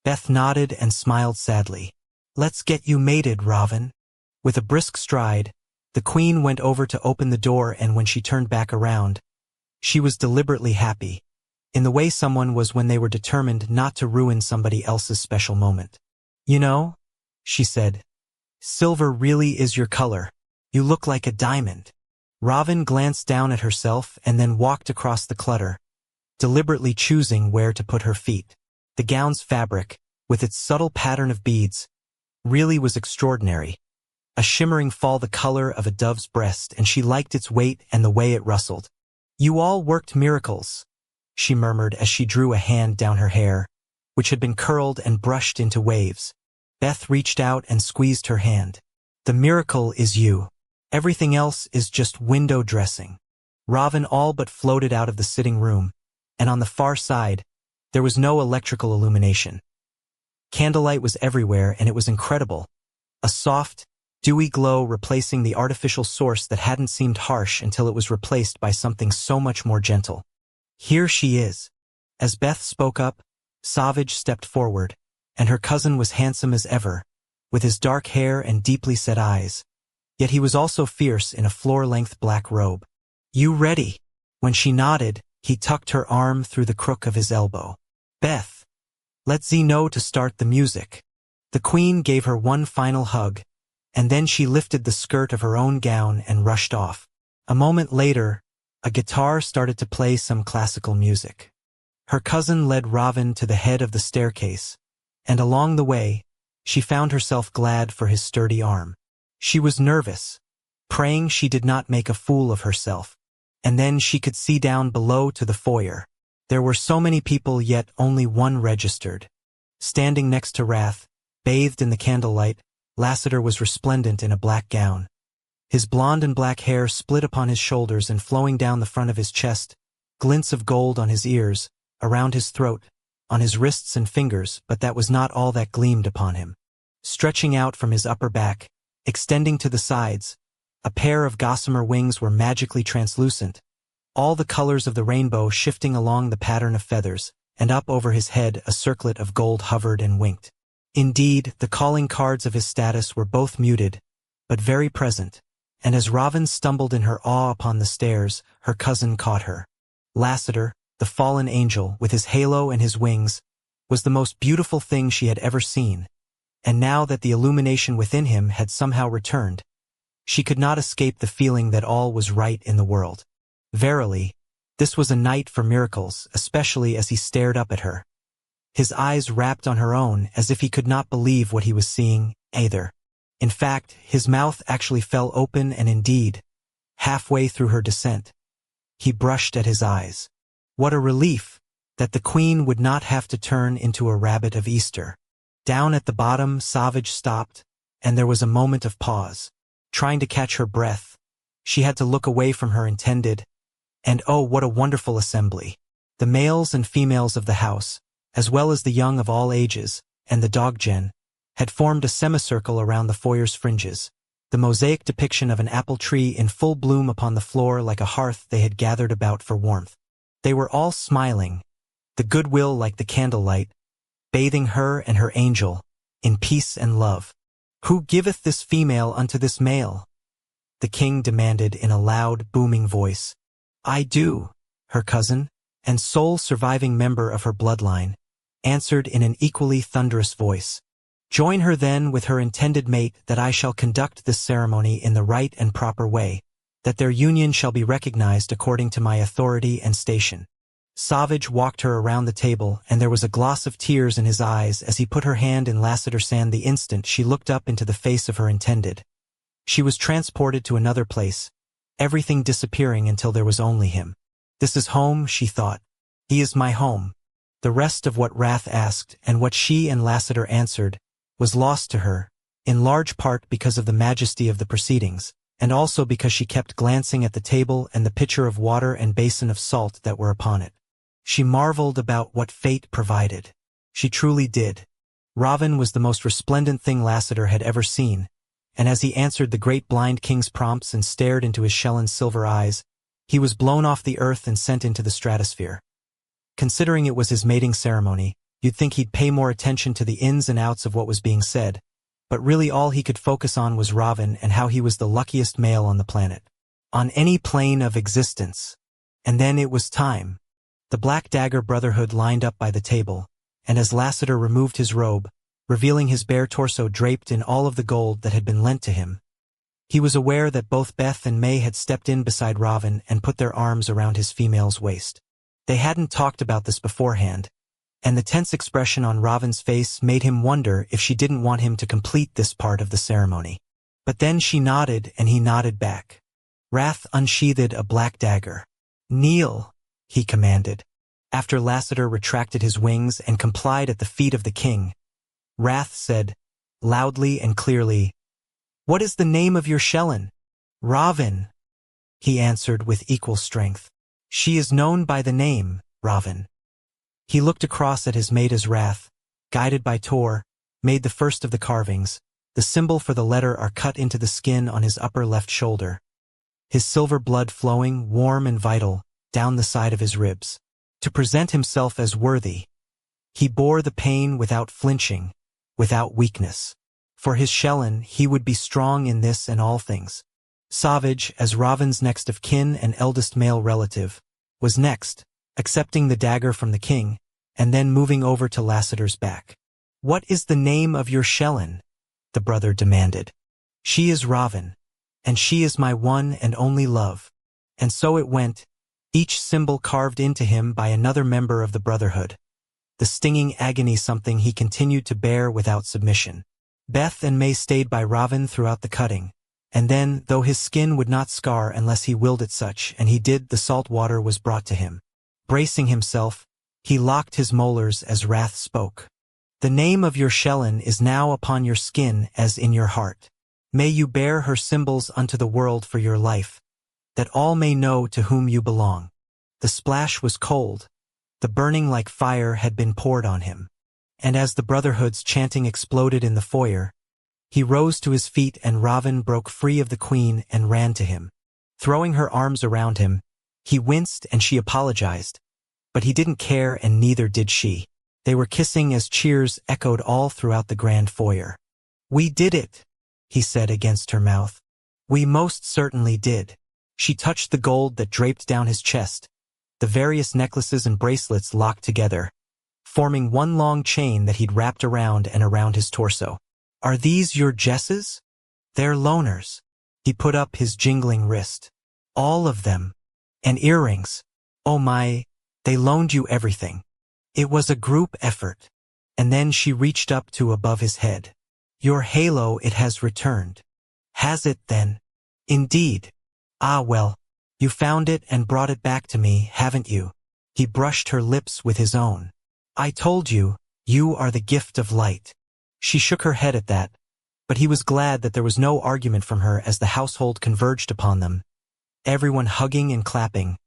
Beth nodded and smiled sadly. "Let's get you mated, Ravin." With a brisk stride, the Queen went over to open the door, and when she turned back around, she was deliberately happy, in the way someone was when they were determined not to ruin somebody else's special moment. "You know," she said, "silver really is your color. You look like a diamond." Ravin glanced down at herself and then walked across the clutter, deliberately choosing where to put her feet. The gown's fabric, with its subtle pattern of beads, really was extraordinary. A shimmering fall the color of a dove's breast, and she liked its weight and the way it rustled. "You all worked miracles," she murmured as she drew a hand down her hair, which had been curled and brushed into waves. Beth reached out and squeezed her hand. "The miracle is you. Everything else is just window dressing." Ravin all but floated out of the sitting room, and on the far side, there was no electrical illumination. Candlelight was everywhere, and it was incredible. A soft, dewy glow replacing the artificial source that hadn't seemed harsh until it was replaced by something so much more gentle. "Here she is." As Beth spoke up, Savage stepped forward, and her cousin was handsome as ever, with his dark hair and deeply set eyes. Yet he was also fierce in a floor-length black robe. "You ready?" When she nodded, he tucked her arm through the crook of his elbow. "Beth, let Z know to start the music." The Queen gave her one final hug, and then she lifted the skirt of her own gown and rushed off. A moment later, a guitar started to play some classical music. Her cousin led Ravin to the head of the staircase, and along the way, she found herself glad for his sturdy arm. She was nervous, praying she did not make a fool of herself, and then she could see down below to the foyer. There were so many people, yet only one registered. Standing next to Wrath, bathed in the candlelight, Lassiter was resplendent in a black gown. His blonde and black hair split upon his shoulders and flowing down the front of his chest, glints of gold on his ears, around his throat, on his wrists and fingers, but that was not all that gleamed upon him. Stretching out from his upper back, extending to the sides, a pair of gossamer wings were magically translucent, all the colors of the rainbow shifting along the pattern of feathers, and up over his head a circlet of gold hovered and winked. Indeed, the calling cards of his status were both muted, but very present, and as Ravin stumbled in her awe upon the stairs, her cousin caught her. Lassiter, the fallen angel, with his halo and his wings, was the most beautiful thing she had ever seen, and now that the illumination within him had somehow returned, she could not escape the feeling that all was right in the world. Verily, this was a night for miracles, especially as he stared up at her. His eyes wrapped on her own as if he could not believe what he was seeing, either. In fact, his mouth actually fell open, and indeed, halfway through her descent, He brushed at his eyes. What a relief that the queen would not have to turn into a rabbit of Easter. Down at the bottom, Savage stopped, and there was a moment of pause. Trying to catch her breath, she had to look away from her intended, and oh, what a wonderful assembly. The males and females of the house, as well as the young of all ages, and the dog gen, had formed a semicircle around the foyer's fringes, the mosaic depiction of an apple tree in full bloom upon the floor like a hearth they had gathered about for warmth. They were all smiling, the goodwill like the candlelight, bathing her and her angel in peace and love. Who giveth this female unto this male? The king demanded in a loud, booming voice. I do, her cousin, and sole surviving member of her bloodline, answered in an equally thunderous voice. Join her then with her intended mate, that I shall conduct this ceremony in the right and proper way, that their union shall be recognized according to my authority and station. Savage walked her around the table, and there was a gloss of tears in his eyes as he put her hand in Lassiter's hand the instant she looked up into the face of her intended. She was transported to another place, everything disappearing until there was only him. This is home, she thought. He is my home. The rest of what Wrath asked, and what she and Lassiter answered, was lost to her, in large part because of the majesty of the proceedings, and also because she kept glancing at the table and the pitcher of water and basin of salt that were upon it. She marveled about what fate provided. She truly did. Ravin was the most resplendent thing Lassiter had ever seen, and as he answered the great blind king's prompts and stared into his Shellen's silver eyes, he was blown off the earth and sent into the stratosphere. Considering it was his mating ceremony, you'd think he'd pay more attention to the ins and outs of what was being said, but really all he could focus on was Ravin and how he was the luckiest male on the planet, on any plane of existence. And then it was time. The Black Dagger Brotherhood lined up by the table, and as Lassiter removed his robe, revealing his bare torso draped in all of the gold that had been lent to him, he was aware that both Beth and May had stepped in beside Ravin and put their arms around his female's waist. They hadn't talked about this beforehand, and the tense expression on Ravin's face made him wonder if she didn't want him to complete this part of the ceremony. But then she nodded and he nodded back. Wrath unsheathed a black dagger. Kneel, he commanded. After Lassiter retracted his wings and complied at the feet of the king, Wrath said, loudly and clearly, What is the name of your Shellen? Ravin, he answered with equal strength. She is known by the name, Ravin. He looked across at his mate as Wrath, guided by Tor, made the first of the carvings. The symbol for the letter are cut into the skin on his upper left shoulder. His silver blood flowing, warm and vital, down the side of his ribs. To present himself as worthy, he bore the pain without flinching, without weakness. For his Shellen, he would be strong in this and all things. Savage, as Ravin's next of kin and eldest male relative, was next, accepting the dagger from the king, and then moving over to Lassiter's back. What is the name of your Shellen? The brother demanded. She is Ravin, and she is my one and only love. And so it went, each symbol carved into him by another member of the Brotherhood. The stinging agony something he continued to bear without submission. Beth and May stayed by Ravin throughout the cutting, and then, though his skin would not scar unless he willed it such, and he did, the salt water was brought to him. Bracing himself, he locked his molars as Wrath spoke. The name of your Shellen is now upon your skin as in your heart. May you bear her symbols unto the world for your life, that all may know to whom you belong. The splash was cold. The burning like fire had been poured on him. And as the Brotherhood's chanting exploded in the foyer, he rose to his feet and Ravin broke free of the queen and ran to him. Throwing her arms around him, he winced and she apologized, but he didn't care and neither did she. They were kissing as cheers echoed all throughout the grand foyer. We did it, he said against her mouth. We most certainly did. She touched the gold that draped down his chest. The various necklaces and bracelets locked together, forming one long chain that he'd wrapped around and around his torso. Are these your jesses? They're loners. He put up his jingling wrist. All of them. And earrings. Oh my, they loaned you everything. It was a group effort. And then she reached up to above his head. Your halo, it has returned. Has it then? Indeed. Ah well, You found it and brought it back to me, haven't you? He brushed her lips with his own. I told you, you are the gift of light. She shook her head at that, but he was glad that there was no argument from her as the household converged upon them, everyone hugging and clapping,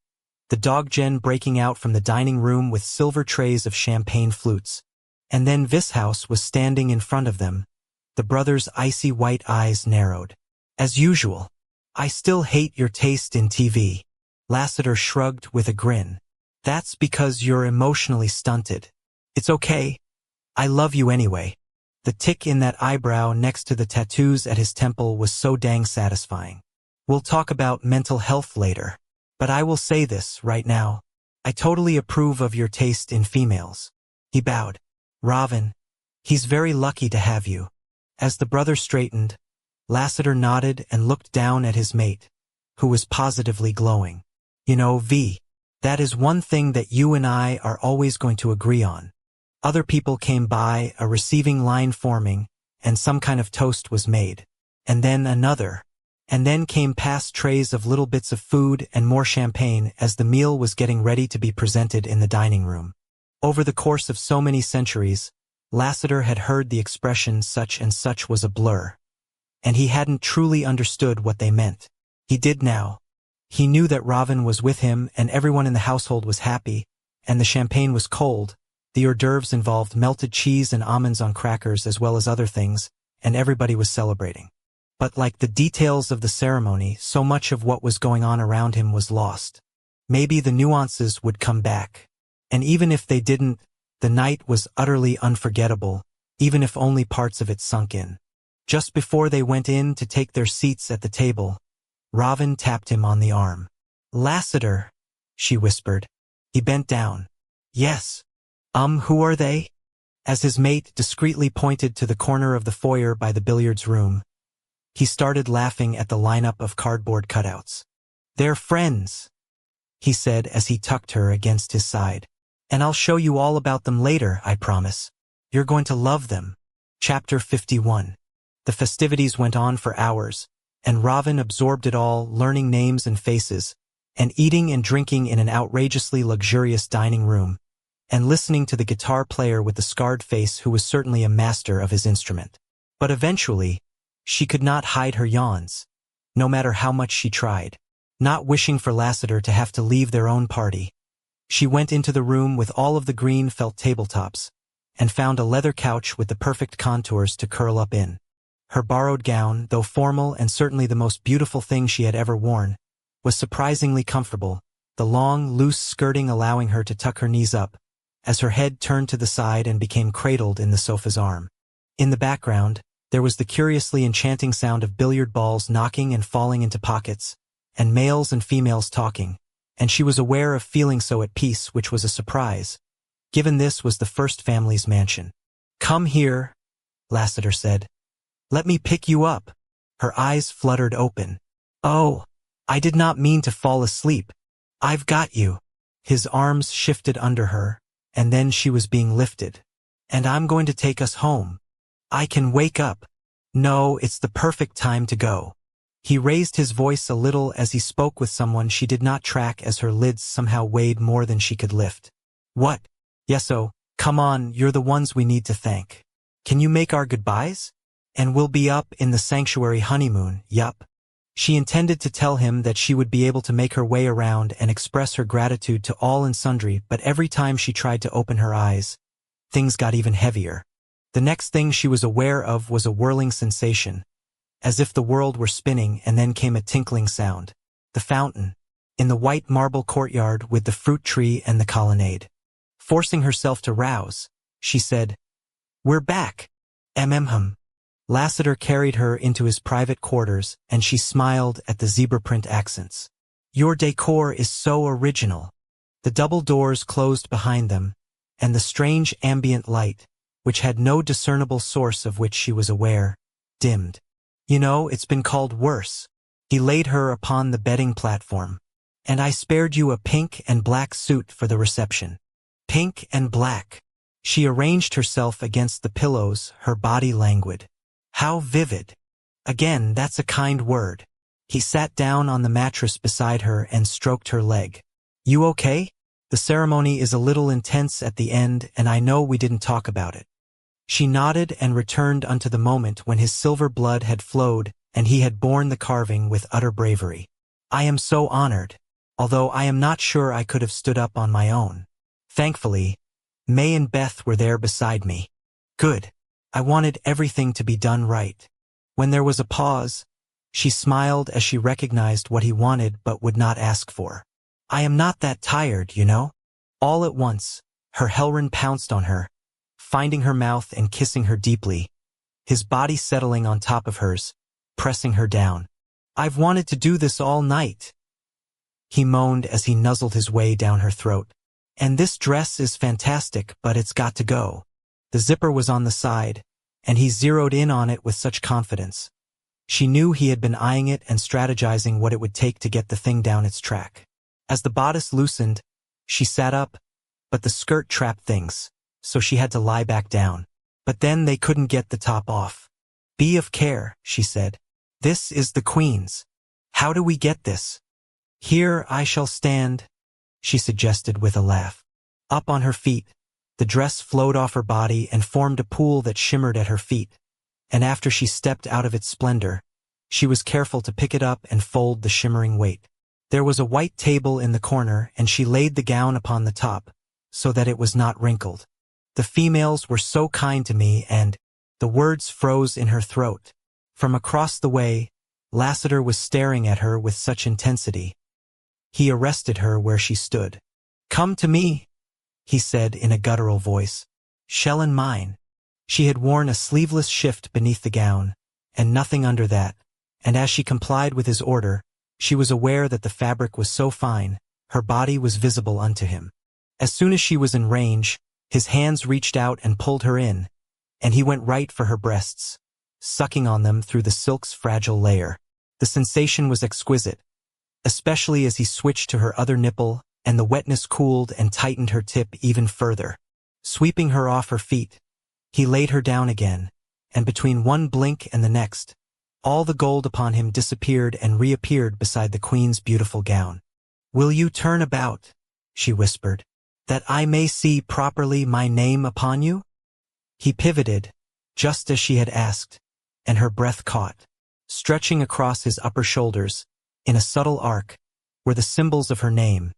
the dog Jen breaking out from the dining room with silver trays of champagne flutes. And then Vishouse was standing in front of them, the brothers' icy white eyes narrowed. As usual. I still hate your taste in TV. Lassiter shrugged with a grin. That's because you're emotionally stunted. It's okay. I love you anyway. The tick in that eyebrow next to the tattoos at his temple was so dang satisfying. We'll talk about mental health later. But I will say this right now. I totally approve of your taste in females. He bowed. Ravin, he's very lucky to have you. As the brother straightened, Lassiter nodded and looked down at his mate, who was positively glowing. You know, V, that is one thing that you and I are always going to agree on. Other people came by, a receiving line forming, and some kind of toast was made. And then another. And then came past trays of little bits of food and more champagne as the meal was getting ready to be presented in the dining room. Over the course of so many centuries, Lassiter had heard the expression such and such was a blur, and he hadn't truly understood what they meant. He did now. He knew that Ravin was with him and everyone in the household was happy, and the champagne was cold. The hors d'oeuvres involved melted cheese and almonds on crackers as well as other things, and everybody was celebrating. But like the details of the ceremony, so much of what was going on around him was lost. Maybe the nuances would come back. And even if they didn't, the night was utterly unforgettable, even if only parts of it sunk in. Just before they went in to take their seats at the table, Ravin tapped him on the arm. Lassiter, she whispered. He bent down. Yes. Who are they? As his mate discreetly pointed to the corner of the foyer by the billiards room, he started laughing at the lineup of cardboard cutouts. They're friends, he said as he tucked her against his side. And I'll show you all about them later, I promise. You're going to love them. Chapter 51. The festivities went on for hours, and Ravin absorbed it all, learning names and faces, and eating and drinking in an outrageously luxurious dining room, and listening to the guitar player with the scarred face who was certainly a master of his instrument. But eventually, she could not hide her yawns, no matter how much she tried. Not wishing for Lassiter to have to leave their own party, she went into the room with all of the green felt tabletops, and found a leather couch with the perfect contours to curl up in. Her borrowed gown, though formal and certainly the most beautiful thing she had ever worn, was surprisingly comfortable, the long, loose skirting allowing her to tuck her knees up, as her head turned to the side and became cradled in the sofa's arm. In the background, there was the curiously enchanting sound of billiard balls knocking and falling into pockets, and males and females talking, and she was aware of feeling so at peace, which was a surprise, given this was the first family's mansion. Come here, Lassiter said. Let me pick you up. Her eyes fluttered open. Oh, I did not mean to fall asleep. I've got you. His arms shifted under her, and then she was being lifted. And I'm going to take us home. I can wake up. No, it's the perfect time to go. He raised his voice a little as he spoke with someone she did not track as her lids somehow weighed more than she could lift. What? Yeso, come on, you're the ones we need to thank. Can you make our goodbyes? And we'll be up in the sanctuary honeymoon, yup. She intended to tell him that she would be able to make her way around and express her gratitude to all and sundry, but every time she tried to open her eyes, things got even heavier. The next thing she was aware of was a whirling sensation, as if the world were spinning, and then came a tinkling sound. The fountain, in the white marble courtyard with the fruit tree and the colonnade. Forcing herself to rouse, she said, We're back. Hum. Lassiter carried her into his private quarters, and she smiled at the zebra print accents. Your decor is so original. The double doors closed behind them, and the strange ambient light, which had no discernible source of which she was aware, dimmed. You know, it's been called worse. He laid her upon the bedding platform. And I spared you a pink and black suit for the reception. Pink and black. She arranged herself against the pillows, her body languid. How vivid. Again, that's a kind word. He sat down on the mattress beside her and stroked her leg. "You okay? The ceremony is a little intense at the end, and I know we didn't talk about it." She nodded and returned unto the moment when his silver blood had flowed and he had borne the carving with utter bravery. "I am so honored, although I am not sure I could have stood up on my own. Thankfully, May and Beth were there beside me." "Good. I wanted everything to be done right." When there was a pause, she smiled as she recognized what he wanted but would not ask for. "I am not that tired, you know." All at once, her Helrin pounced on her, finding her mouth and kissing her deeply, his body settling on top of hers, pressing her down. "I've wanted to do this all night," he moaned as he nuzzled his way down her throat. "And this dress is fantastic, but it's got to go." The zipper was on the side, and he zeroed in on it with such confidence. She knew he had been eyeing it and strategizing what it would take to get the thing down its track. As the bodice loosened, she sat up, but the skirt trapped things, so she had to lie back down. But then they couldn't get the top off. "Be of care," she said. "This is the Queen's. How do we get this?" "Here I shall stand," she suggested with a laugh. Up on her feet, the dress flowed off her body and formed a pool that shimmered at her feet, and after she stepped out of its splendor, she was careful to pick it up and fold the shimmering weight. There was a white table in the corner, and she laid the gown upon the top, so that it was not wrinkled. "The females were so kind to me, and—" The words froze in her throat. From across the way, Lassiter was staring at her with such intensity. He arrested her where she stood. "Come to me," he said in a guttural voice. "Shell and mine." She had worn a sleeveless shift beneath the gown, and nothing under that, and as she complied with his order, she was aware that the fabric was so fine, her body was visible unto him. As soon as she was in range, his hands reached out and pulled her in, and he went right for her breasts, sucking on them through the silk's fragile layer. The sensation was exquisite, especially as he switched to her other nipple, and the wetness cooled and tightened her tip even further. Sweeping her off her feet, he laid her down again, and between one blink and the next, all the gold upon him disappeared and reappeared beside the Queen's beautiful gown. "Will you turn about," she whispered, "that I may see properly my name upon you?" He pivoted, just as she had asked, and her breath caught. Stretching across his upper shoulders, in a subtle arc, were the symbols of her name,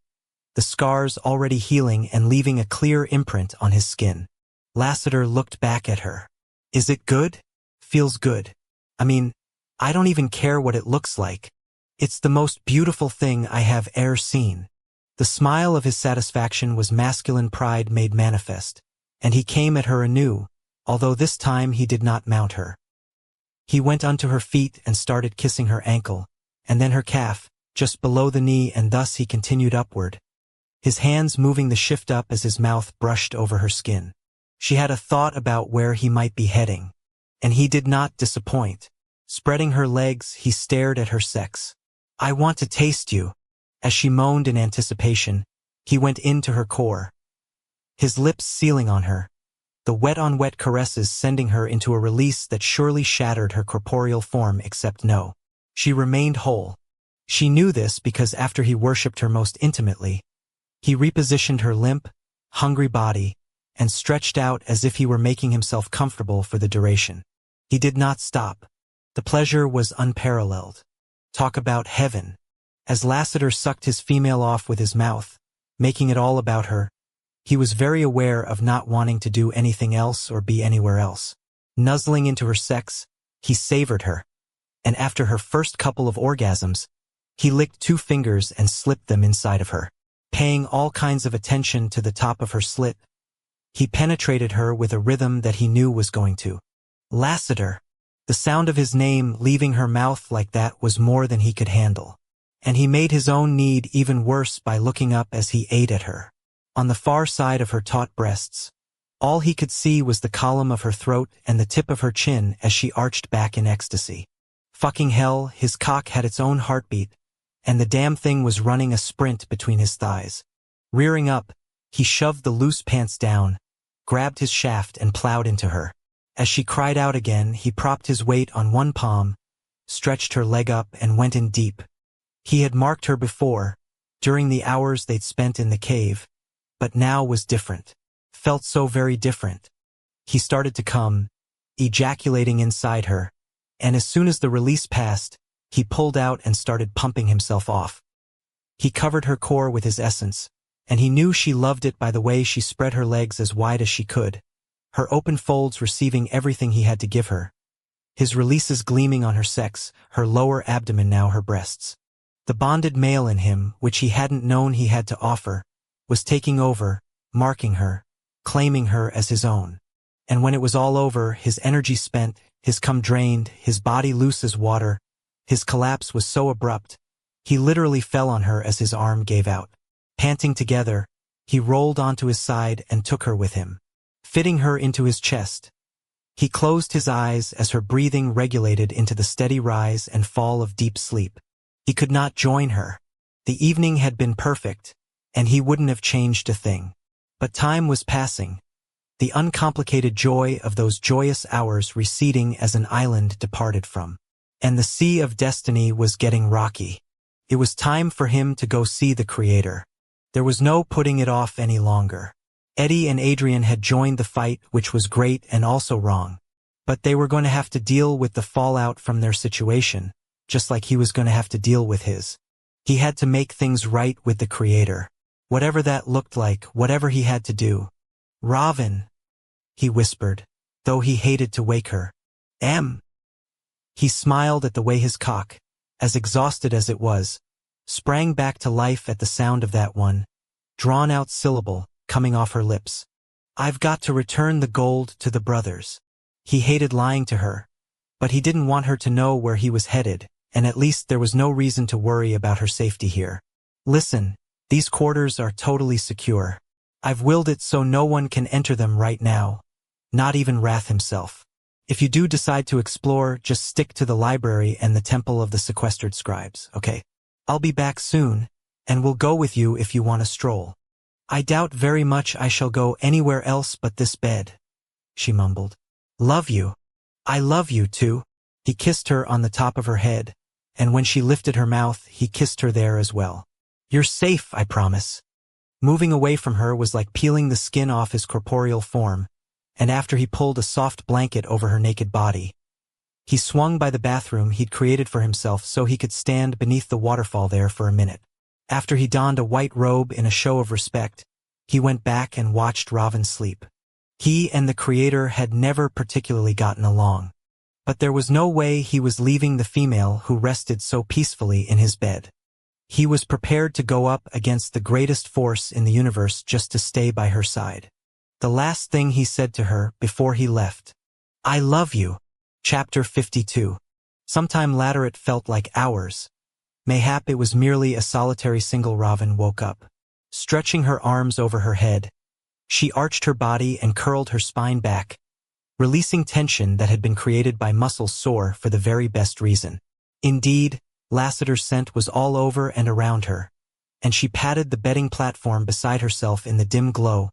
the scars already healing and leaving a clear imprint on his skin. Lassiter looked back at her. "Is it good?" "Feels good. I mean, I don't even care what it looks like. It's the most beautiful thing I have e'er seen." The smile of his satisfaction was masculine pride made manifest, and he came at her anew, although this time he did not mount her. He went unto her feet and started kissing her ankle, and then her calf, just below the knee, and thus he continued upward, his hands moving the shift up as his mouth brushed over her skin. She had a thought about where he might be heading, and he did not disappoint. Spreading her legs, he stared at her sex. "I want to taste you." As she moaned in anticipation, he went into her core, his lips sealing on her, the wet-on-wet caresses sending her into a release that surely shattered her corporeal form, except no. She remained whole. She knew this because after he worshipped her most intimately, he repositioned her limp, hungry body, and stretched out as if he were making himself comfortable for the duration. He did not stop. The pleasure was unparalleled. Talk about heaven. As Lassiter sucked his female off with his mouth, making it all about her, he was very aware of not wanting to do anything else or be anywhere else. Nuzzling into her sex, he savored her, and after her first couple of orgasms, he licked 2 fingers and slipped them inside of her. Paying all kinds of attention to the top of her slit, he penetrated her with a rhythm that he knew was going to. Lassiter! The sound of his name leaving her mouth like that was more than he could handle, and he made his own need even worse by looking up as he ate at her. On the far side of her taut breasts, all he could see was the column of her throat and the tip of her chin as she arched back in ecstasy. Fucking hell, his cock had its own heartbeat, and the damn thing was running a sprint between his thighs. Rearing up, he shoved the loose pants down, grabbed his shaft and plowed into her. As she cried out again, he propped his weight on one palm, stretched her leg up and went in deep. He had marked her before, during the hours they'd spent in the cave, but now was different. Felt so very different. He started to come, ejaculating inside her, and as soon as the release passed, he pulled out and started pumping himself off. He covered her core with his essence, and he knew she loved it by the way she spread her legs as wide as she could, her open folds receiving everything he had to give her. His releases gleaming on her sex, her lower abdomen now her breasts. The bonded male in him, which he hadn't known he had to offer, was taking over, marking her, claiming her as his own. And when it was all over, his energy spent, his cum drained, his body loose as water, his collapse was so abrupt, he literally fell on her as his arm gave out. Panting together, he rolled onto his side and took her with him, fitting her into his chest. He closed his eyes as her breathing regulated into the steady rise and fall of deep sleep. He could not join her. The evening had been perfect, and he wouldn't have changed a thing. But time was passing, the uncomplicated joy of those joyous hours receding as an island departed from. And the sea of destiny was getting rocky. It was time for him to go see the Creator. There was no putting it off any longer. Eddie and Adrian had joined the fight, which was great and also wrong. But they were going to have to deal with the fallout from their situation, just like he was going to have to deal with his. He had to make things right with the Creator. Whatever that looked like, whatever he had to do. "Ravin," he whispered, though he hated to wake her. "M." He smiled at the way his cock, as exhausted as it was, sprang back to life at the sound of that one, drawn-out syllable, coming off her lips. "I've got to return the gold to the brothers." He hated lying to her, but he didn't want her to know where he was headed, and at least there was no reason to worry about her safety here. "Listen, these quarters are totally secure. I've willed it so no one can enter them right now, not even Wrath himself. If you do decide to explore, just stick to the library and the Temple of the Sequestered Scribes, okay? I'll be back soon, and will go with you if you want a stroll." "I doubt very much I shall go anywhere else but this bed," she mumbled. "Love you. I love you too." He kissed her on the top of her head, and when she lifted her mouth, he kissed her there as well. "You're safe, I promise." Moving away from her was like peeling the skin off his corporeal form, and after he pulled a soft blanket over her naked body, he swung by the bathroom he'd created for himself so he could stand beneath the waterfall there for a minute. After he donned a white robe in a show of respect, he went back and watched Ravin sleep. He and the Creator had never particularly gotten along, but there was no way he was leaving the female who rested so peacefully in his bed. He was prepared to go up against the greatest force in the universe just to stay by her side. The last thing he said to her before he left. "I love you." Chapter 52. Sometime later it felt like hours. Mayhap it was merely a solitary single. Ravin woke up. Stretching her arms over her head, she arched her body and curled her spine back, releasing tension that had been created by muscles sore for the very best reason. Indeed, Lassiter's scent was all over and around her, and she patted the bedding platform beside herself in the dim glow,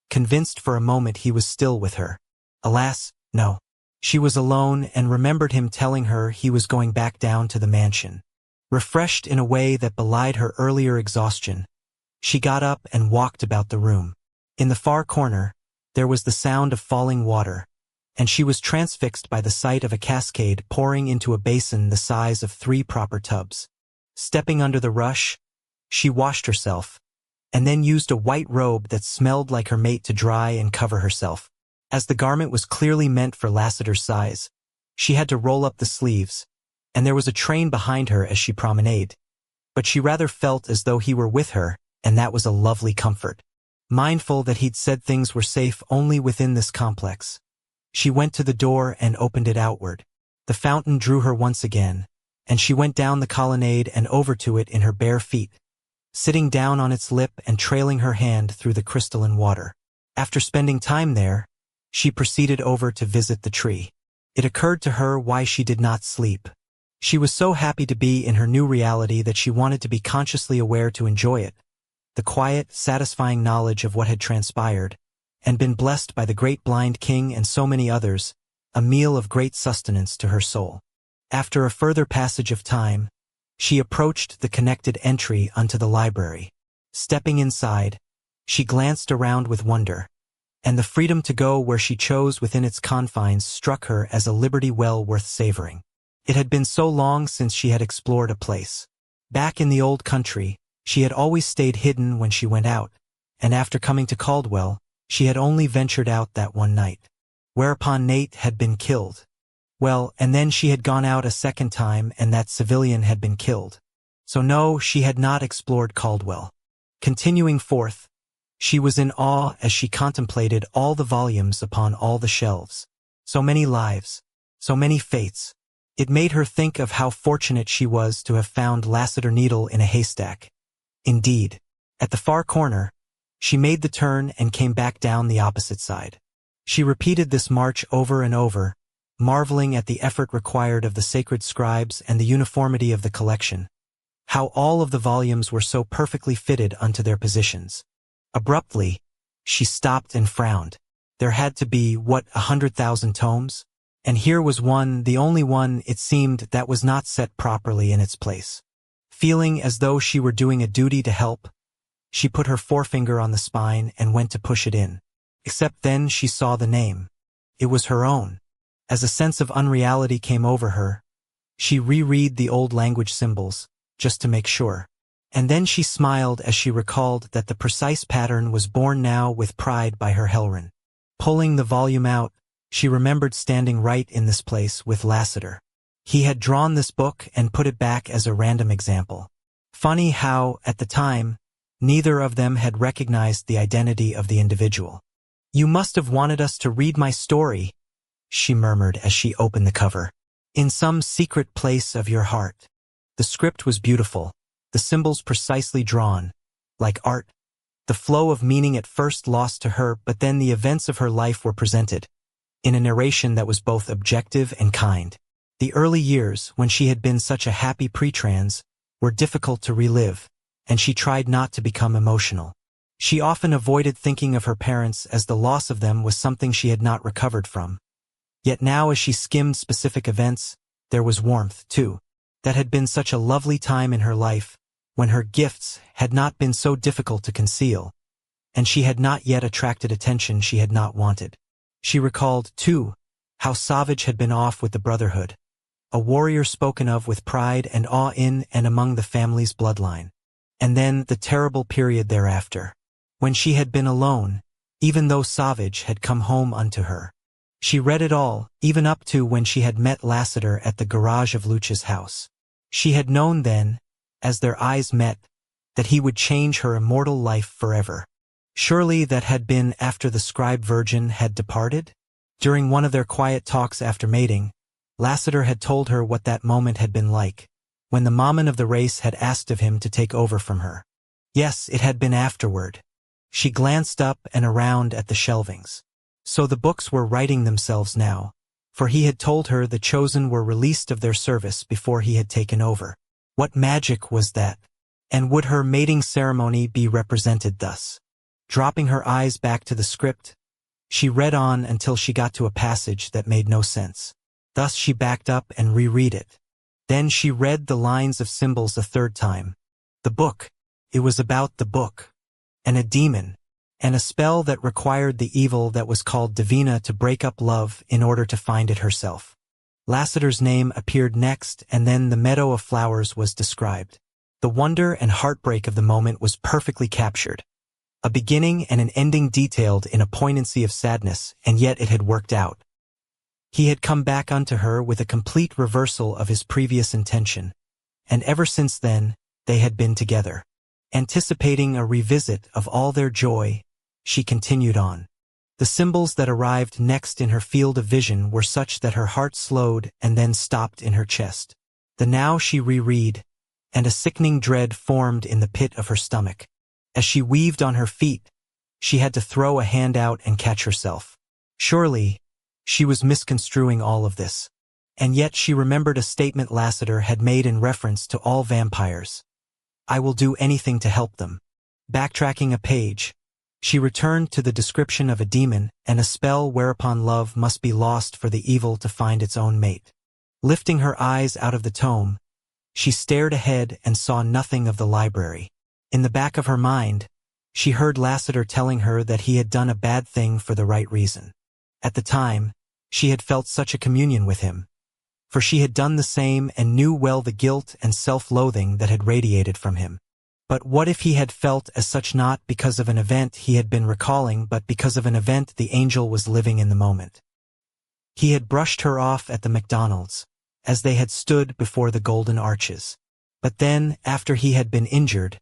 convinced for a moment he was still with her. Alas, no. She was alone and remembered him telling her he was going back down to the mansion. Refreshed in a way that belied her earlier exhaustion, she got up and walked about the room. In the far corner, there was the sound of falling water, and she was transfixed by the sight of a cascade pouring into a basin the size of 3 proper tubs. Stepping under the rush, she washed herself, and then used a white robe that smelled like her mate to dry and cover herself. As the garment was clearly meant for Lassiter's size, she had to roll up the sleeves, and there was a train behind her as she promenaded. But she rather felt as though he were with her, and that was a lovely comfort. Mindful that he'd said things were safe only within this complex, she went to the door and opened it outward. The fountain drew her once again, and she went down the colonnade and over to it in her bare feet, sitting down on its lip and trailing her hand through the crystalline water. After spending time there, she proceeded over to visit the tree. It occurred to her why she did not sleep. She was so happy to be in her new reality that she wanted to be consciously aware to enjoy it, the quiet, satisfying knowledge of what had transpired, and been blessed by the great blind king and so many others, a meal of great sustenance to her soul. After a further passage of time, she approached the connected entry unto the library. Stepping inside, she glanced around with wonder, and the freedom to go where she chose within its confines struck her as a liberty well worth savoring. It had been so long since she had explored a place. Back in the old country, she had always stayed hidden when she went out, and after coming to Caldwell, she had only ventured out that one night. Whereupon Nate had been killed. Well, and then she had gone out a second time and that civilian had been killed. So no, she had not explored Caldwell. Continuing forth, she was in awe as she contemplated all the volumes upon all the shelves. So many lives, so many fates. It made her think of how fortunate she was to have found Lassiter needle in a haystack. Indeed, at the far corner, she made the turn and came back down the opposite side. She repeated this march over and over, marveling at the effort required of the sacred scribes and the uniformity of the collection. How all of the volumes were so perfectly fitted unto their positions. Abruptly, she stopped and frowned. There had to be, 100,000 tomes? And here was one, the only one, it seemed, that was not set properly in its place. Feeling as though she were doing a duty to help, she put her forefinger on the spine and went to push it in. Except then she saw the name. It was her own. As a sense of unreality came over her, she reread the old language symbols, just to make sure. And then she smiled as she recalled that the precise pattern was borne now with pride by her Helrin. Pulling the volume out, she remembered standing right in this place with Lassiter. He had drawn this book and put it back as a random example. Funny how, at the time, neither of them had recognized the identity of the individual. "You must have wanted us to read my story," she murmured as she opened the cover. "In some secret place of your heart." The script was beautiful, the symbols precisely drawn, like art. The flow of meaning at first lost to her, but then the events of her life were presented, in a narration that was both objective and kind. The early years, when she had been such a happy pre-trans, were difficult to relive, and she tried not to become emotional. She often avoided thinking of her parents as the loss of them was something she had not recovered from. Yet now as she skimmed specific events, there was warmth, too. That had been such a lovely time in her life, when her gifts had not been so difficult to conceal, and she had not yet attracted attention she had not wanted. She recalled, too, how Savage had been off with the Brotherhood, a warrior spoken of with pride and awe in and among the family's bloodline. And then the terrible period thereafter, when she had been alone, even though Savage had come home unto her. She read it all, even up to when she had met Lassiter at the garage of Luch's house. She had known then, as their eyes met, that he would change her immortal life forever. Surely that had been after the scribe virgin had departed? During one of their quiet talks after mating, Lassiter had told her what that moment had been like, when the Mammon of the race had asked of him to take over from her. Yes, it had been afterward. She glanced up and around at the shelvings. So the books were writing themselves now, for he had told her the chosen were released of their service before he had taken over. What magic was that? And would her mating ceremony be represented thus? Dropping her eyes back to the script, she read on until she got to a passage that made no sense. Thus she backed up and reread it. Then she read the lines of symbols a third time. The book. It was about the book. And a demon. And a spell that required the evil that was called Deina to break up love in order to find it herself. Lassiter's name appeared next, and then the meadow of flowers was described. The wonder and heartbreak of the moment was perfectly captured. A beginning and an ending detailed in a poignancy of sadness, and yet it had worked out. He had come back unto her with a complete reversal of his previous intention, and ever since then, they had been together. Anticipating a revisit of all their joy, she continued on. The symbols that arrived next in her field of vision were such that her heart slowed and then stopped in her chest. The now she reread, and a sickening dread formed in the pit of her stomach. As she weaved on her feet, she had to throw a hand out and catch herself. Surely, she was misconstruing all of this. And yet she remembered a statement Lassiter had made in reference to all vampires. "I will do anything to help them." Backtracking a page, she returned to the description of a demon and a spell whereupon love must be lost for the evil to find its own mate. Lifting her eyes out of the tome, she stared ahead and saw nothing of the library. In the back of her mind, she heard Lassiter telling her that he had done a bad thing for the right reason. At the time, she had felt such a communion with him, for she had done the same and knew well the guilt and self-loathing that had radiated from him. But what if he had felt as such not because of an event he had been recalling but because of an event the angel was living in the moment? He had brushed her off at the McDonald's, as they had stood before the golden arches. But then, after he had been injured,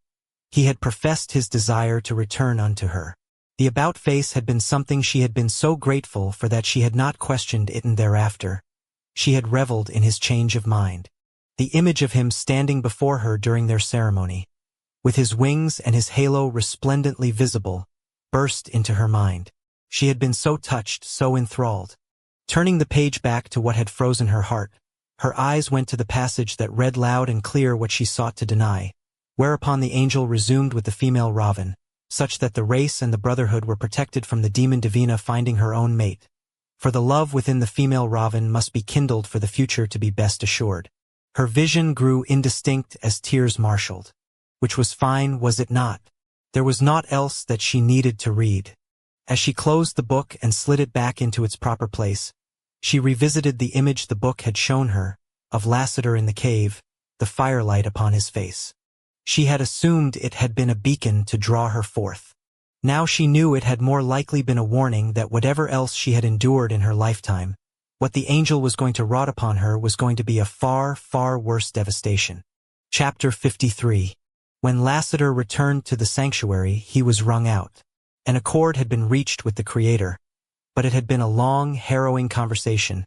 he had professed his desire to return unto her. The about-face had been something she had been so grateful for that she had not questioned it, and thereafter she had reveled in his change of mind. The image of him standing before her during their ceremony, with his wings and his halo resplendently visible, burst into her mind. She had been so touched, so enthralled. Turning the page back to what had frozen her heart, her eyes went to the passage that read loud and clear what she sought to deny, whereupon the angel resumed with the female Raven, such that the race and the brotherhood were protected from the demon Deina finding her own mate. For the love within the female Raven must be kindled for the future to be best assured. Her vision grew indistinct as tears marshaled. Which was fine, was it not? There was naught else that she needed to read. As she closed the book and slid it back into its proper place, she revisited the image the book had shown her, of Lassiter in the cave, the firelight upon his face. She had assumed it had been a beacon to draw her forth. Now she knew it had more likely been a warning that whatever else she had endured in her lifetime, what the angel was going to wrought upon her was going to be a far, far worse devastation. Chapter 53. When Lassiter returned to the sanctuary, he was wrung out. An accord had been reached with the Creator, but it had been a long, harrowing conversation,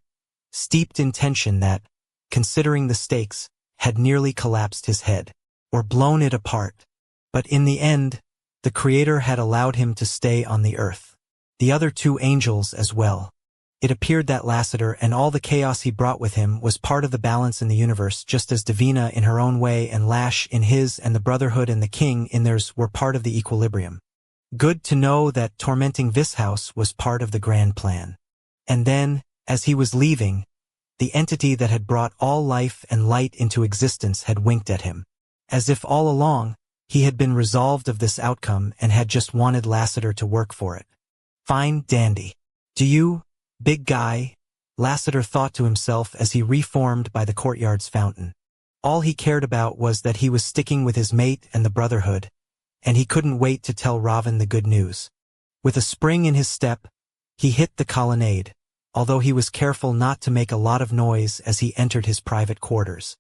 steeped in tension that, considering the stakes, had nearly collapsed his head, or blown it apart. But in the end, the Creator had allowed him to stay on the earth. The other two angels as well. It appeared that Lassiter and all the chaos he brought with him was part of the balance in the universe, just as Deina in her own way and Lash in his and the Brotherhood and the King in theirs were part of the equilibrium. Good to know that tormenting this house was part of the grand plan. And then, as he was leaving, the entity that had brought all life and light into existence had winked at him. As if all along, he had been resolved of this outcome and had just wanted Lassiter to work for it. Fine dandy. Do you, big guy? Lassiter thought to himself as he reformed by the courtyard's fountain. All he cared about was that he was sticking with his mate and the Brotherhood, and he couldn't wait to tell Raven the good news. With a spring in his step, he hit the colonnade, although he was careful not to make a lot of noise as he entered his private quarters.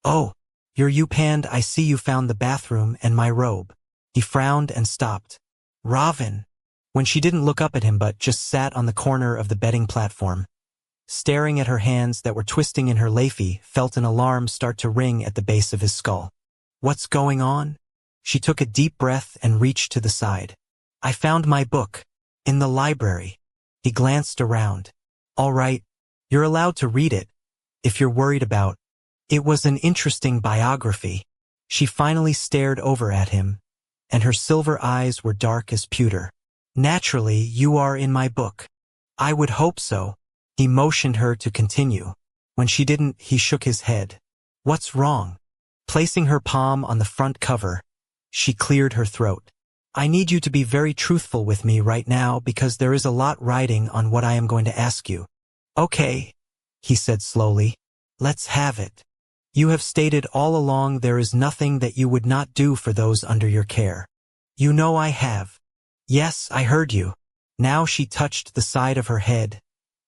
"Oh, you're you Pand, I see you found the bathroom and my robe." He frowned and stopped. "Raven," when she didn't look up at him but just sat on the corner of the bedding platform, staring at her hands that were twisting in her lafey, felt an alarm start to ring at the base of his skull. "What's going on?" She took a deep breath and reached to the side. "I found my book. In the library." He glanced around. "All right, you're allowed to read it, if you're worried about." It was an interesting biography. She finally stared over at him, and her silver eyes were dark as pewter. "Naturally, you are in my book." "I would hope so." He motioned her to continue. When she didn't, he shook his head. "What's wrong?" Placing her palm on the front cover, she cleared her throat. "I need you to be very truthful with me right now because there is a lot riding on what I am going to ask you." "Okay," he said slowly. "Let's have it. You have stated all along there is nothing that you would not do for those under your care." "You know I have." "Yes, I heard you." Now she touched the side of her head,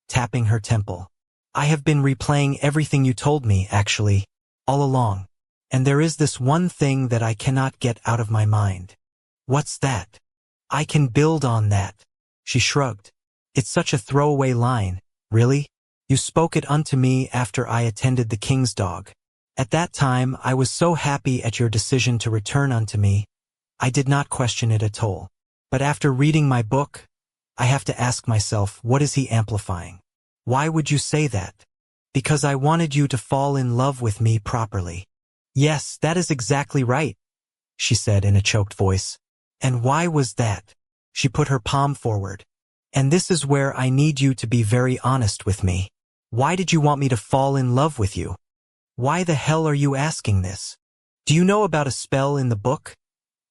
tapping her temple. "I have been replaying everything you told me, actually, all along. And there is this one thing that I cannot get out of my mind." "What's that?" "I can build on that." She shrugged. "It's such a throwaway line, really? You spoke it unto me after I attended the king's dog. At that time I was so happy at your decision to return unto me, I did not question it at all. But after reading my book, I have to ask myself, what is he amplifying? Why would you say that?" "Because I wanted you to fall in love with me properly." "Yes, that is exactly right," she said in a choked voice. "And why was that?" She put her palm forward. "And this is where I need you to be very honest with me." Why did you want me to fall in love with you? Why the hell are you asking this? Do you know about a spell in the book?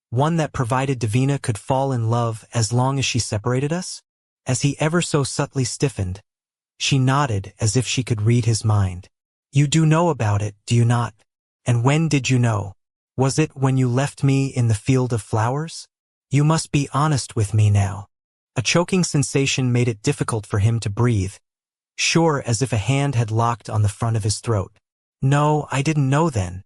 One that provided Davina could fall in love as long as she separated us? As he ever so subtly stiffened, she nodded as if she could read his mind. You do know about it, do you not? And when did you know? Was it when you left me in the field of flowers? You must be honest with me now. A choking sensation made it difficult for him to breathe, sure as if a hand had locked on the front of his throat. No, I didn't know then.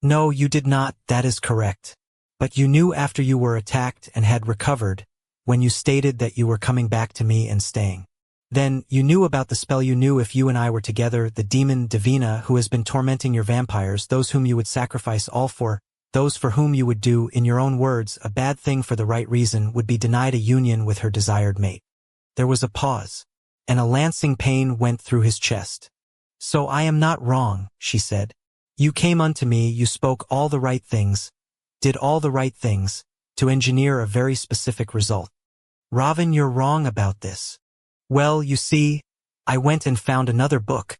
No, you did not, that is correct. But you knew after you were attacked and had recovered, when you stated that you were coming back to me and staying. Then, you knew about the spell. You knew if you and I were together, the demon Davina who has been tormenting your vampires, those whom you would sacrifice all for, those for whom you would do, in your own words, a bad thing for the right reason, would be denied a union with her desired mate. There was a pause, and a lancing pain went through his chest. So I am not wrong, she said. You came unto me, you spoke all the right things, did all the right things, to engineer a very specific result. Robin, you're wrong about this. Well, you see, I went and found another book.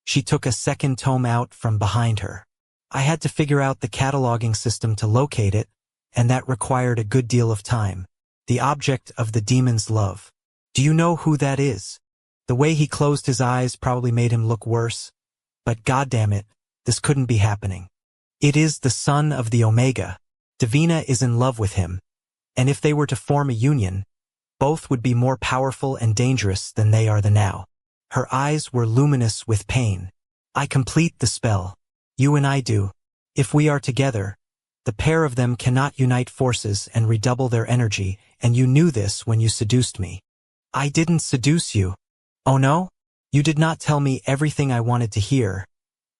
She took a second tome out from behind her. I had to figure out the cataloging system to locate it, and that required a good deal of time. The object of the demon's love. Do you know who that is? The way he closed his eyes probably made him look worse, but goddamn it, this couldn't be happening. It is the son of the Omega. Davina is in love with him, and if they were to form a union, both would be more powerful and dangerous than they are now. Her eyes were luminous with pain. I complete the spell. You and I do. If we are together, the pair of them cannot unite forces and redouble their energy, and you knew this when you seduced me. I didn't seduce you. Oh no? You did not tell me everything I wanted to hear,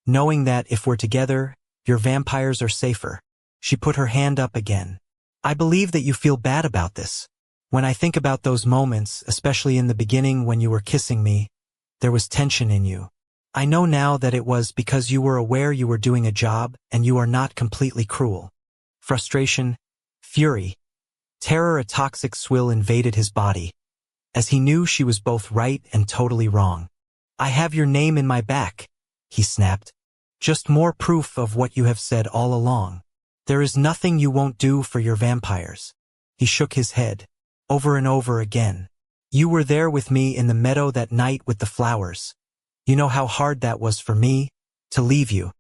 knowing that if we're together, your vampires are safer. She put her hand up again. I believe that you feel bad about this. When I think about those moments, especially in the beginning when you were kissing me, there was tension in you. I know now that it was because you were aware you were doing a job and you are not completely cruel. Frustration, fury, terror, a toxic swill invaded his body, as he knew she was both right and totally wrong. I have your name in my back, he snapped. Just more proof of what you have said all along. There is nothing you won't do for your vampires. He shook his head. Over and over again. You were there with me in the meadow that night with the flowers. You know how hard that was for me, to leave you.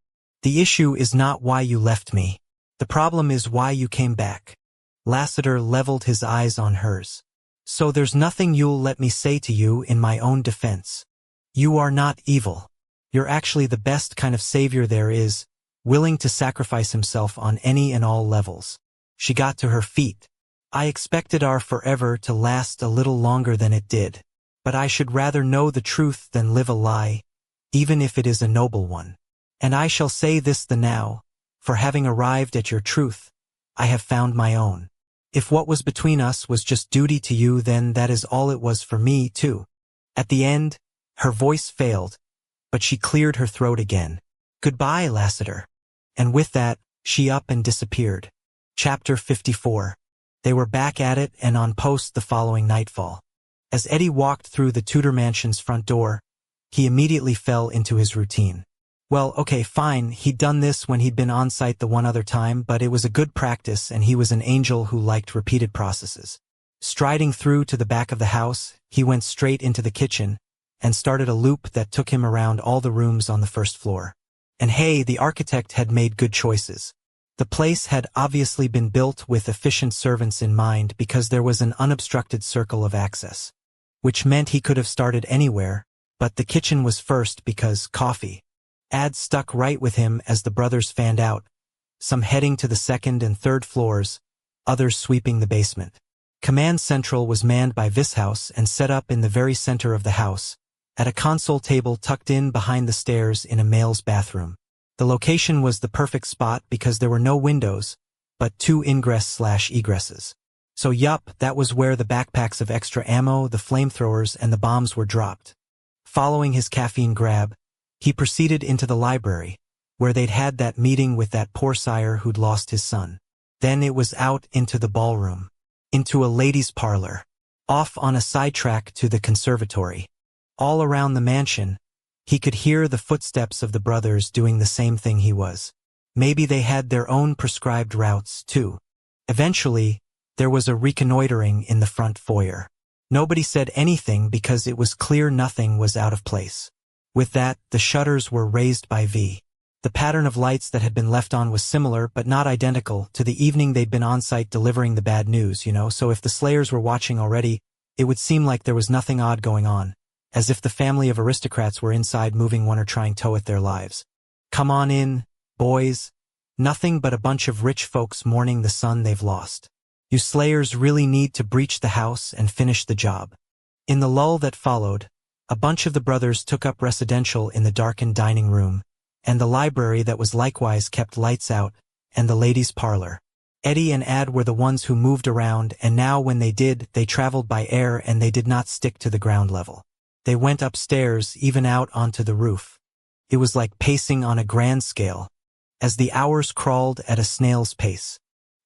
The issue is not why you left me. The problem is why you came back. Lassiter leveled his eyes on hers. So there's nothing you'll let me say to you in my own defense. You are not evil. You're actually the best kind of savior there is, willing to sacrifice himself on any and all levels. She got to her feet. I expected our forever to last a little longer than it did, but I should rather know the truth than live a lie, even if it is a noble one. And I shall say this the now, for having arrived at your truth, I have found my own. If what was between us was just duty to you, then that is all it was for me, too. At the end, her voice failed, but she cleared her throat again. Goodbye, Lassiter. And with that, she up and disappeared. Chapter 54. They were back at it and on post the following nightfall. As Eddie walked through the Tudor mansion's front door, he immediately fell into his routine. Well, okay, fine, he'd done this when he'd been on site the one other time, but it was a good practice and he was an angel who liked repeated processes. Striding through to the back of the house, he went straight into the kitchen and started a loop that took him around all the rooms on the first floor. And hey, the architect had made good choices. The place had obviously been built with efficient servants in mind because there was an unobstructed circle of access, which meant he could have started anywhere, but the kitchen was first because coffee. Ads stuck right with him as the brothers fanned out, some heading to the second and third floors, others sweeping the basement. Command Central was manned by Vishouse and set up in the very center of the house, at a console table tucked in behind the stairs in a male's bathroom. The location was the perfect spot because there were no windows, but 2 ingress/egresses. So yup, that was where the backpacks of extra ammo, the flamethrowers, and the bombs were dropped. Following his caffeine grab, he proceeded into the library, where they'd had that meeting with that poor sire who'd lost his son. Then it was out into the ballroom, into a ladies' parlor, off on a sidetrack to the conservatory. All around the mansion, He could hear the footsteps of the brothers doing the same thing he was. Maybe they had their own prescribed routes, too. Eventually, there was a reconnoitering in the front foyer. Nobody said anything because it was clear nothing was out of place. With that, the shutters were raised by V. The pattern of lights that had been left on was similar but not identical to the evening they'd been on site delivering the bad news, so if the Slayers were watching already, it would seem like there was nothing odd going on, as if the family of aristocrats were inside moving one or trying to with their lives. Come on in, boys. Nothing but a bunch of rich folks mourning the son they've lost. You Slayers really need to breach the house and finish the job. In the lull that followed, a bunch of the brothers took up residential in the darkened dining room, and the library that was likewise kept lights out, and the ladies' parlor. Eddie and Ad were the ones who moved around, and now when they did, they traveled by air and they did not stick to the ground level. They went upstairs, even out onto the roof. It was like pacing on a grand scale, as the hours crawled at a snail's pace.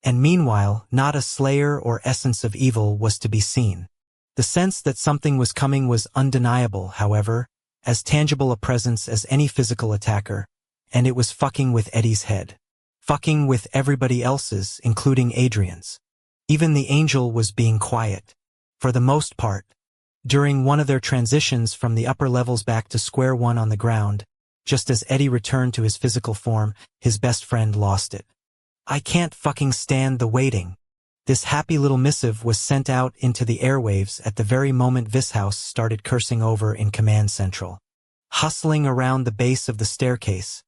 And meanwhile, not a slayer or essence of evil was to be seen. The sense that something was coming was undeniable, however, as tangible a presence as any physical attacker, and it was fucking with Eddie's head. Fucking with everybody else's, including Adrian's. Even the angel was being quiet. For the most part. During one of their transitions from the upper levels back to square one on the ground, just as Eddie returned to his physical form, his best friend lost it. I can't fucking stand the waiting. This happy little missive was sent out into the airwaves at the very moment Vishouse started cursing over in Command Central. Hustling around the base of the staircase,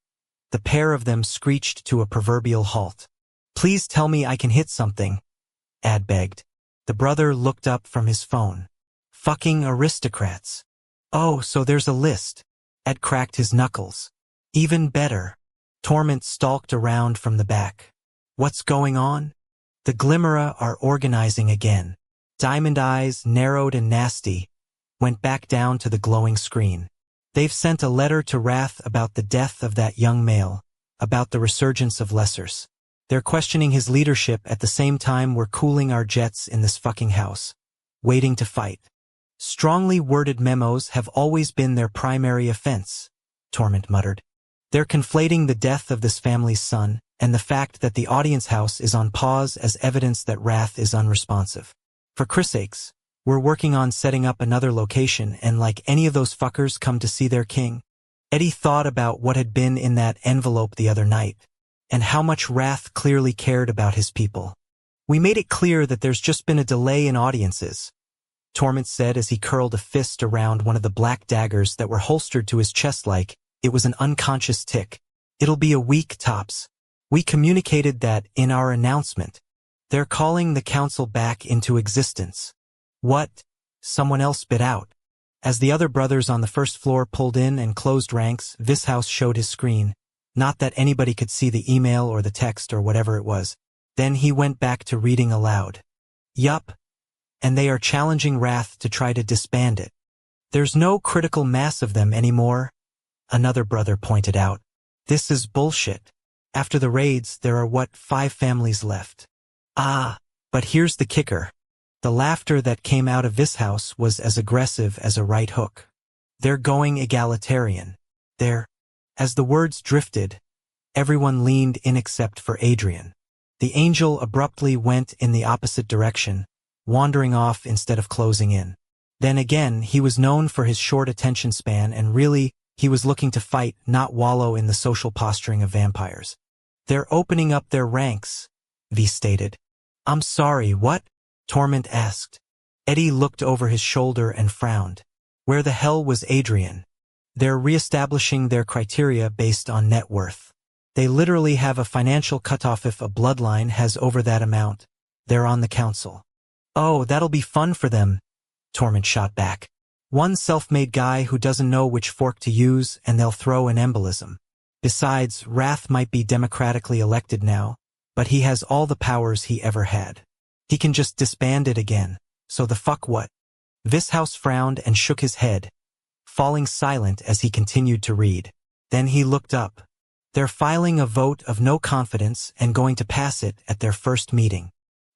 the pair of them screeched to a proverbial halt. Please tell me I can hit something, Ad begged. The brother looked up from his phone. Fucking aristocrats. Oh, so there's a list. Ad cracked his knuckles. Even better. Torment stalked around from the back. What's going on? The Glimmera are organizing again. Diamond Eyes, narrowed and nasty, went back down to the glowing screen. They've sent a letter to Wrath about the death of that young male, about the resurgence of Lessers. They're questioning his leadership at the same time we're cooling our jets in this fucking house. Waiting to fight. Strongly worded memos have always been their primary offense, Torment muttered. They're conflating the death of this family's son and the fact that the audience house is on pause as evidence that Wrath is unresponsive. For Chris' sakes, we're working on setting up another location and like any of those fuckers come to see their king. Eddie thought about what had been in that envelope the other night, and how much Wrath clearly cared about his people. We made it clear that there's just been a delay in audiences, Torment said as he curled a fist around one of the black daggers that were holstered to his chest like it was an unconscious tick. It'll be a week tops. We communicated that in our announcement. They're calling the council back into existence. What? Someone else bit out. As the other brothers on the first floor pulled in and closed ranks, Vishouse showed his screen. Not that anybody could see the email or the text or whatever it was. Then he went back to reading aloud. Yup. And they are challenging Wrath to try to disband it. There's no critical mass of them anymore, another brother pointed out. This is bullshit. After the raids, there are 5 families left. Ah, but here's the kicker. The laughter that came out of Vishouse was as aggressive as a right hook. They're going egalitarian. As the words drifted, everyone leaned in except for Adrian. The angel abruptly went in the opposite direction, wandering off instead of closing in. Then again, he was known for his short attention span and really, he was looking to fight, not wallow in the social posturing of vampires. They're opening up their ranks, V stated. I'm sorry, what? Torment asked. Eddie looked over his shoulder and frowned. Where the hell was Adrian? They're reestablishing their criteria based on net worth. They literally have a financial cutoff if a bloodline has over that amount. They're on the council. Oh, that'll be fun for them, Torment shot back. One self-made guy who doesn't know which fork to use and they'll throw an embolism. Besides, Wrath might be democratically elected now, but he has all the powers he ever had. He can just disband it again, so the fuck what? Vishouse frowned and shook his head, falling silent as he continued to read. Then he looked up. They're filing a vote of no confidence and going to pass it at their first meeting.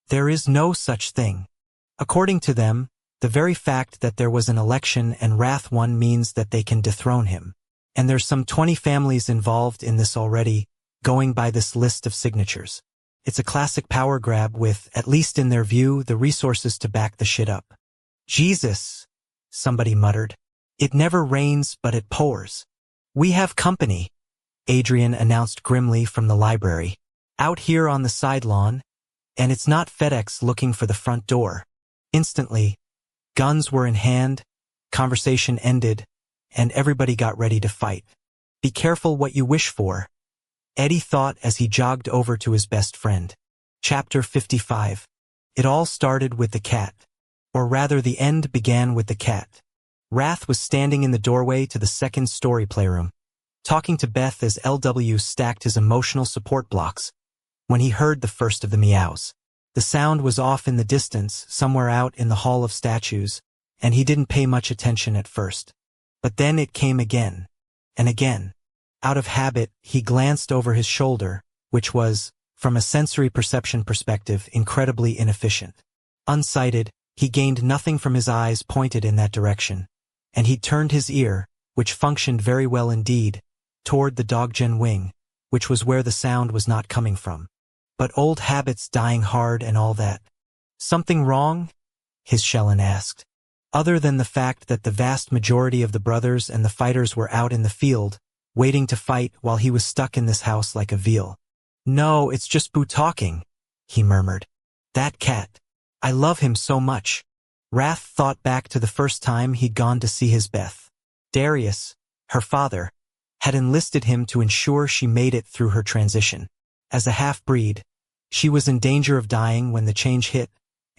There is no such thing. According to them, the very fact that there was an election and Wrath won means that they can dethrone him. And there's some 20 families involved in this already, going by this list of signatures. It's a classic power grab with, at least in their view, the resources to back the shit up. Jesus, somebody muttered. It never rains, but it pours. We have company, Adrian announced grimly from the library. Out here on the side lawn, and it's not FedEx looking for the front door. Instantly, guns were in hand, conversation ended, and everybody got ready to fight. Be careful what you wish for, Eddie thought as he jogged over to his best friend. Chapter 55. It all started with the cat. Or rather, the end began with the cat. Wrath was standing in the doorway to the second-story playroom, talking to Beth as LW stacked his emotional support blocks, when he heard the first of the meows. The sound was off in the distance, somewhere out in the Hall of Statues, and he didn't pay much attention at first. But then it came again, and again. Out of habit, he glanced over his shoulder, which was, from a sensory perception perspective, incredibly inefficient. Unsighted, he gained nothing from his eyes pointed in that direction, and he turned his ear, which functioned very well indeed, toward the doggen wing, which was where the sound was not coming from. But old habits dying hard and all that. Something wrong? His Shellen asked. Other than the fact that the vast majority of the brothers and the fighters were out in the field, waiting to fight while he was stuck in this house like a veal. No, it's just Boo talking, he murmured. That cat. I love him so much. Wrath thought back to the first time he'd gone to see his Beth. Darius, her father, had enlisted him to ensure she made it through her transition. As a half-breed, she was in danger of dying when the change hit,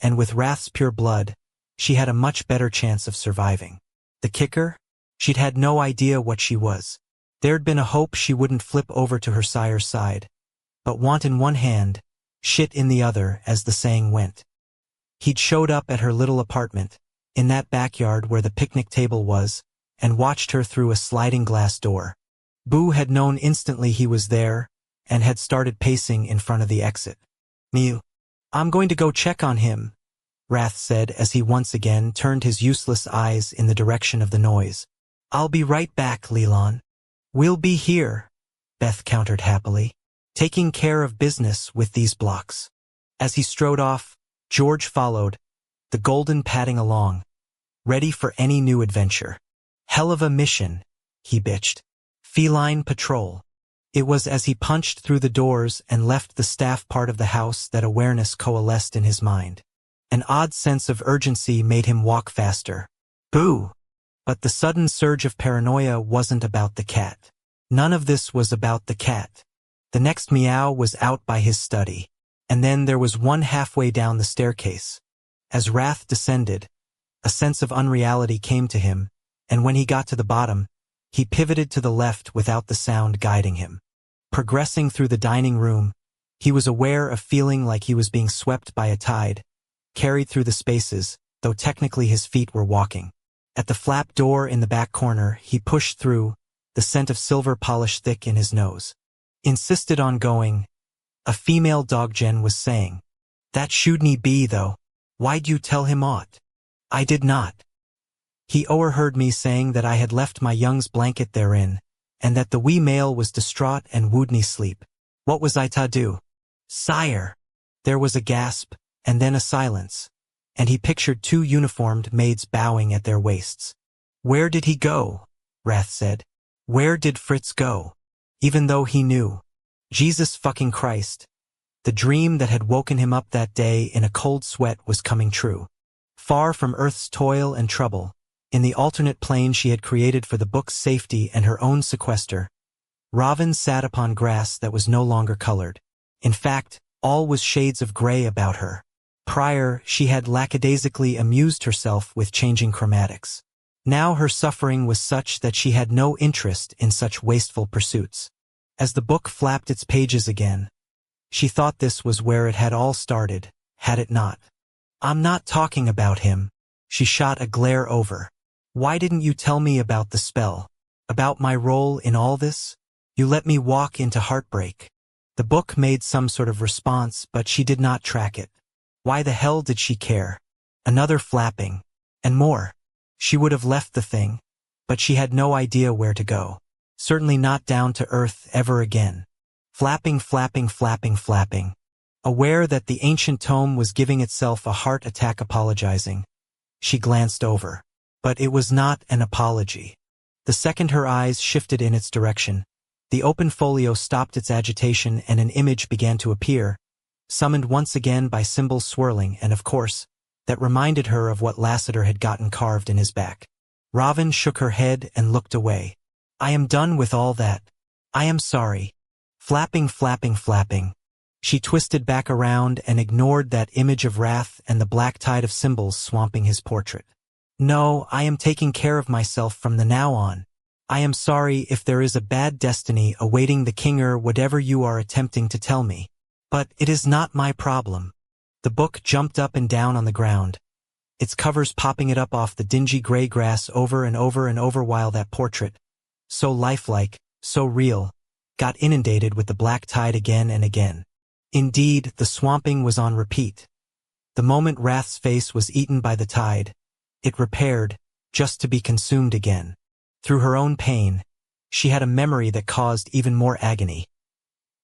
and with Wrath's pure blood, she had a much better chance of surviving. The kicker? She'd had no idea what she was. There'd been a hope she wouldn't flip over to her sire's side. But want in one hand, shit in the other, as the saying went. He'd showed up at her little apartment, in that backyard where the picnic table was, and watched her through a sliding glass door. Boo had known instantly he was there, and had started pacing in front of the exit. Mew. I'm going to go check on him, Wrath said as he once again turned his useless eyes in the direction of the noise. I'll be right back, Leland. We'll be here, Beth countered happily, taking care of business with these blocks. As he strode off, George followed, the golden padding along, ready for any new adventure. Hell of a mission, he bitched. Feline patrol. It was as he punched through the doors and left the staff part of the house that awareness coalesced in his mind. An odd sense of urgency made him walk faster. Boo! But the sudden surge of paranoia wasn't about the cat. None of this was about the cat. The next meow was out by his study. And then there was one halfway down the staircase. As Wrath descended, a sense of unreality came to him, and when he got to the bottom, he pivoted to the left without the sound guiding him. Progressing through the dining room, he was aware of feeling like he was being swept by a tide, carried through the spaces, though technically his feet were walking. At the flap door in the back corner, he pushed through, the scent of silver polish thick in his nose. Insisted on going. A female doggen was saying. That shouldn't be, though. Why'd you tell him aught? I did not. He overheard me saying that I had left my young's blanket therein, and that the wee male was distraught and wouldn't sleep. What was I to do? Sire! There was a gasp, and then a silence, and he pictured two uniformed maids bowing at their waists. Where did he go? Wrath said. Where did Fritz go? Even though he knew. Jesus fucking Christ. The dream that had woken him up that day in a cold sweat was coming true. Far from Earth's toil and trouble, in the alternate plane she had created for the book's safety and her own sequester, Robin sat upon grass that was no longer colored. In fact, all was shades of gray about her. Prior, she had lackadaisically amused herself with changing chromatics. Now her suffering was such that she had no interest in such wasteful pursuits. As the book flapped its pages again, she thought this was where it had all started, had it not. I'm not talking about him. She shot a glare over. Why didn't you tell me about the spell? About my role in all this? You let me walk into heartbreak. The book made some sort of response, but she did not track it. Why the hell did she care? Another flapping. And more. She would have left the thing, but she had no idea where to go. Certainly not down to earth ever again. Flapping, flapping, flapping, flapping. Aware that the ancient tome was giving itself a heart attack apologizing, she glanced over. But it was not an apology. The second her eyes shifted in its direction, the open folio stopped its agitation and an image began to appear, summoned once again by symbols swirling and, of course, that reminded her of what Lassiter had gotten carved in his back. Robin shook her head and looked away. I am done with all that. I am sorry. Flapping, flapping, flapping. She twisted back around and ignored that image of wrath and the black tide of symbols swamping his portrait. No, I am taking care of myself from the now on. I am sorry if there is a bad destiny awaiting the king or whatever you are attempting to tell me. But it is not my problem. The book jumped up and down on the ground, its covers popping it up off the dingy gray grass over and over and over while that portrait, so lifelike, so real, got inundated with the black tide again and again. Indeed, the swamping was on repeat. The moment Wrath's face was eaten by the tide, it repaired, just to be consumed again. Through her own pain, she had a memory that caused even more agony.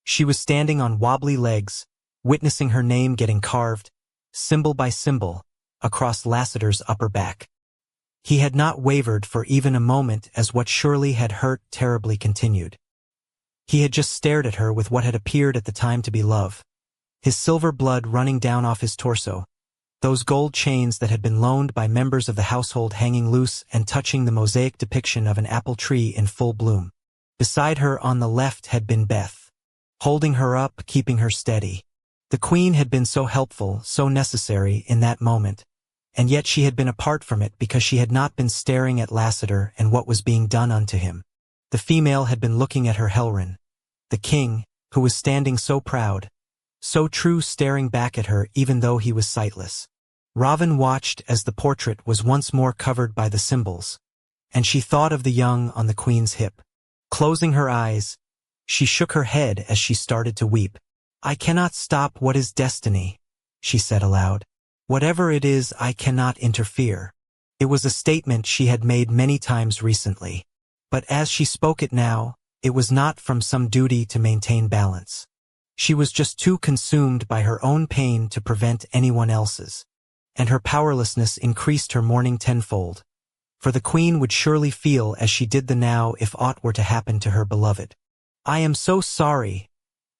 She was standing on wobbly legs, witnessing her name getting carved, symbol by symbol, across Lassiter's upper back. He had not wavered for even a moment as what surely had hurt terribly continued. He had just stared at her with what had appeared at the time to be love, his silver blood running down off his torso, those gold chains that had been loaned by members of the household hanging loose and touching the mosaic depiction of an apple tree in full bloom. Beside her on the left had been Beth, holding her up, keeping her steady. The queen had been so helpful, so necessary in that moment, and yet she had been apart from it because she had not been staring at Lassiter and what was being done unto him. The female had been looking at her Helrin, the king, who was standing so proud, so true, staring back at her even though he was sightless. Robin watched as the portrait was once more covered by the symbols, and she thought of the young on the queen's hip. Closing her eyes, she shook her head as she started to weep. I cannot stop what is destiny, she said aloud. Whatever it is, I cannot interfere. It was a statement she had made many times recently, but as she spoke it now, it was not from some duty to maintain balance. She was just too consumed by her own pain to prevent anyone else's, and her powerlessness increased her mourning tenfold, for the queen would surely feel as she did the now if aught were to happen to her beloved. I am so sorry,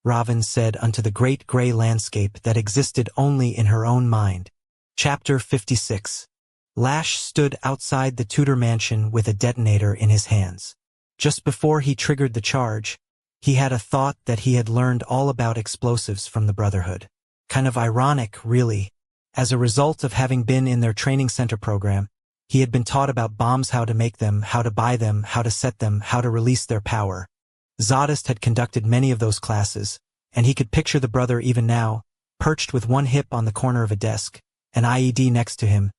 Robin said unto the great gray landscape that existed only in her own mind. Chapter 56. Lash stood outside the Tudor mansion with a detonator in his hands. Just before he triggered the charge, he had a thought that he had learned all about explosives from the Brotherhood. Kind of ironic, really. As a result of having been in their training center program, he had been taught about bombs, how to make them, how to buy them, how to set them, how to release their power. Zodist had conducted many of those classes, and he could picture the brother even now, perched with one hip on the corner of a desk, an IED next to him,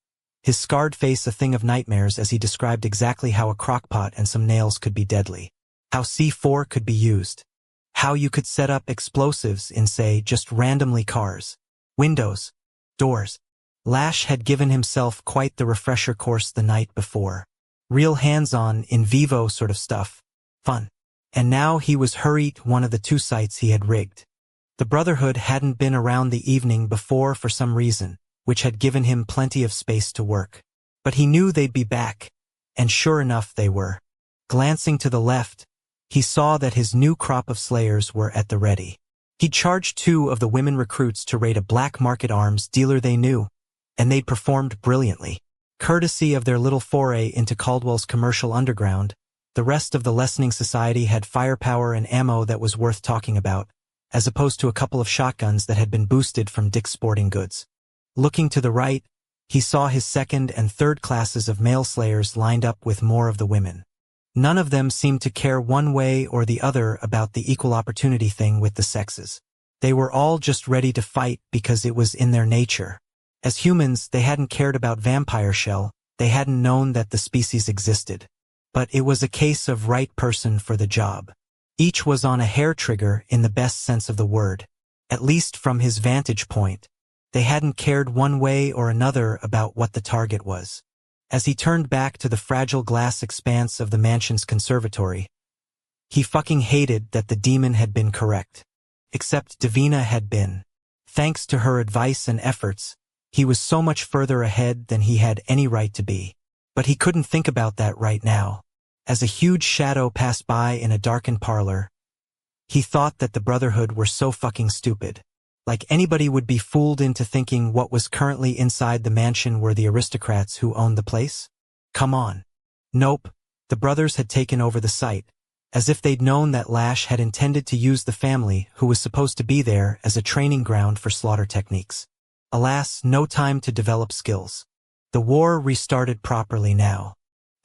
his scarred face a thing of nightmares as he described exactly how a crockpot and some nails could be deadly, how C4 could be used, how you could set up explosives in, say, just randomly cars, windows, doors. Lash had given himself quite the refresher course the night before. Real hands-on, in vivo sort of stuff. Fun. And now he was hurried one of the two sites he had rigged. The Brotherhood hadn't been around the evening before for some reason, which had given him plenty of space to work. But he knew they'd be back, and sure enough they were. Glancing to the left, he saw that his new crop of slayers were at the ready. He'd charged 2 of the women recruits to raid a black market arms dealer they knew, and they'd performed brilliantly. Courtesy of their little foray into Caldwell's commercial underground, the rest of the lessening society had firepower and ammo that was worth talking about, as opposed to a couple of shotguns that had been boosted from Dick's Sporting Goods. Looking to the right, he saw his second and third classes of male slayers lined up with more of the women. None of them seemed to care one way or the other about the equal opportunity thing with the sexes. They were all just ready to fight because it was in their nature. As humans, they hadn't cared about vampire shell, they hadn't known that the species existed. But it was a case of right person for the job. Each was on a hair trigger in the best sense of the word. At least from his vantage point, they hadn't cared one way or another about what the target was. As he turned back to the fragile glass expanse of the mansion's conservatory, He fucking hated that the demon had been correct. Except Davina had been. Thanks to her advice and efforts, he was so much further ahead than he had any right to be. But he couldn't think about that right now. As a huge shadow passed by in a darkened parlor, he thought that the Brotherhood were so fucking stupid. Like anybody would be fooled into thinking what was currently inside the mansion were the aristocrats who owned the place? Come on. Nope, the brothers had taken over the site, as if they'd known that Lash had intended to use the family who was supposed to be there as a training ground for slaughter techniques. Alas, no time to develop skills. The war restarted properly now.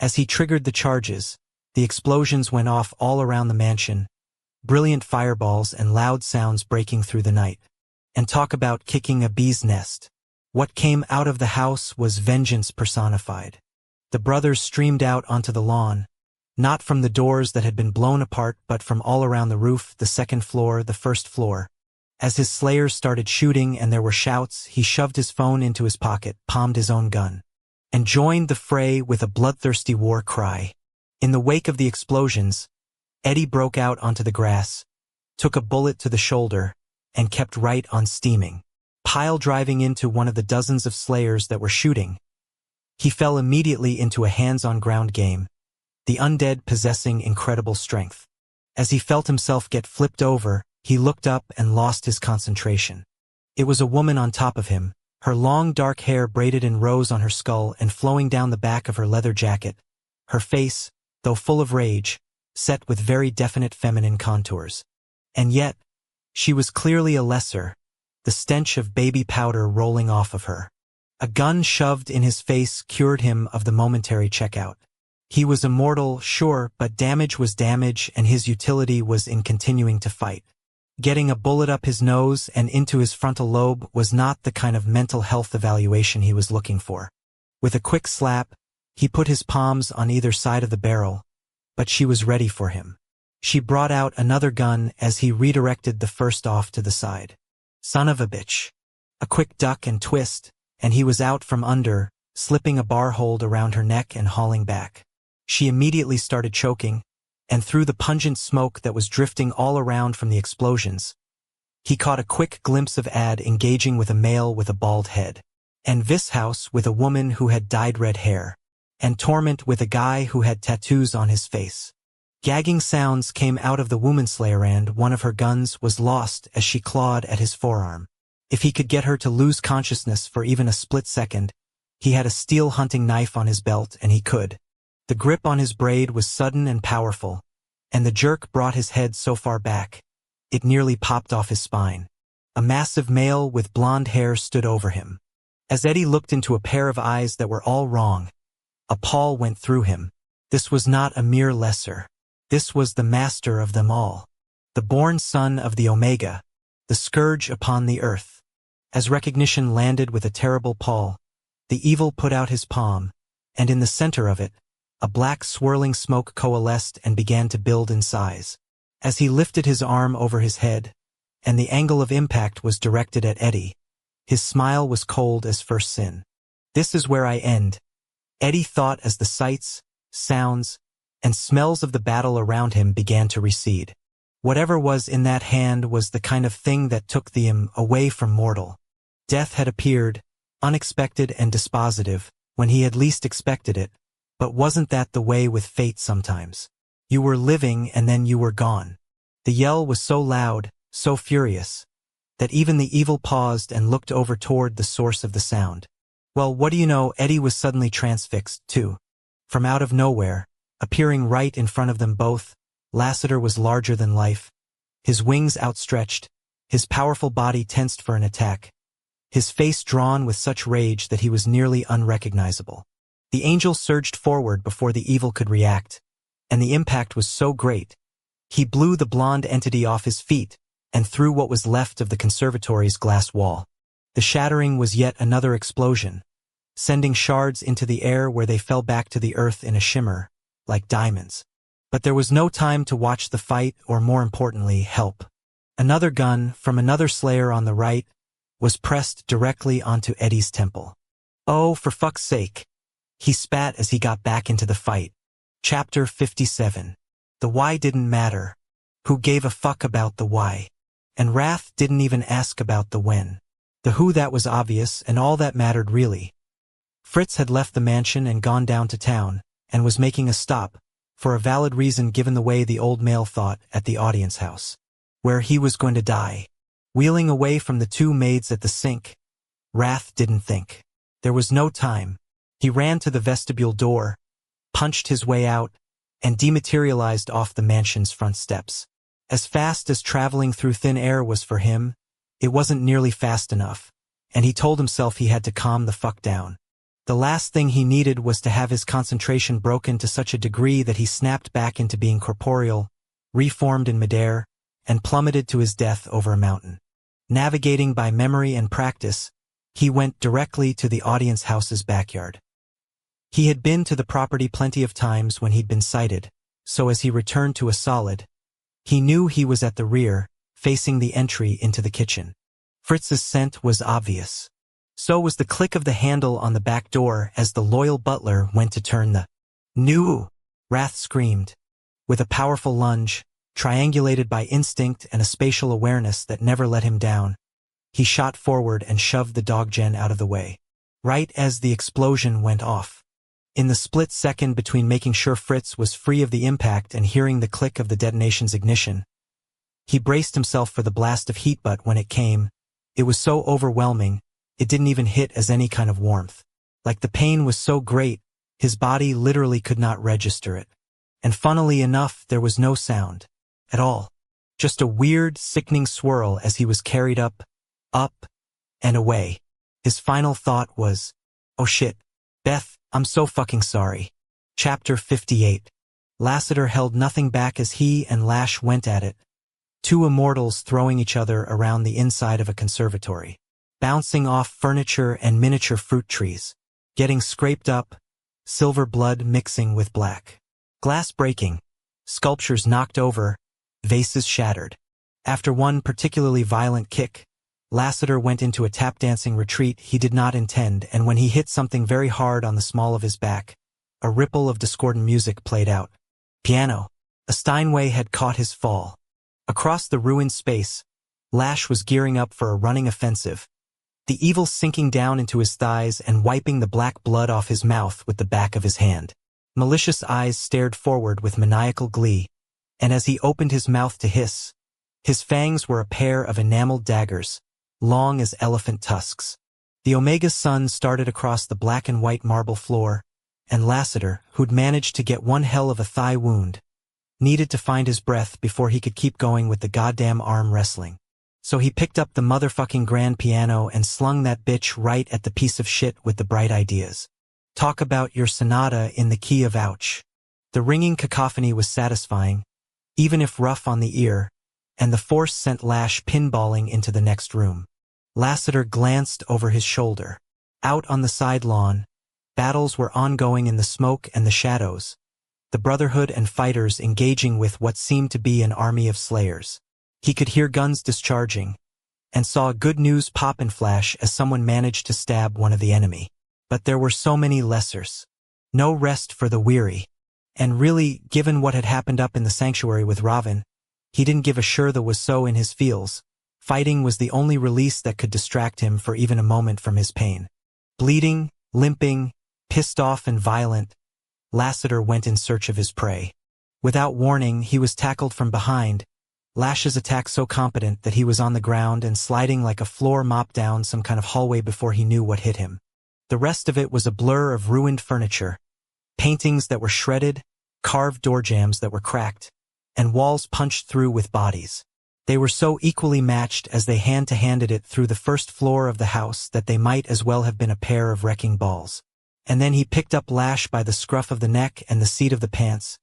As he triggered the charges, the explosions went off all around the mansion, brilliant fireballs and loud sounds breaking through the night. And talk about kicking a bee's nest. What came out of the house was vengeance personified. The brothers streamed out onto the lawn, not from the doors that had been blown apart but from all around the roof, the second floor, the first floor. As his slayers started shooting and there were shouts, he shoved his phone into his pocket, palmed his own gun, and joined the fray with a bloodthirsty war cry. In the wake of the explosions, Eddie broke out onto the grass, took a bullet to the shoulder, and kept right on steaming, pile driving into one of the dozens of slayers that were shooting. He fell immediately into a hands-on-ground game, the undead possessing incredible strength. As he felt himself get flipped over, he looked up and lost his concentration. It was a woman on top of him, her long dark hair braided in rows on her skull and flowing down the back of her leather jacket, her face, though full of rage, set with very definite feminine contours. And yet, she was clearly a lesser, the stench of baby powder rolling off of her. A gun shoved in his face cured him of the momentary checkout. He was immortal, sure, but damage was damage and his utility was in continuing to fight. Getting a bullet up his nose and into his frontal lobe was not the kind of mental health evaluation he was looking for. With a quick slap, he put his palms on either side of the barrel, but she was ready for him. She brought out another gun as he redirected the first off to the side. Son of a bitch. A quick duck and twist, and he was out from under, slipping a bar hold around her neck and hauling back. She immediately started choking, and through the pungent smoke that was drifting all around from the explosions, he caught a quick glimpse of Ad engaging with a male with a bald head, and Vishouse with a woman who had dyed red hair, and Torment with a guy who had tattoos on his face. Gagging sounds came out of the womanslayer and one of her guns was lost as she clawed at his forearm. If he could get her to lose consciousness for even a split second, he had a steel hunting knife on his belt and he could. The grip on his braid was sudden and powerful, and the jerk brought his head so far back, it nearly popped off his spine. A massive male with blonde hair stood over him. As Eddie looked into a pair of eyes that were all wrong, a pall went through him. This was not a mere lesser. This was the master of them all, the born son of the Omega, the scourge upon the earth. As recognition landed with a terrible pall, the evil put out his palm, and in the center of it, a black swirling smoke coalesced and began to build in size. As he lifted his arm over his head, and the angle of impact was directed at Eddie, his smile was cold as first sin. This is where I end, Eddie thought as the sights, sounds, and smells of the battle around him began to recede. Whatever was in that hand was the kind of thing that took him away from mortal. Death had appeared, unexpected and dispositive, when he had least expected it, but wasn't that the way with fate sometimes? You were living and then you were gone. The yell was so loud, so furious, that even the evil paused and looked over toward the source of the sound. Well, what do you know, Eddie was suddenly transfixed, too. From out of nowhere, appearing right in front of them both, Lassiter was larger than life, his wings outstretched, his powerful body tensed for an attack, his face drawn with such rage that he was nearly unrecognizable. The angel surged forward before the evil could react, and the impact was so great, he blew the blonde entity off his feet and through what was left of the conservatory's glass wall. The shattering was yet another explosion, sending shards into the air where they fell back to the earth in a shimmer, like diamonds. But there was no time to watch the fight or, more importantly, help. Another gun, from another slayer on the right, was pressed directly onto Eddie's temple. Oh, for fuck's sake! He spat as he got back into the fight. Chapter 57. The why didn't matter. Who gave a fuck about the why? And wrath didn't even ask about the when. The who, that was obvious, and all that mattered really. Fritz had left the mansion and gone down to town, and was making a stop, for a valid reason given the way the old male thought, at the audience house, where he was going to die. Wheeling away from the two maids at the sink, Wrath didn't think. There was no time. He ran to the vestibule door, punched his way out, and dematerialized off the mansion's front steps. As fast as traveling through thin air was for him, it wasn't nearly fast enough, and he told himself he had to calm the fuck down. The last thing he needed was to have his concentration broken to such a degree that he snapped back into being corporeal, reformed in midair, and plummeted to his death over a mountain. Navigating by memory and practice, he went directly to the audience house's backyard. He had been to the property plenty of times when he'd been sighted, so as he returned to a solid, he knew he was at the rear, facing the entry into the kitchen. Fritz's scent was obvious. So was the click of the handle on the back door as the loyal butler went to turn the "No!" Wrath screamed. With a powerful lunge, triangulated by instinct and a spatial awareness that never let him down, he shot forward and shoved the doggen out of the way. Right as the explosion went off. In the split second between making sure Fritz was free of the impact and hearing the click of the detonation's ignition, he braced himself for the blast of heat, but when it came, it was so overwhelming, it didn't even hit as any kind of warmth. Like the pain was so great, his body literally could not register it. And funnily enough, there was no sound. At all. Just a weird, sickening swirl as he was carried up, and away. His final thought was, "Oh shit. Beth, I'm so fucking sorry." Chapter 58. Lassiter held nothing back as he and Lash went at it. Two immortals throwing each other around the inside of a conservatory. Bouncing off furniture and miniature fruit trees. Getting scraped up, silver blood mixing with black. Glass breaking. Sculptures knocked over, vases shattered. After one particularly violent kick, Lassiter went into a tap-dancing retreat he did not intend, and when he hit something very hard on the small of his back, a ripple of discordant music played out. Piano. A Steinway had caught his fall. Across the ruined space, Lash was gearing up for a running offensive, the evil sinking down into his thighs and wiping the black blood off his mouth with the back of his hand. Malicious eyes stared forward with maniacal glee, and as he opened his mouth to hiss, his fangs were a pair of enameled daggers, long as elephant tusks. The Omega sun started across the black and white marble floor, and Lassiter, who'd managed to get one hell of a thigh wound, needed to find his breath before he could keep going with the goddamn arm wrestling. So he picked up the motherfucking grand piano and slung that bitch right at the piece of shit with the bright ideas. Talk about your sonata in the key of ouch. The ringing cacophony was satisfying, even if rough on the ear, and the force sent Lash pinballing into the next room. Lassiter glanced over his shoulder. Out on the side lawn, battles were ongoing in the smoke and the shadows, the Brotherhood and fighters engaging with what seemed to be an army of slayers. He could hear guns discharging, and saw a good news pop and flash as someone managed to stab one of the enemy. But there were so many lessers. No rest for the weary. And really, given what had happened up in the sanctuary with Raven, he didn't give a sure that was so in his feels. Fighting was the only release that could distract him for even a moment from his pain. Bleeding, limping, pissed off and violent, Lassiter went in search of his prey. Without warning, he was tackled from behind, Lash's attack so competent that he was on the ground and sliding like a floor mop down some kind of hallway before he knew what hit him. The rest of it was a blur of ruined furniture, paintings that were shredded, carved door jambs that were cracked, and walls punched through with bodies. They were so equally matched as they hand-to-handed it through the first floor of the house that they might as well have been a pair of wrecking balls. And then he picked up Lash by the scruff of the neck and the seat of the pants,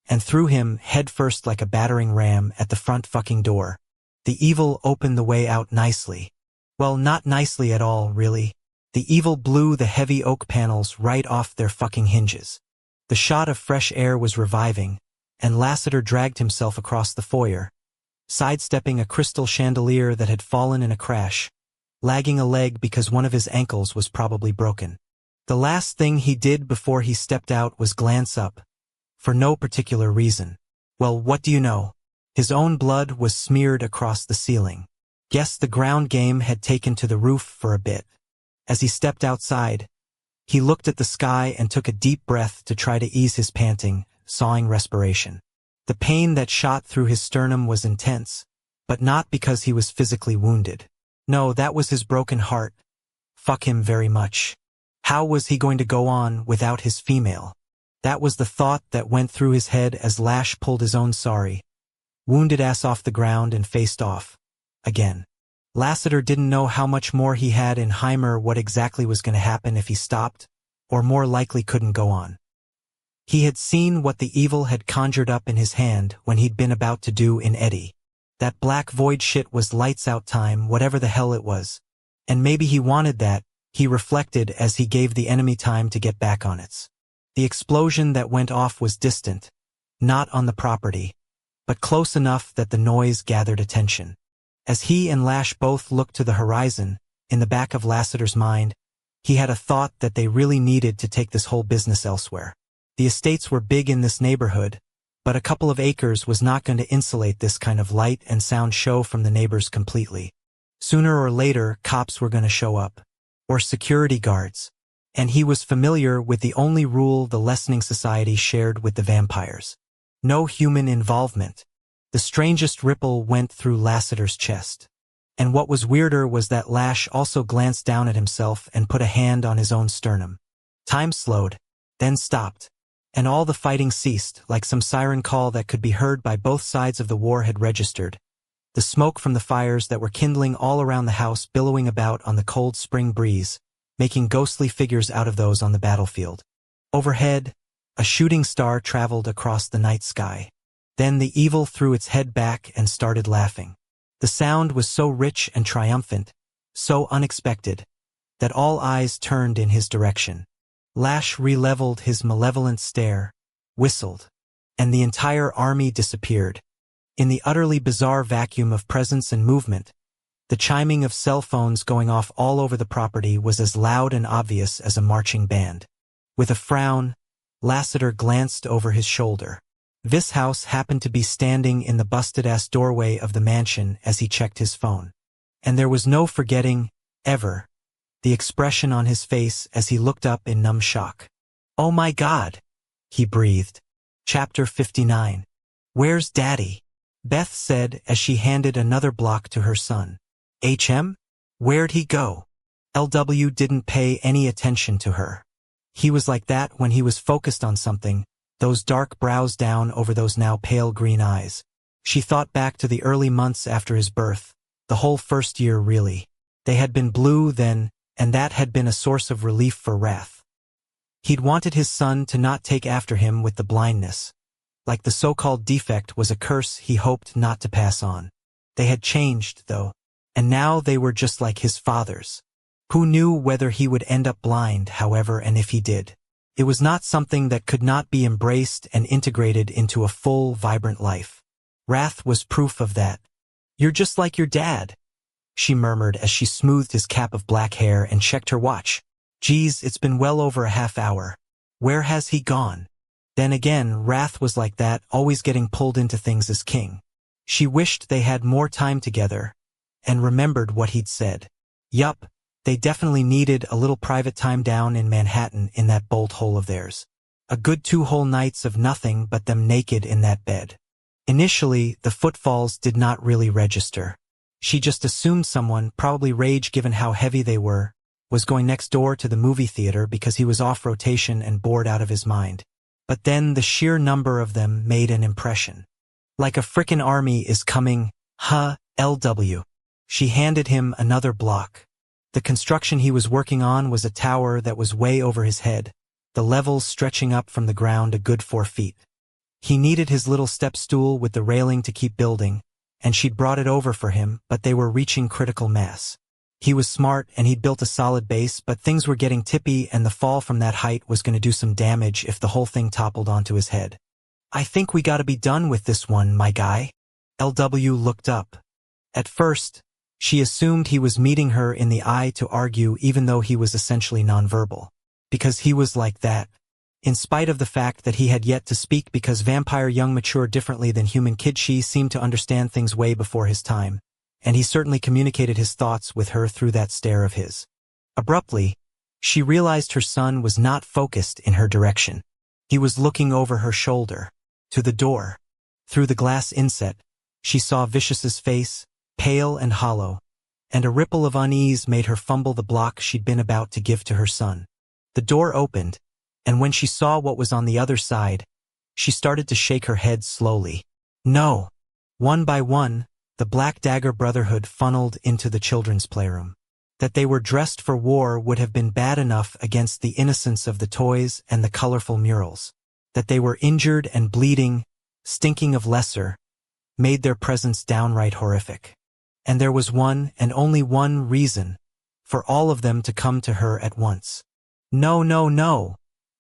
and threw him headfirst like a battering ram at the front fucking door. The evil opened the way out nicely. Well, not nicely at all, really. The evil blew the heavy oak panels right off their fucking hinges. The shot of fresh air was reviving, and Lassiter dragged himself across the foyer, sidestepping a crystal chandelier that had fallen in a crash, lagging a leg because one of his ankles was probably broken. The last thing he did before he stepped out was glance up, for no particular reason. Well, what do you know? His own blood was smeared across the ceiling. Guess the ground game had taken to the roof for a bit. As he stepped outside, he looked at the sky and took a deep breath to try to ease his panting, sawing respiration. The pain that shot through his sternum was intense, but not because he was physically wounded. No, that was his broken heart. Fuck him very much. How was he going to go on without his female? That was the thought that went through his head as Lash pulled his own wounded ass off the ground and faced off. Again. Lassiter didn't know how much more he had in Heimer, what exactly was going to happen if he stopped, or more likely couldn't go on. He had seen what the evil had conjured up in his hand when he'd been about to do in Eddie. That black void shit was lights out time, whatever the hell it was. And maybe he wanted that, he reflected as he gave the enemy time to get back on its. The explosion that went off was distant, not on the property, but close enough that the noise gathered attention. As he and Lash both looked to the horizon, in the back of Lassiter's mind, he had a thought that they really needed to take this whole business elsewhere. The estates were big in this neighborhood, but a couple of acres was not going to insulate this kind of light and sound show from the neighbors completely. Sooner or later, cops were going to show up. Or security guards. And he was familiar with the only rule the Lessening Society shared with the vampires. No human involvement. The strangest ripple went through Lassiter's chest. And what was weirder was that Lash also glanced down at himself and put a hand on his own sternum. Time slowed, then stopped. And all the fighting ceased, like some siren call that could be heard by both sides of the war had registered. The smoke from the fires that were kindling all around the house billowing about on the cold spring breeze, making ghostly figures out of those on the battlefield. Overhead, a shooting star traveled across the night sky. Then the evil threw its head back and started laughing. The sound was so rich and triumphant, so unexpected, that all eyes turned in his direction. Lash re-leveled his malevolent stare, whistled, and the entire army disappeared. In the utterly bizarre vacuum of presence and movement, the chiming of cell phones going off all over the property was as loud and obvious as a marching band. With a frown, Lassiter glanced over his shoulder. This house happened to be standing in the busted-ass doorway of the mansion as he checked his phone. And there was no forgetting, ever, the expression on his face as he looked up in numb shock. "Oh my God," he breathed. Chapter 59. "Where's Daddy?" Beth said as she handed another block to her son. "HM? Where'd he go?" LW didn't pay any attention to her. He was like that when he was focused on something, those dark brows down over those now pale green eyes. She thought back to the early months after his birth, the whole first year really. They had been blue then, and that had been a source of relief for Wrath. He'd wanted his son to not take after him with the blindness. Like the so-called defect was a curse he hoped not to pass on. They had changed, though, and now they were just like his father's. Who knew whether he would end up blind, however, and if he did? It was not something that could not be embraced and integrated into a full, vibrant life. Wrath was proof of that. "You're just like your dad," she murmured as she smoothed his cap of black hair and checked her watch. "Geez, it's been well over a half hour. Where has he gone?" Then again, Wrath was like that, always getting pulled into things as king. She wished they had more time together, and remembered what he'd said. Yup, they definitely needed a little private time down in Manhattan in that bolt hole of theirs. A good 2 whole nights of nothing but them naked in that bed. Initially, the footfalls did not really register. She just assumed someone, probably Rage given how heavy they were, was going next door to the movie theater because he was off rotation and bored out of his mind. But then the sheer number of them made an impression. "Like a frickin' army is coming, huh, LW." She handed him another block. The construction he was working on was a tower that was way over his head, the levels stretching up from the ground a good 4 feet. He needed his little step stool with the railing to keep building, and she'd brought it over for him, but they were reaching critical mass. He was smart and he'd built a solid base, but things were getting tippy and the fall from that height was going to do some damage if the whole thing toppled onto his head. "I think we gotta be done with this one, my guy." LW looked up. At first, she assumed he was meeting her in the eye to argue even though he was essentially nonverbal. Because he was like that. In spite of the fact that he had yet to speak because vampire young mature differently than human kid, she seemed to understand things way before his time, and he certainly communicated his thoughts with her through that stare of his. Abruptly, she realized her son was not focused in her direction. He was looking over her shoulder, to the door. Through the glass inset, she saw Vicious's face, pale and hollow, and a ripple of unease made her fumble the block she'd been about to give to her son. The door opened, and when she saw what was on the other side, she started to shake her head slowly. No! One by one, the Black Dagger Brotherhood funneled into the children's playroom. That they were dressed for war would have been bad enough against the innocence of the toys and the colorful murals. That they were injured and bleeding, stinking of lesser, made their presence downright horrific. And there was one and only one reason for all of them to come to her at once. No, no, no!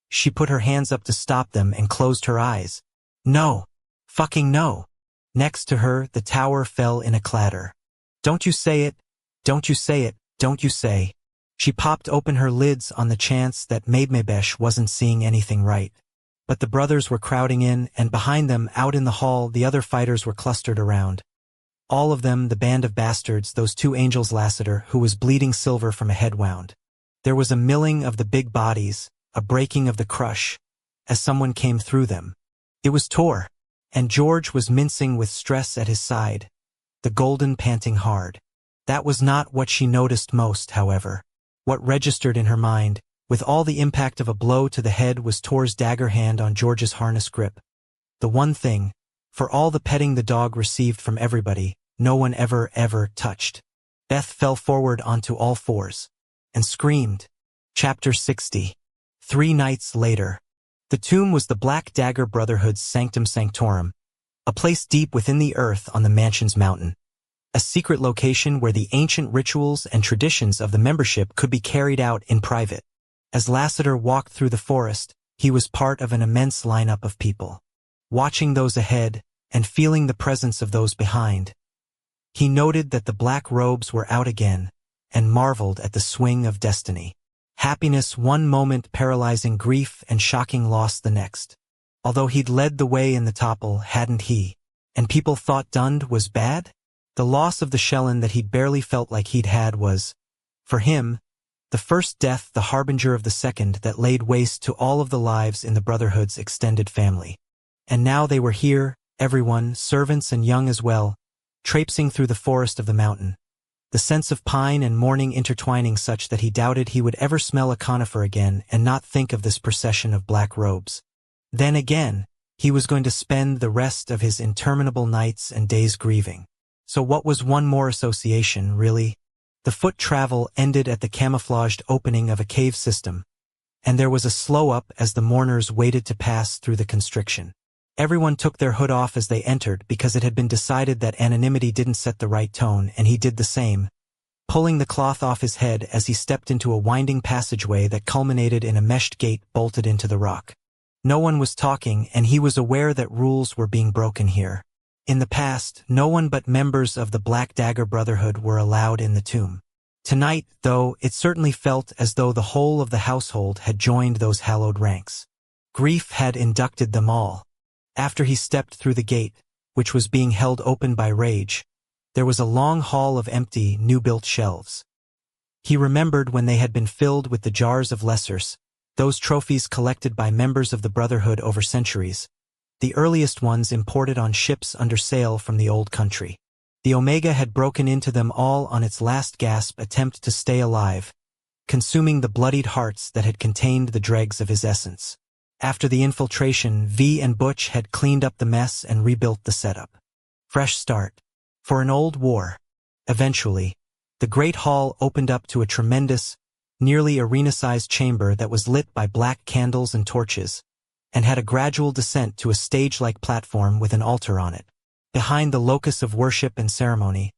She put her hands up to stop them and closed her eyes. No! Fucking no! Next to her, the tower fell in a clatter. Don't you say it! Don't you say it! Don't you say! She popped open her lids on the chance that Mabesh wasn't seeing anything right. But the brothers were crowding in, and behind them, out in the hall, the other fighters were clustered around. All of them the band of bastards, those two angels, Lassiter, who was bleeding silver from a head wound. There was a milling of the big bodies, a breaking of the crush, as someone came through them. It was Tor, and George was mincing with stress at his side, the golden panting hard. That was not what she noticed most, however. What registered in her mind, with all the impact of a blow to the head, was Tor's dagger hand on George's harness grip. The one thing, for all the petting the dog received from everybody, no one ever touched. Beth fell forward onto all fours and screamed. Chapter 60. 3 nights later. The tomb was the Black Dagger Brotherhood's sanctum sanctorum, a place deep within the earth on the mansion's mountain. A secret location where the ancient rituals and traditions of the membership could be carried out in private. As Lassiter walked through the forest, he was part of an immense lineup of people. Watching those ahead and feeling the presence of those behind, he noted that the black robes were out again and marveled at the swing of destiny. Happiness one moment, paralyzing grief and shocking loss the next. Although he'd led the way in the topple, hadn't he? And people thought Dund was bad? The loss of the Shellen that he'd barely felt like he'd had was, for him, the first death, the harbinger of the second that laid waste to all of the lives in the Brotherhood's extended family. And now they were here, everyone, servants and young as well, traipsing through the forest of the mountain. The sense of pine and mourning intertwining such that he doubted he would ever smell a conifer again and not think of this procession of black robes. Then again, he was going to spend the rest of his interminable nights and days grieving. So what was one more association, really? The foot travel ended at the camouflaged opening of a cave system, and there was a slow-up as the mourners waited to pass through the constriction. Everyone took their hood off as they entered because it had been decided that anonymity didn't set the right tone, and he did the same, pulling the cloth off his head as he stepped into a winding passageway that culminated in a meshed gate bolted into the rock. No one was talking, and he was aware that rules were being broken here. In the past, no one but members of the Black Dagger Brotherhood were allowed in the tomb. Tonight, though, it certainly felt as though the whole of the household had joined those hallowed ranks. Grief had inducted them all. After he stepped through the gate, which was being held open by rage, there was a long hall of empty, new-built shelves. He remembered when they had been filled with the jars of lessers, those trophies collected by members of the Brotherhood over centuries, the earliest ones imported on ships under sail from the old country. The Omega had broken into them all on its last gasp attempt to stay alive, consuming the bloodied hearts that had contained the dregs of his essence. After the infiltration, V and Butch had cleaned up the mess and rebuilt the setup. Fresh start. For an old war. Eventually, the great hall opened up to a tremendous, nearly arena-sized chamber that was lit by black candles and torches, and had a gradual descent to a stage-like platform with an altar on it. Behind the locus of worship and ceremony,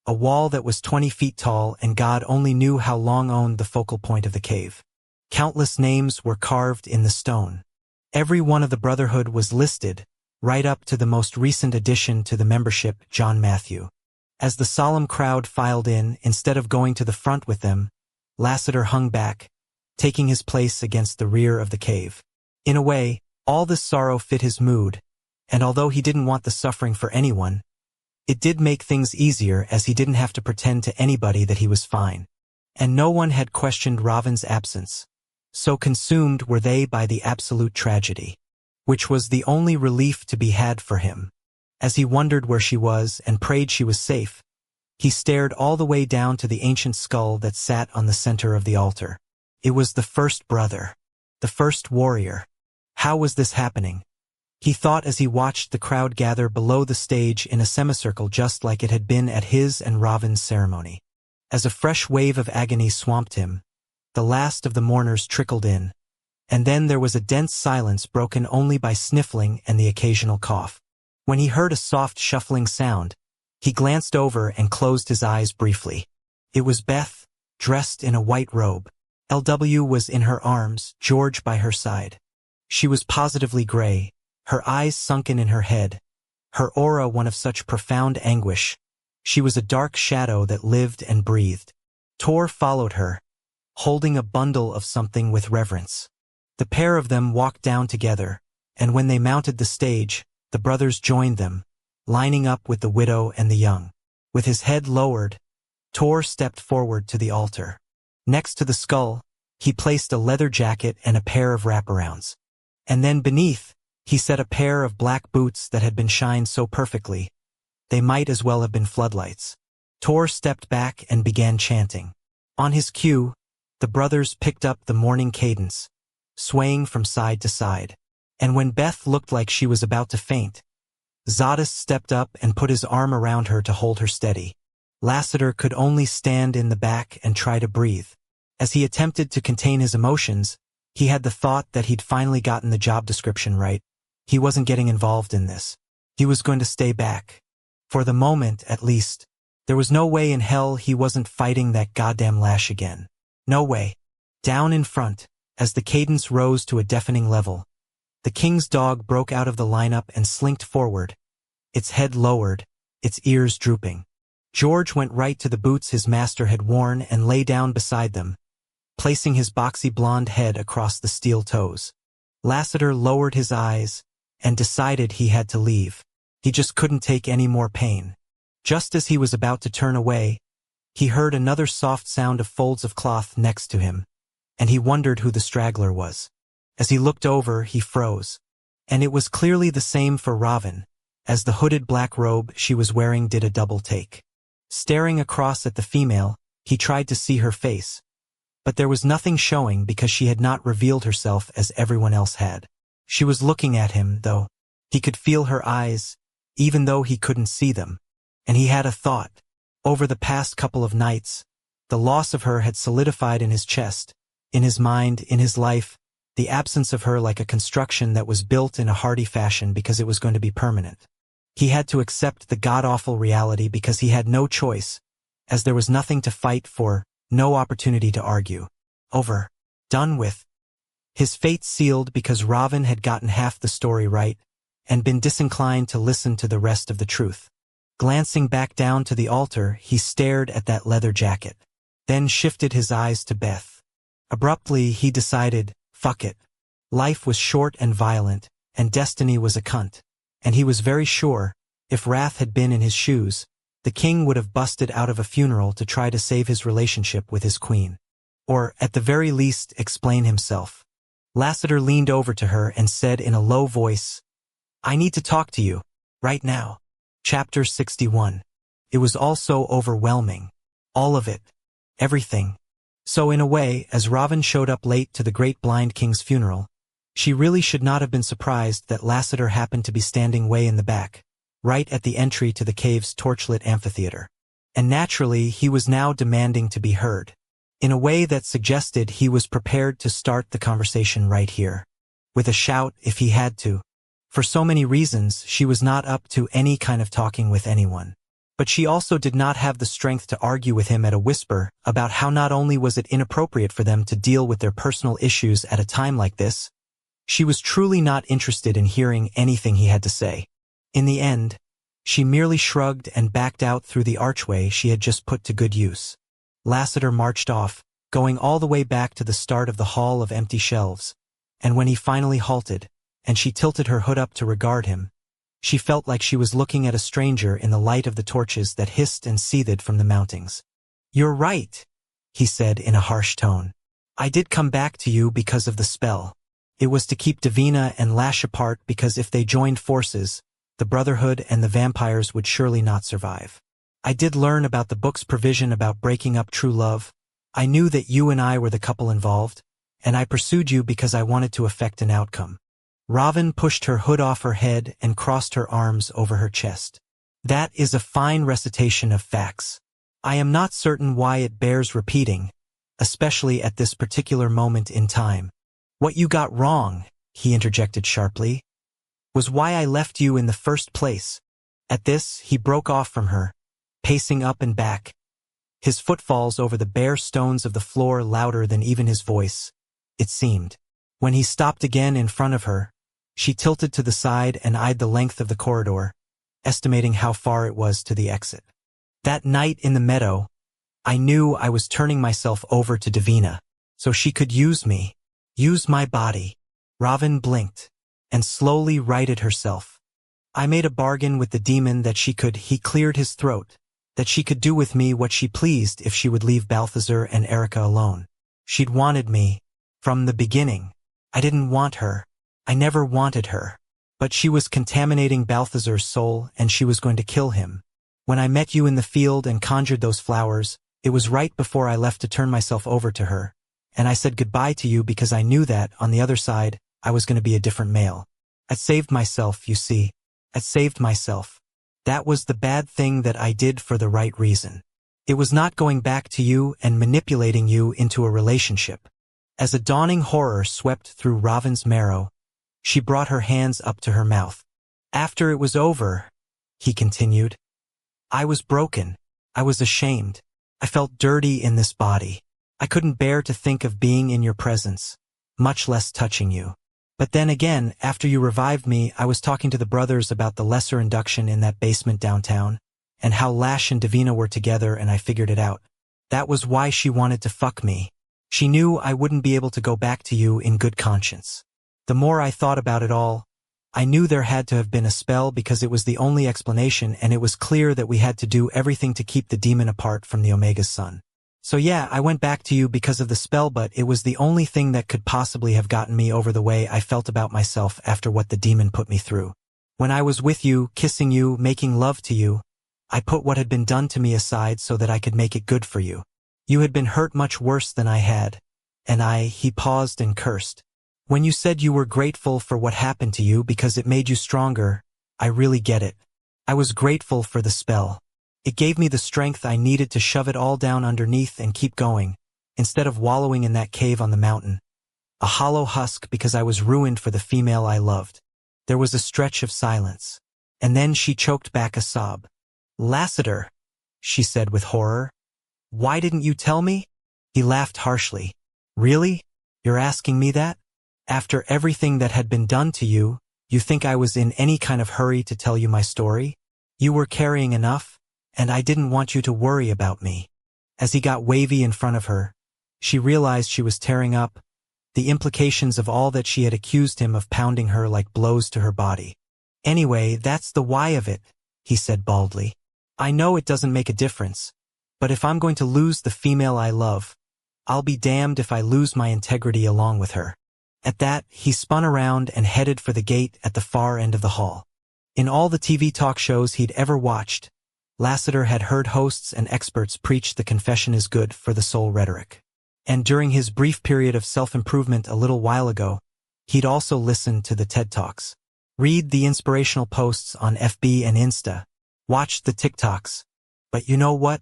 a wall that was 20 feet tall and God only knew how long owned the focal point of the cave. Countless names were carved in the stone. Every one of the Brotherhood was listed, right up to the most recent addition to the membership, John Matthew. As the solemn crowd filed in, instead of going to the front with them, Lassiter hung back, taking his place against the rear of the cave. In a way, all this sorrow fit his mood, and although he didn't want the suffering for anyone, it did make things easier as he didn't have to pretend to anybody that he was fine. And no one had questioned Raven's absence. So consumed were they by the absolute tragedy, which was the only relief to be had for him. As he wondered where she was and prayed she was safe, he stared all the way down to the ancient skull that sat on the center of the altar. It was the first brother, the first warrior. How was this happening? He thought as he watched the crowd gather below the stage in a semicircle just like it had been at his and Raven's ceremony. As a fresh wave of agony swamped him, the last of the mourners trickled in, and then there was a dense silence broken only by sniffling and the occasional cough. When he heard a soft shuffling sound, he glanced over and closed his eyes briefly. It was Beth, dressed in a white robe. LW was in her arms, George by her side. She was positively gray, her eyes sunken in her head, her aura one of such profound anguish. She was a dark shadow that lived and breathed. Tor followed her, holding a bundle of something with reverence. The pair of them walked down together, and when they mounted the stage, the brothers joined them, lining up with the widow and the young. With his head lowered, Tor stepped forward to the altar. Next to the skull, he placed a leather jacket and a pair of wraparounds. And then beneath, he set a pair of black boots that had been shined so perfectly, they might as well have been floodlights. Tor stepped back and began chanting. On his cue, the brothers picked up the morning cadence, swaying from side to side. And when Beth looked like she was about to faint, Zadis stepped up and put his arm around her to hold her steady. Lassiter could only stand in the back and try to breathe. As he attempted to contain his emotions, he had the thought that he'd finally gotten the job description right. He wasn't getting involved in this. He was going to stay back. For the moment, at least. There was no way in hell he wasn't fighting that goddamn Lash again. No way. Down in front, as the cadence rose to a deafening level, the king's dog broke out of the lineup and slinked forward, its head lowered, its ears drooping. George went right to the boots his master had worn and lay down beside them, placing his boxy blonde head across the steel toes. Lassiter lowered his eyes and decided he had to leave. He just couldn't take any more pain. Just as he was about to turn away, he heard another soft sound of folds of cloth next to him, and he wondered who the straggler was. As he looked over, he froze. And it was clearly the same for Raven, as the hooded black robe she was wearing did a double take. Staring across at the female, he tried to see her face, but there was nothing showing because she had not revealed herself as everyone else had. She was looking at him, though. He could feel her eyes, even though he couldn't see them. And he had a thought. Over the past couple of nights, the loss of her had solidified in his chest, in his mind, in his life, the absence of her like a construction that was built in a hardy fashion because it was going to be permanent. He had to accept the god-awful reality because he had no choice, as there was nothing to fight for, no opportunity to argue. Over. Done with. His fate sealed because Raven had gotten half the story right, and been disinclined to listen to the rest of the truth. Glancing back down to the altar, he stared at that leather jacket, then shifted his eyes to Beth. Abruptly, he decided, fuck it. Life was short and violent, and destiny was a cunt. And he was very sure, if Wrath had been in his shoes, the king would have busted out of a funeral to try to save his relationship with his queen. Or, at the very least, explain himself. Lassiter leaned over to her and said in a low voice, I need to talk to you, right now. Chapter 61. It was all so overwhelming. All of it. Everything. So in a way, as Raven showed up late to the great blind king's funeral, she really should not have been surprised that Lassiter happened to be standing way in the back, right at the entry to the cave's torchlit amphitheater. And naturally, he was now demanding to be heard, in a way that suggested he was prepared to start the conversation right here, with a shout if he had to. For so many reasons, she was not up to any kind of talking with anyone. But she also did not have the strength to argue with him at a whisper about how not only was it inappropriate for them to deal with their personal issues at a time like this, she was truly not interested in hearing anything he had to say. In the end, she merely shrugged and backed out through the archway she had just put to good use. Lassiter marched off, going all the way back to the start of the hall of empty shelves, and when he finally halted, and she tilted her hood up to regard him, she felt like she was looking at a stranger in the light of the torches that hissed and seethed from the mountings. "You're right," he said in a harsh tone. "I did come back to you because of the spell. It was to keep Davina and Lash apart because if they joined forces, the Brotherhood and the vampires would surely not survive. I did learn about the book's provision about breaking up true love. I knew that you and I were the couple involved, and I pursued you because I wanted to effect an outcome." Raven pushed her hood off her head and crossed her arms over her chest. "That is a fine recitation of facts. I am not certain why it bears repeating, especially at this particular moment in time. What you got wrong," he interjected sharply, "was why I left you in the first place." At this, he broke off from her, pacing up and back, his footfalls over the bare stones of the floor louder than even his voice, it seemed. When he stopped again in front of her, she tilted to the side and eyed the length of the corridor, estimating how far it was to the exit. "That night in the meadow, I knew I was turning myself over to Davina, so she could use me, use my body." Raven blinked, and slowly righted herself. "I made a bargain with the demon that she could," he cleared his throat, "that she could do with me what she pleased if she would leave Balthazar and Erica alone. She'd wanted me, from the beginning. I didn't want her. I never wanted her. But she was contaminating Balthazar's soul and she was going to kill him. When I met you in the field and conjured those flowers, it was right before I left to turn myself over to her, and I said goodbye to you because I knew that, on the other side, I was going to be a different male. I saved myself, you see. I saved myself. That was the bad thing that I did for the right reason. It was not going back to you and manipulating you into a relationship." As a dawning horror swept through Raven's marrow, she brought her hands up to her mouth. "After it was over," he continued, "I was broken. I was ashamed. I felt dirty in this body. I couldn't bear to think of being in your presence, much less touching you. But then again, after you revived me, I was talking to the brothers about the lesser induction in that basement downtown, and how Lash and Deina were together, and I figured it out. That was why she wanted to fuck me. She knew I wouldn't be able to go back to you in good conscience. The more I thought about it all, I knew there had to have been a spell because it was the only explanation, and it was clear that we had to do everything to keep the demon apart from the Omega's son. So yeah, I went back to you because of the spell, but it was the only thing that could possibly have gotten me over the way I felt about myself after what the demon put me through. When I was with you, kissing you, making love to you, I put what had been done to me aside so that I could make it good for you. You had been hurt much worse than I had, and he paused and cursed. When you said you were grateful for what happened to you because it made you stronger, I really get it. I was grateful for the spell. It gave me the strength I needed to shove it all down underneath and keep going, instead of wallowing in that cave on the mountain. A hollow husk because I was ruined for the female I loved. There was a stretch of silence, and then she choked back a sob. "Lassiter," she said with horror. "Why didn't you tell me?" He laughed harshly. "Really? You're asking me that? After everything that had been done to you, you think I was in any kind of hurry to tell you my story? You were carrying enough, and I didn't want you to worry about me." As he got wavy in front of her, she realized she was tearing up, the implications of all that she had accused him of pounding her like blows to her body. "Anyway, that's the why of it," he said baldly. "I know it doesn't make a difference, but if I'm going to lose the female I love, I'll be damned if I lose my integrity along with her." At that, he spun around and headed for the gate at the far end of the hall. In all the TV talk shows he'd ever watched, Lassiter had heard hosts and experts preach the confession is good for the soul rhetoric. And during his brief period of self-improvement a little while ago, he'd also listened to the TED Talks, read the inspirational posts on FB and Insta, watched the TikToks. But you know what?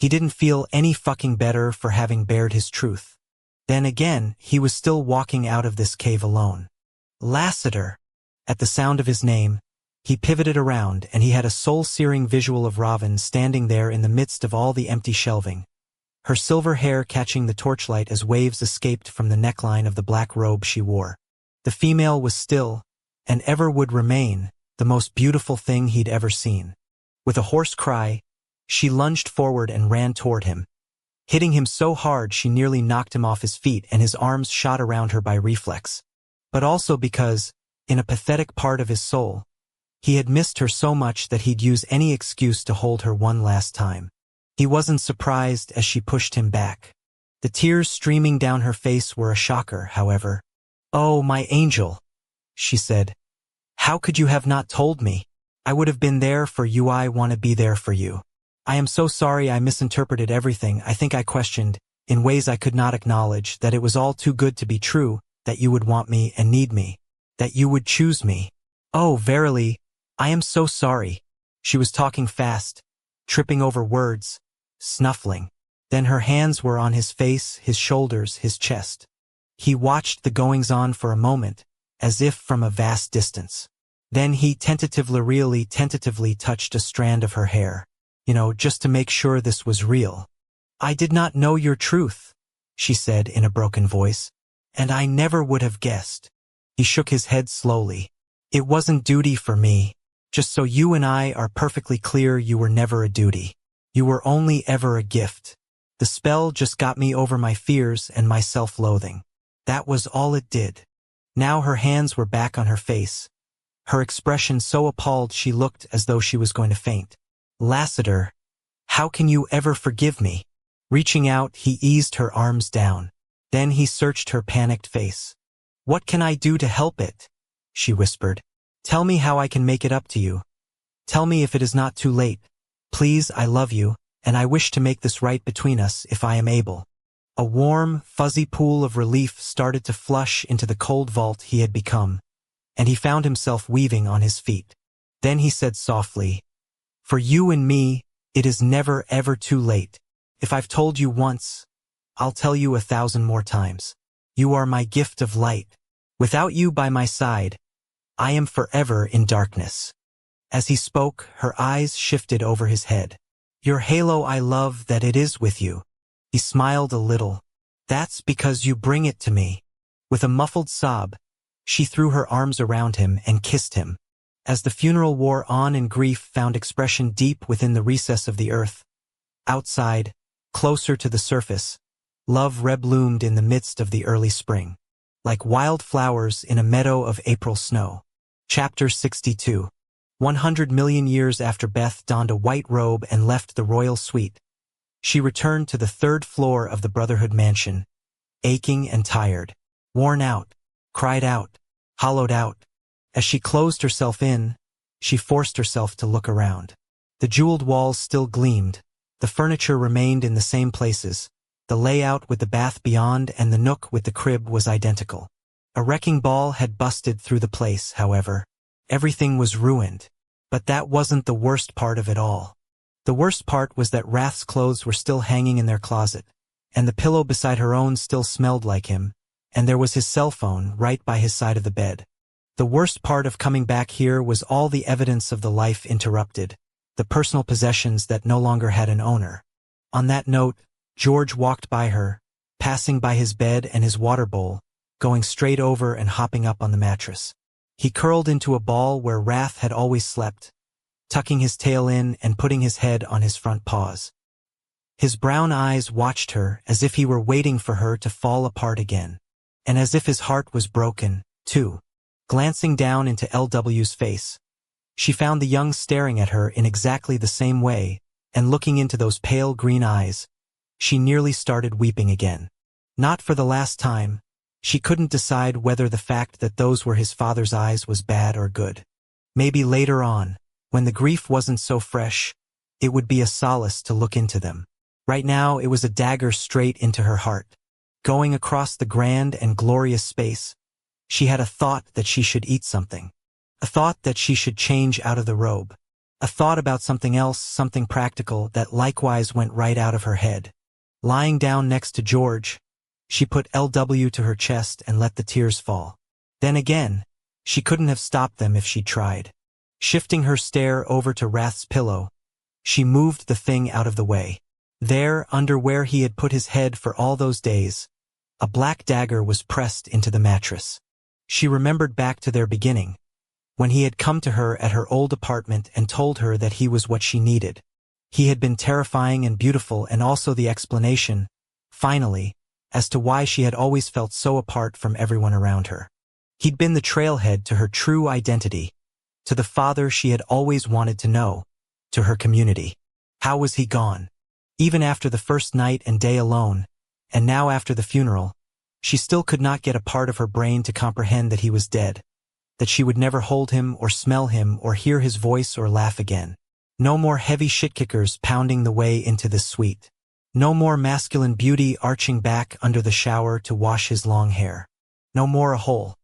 He didn't feel any fucking better for having bared his truth. Then again, he was still walking out of this cave alone. Lassiter! At the sound of his name, he pivoted around and he had a soul-searing visual of Raven standing there in the midst of all the empty shelving, her silver hair catching the torchlight as waves escaped from the neckline of the black robe she wore. The female was still, and ever would remain, the most beautiful thing he'd ever seen. With a hoarse cry, she lunged forward and ran toward him, hitting him so hard she nearly knocked him off his feet and his arms shot around her by reflex. but also because, in a pathetic part of his soul, he had missed her so much that he'd use any excuse to hold her one last time. He wasn't surprised as she pushed him back. The tears streaming down her face were a shocker, however. "Oh, my angel," she said. "How could you have not told me? I would have been there for you. I want to be there for you. I am so sorry I misinterpreted everything. I think I questioned, in ways I could not acknowledge, that it was all too good to be true, that you would want me and need me, that you would choose me. Oh, verily, I am so sorry." She was talking fast, tripping over words, snuffling. Then her hands were on his face, his shoulders, his chest. He watched the goings-on for a moment, as if from a vast distance. Then he tentatively touched a strand of her hair. Just to make sure this was real. "I did not know your truth," she said in a broken voice. "And I never would have guessed." He shook his head slowly. "It wasn't duty for me. Just so you and I are perfectly clear, you were never a duty. You were only ever a gift. The spell just got me over my fears and my self-loathing. That was all it did." Now her hands were back on her face, her expression so appalled she looked as though she was going to faint. "Lassiter, how can you ever forgive me?" Reaching out, he eased her arms down. Then he searched her panicked face. "What can I do to help it?" she whispered. "Tell me how I can make it up to you. Tell me if it is not too late. Please, I love you, and I wish to make this right between us if I am able." A warm, fuzzy pool of relief started to flush into the cold vault he had become, and he found himself weaving on his feet. Then he said softly, "For you and me, it is never ever too late. If I've told you once, I'll tell you 1,000 more times. You are my gift of light. Without you by my side, I am forever in darkness." As he spoke, her eyes shifted over his head. "Your halo, I love that it is with you." He smiled a little. "That's because you bring it to me." With a muffled sob, she threw her arms around him and kissed him. As the funeral wore on and grief found expression deep within the recess of the earth, outside, closer to the surface, love rebloomed in the midst of the early spring, like wild flowers in a meadow of April snow. Chapter 62. 100 million years after Beth donned a white robe and left the royal suite, she returned to the 3rd floor of the Brotherhood mansion, aching and tired, worn out, cried out, hollowed out. As she closed herself in, she forced herself to look around. The jeweled walls still gleamed, the furniture remained in the same places, the layout with the bath beyond and the nook with the crib was identical. A wrecking ball had busted through the place, however. Everything was ruined. But that wasn't the worst part of it all. The worst part was that Wrath's clothes were still hanging in their closet, and the pillow beside her own still smelled like him, and there was his cell phone right by his side of the bed. The worst part of coming back here was all the evidence of the life interrupted, the personal possessions that no longer had an owner. On that note, George walked by her, passing by his bed and his water bowl, going straight over and hopping up on the mattress. He curled into a ball where Wrath had always slept, tucking his tail in and putting his head on his front paws. His brown eyes watched her as if he were waiting for her to fall apart again, and as if his heart was broken, too. Glancing down into LW's face, she found the young staring at her in exactly the same way, and looking into those pale green eyes, she nearly started weeping again. Not for the last time. She couldn't decide whether the fact that those were his father's eyes was bad or good. Maybe later on, when the grief wasn't so fresh, it would be a solace to look into them. Right now it was a dagger straight into her heart. Going across the grand and glorious space, she had a thought that she should eat something. A thought that she should change out of the robe. A thought about something else, something practical that likewise went right out of her head. Lying down next to George, she put LW to her chest and let the tears fall. Then again, she couldn't have stopped them if she tried. Shifting her stare over to Wrath's pillow, she moved the thing out of the way. There, under where he had put his head for all those days, a black dagger was pressed into the mattress. She remembered back to their beginning, when he had come to her at her old apartment and told her that he was what she needed. He had been terrifying and beautiful, and also the explanation, finally, as to why she had always felt so apart from everyone around her. He'd been the trailhead to her true identity, to the father she had always wanted to know, to her community. How was he gone? Even after the first night and day alone, and now after the funeral, she still could not get a part of her brain to comprehend that he was dead, that she would never hold him or smell him or hear his voice or laugh again. No more heavy shit-kickers pounding the way into this suite. No more masculine beauty arching back under the shower to wash his long hair. No more a hole.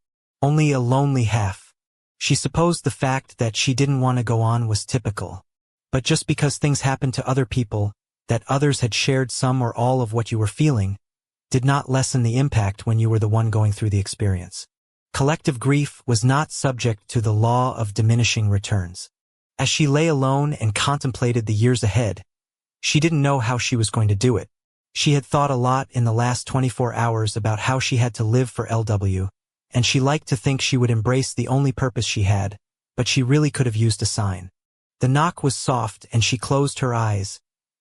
Only a lonely half. She supposed the fact that she didn't want to go on was typical. But just because things happened to other people, that others had shared some or all of what you were feeling, did not lessen the impact when you were the one going through the experience. Collective grief was not subject to the law of diminishing returns. As she lay alone and contemplated the years ahead, she didn't know how she was going to do it. She had thought a lot in the last 24 hours about how she had to live for LW, and she liked to think she would embrace the only purpose she had, but she really could have used a sign. The knock was soft and she closed her eyes,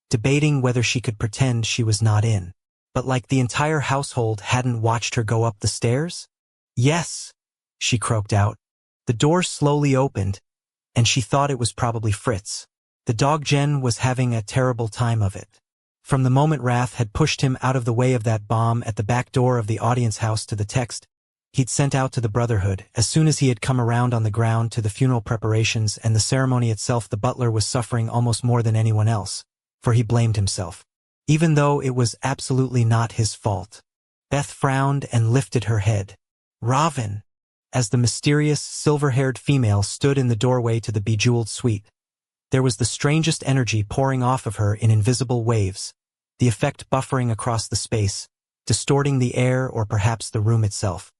debating whether she could pretend she was not in. But like the entire household hadn't watched her go up the stairs? Yes, she croaked out. The door slowly opened, and she thought it was probably Fritz. The dog Jen was having a terrible time of it. From the moment Wrath had pushed him out of the way of that bomb at the back door of the audience house to the text he'd sent out to the Brotherhood, as soon as he had come around on the ground to the funeral preparations and the ceremony itself, the butler was suffering almost more than anyone else, for he blamed himself. Even though it was absolutely not his fault. Beth frowned and lifted her head. Raven, as the mysterious, silver-haired female stood in the doorway to the bejeweled suite. There was the strangest energy pouring off of her in invisible waves, the effect buffering across the space, distorting the air or perhaps the room itself.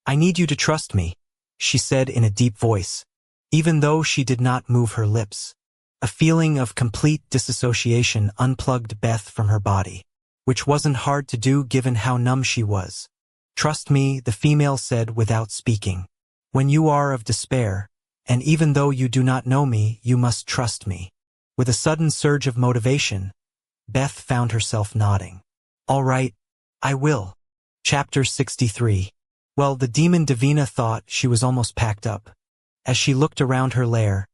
I need you to trust me, she said in a deep voice, even though she did not move her lips. A feeling of complete disassociation unplugged Beth from her body, which wasn't hard to do given how numb she was. Trust me, the female said without speaking. When you are of despair, and even though you do not know me, you must trust me. With a sudden surge of motivation, Beth found herself nodding. All right, I will. Chapter 63. Well, the demon Davina thought she was almost packed up. As she looked around her lair,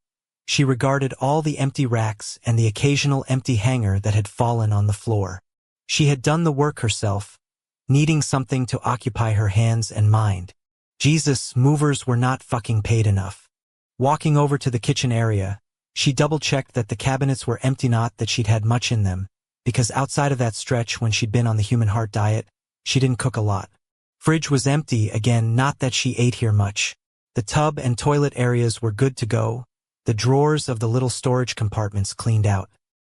she regarded all the empty racks and the occasional empty hanger that had fallen on the floor. She had done the work herself, needing something to occupy her hands and mind. Jesus, movers were not fucking paid enough. Walking over to the kitchen area, she double-checked that the cabinets were empty, not that she'd had much in them, because outside of that stretch when she'd been on the human heart diet, she didn't cook a lot. Fridge was empty again, not that she ate here much. The tub and toilet areas were good to go, the drawers of the little storage compartments cleaned out.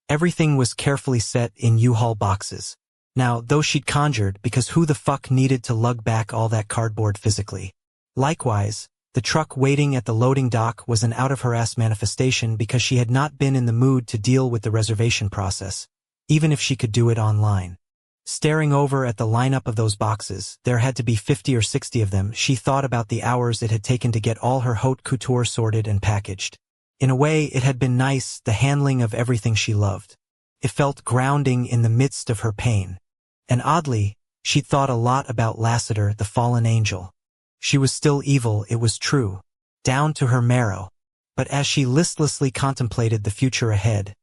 Everything was carefully set in U-Haul boxes. Now, those she'd conjured because who the fuck needed to lug back all that cardboard physically? Likewise, the truck waiting at the loading dock was an out-of-her-ass manifestation because she had not been in the mood to deal with the reservation process, even if she could do it online. Staring over at the lineup of those boxes, there had to be 50 or 60 of them. She thought about the hours it had taken to get all her haute couture sorted and packaged. In a way, it had been nice, the handling of everything she loved. It felt grounding in the midst of her pain. And oddly, she'd thought a lot about Lassiter, the fallen angel. She was still evil, it was true, down to her marrow. But as she listlessly contemplated the future ahead,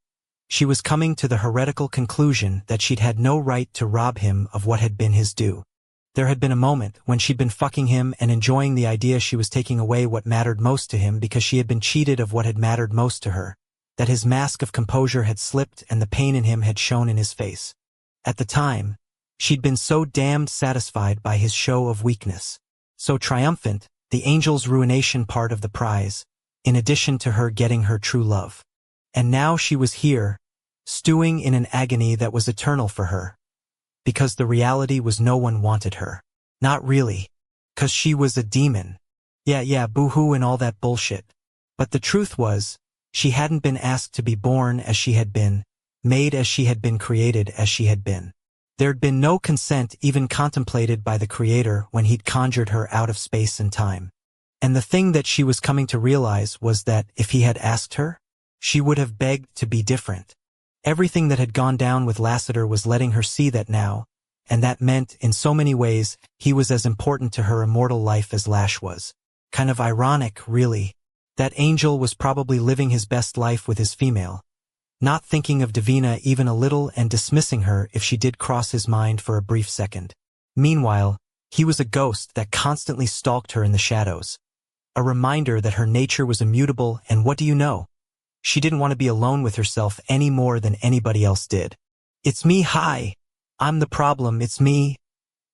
she was coming to the heretical conclusion that she'd had no right to rob him of what had been his due. There had been a moment when she'd been fucking him and enjoying the idea she was taking away what mattered most to him because she had been cheated of what had mattered most to her, that his mask of composure had slipped and the pain in him had shown in his face. At the time, she'd been so damned satisfied by his show of weakness, so triumphant, the angel's ruination part of the prize, in addition to her getting her true love. And now she was here, stewing in an agony that was eternal for her. Because the reality was no one wanted her. Not really. 'Cause she was a demon. Yeah, boo-hoo and all that bullshit. But the truth was, she hadn't been asked to be born as she had been, made as she had been, created as she had been. There'd been no consent even contemplated by the Creator when he'd conjured her out of space and time. And the thing that she was coming to realize was that if he had asked her, she would have begged to be different. Everything that had gone down with Lassiter was letting her see that now, and that meant, in so many ways, he was as important to her immortal life as Lash was. Kind of ironic, really. That angel was probably living his best life with his female, not thinking of Davina even a little and dismissing her if she did cross his mind for a brief second. Meanwhile, he was a ghost that constantly stalked her in the shadows. A reminder that her nature was immutable, and what do you know? She didn't want to be alone with herself any more than anybody else did. "It's me, hi. I'm the problem, it's me,"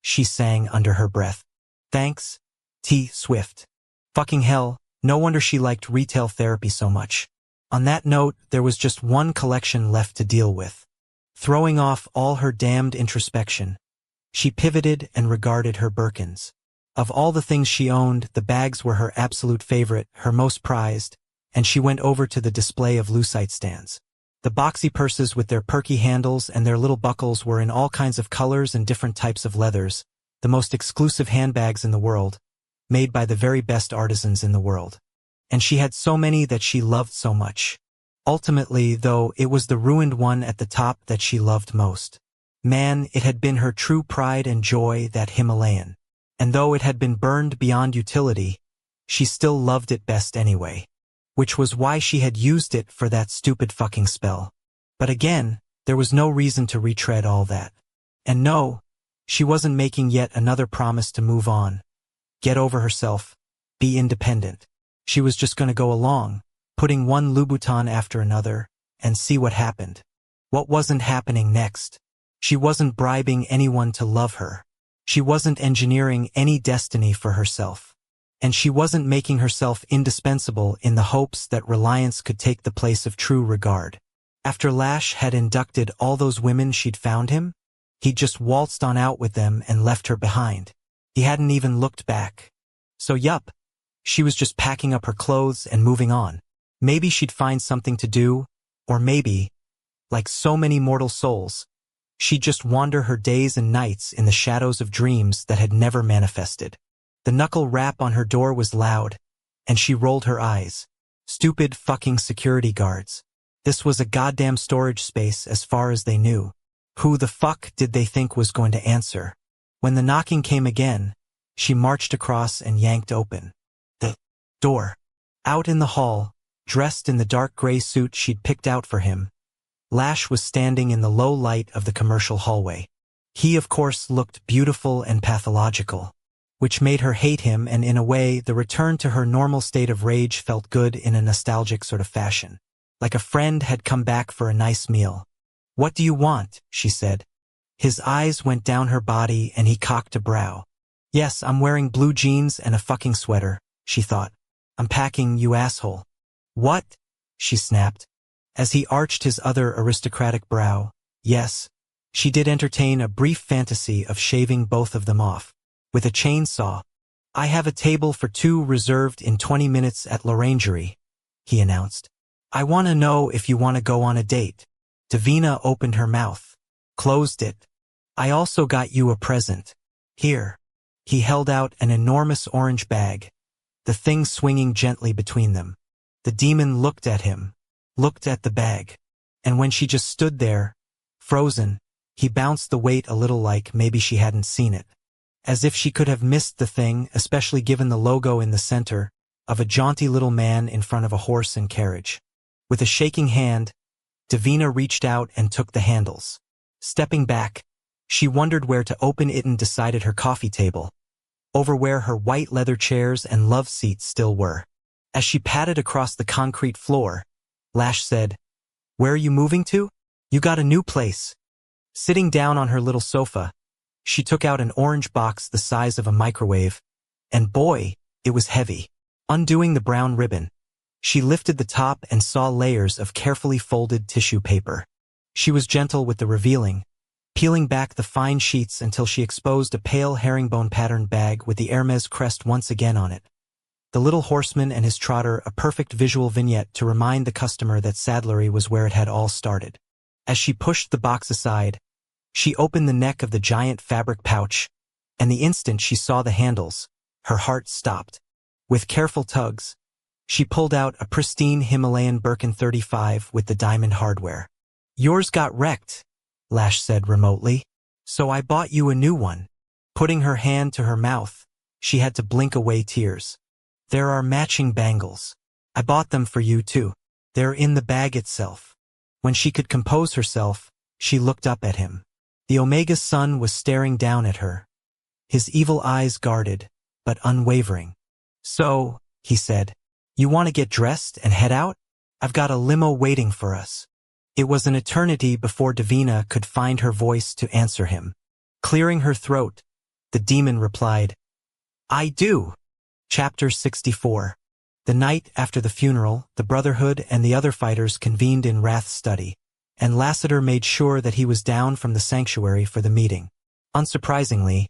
she sang under her breath. "Thanks, T. Swift. Fucking hell, no wonder she liked retail therapy so much." On that note, there was just one collection left to deal with. Throwing off all her damned introspection, she pivoted and regarded her Birkins. Of all the things she owned, the bags were her absolute favorite, her most prized, and she went over to the display of lucite stands. The boxy purses with their perky handles and their little buckles were in all kinds of colors and different types of leathers, the most exclusive handbags in the world, made by the very best artisans in the world. And she had so many that she loved so much. Ultimately, though, it was the ruined one at the top that she loved most. Man, it had been her true pride and joy, that Himalayan. And though it had been burned beyond utility, she still loved it best anyway. Which was why she had used it for that stupid fucking spell. But again, there was no reason to retread all that. And no, she wasn't making yet another promise to move on, get over herself, be independent. She was just going to go along, putting one Louboutin after another, and see what happened. What wasn't happening next? She wasn't bribing anyone to love her. She wasn't engineering any destiny for herself. And she wasn't making herself indispensable in the hopes that reliance could take the place of true regard. After Lash had inducted all those women she'd found him, he'd just waltzed on out with them and left her behind. He hadn't even looked back. So yup, she was just packing up her clothes and moving on. Maybe she'd find something to do, or maybe, like so many mortal souls, she'd just wander her days and nights in the shadows of dreams that had never manifested. The knuckle rap on her door was loud, and she rolled her eyes. Stupid fucking security guards. This was a goddamn storage space as far as they knew. Who the fuck did they think was going to answer? When the knocking came again, she marched across and yanked open the door. Out in the hall, dressed in the dark gray suit she'd picked out for him, Lash was standing in the low light of the commercial hallway. He, of course, looked beautiful and pathological, which made her hate him, and in a way, the return to her normal state of rage felt good in a nostalgic sort of fashion. Like a friend had come back for a nice meal. "What do you want?" she said. His eyes went down her body and he cocked a brow. "Yes, I'm wearing blue jeans and a fucking sweater," she thought. "I'm packing, you asshole." "What?" she snapped, as he arched his other aristocratic brow. Yes, she did entertain a brief fantasy of shaving both of them off with a chainsaw. "I have a table for two reserved in 20 minutes at L'Orangerie," he announced. "I want to know if you want to go on a date." Davina opened her mouth, closed it. "I also got you a present. Here." He held out an enormous orange bag, the thing swinging gently between them. The demon looked at him, looked at the bag, and when she just stood there, frozen, he bounced the weight a little, like maybe she hadn't seen it. As if she could have missed the thing, especially given the logo in the center, of a jaunty little man in front of a horse and carriage. With a shaking hand, Davina reached out and took the handles. Stepping back, she wondered where to open it and decided her coffee table, over where her white leather chairs and love seats still were. As she patted across the concrete floor, Lash said, "Where are you moving to?" "You got a new place." Sitting down on her little sofa, she took out an orange box the size of a microwave, and boy, it was heavy. Undoing the brown ribbon, she lifted the top and saw layers of carefully folded tissue paper. She was gentle with the revealing, peeling back the fine sheets until she exposed a pale herringbone-patterned bag with the Hermes crest once again on it. The little horseman and his trotter, a perfect visual vignette to remind the customer that saddlery was where it had all started. As she pushed the box aside, she opened the neck of the giant fabric pouch, and the instant she saw the handles, her heart stopped. With careful tugs, she pulled out a pristine Himalayan Birkin 35 with the diamond hardware. "Yours got wrecked," Lash said remotely. So I bought you a new one. Putting her hand to her mouth, she had to blink away tears. There are matching bangles. I bought them for you too. They're in the bag itself. When she could compose herself, she looked up at him. The Omega sun was staring down at her, his evil eyes guarded, but unwavering. So, he said, you want to get dressed and head out? I've got a limo waiting for us. It was an eternity before Davina could find her voice to answer him. Clearing her throat, the demon replied, I do. Chapter 64. The night after the funeral, the Brotherhood and the other fighters convened in Wrath's study, and Lassiter made sure that he was down from the sanctuary for the meeting. Unsurprisingly,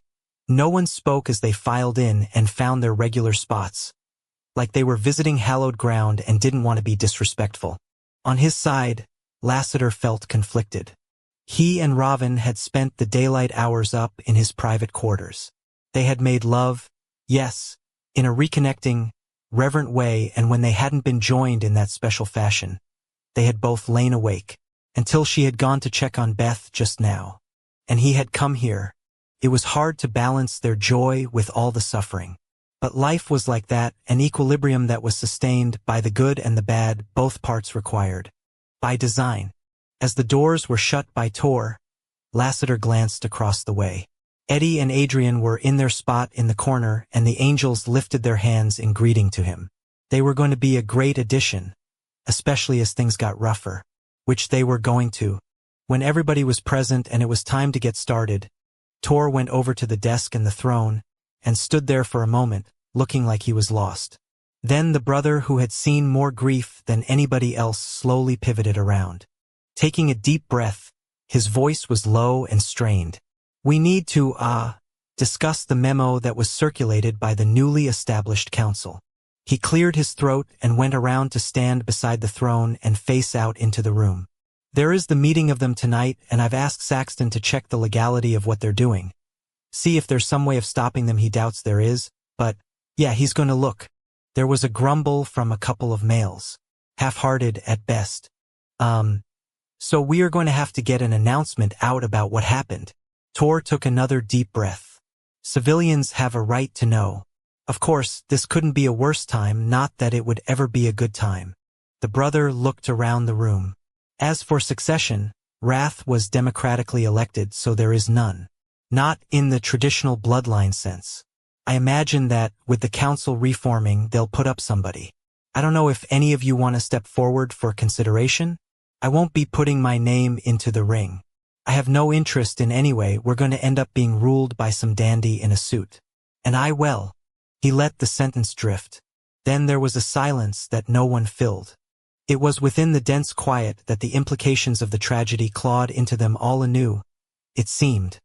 no one spoke as they filed in and found their regular spots, like they were visiting hallowed ground and didn't want to be disrespectful. On his side, Lassiter felt conflicted. He and Raven had spent the daylight hours up in his private quarters. They had made love, yes, in a reconnecting, reverent way, and when they hadn't been joined in that special fashion, they had both lain awake, until she had gone to check on Beth just now. And he had come here. It was hard to balance their joy with all the suffering. But life was like that, an equilibrium that was sustained by the good and the bad both parts required. By design. As the doors were shut by Tor, Lassiter glanced across the way. Eddie and Adrian were in their spot in the corner, and the angels lifted their hands in greeting to him. They were going to be a great addition, especially as things got rougher, which they were going to. When everybody was present and it was time to get started, Tor went over to the desk and the throne, and stood there for a moment, looking like he was lost. Then the brother who had seen more grief than anybody else slowly pivoted around. Taking a deep breath, his voice was low and strained. We need to, discuss the memo that was circulated by the newly established council. He cleared his throat and went around to stand beside the throne and face out into the room. There is the meeting of them tonight, and I've asked Saxton to check the legality of what they're doing. See if there's some way of stopping them. He doubts there is, but, yeah, he's going to look. There was a grumble from a couple of males. Half-hearted at best. So we are going to have to get an announcement out about what happened. Tor took another deep breath. Civilians have a right to know. Of course, this couldn't be a worse time, not that it would ever be a good time. The brother looked around the room. As for succession, Wrath was democratically elected, so there is none. Not in the traditional bloodline sense. I imagine that, with the council reforming, they'll put up somebody. I don't know if any of you want to step forward for consideration. I won't be putting my name into the ring. I have no interest in any way. We're going to end up being ruled by some dandy in a suit. And well. He let the sentence drift. Then there was a silence that no one filled. It was within the dense quiet that the implications of the tragedy clawed into them all anew, it seemed.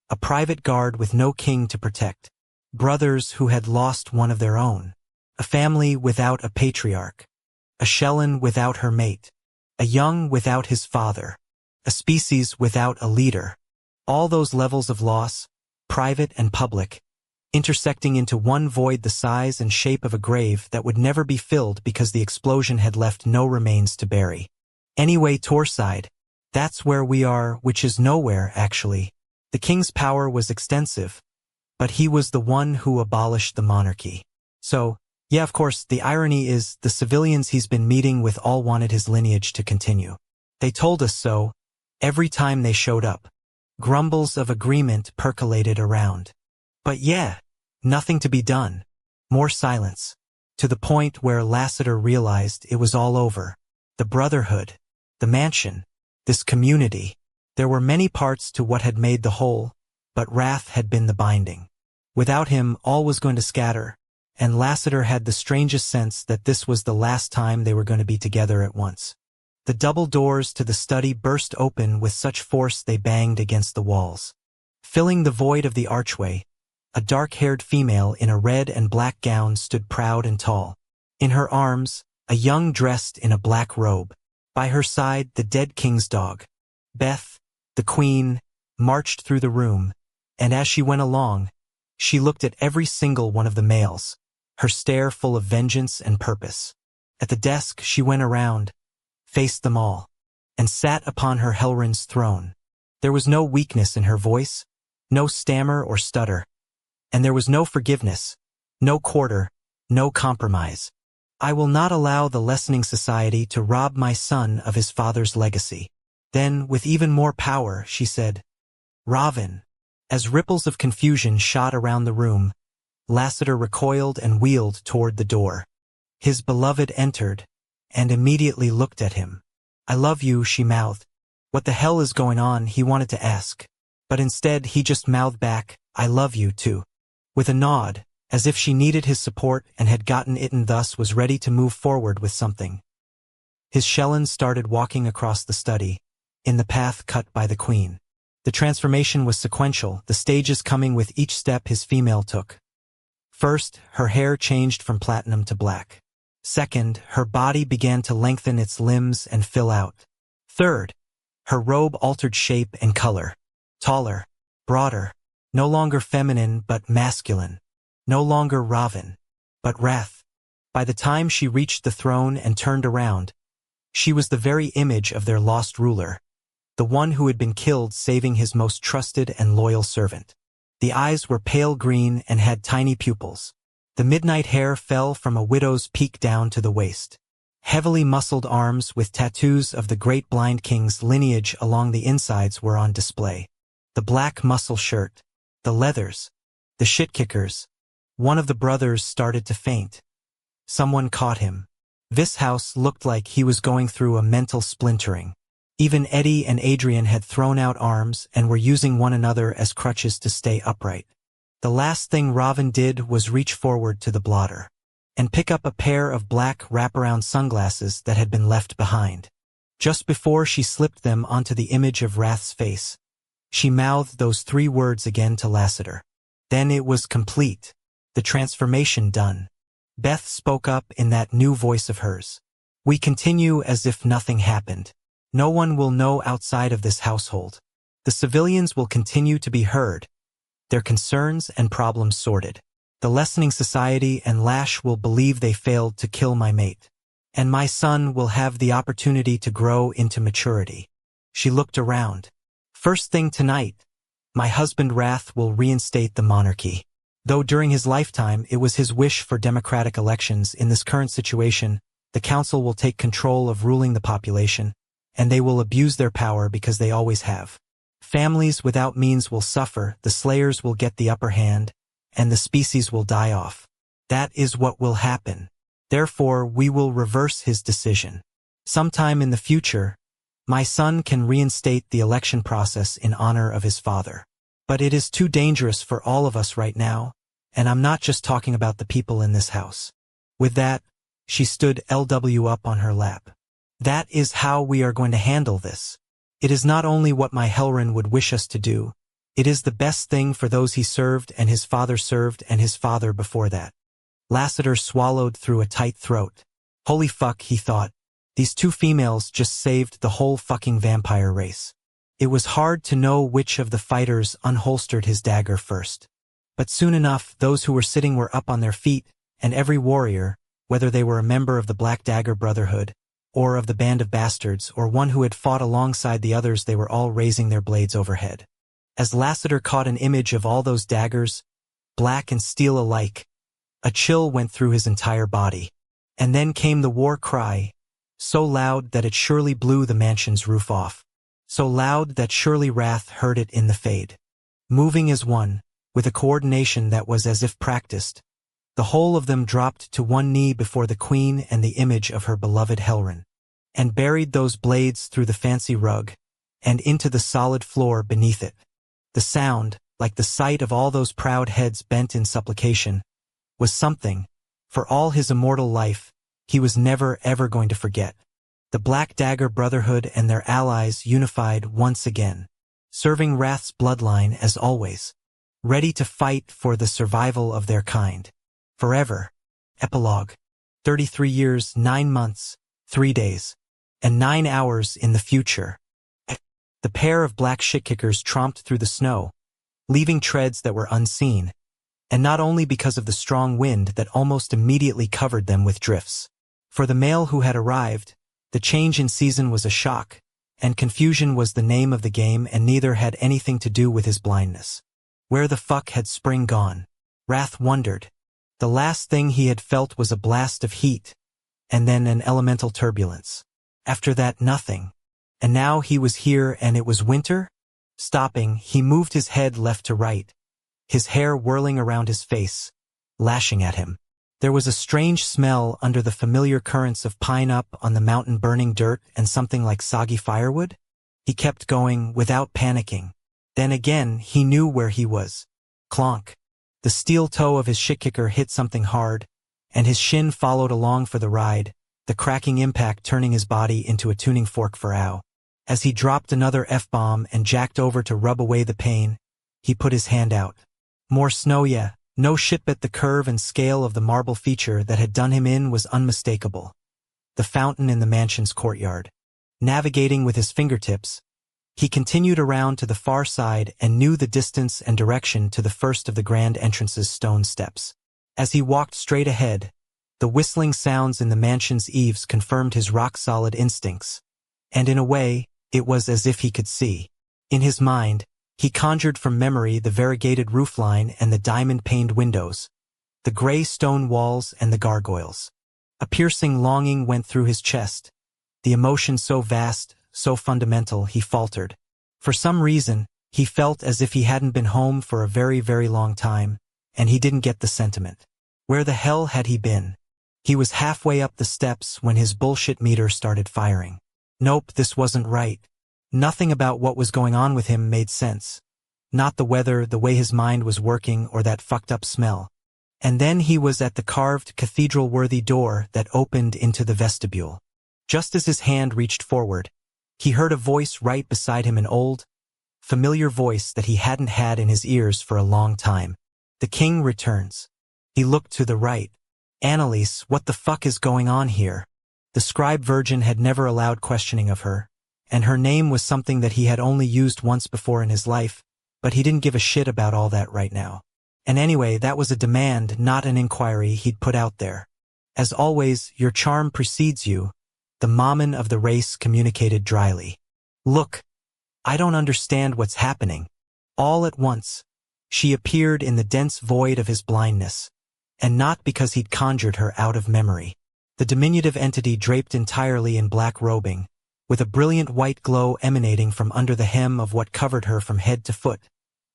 A private guard with no king to protect. Brothers who had lost one of their own. A family without a patriarch. A Shellen without her mate. A young without his father. A species without a leader. All those levels of loss, private and public, intersecting into one void the size and shape of a grave that would never be filled because the explosion had left no remains to bury. Anyway, Tor sighed. That's where we are, which is nowhere, actually. The king's power was extensive, but he was the one who abolished the monarchy. So, yeah, of course, the irony is the civilians he's been meeting with all wanted his lineage to continue. They told us so, every time they showed up. Grumbles of agreement percolated around. But yeah, nothing to be done. More silence. To the point where Lassiter realized it was all over. The Brotherhood. The mansion. This community. There were many parts to what had made the whole, but Wrath had been the binding. Without him, all was going to scatter, and Lassiter had the strangest sense that this was the last time they were going to be together at once. The double doors to the study burst open with such force they banged against the walls. Filling the void of the archway, a dark-haired female in a red and black gown stood proud and tall. In her arms, a young dressed in a black robe. By her side, the dead king's dog. Beth, the queen, marched through the room, and as she went along, she looked at every single one of the males, her stare full of vengeance and purpose. At the desk, she went around, faced them all, and sat upon her Hellrun's throne. There was no weakness in her voice, no stammer or stutter, and there was no forgiveness, no quarter, no compromise. I will not allow the lessening society to rob my son of his father's legacy. Then, with even more power, she said, Ravin. As ripples of confusion shot around the room, Lassiter recoiled and wheeled toward the door. His beloved entered, and immediately looked at him. I love you, she mouthed. What the hell is going on, he wanted to ask. But instead, he just mouthed back, I love you too. With a nod, as if she needed his support and had gotten it and thus was ready to move forward with something. His Shulie started walking across the study, in the path cut by the queen. The transformation was sequential, the stages coming with each step his female took. First, her hair changed from platinum to black. Second, her body began to lengthen its limbs and fill out. Third, her robe altered shape and color. Taller, broader, no longer feminine but masculine. No longer Ravin, but Wrath. By the time she reached the throne and turned around, she was the very image of their lost ruler, the one who had been killed saving his most trusted and loyal servant. The eyes were pale green and had tiny pupils. The midnight hair fell from a widow's peak down to the waist. Heavily muscled arms with tattoos of the great blind king's lineage along the insides were on display. The black muscle shirt, the leathers, the shit-kickers. One of the brothers started to faint. Someone caught him. This house looked like he was going through a mental splintering. Even Eddie and Adrian had thrown out arms and were using one another as crutches to stay upright. The last thing Ravin did was reach forward to the blotter and pick up a pair of black wraparound sunglasses that had been left behind. Just before she slipped them onto the image of Wrath's face, she mouthed those 3 words again to Lassiter. Then it was complete. The transformation done. Beth spoke up in that new voice of hers. We continue as if nothing happened. No one will know outside of this household. The civilians will continue to be heard, their concerns and problems sorted. The lessening society and Lash will believe they failed to kill my mate. And my son will have the opportunity to grow into maturity. She looked around. First thing tonight, my husband Wrath will reinstate the monarchy. Though during his lifetime it was his wish for democratic elections, in this current situation, the council will take control of ruling the population, and they will abuse their power because they always have. Families without means will suffer, the slayers will get the upper hand, and the species will die off. That is what will happen. Therefore, we will reverse his decision. Sometime in the future, my son can reinstate the election process in honor of his father. But it is too dangerous for all of us right now, and I'm not just talking about the people in this house. With that, she stood LW up on her lap. That is how we are going to handle this. It is not only what my Helrin would wish us to do, it is the best thing for those he served and his father served and his father before that. Lassiter swallowed through a tight throat. Holy fuck, he thought. These 2 females just saved the whole fucking vampire race. It was hard to know which of the fighters unholstered his dagger first. But soon enough, those who were sitting were up on their feet, and every warrior, whether they were a member of the Black Dagger Brotherhood, or of the Band of Bastards, or one who had fought alongside the others, they were all raising their blades overhead. As Lassiter caught an image of all those daggers, black and steel alike, a chill went through his entire body. And then came the war cry, so loud that it surely blew the mansion's roof off. So loud that surely Wrath heard it in the fade. Moving as one, with a coordination that was as if practiced, the whole of them dropped to one knee before the queen and the image of her beloved Helrin, and buried those blades through the fancy rug, and into the solid floor beneath it. The sound, like the sight of all those proud heads bent in supplication, was something, for all his immortal life, he was never ever going to forget. The Black Dagger Brotherhood and their allies unified once again, serving Wrath's bloodline as always, ready to fight for the survival of their kind. Forever. Epilogue. 33 years, 9 months, 3 days, and 9 hours in the future. The pair of black shit-kickers tromped through the snow, leaving treads that were unseen, and not only because of the strong wind that almost immediately covered them with drifts. For the male who had arrived, the change in season was a shock, and confusion was the name of the game, and neither had anything to do with his blindness. Where the fuck had spring gone? Wrath wondered. The last thing he had felt was a blast of heat, and then an elemental turbulence. After that, nothing. And now he was here and it was winter? Stopping, he moved his head left to right, his hair whirling around his face, lashing at him. There was a strange smell under the familiar currents of pine up on the mountain, burning dirt and something like soggy firewood. He kept going without panicking. Then again, he knew where he was. Clonk. The steel toe of his shit-kicker hit something hard, and his shin followed along for the ride, the cracking impact turning his body into a tuning fork for ow. As he dropped another F-bomb and jacked over to rub away the pain, he put his hand out. More snow, yeah. No shit, but the curve and scale of the marble feature that had done him in was unmistakable. The fountain in the mansion's courtyard. Navigating with his fingertips, he continued around to the far side and knew the distance and direction to the first of the grand entrance's stone steps. As he walked straight ahead, the whistling sounds in the mansion's eaves confirmed his rock-solid instincts, and in a way, it was as if he could see. In his mind, he conjured from memory the variegated roofline and the diamond-paned windows, the gray stone walls and the gargoyles. A piercing longing went through his chest, the emotion so vast, so fundamental, he faltered. For some reason, he felt as if he hadn't been home for a very, very long time, and he didn't get the sentiment. Where the hell had he been? He was halfway up the steps when his bullshit meter started firing. Nope, this wasn't right. Nothing about what was going on with him made sense. Not the weather, the way his mind was working, or that fucked up smell. And then he was at the carved cathedral-worthy door that opened into the vestibule. Just as his hand reached forward, he heard a voice right beside him, an old, familiar voice that he hadn't had in his ears for a long time. The king returns. He looked to the right. Annalise, what the fuck is going on here? The scribe virgin had never allowed questioning of her, and her name was something that he had only used once before in his life, but he didn't give a shit about all that right now. And anyway, that was a demand, not an inquiry, he'd put out there. As always, your charm precedes you, the mammon of the race communicated dryly. Look, I don't understand what's happening. All at once, she appeared in the dense void of his blindness, and not because he'd conjured her out of memory. The diminutive entity, draped entirely in black robing, with a brilliant white glow emanating from under the hem of what covered her from head to foot,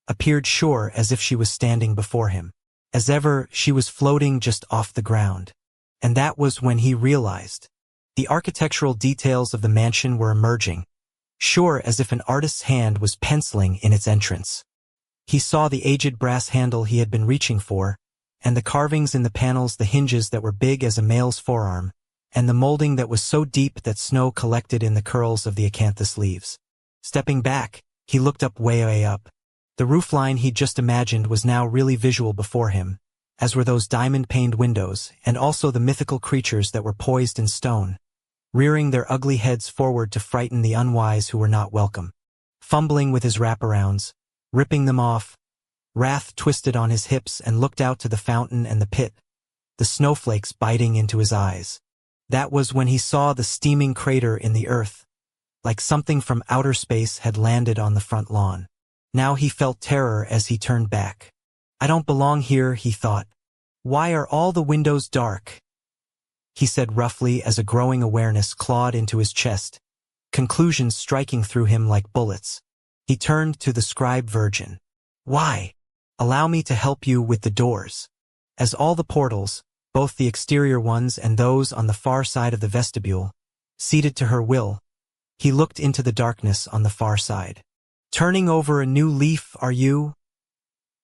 appeared sure as if she was standing before him. As ever, she was floating just off the ground. And that was when he realized. The architectural details of the mansion were emerging, sure as if an artist's hand was penciling in its entrance. He saw the aged brass handle he had been reaching for, and the carvings in the panels, the hinges that were big as a male's forearm, and the molding that was so deep that snow collected in the curls of the acanthus leaves. Stepping back, he looked up, way up. The roofline he'd just imagined was now really visual before him, as were those diamond-paned windows, and also the mythical creatures that were poised in stone, rearing their ugly heads forward to frighten the unwise who were not welcome. Fumbling with his wraparounds, ripping them off, Wrath twisted on his hips and looked out to the fountain and the pit, the snowflakes biting into his eyes. That was when he saw the steaming crater in the earth, like something from outer space had landed on the front lawn. Now he felt terror as he turned back. I don't belong here, he thought. Why are all the windows dark? He said roughly as a growing awareness clawed into his chest, conclusions striking through him like bullets. He turned to the scribe virgin. Why? Allow me to help you with the doors. As all the portals, both the exterior ones and those on the far side of the vestibule, ceded to her will, he looked into the darkness on the far side. Turning over a new leaf, are you?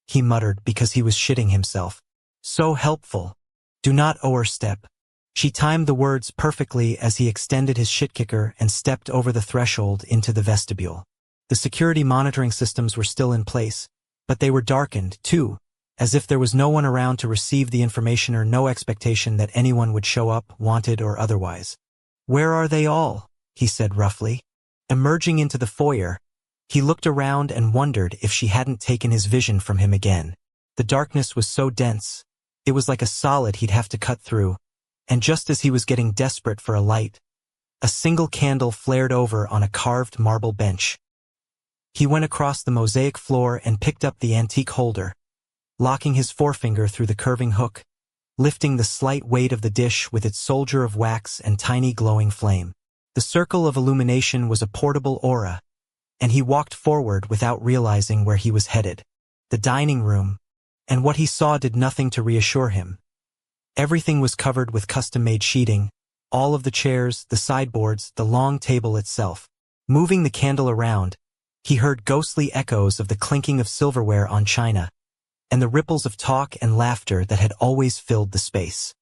He muttered because he was shitting himself. So helpful. Do not overstep. She timed the words perfectly as he extended his shit-kicker and stepped over the threshold into the vestibule. The security monitoring systems were still in place, but they were darkened, too, as if there was no one around to receive the information or no expectation that anyone would show up, wanted or otherwise. Where are they all? He said roughly. Emerging into the foyer, he looked around and wondered if she hadn't taken his vision from him again. The darkness was so dense, it was like a solid he'd have to cut through, and just as he was getting desperate for a light, A single candle flared over on a carved marble bench. He went across the mosaic floor and picked up the antique holder, locking his forefinger through the curving hook, lifting the slight weight of the dish with its soldier of wax and tiny glowing flame. The circle of illumination was a portable aura, and he walked forward without realizing where he was headed. The dining room, and what he saw did nothing to reassure him. Everything was covered with custom-made sheeting, all of the chairs, the sideboards, the long table itself. Moving the candle around, he heard ghostly echoes of the clinking of silverware on china, and the ripples of talk and laughter that had always filled the space.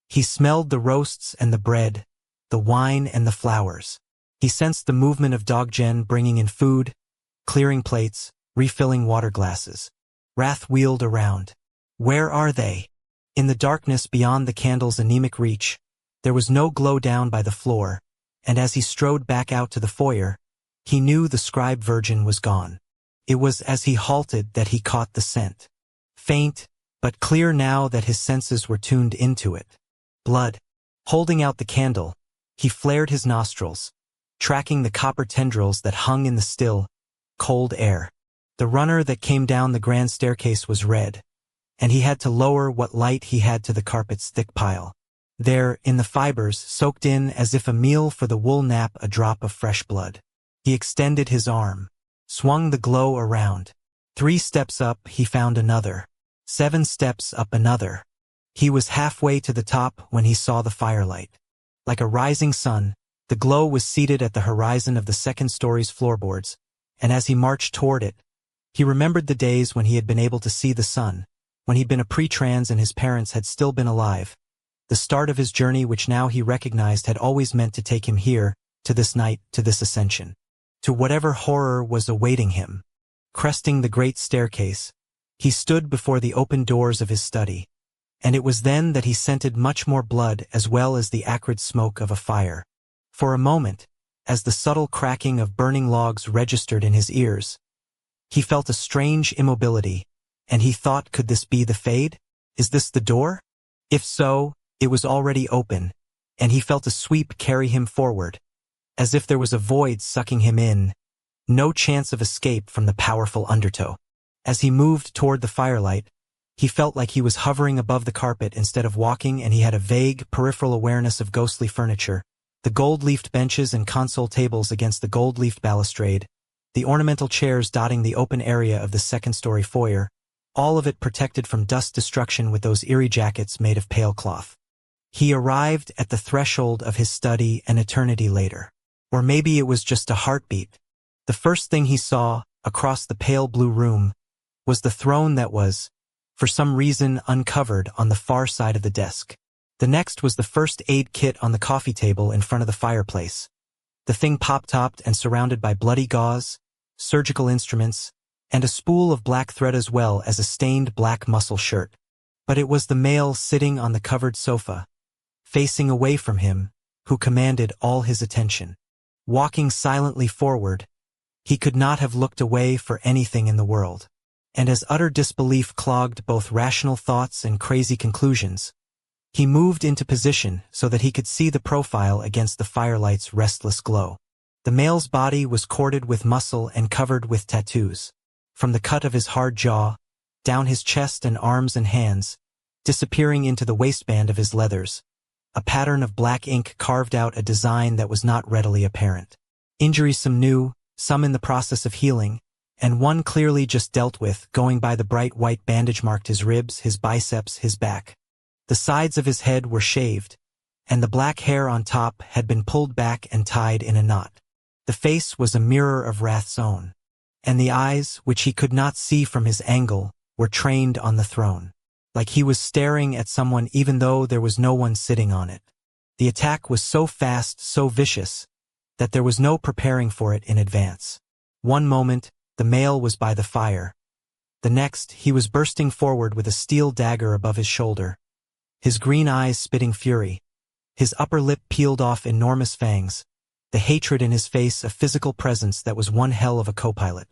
He smelled the roasts and the bread, the wine and the flowers. He sensed the movement of Doggen bringing in food, clearing plates, refilling water glasses. Wrath wheeled around. Where are they? In the darkness beyond the candle's anemic reach, there was no glow down by the floor, and as he strode back out to the foyer, he knew the scribe virgin was gone. It was as he halted that he caught the scent. Faint, but clear now that his senses were tuned into it. Blood. Holding out the candle, he flared his nostrils, tracking the copper tendrils that hung in the still, cold air. The runner that came down the grand staircase was red, and he had to lower what light he had to the carpet's thick pile. There, in the fibers, soaked in as if a meal for the wool nap, a drop of fresh blood. He extended his arm, swung the glow around. 3 steps up, he found another. 7 steps up, another. He was halfway to the top when he saw the firelight. Like a rising sun, the glow was seated at the horizon of the second story's floorboards, and as he marched toward it, he remembered the days when he had been able to see the sun, when he'd been a pre-trans and his parents had still been alive. The start of his journey, which now he recognized had always meant to take him here, to this night, to this ascension, to whatever horror was awaiting him. Cresting the great staircase, he stood before the open doors of his study, and it was then that he scented much more blood as well as the acrid smoke of a fire. For a moment, as the subtle cracking of burning logs registered in his ears, he felt a strange immobility, and he thought, could this be the Fade? Is this the door? If so, it was already open, and he felt a sweep carry him forward, as if there was a void sucking him in, no chance of escape from the powerful undertow. As he moved toward the firelight, he felt like he was hovering above the carpet instead of walking, and he had a vague, peripheral awareness of ghostly furniture, the gold-leafed benches and console tables against the gold-leafed balustrade, the ornamental chairs dotting the open area of the second-story foyer, all of it protected from dust destruction with those eerie jackets made of pale cloth. He arrived at the threshold of his study an eternity later. Or maybe it was just a heartbeat. The first thing he saw, across the pale blue room, was the throne that was, for some reason, uncovered on the far side of the desk. The next was the first aid kit on the coffee table in front of the fireplace. The thing pop-topped and surrounded by bloody gauze, surgical instruments, and a spool of black thread as well as a stained black muscle shirt. But it was the male sitting on the covered sofa, facing away from him, who commanded all his attention. Walking silently forward, he could not have looked away for anything in the world. And as utter disbelief clogged both rational thoughts and crazy conclusions, he moved into position so that he could see the profile against the firelight's restless glow. The male's body was corded with muscle and covered with tattoos. From the cut of his hard jaw, down his chest and arms and hands, disappearing into the waistband of his leathers, a pattern of black ink carved out a design that was not readily apparent. Injuries some new, some in the process of healing, and one clearly just dealt with, going by the bright white bandage marked his ribs, his biceps, his back. The sides of his head were shaved, and the black hair on top had been pulled back and tied in a knot. The face was a mirror of Wrath's own, and the eyes, which he could not see from his angle, were trained on the throne, like he was staring at someone even though there was no one sitting on it. The attack was so fast, so vicious, that there was no preparing for it in advance. One moment, the male was by the fire. The next, he was bursting forward with a steel dagger above his shoulder, his green eyes spitting fury, his upper lip peeled off enormous fangs, the hatred in his face a physical presence that was one hell of a co-pilot.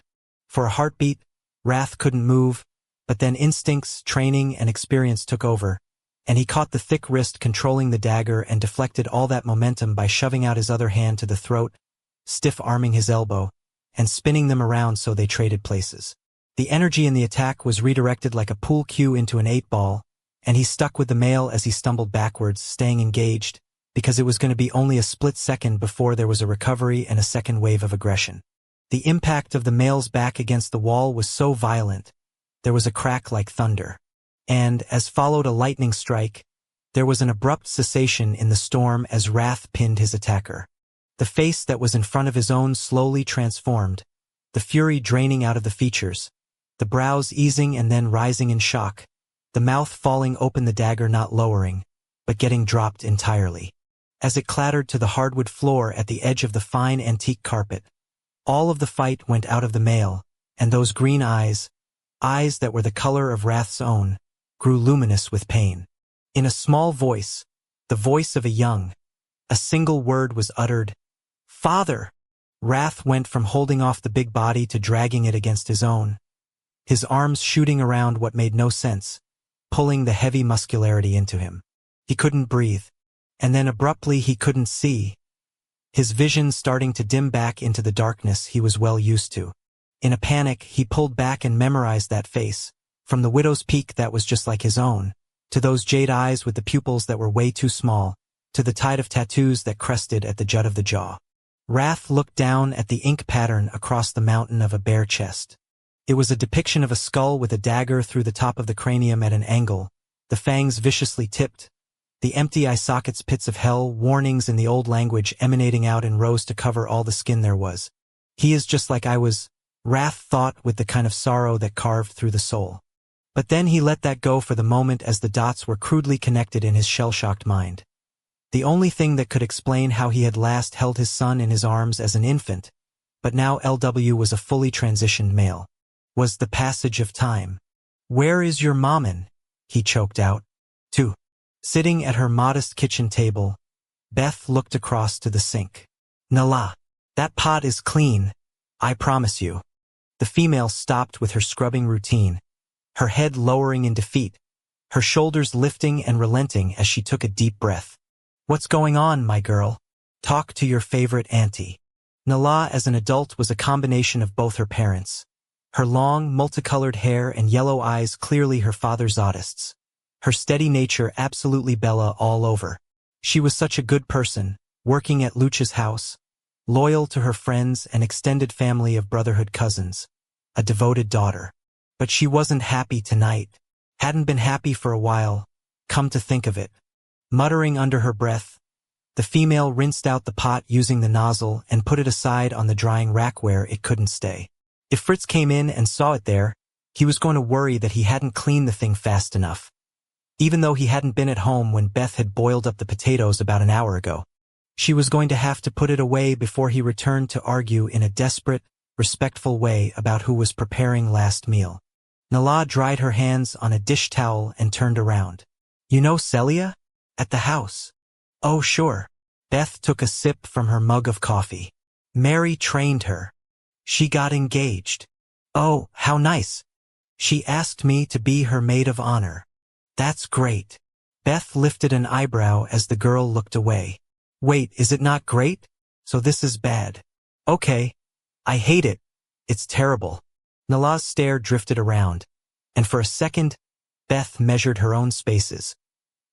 For a heartbeat, Wrath couldn't move, but then instincts, training, and experience took over, and he caught the thick wrist controlling the dagger and deflected all that momentum by shoving out his other hand to the throat, stiff-arming his elbow, and spinning them around so they traded places. The energy in the attack was redirected like a pool cue into an 8-ball, and he stuck with the male as he stumbled backwards, staying engaged, because it was going to be only a split second before there was a recovery and a second wave of aggression. The impact of the male's back against the wall was so violent, there was a crack like thunder. And, as followed a lightning strike, there was an abrupt cessation in the storm as wrath pinned his attacker. The face that was in front of his own slowly transformed, the fury draining out of the features, the brows easing and then rising in shock, the mouth falling open, the dagger not lowering, but getting dropped entirely. As it clattered to the hardwood floor at the edge of the fine antique carpet, all of the fight went out of the male, and those green eyes that were the color of Wrath's own, grew luminous with pain. In a small voice, the voice of a young, a single word was uttered, "Father!" Wrath went from holding off the big body to dragging it against his own, his arms shooting around what made no sense, pulling the heavy muscularity into him. He couldn't breathe, and then abruptly he couldn't see, his vision starting to dim back into the darkness he was well used to. In a panic, he pulled back and memorized that face, from the widow's peak that was just like his own, to those jade eyes with the pupils that were way too small, to the tide of tattoos that crested at the jut of the jaw. Wrath looked down at the ink pattern across the mountain of a bare chest. It was a depiction of a skull with a dagger through the top of the cranium at an angle, the fangs viciously tipped, the empty eye sockets pits of hell, warnings in the old language emanating out in rows to cover all the skin there was. He is just like I was, Wrath thought with the kind of sorrow that carved through the soul. But then he let that go for the moment as the dots were crudely connected in his shell-shocked mind. The only thing that could explain how he had last held his son in his arms as an infant, but now LW was a fully transitioned male, was the passage of time. "Where is your mommin?" he choked out. 2. Sitting at her modest kitchen table, Beth looked across to the sink. "Nala, that pot is clean, I promise you." The female stopped with her scrubbing routine, her head lowering in defeat, her shoulders lifting and relenting as she took a deep breath. "What's going on, my girl? Talk to your favorite auntie." Nala as an adult was a combination of both her parents. Her long, multicolored hair and yellow eyes clearly her father's oddists. Her steady nature absolutely Bella all over. She was such a good person, working at Lucha's house, loyal to her friends and extended family of Brotherhood cousins, a devoted daughter. But she wasn't happy tonight, hadn't been happy for a while, come to think of it. Muttering under her breath, the female rinsed out the pot using the nozzle and put it aside on the drying rack where it couldn't stay. If Fritz came in and saw it there, he was going to worry that he hadn't cleaned the thing fast enough, even though he hadn't been at home when Beth had boiled up the potatoes about an hour ago. She was going to have to put it away before he returned to argue in a desperate, respectful way about who was preparing last meal. Nala dried her hands on a dish towel and turned around. "You know Celia? At the house?" "Oh, sure." Beth took a sip from her mug of coffee. "Mary trained her. She got engaged." "Oh, how nice. She asked me to be her maid of honor." "That's great." Beth lifted an eyebrow as the girl looked away. "Wait, is it not great? So this is bad." "Okay. I hate it. It's terrible." Nala's stare drifted around, and for a second, Beth measured her own spaces,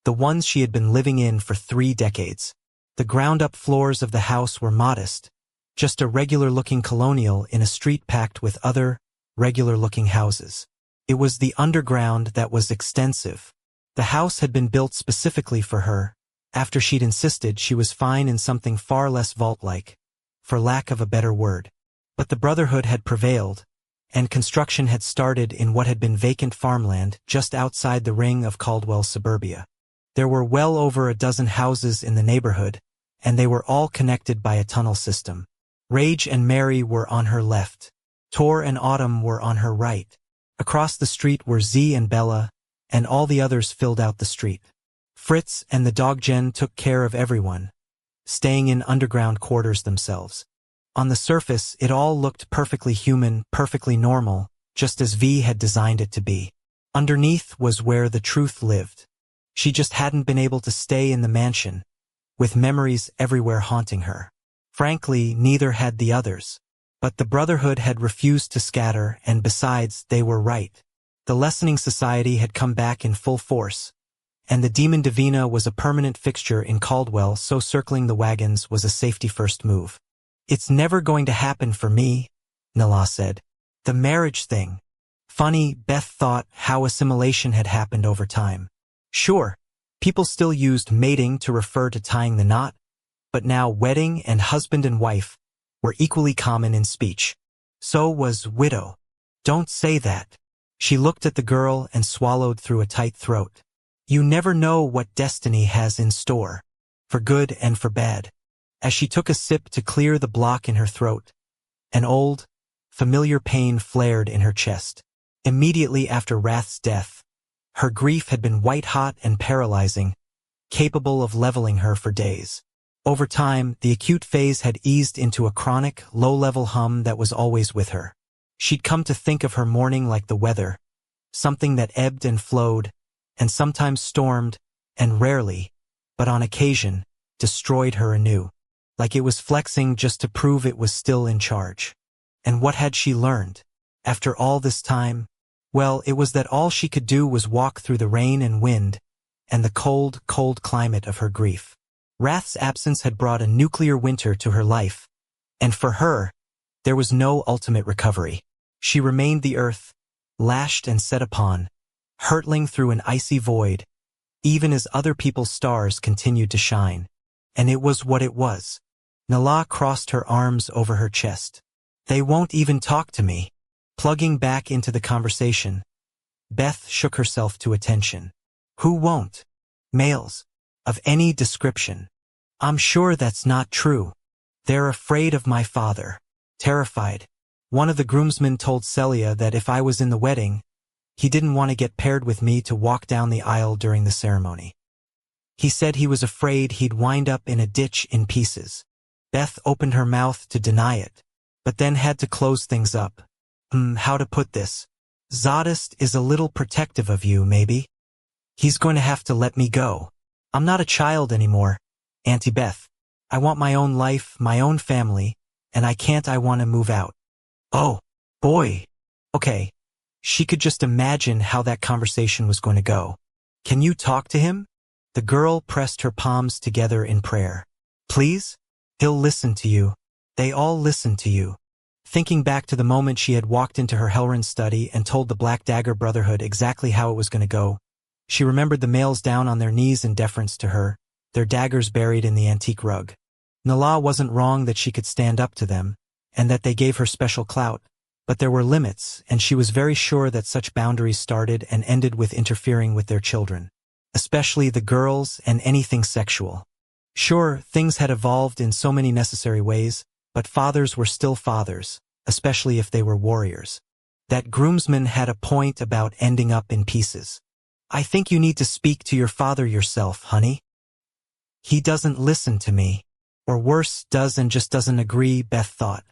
the ones she had been living in for 3 decades. The ground-up floors of the house were modest, just a regular-looking colonial in a street packed with other, regular-looking houses. It was the underground that was extensive. The house had been built specifically for her, after she'd insisted she was fine in something far less vault-like, for lack of a better word. But the Brotherhood had prevailed, and construction had started in what had been vacant farmland just outside the ring of Caldwell's suburbia. There were well over a dozen houses in the neighborhood, and they were all connected by a tunnel system. Rage and Mary were on her left. Tor and Autumn were on her right. Across the street were Z and Bella, and all the others filled out the street. Fritz and the dog Jen took care of everyone, staying in underground quarters themselves. On the surface, it all looked perfectly human, perfectly normal, just as V had designed it to be. Underneath was where the truth lived. She just hadn't been able to stay in the mansion, with memories everywhere haunting her. Frankly, neither had the others. But the Brotherhood had refused to scatter, and besides, they were right. The lessening society had come back in full force, and the demon Davina was a permanent fixture in Caldwell, so circling the wagons was a safety-first move. "It's never going to happen for me," Nala said. "The marriage thing." Funny, Beth thought how assimilation had happened over time. Sure, people still used mating to refer to tying the knot, but now wedding and husband and wife were equally common in speech. So was widow. "Don't say that." She looked at the girl and swallowed through a tight throat. "You never know what destiny has in store, for good and for bad." As she took a sip to clear the block in her throat, an old, familiar pain flared in her chest. Immediately after Rath's death, her grief had been white-hot and paralyzing, capable of leveling her for days. Over time, the acute phase had eased into a chronic, low-level hum that was always with her. She'd come to think of her mourning like the weather, something that ebbed and flowed, and sometimes stormed, and rarely, but on occasion, destroyed her anew. Like it was flexing just to prove it was still in charge. And what had she learned? After all this time? Well, it was that all she could do was walk through the rain and wind, and the cold, cold climate of her grief. Rath's absence had brought a nuclear winter to her life, and for her, there was no ultimate recovery. She remained the earth, lashed and set upon, hurtling through an icy void, even as other people's stars continued to shine. And it was what it was. Nala crossed her arms over her chest. "They won't even talk to me." Plugging back into the conversation, Beth shook herself to attention. "Who won't?" "Males. Of any description." "I'm sure that's not true. They're afraid of my father. Terrified. One of the groomsmen told Celia that if I was in the wedding, he didn't want to get paired with me to walk down the aisle during the ceremony. He said he was afraid he'd wind up in a ditch in pieces." Beth opened her mouth to deny it, but then had to close things up. How to put this? "Zadist is a little protective of you, maybe. He's going to have to let me go. I'm not a child anymore, Auntie Beth. I want my own life, my own family, and I want to move out." "Oh, boy." Okay. She could just imagine how that conversation was going to go. "Can you talk to him?" The girl pressed her palms together in prayer. "Please? He'll listen to you. They all listen to you." Thinking back to the moment she had walked into her Helrin study and told the Black Dagger Brotherhood exactly how it was going to go, she remembered the males down on their knees in deference to her, their daggers buried in the antique rug. Nala wasn't wrong that she could stand up to them, and that they gave her special clout, but there were limits, and she was very sure that such boundaries started and ended with interfering with their children, especially the girls and anything sexual. Sure, things had evolved in so many necessary ways, but fathers were still fathers, especially if they were warriors. That groomsman had a point about ending up in pieces. "I think you need to speak to your father yourself, honey. He doesn't listen to me. Or worse, does and just doesn't agree," Beth thought.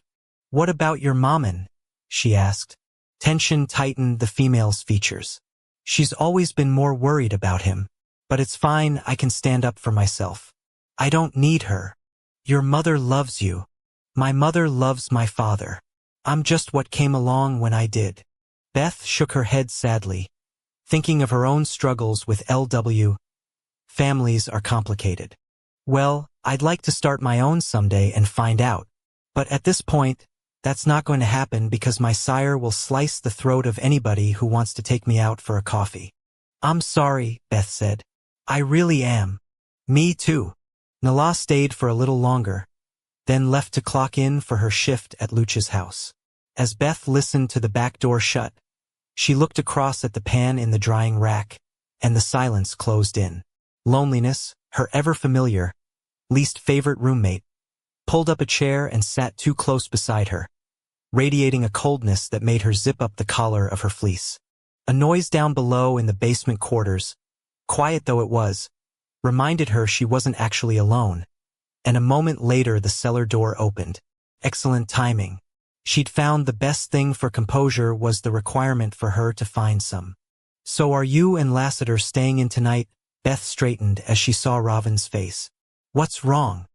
"What about your mommin?" she asked. Tension tightened the female's features. "She's always been more worried about him. But it's fine, I can stand up for myself. I don't need her. Your mother loves you. My mother loves my father. I'm just what came along when I did." Beth shook her head sadly, thinking of her own struggles with LW. Families are complicated. "Well, I'd like to start my own someday and find out. But at this point, that's not going to happen because my sire will slice the throat of anybody who wants to take me out for a coffee." "I'm sorry," Beth said. "I really am." "Me too." Nala stayed for a little longer, then left to clock in for her shift at Luch's house. As Beth listened to the back door shut, she looked across at the pan in the drying rack, and the silence closed in. Loneliness, her ever-familiar, least favorite roommate, pulled up a chair and sat too close beside her, radiating a coldness that made her zip up the collar of her fleece. A noise down below in the basement quarters, quiet though it was, reminded her she wasn't actually alone. And a moment later the cellar door opened. Excellent timing. She'd found the best thing for composure was the requirement for her to find some. "So are you and Lassiter staying in tonight?" Beth straightened as she saw Robin's face. What's wrong?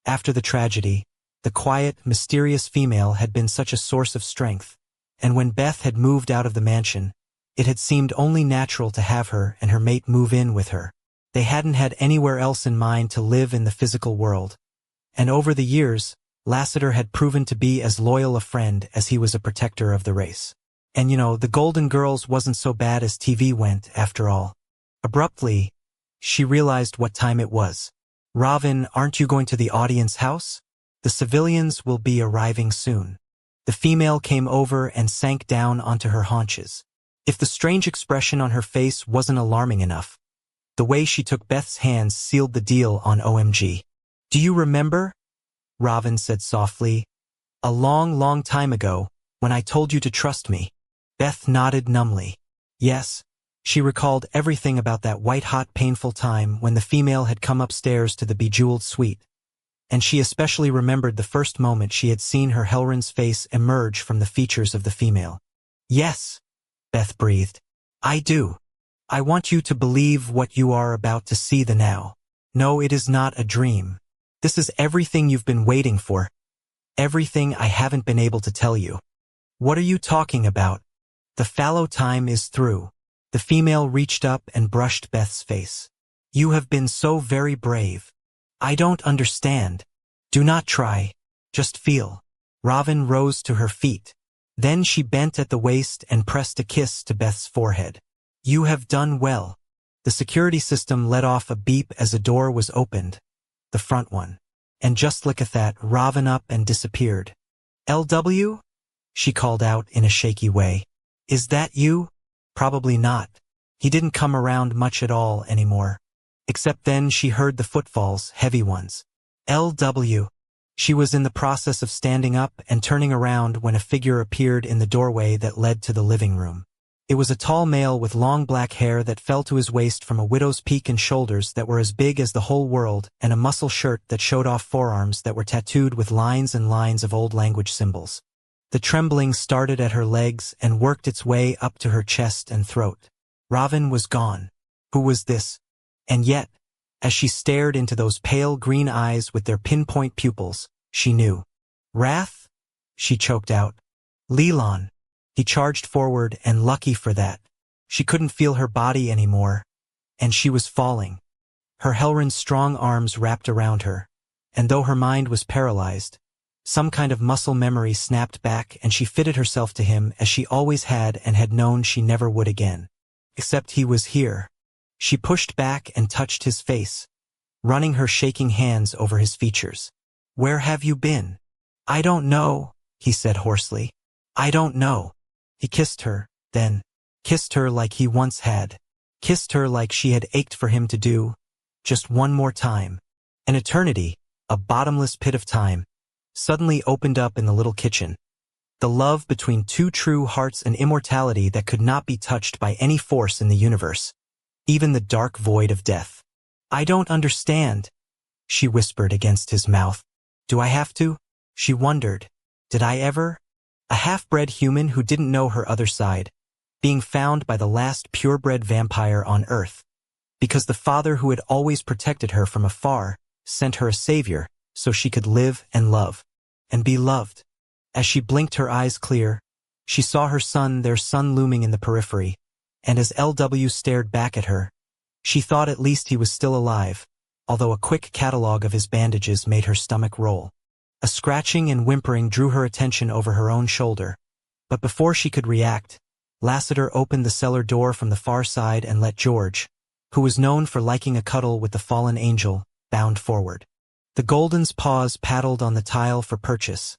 After the tragedy, the quiet, mysterious female had been such a source of strength, and when Beth had moved out of the mansion, it had seemed only natural to have her and her mate move in with her. They hadn't had anywhere else in mind to live in the physical world. And over the years, Lassiter had proven to be as loyal a friend as he was a protector of the race. And the Golden Girls wasn't so bad as TV went, after all. Abruptly, she realized what time it was. Robin, aren't you going to the audience house? The civilians will be arriving soon. The female came over and sank down onto her haunches. If the strange expression on her face wasn't alarming enough, the way she took Beth's hands sealed the deal on OMG. Do you remember? Robin said softly. A long, long time ago, when I told you to trust me. Beth nodded numbly. Yes, she recalled everything about that white-hot painful time when the female had come upstairs to the bejeweled suite, and she especially remembered the first moment she had seen her Helren's face emerge from the features of the female. Yes, Beth breathed. I do. I want you to believe what you are about to see now. No, it is not a dream. This is everything you've been waiting for. Everything I haven't been able to tell you. What are you talking about? The fallow time is through. The female reached up and brushed Beth's face. You have been so very brave. I don't understand. Do not try. Just feel. Robin rose to her feet. Then she bent at the waist and pressed a kiss to Beth's forehead. You have done well. The security system let off a beep as a door was opened. The front one. And just like that, Robin up and disappeared. LW? She called out in a shaky way. Is that you? Probably not. He didn't come around much at all anymore. Except then she heard the footfalls, heavy ones. LW. She was in the process of standing up and turning around when a figure appeared in the doorway that led to the living room. It was a tall male with long black hair that fell to his waist from a widow's peak and shoulders that were as big as the whole world, and a muscle shirt that showed off forearms that were tattooed with lines and lines of old language symbols. The trembling started at her legs and worked its way up to her chest and throat. Robin was gone. Who was this? And yet, as she stared into those pale green eyes with their pinpoint pupils, she knew. Wrath? She choked out. Leland. He charged forward, and lucky for that. She couldn't feel her body anymore, and she was falling. Her Helren's strong arms wrapped around her, and though her mind was paralyzed, some kind of muscle memory snapped back and she fitted herself to him as she always had and had known she never would again. Except he was here. She pushed back and touched his face, running her shaking hands over his features. Where have you been? I don't know, he said hoarsely. I don't know. He kissed her, then kissed her like he once had. Kissed her like she had ached for him to do. Just one more time. An eternity, a bottomless pit of time, suddenly opened up in the little kitchen. The love between two true hearts, an immortality that could not be touched by any force in the universe, even the dark void of death. I don't understand, she whispered against his mouth. Do I have to? She wondered. Did I ever? A half-bred human who didn't know her other side, being found by the last purebred vampire on Earth, because the father who had always protected her from afar sent her a savior so she could live and love, and be loved. As she blinked her eyes clear, she saw her son, their son looming in the periphery, and as LW stared back at her, she thought at least he was still alive, although a quick catalogue of his bandages made her stomach roll. A scratching and whimpering drew her attention over her own shoulder, but before she could react, Lassiter opened the cellar door from the far side and let George, who was known for liking a cuddle with the fallen angel, bound forward. The Golden's paws paddled on the tile for purchase,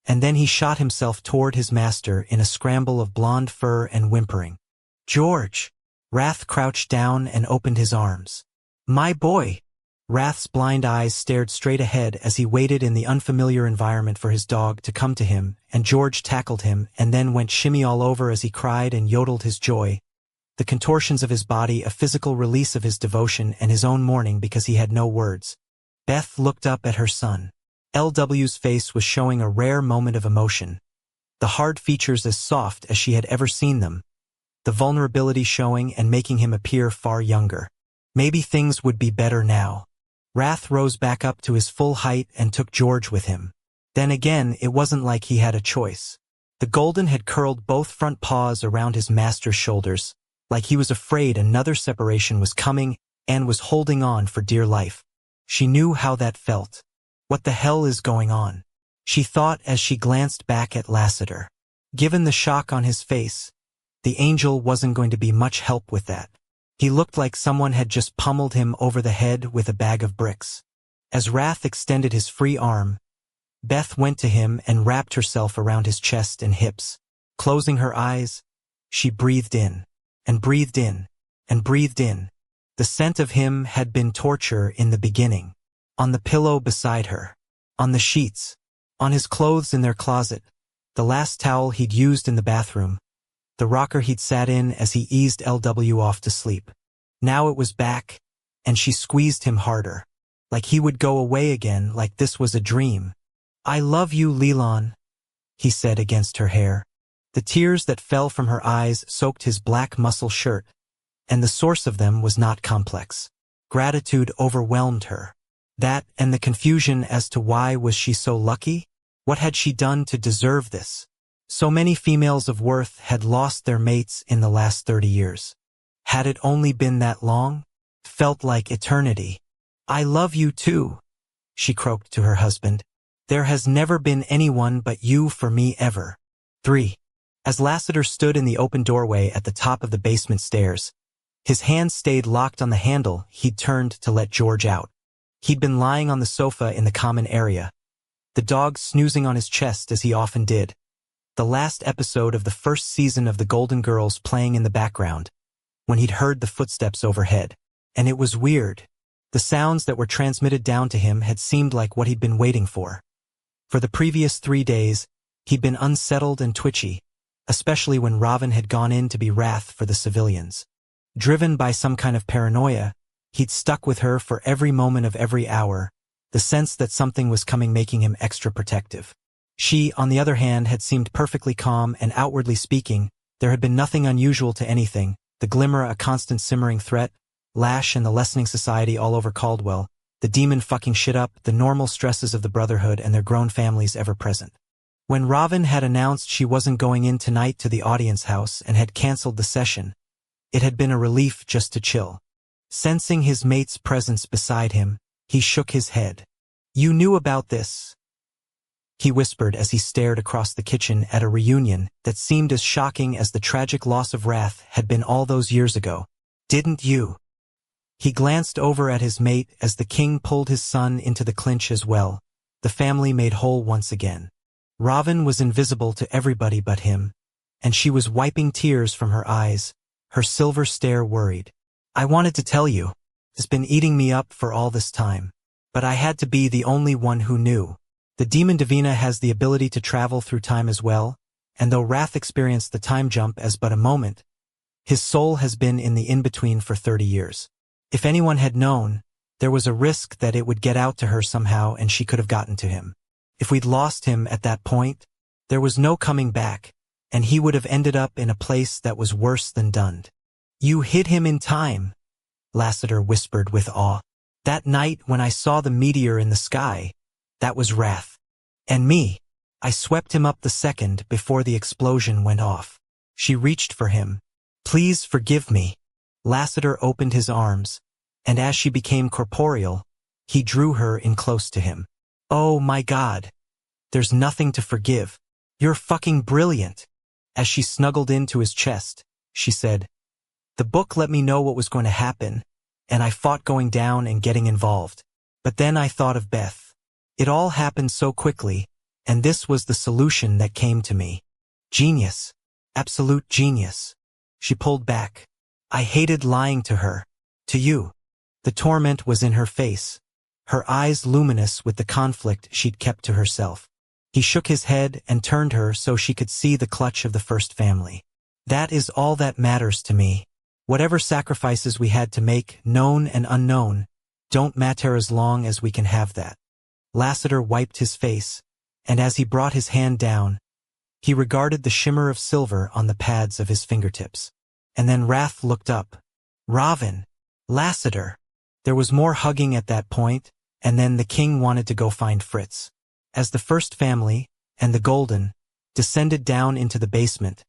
and then he shot himself toward his master in a scramble of blonde fur and whimpering. George! Wrath crouched down and opened his arms. My boy! Wrath's blind eyes stared straight ahead as he waited in the unfamiliar environment for his dog to come to him, and George tackled him and then went shimmy all over as he cried and yodeled his joy, the contortions of his body a physical release of his devotion and his own mourning because he had no words. Beth looked up at her son. LW's face was showing a rare moment of emotion, the hard features as soft as she had ever seen them, the vulnerability showing and making him appear far younger. Maybe things would be better now. Wrath rose back up to his full height and took George with him. Then again, it wasn't like he had a choice. The Golden had curled both front paws around his master's shoulders, like he was afraid another separation was coming and was holding on for dear life. She knew how that felt. What the hell is going on? She thought as she glanced back at Lassiter. Given the shock on his face, the angel wasn't going to be much help with that. He looked like someone had just pummeled him over the head with a bag of bricks. As Wrath extended his free arm, Beth went to him and wrapped herself around his chest and hips. Closing her eyes, she breathed in, and breathed in, and breathed in. The scent of him had been torture in the beginning. On the pillow beside her, on the sheets, on his clothes in their closet, the last towel he'd used in the bathroom, the rocker he'd sat in as he eased LW off to sleep. Now it was back, and she squeezed him harder. Like he would go away again, like this was a dream. "I love you, Leland," he said against her hair. The tears that fell from her eyes soaked his black muscle shirt, and the source of them was not complex. Gratitude overwhelmed her. That and the confusion as to why was she so lucky? What had she done to deserve this? So many females of worth had lost their mates in the last 30 years. Had it only been that long? Felt like eternity. "I love you too," she croaked to her husband. "There has never been anyone but you for me ever." 3. As Lassiter stood in the open doorway at the top of the basement stairs, his hand stayed locked on the handle he'd turned to let George out. He'd been lying on the sofa in the common area, the dog snoozing on his chest as he often did. The last episode of the first season of The Golden Girls playing in the background, when he'd heard the footsteps overhead. And it was weird. The sounds that were transmitted down to him had seemed like what he'd been waiting for. For the previous 3 days, he'd been unsettled and twitchy, especially when Raven had gone in to be Wrath for the civilians. Driven by some kind of paranoia, he'd stuck with her for every moment of every hour, the sense that something was coming making him extra protective. She, on the other hand, had seemed perfectly calm, and outwardly speaking, there had been nothing unusual to anything, the glimmer a constant simmering threat, Lash and the lessening society all over Caldwell, the demon fucking shit up, the normal stresses of the Brotherhood and their grown families ever present. When Raven had announced she wasn't going in tonight to the audience house and had cancelled the session, it had been a relief just to chill. Sensing his mate's presence beside him, he shook his head. "You knew about this," he whispered as he stared across the kitchen at a reunion that seemed as shocking as the tragic loss of Wrath had been all those years ago. "Didn't you?" He glanced over at his mate as the king pulled his son into the clinch as well, the family made whole once again. Raven was invisible to everybody but him, and she was wiping tears from her eyes, her silver stare worried. "I wanted to tell you. It's been eating me up for all this time. But I had to be the only one who knew. The demon Davina has the ability to travel through time as well, and though Wrath experienced the time jump as but a moment, his soul has been in the in-between for 30 years. If anyone had known, there was a risk that it would get out to her somehow and she could have gotten to him. If we'd lost him at that point, there was no coming back, and he would have ended up in a place that was worse than done." "You hid him in time," Lassiter whispered with awe. "That night when I saw the meteor in the sky, that was Wrath. And me, I swept him up the second before the explosion went off." She reached for him. "Please forgive me." Lassiter opened his arms, and as she became corporeal, he drew her in close to him. "Oh my God. There's nothing to forgive. You're fucking brilliant." As she snuggled into his chest, she said, "The book let me know what was going to happen, and I fought going down and getting involved. But then I thought of Beth. It all happened so quickly, and this was the solution that came to me. Genius. Absolute genius." She pulled back. "I hated lying to her. To you." The torment was in her face, her eyes luminous with the conflict she'd kept to herself. He shook his head and turned her so she could see the clutch of the first family. "That is all that matters to me. Whatever sacrifices we had to make, known and unknown, don't matter as long as we can have that." Lassiter wiped his face, and as he brought his hand down, he regarded the shimmer of silver on the pads of his fingertips. And then Wrath looked up. "Raven." Lassiter. There was more hugging at that point, and then the king wanted to go find Fritz. As the first family, and the Golden, descended down into the basement,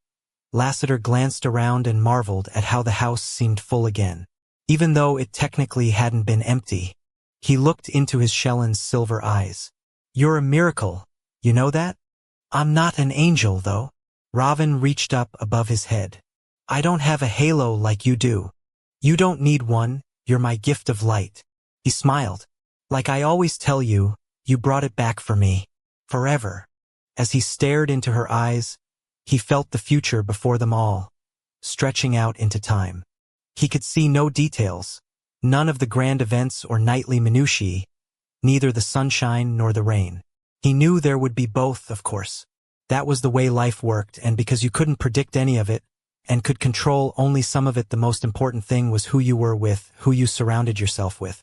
Lassiter glanced around and marveled at how the house seemed full again. Even though it technically hadn't been empty, he looked into his Shellen's silver eyes. "You're a miracle, you know that? I'm not an angel, though." Robin reached up above his head. "I don't have a halo like you do. You don't need one, you're my gift of light." He smiled. "Like I always tell you, you brought it back for me. Forever." As he stared into her eyes, he felt the future before them all, stretching out into time. He could see no details, none of the grand events or nightly minutiae, neither the sunshine nor the rain. He knew there would be both, of course. That was the way life worked, and because you couldn't predict any of it, and could control only some of it, the most important thing was who you were with, who you surrounded yourself with,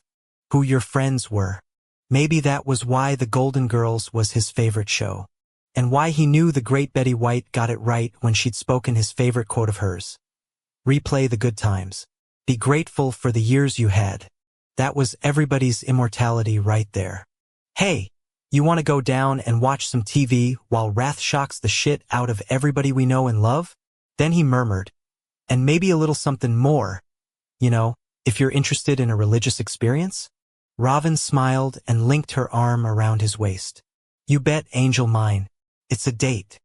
who your friends were. Maybe that was why The Golden Girls was his favorite show, and why he knew the great Betty White got it right when she'd spoken his favorite quote of hers. "Replay the good times. Be grateful for the years you had." That was everybody's immortality right there. "Hey, you want to go down and watch some TV while Wrath shocks the shit out of everybody we know and love?" Then he murmured, "And maybe a little something more, you know, if you're interested in a religious experience?" Robin smiled and linked her arm around his waist. "You bet, angel mine. It's a date."